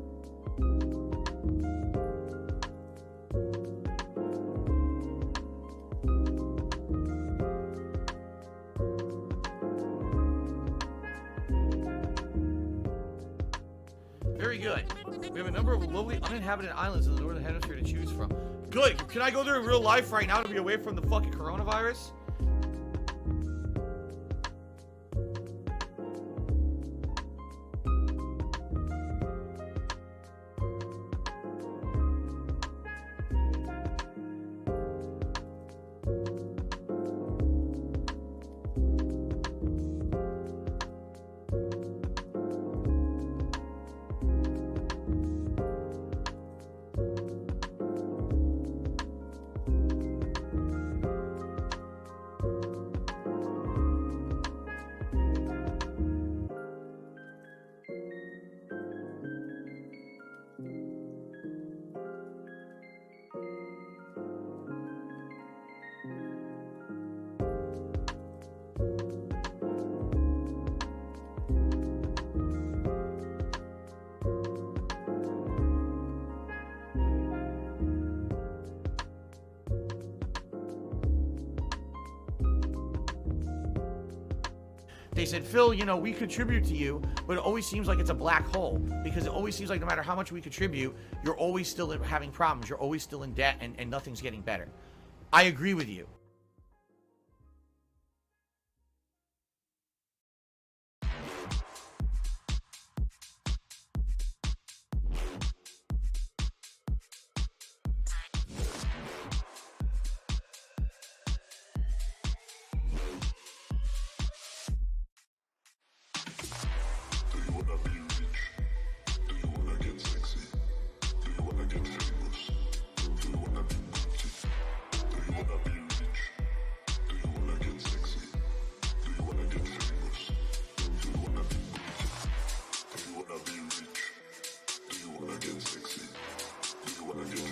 Very good. We have a number of lovely uninhabited islands in the northern hemisphere to choose from. Good. Can I go there in real life right now to be away from the fucking coronavirus? They said, Phil, you know, we contribute to you, but it always seems like it's a black hole because it always seems like no matter how much we contribute, you're always still having problems. You're always still in debt and nothing's getting better. I agree with you.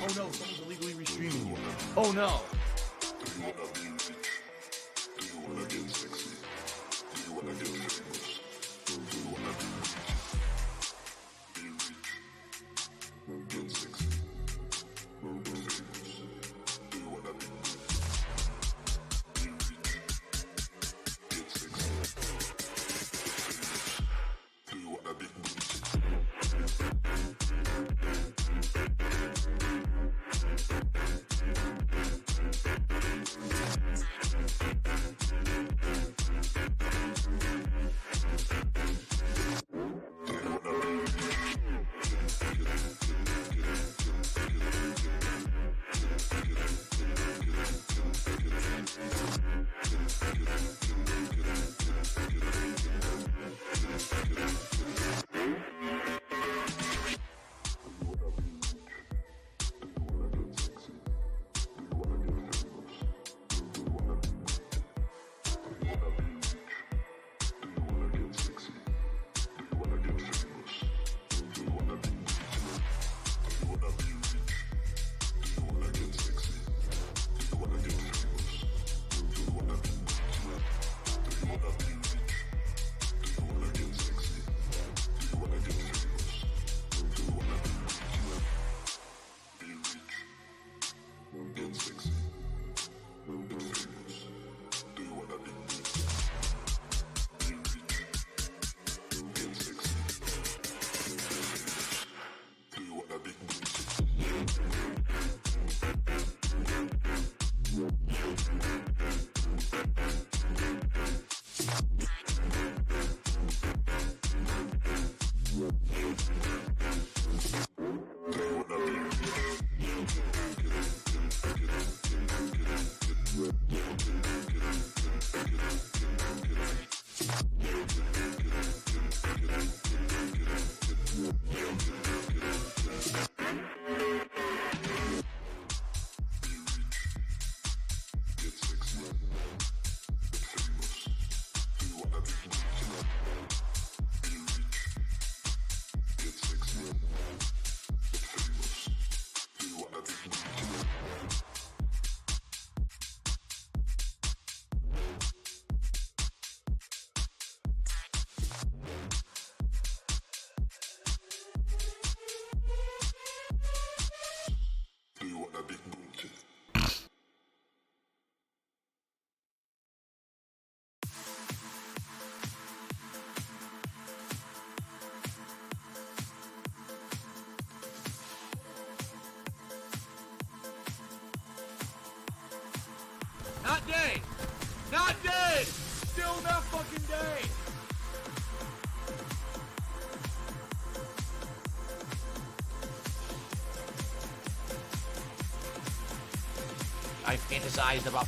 Oh no, someone's illegally restreaming you. Oh no. Not dead! Not dead! Still not fucking dead! I fantasized about...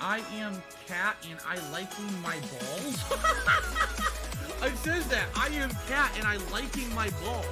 I am Cat and I liking my balls? It says that. I am Cat and I liking my balls.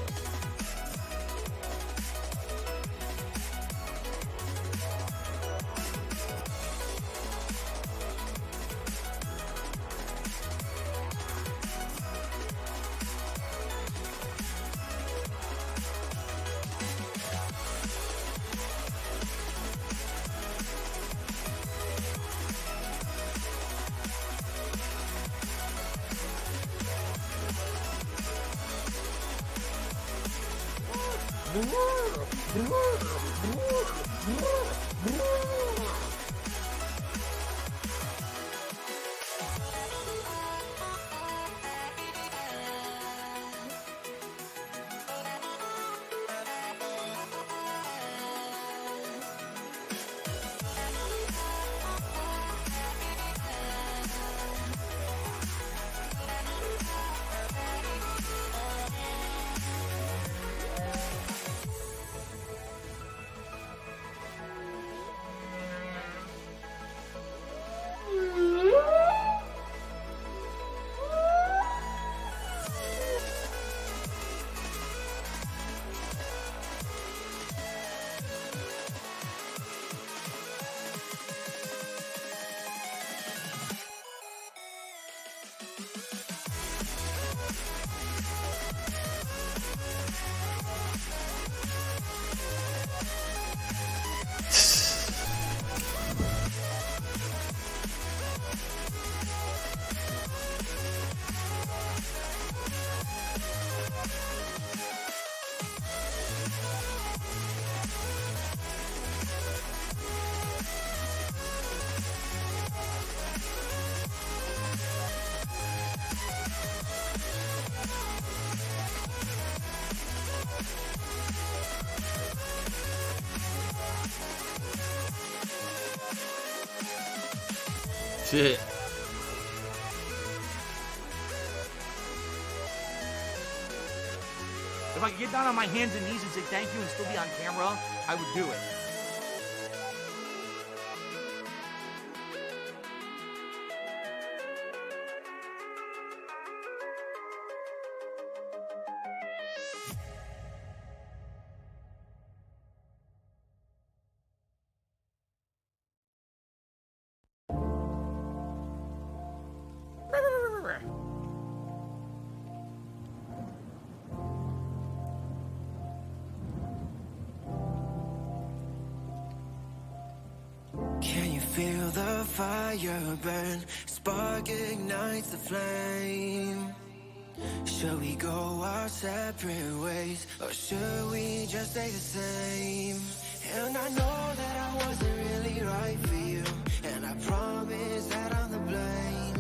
Shit. If I could get down on my hands and knees and say thank you and still be on camera, I would do it. feel the fire burn? Spark ignites the flame. Should we go our separate ways, or should we just stay the same? And I know that I wasn't really right for you, and I promise that I'm the blame.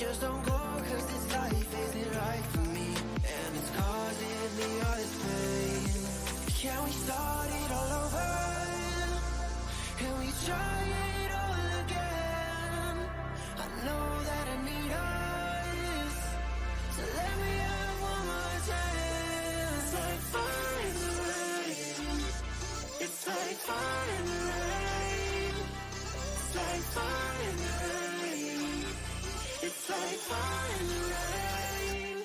Just don't go, cause this life isn't right for me, and it's causing me all this pain. Can we start it all over? Can we try it all again? I know that I need us, so let me have one more chance. It's like fire in the rain. It's like fire in the rain. It's like fire in the rain. It's like fire in the rain.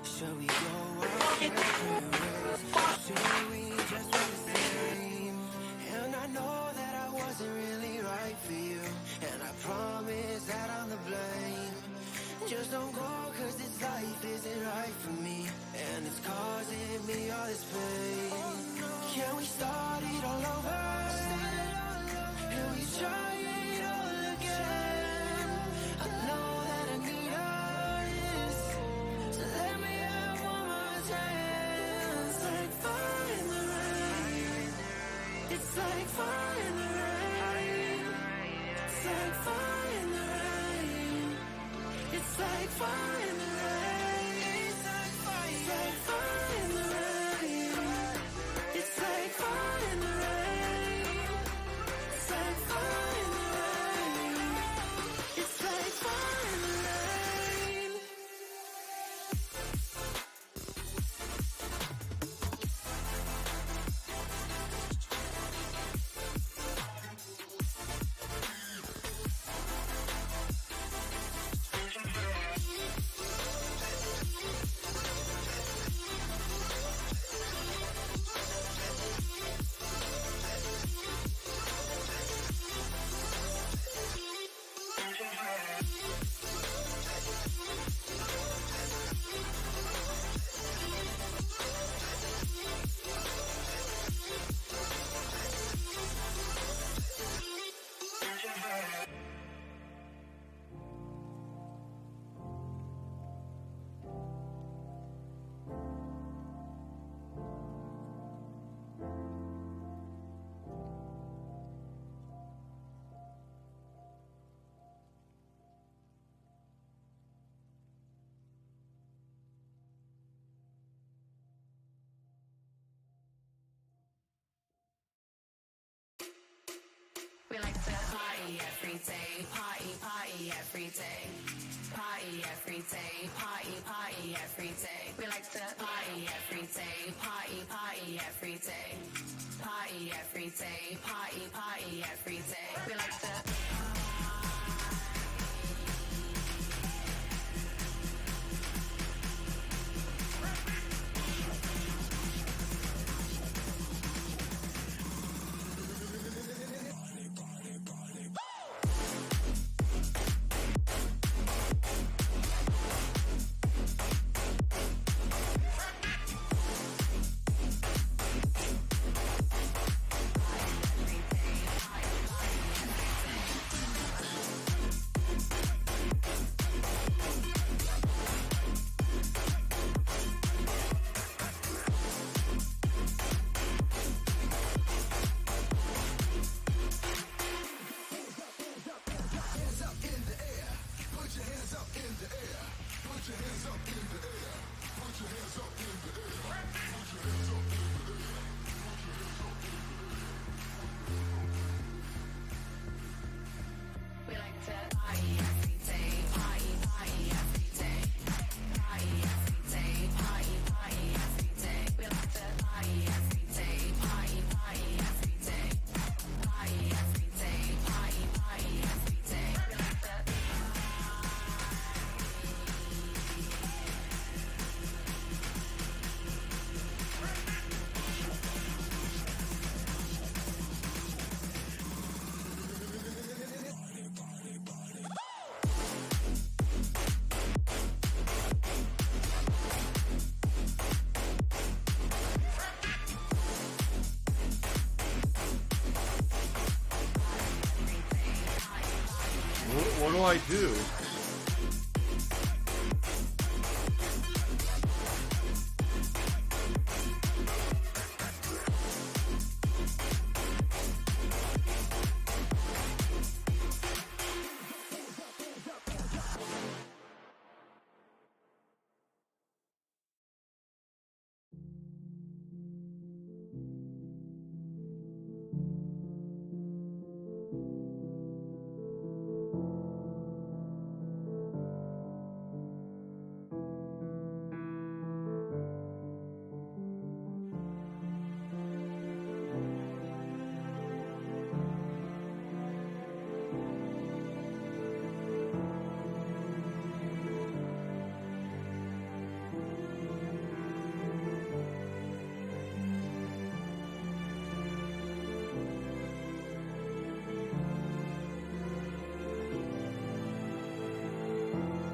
Shall we go our separate ways? Should we just be the same? And I know that I wasn't really right for you, and I promise that I'm the blame. Just don't go, cause this life isn't right for me, and it's causing me all this pain. Can we start it all over? Can we try it all again? I know that I need us, so let me have one more chance. It's like fire in the rain. It's like fire in the rain. It's like fire in the rain. It's like fire in the rain. It's like fire in the rain. It's like fire in the rain. It's like fire in the rain. It's like fire in the rain. We like to party every day, party every day. Party every day, party every day. We like to party every day, party every day. Party every day, party every day. We like to What do I do?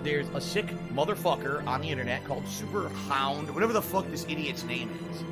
There's a sick motherfucker on the internet called Super Hound, whatever the fuck this idiot's name is.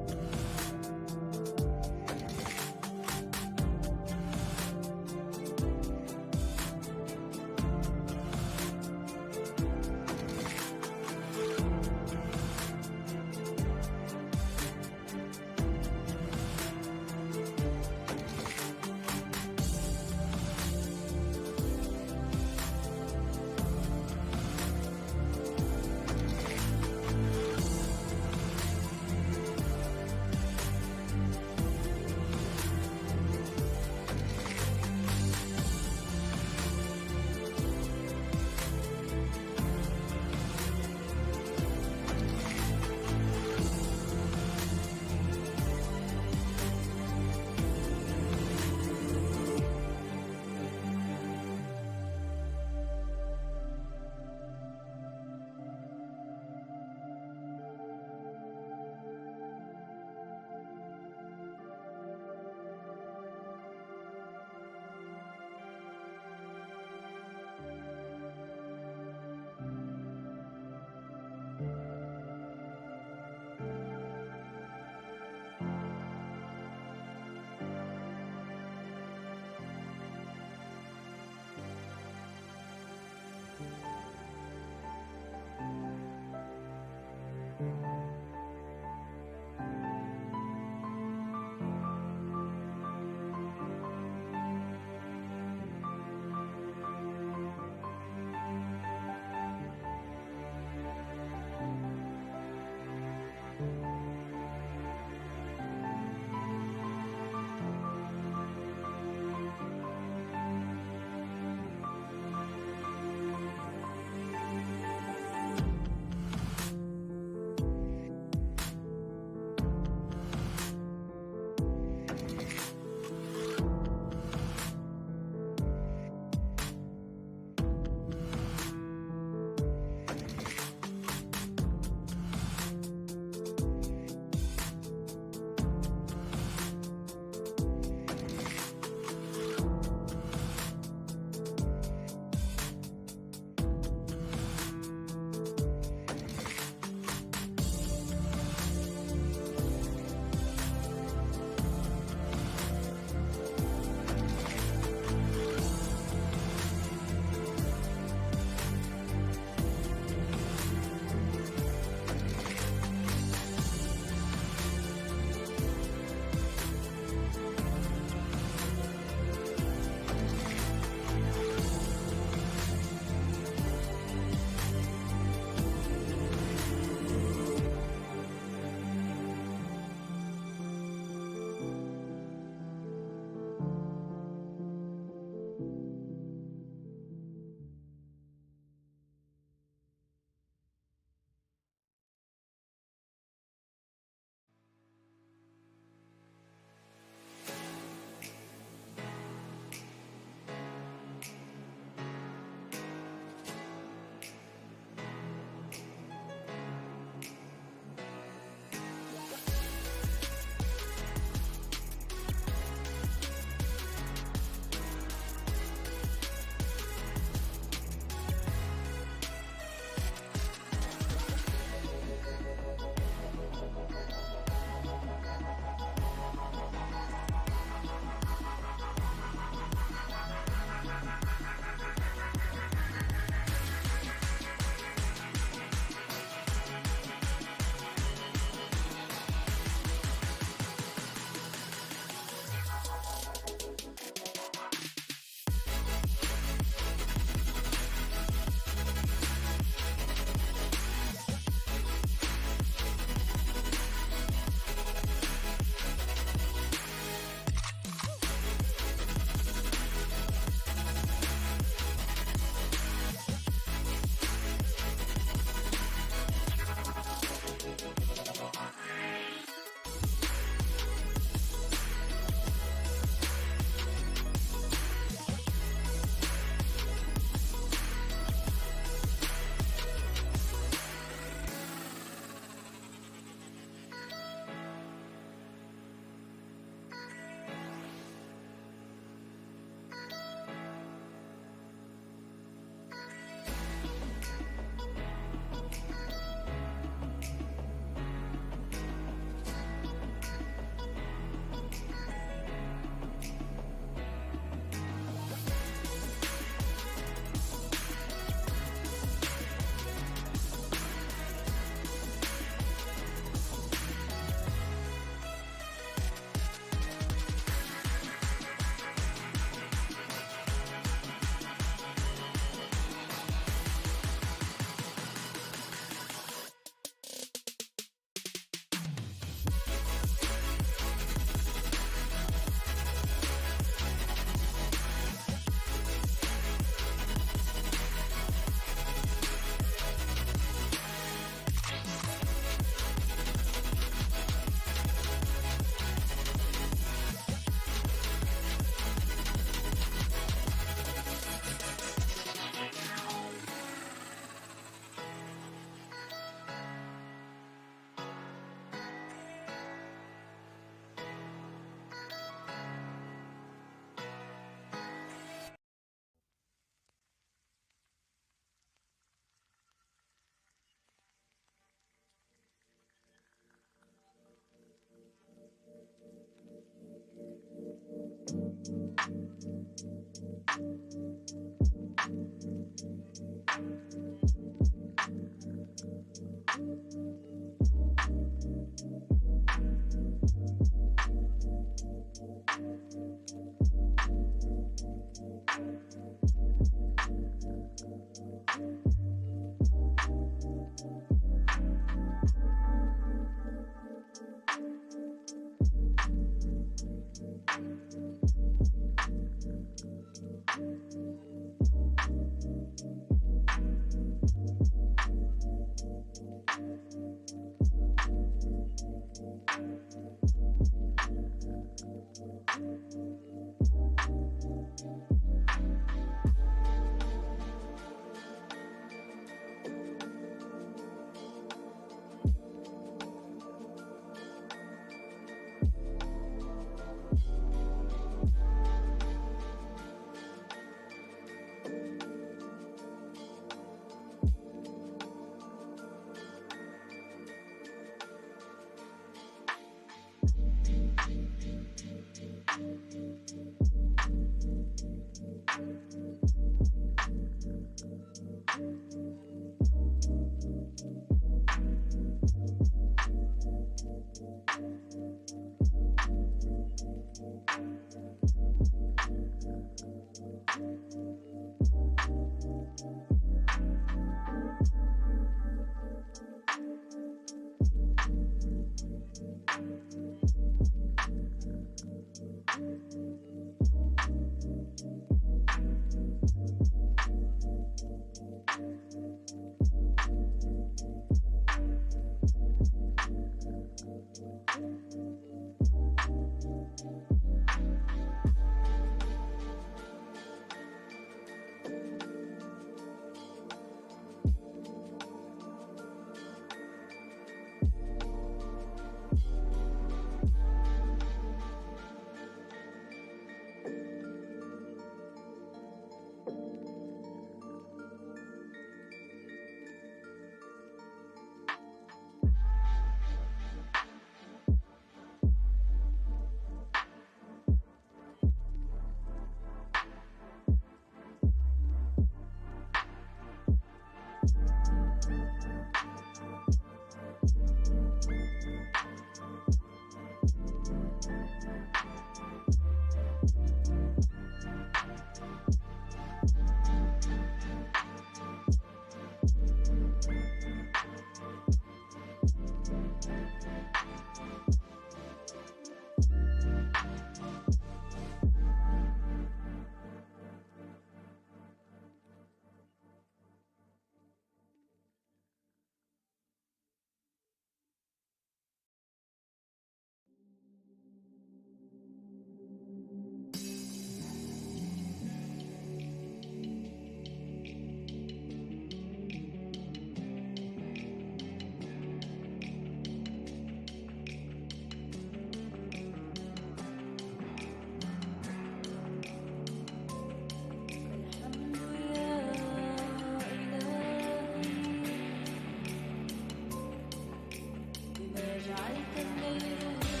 جعلت الليل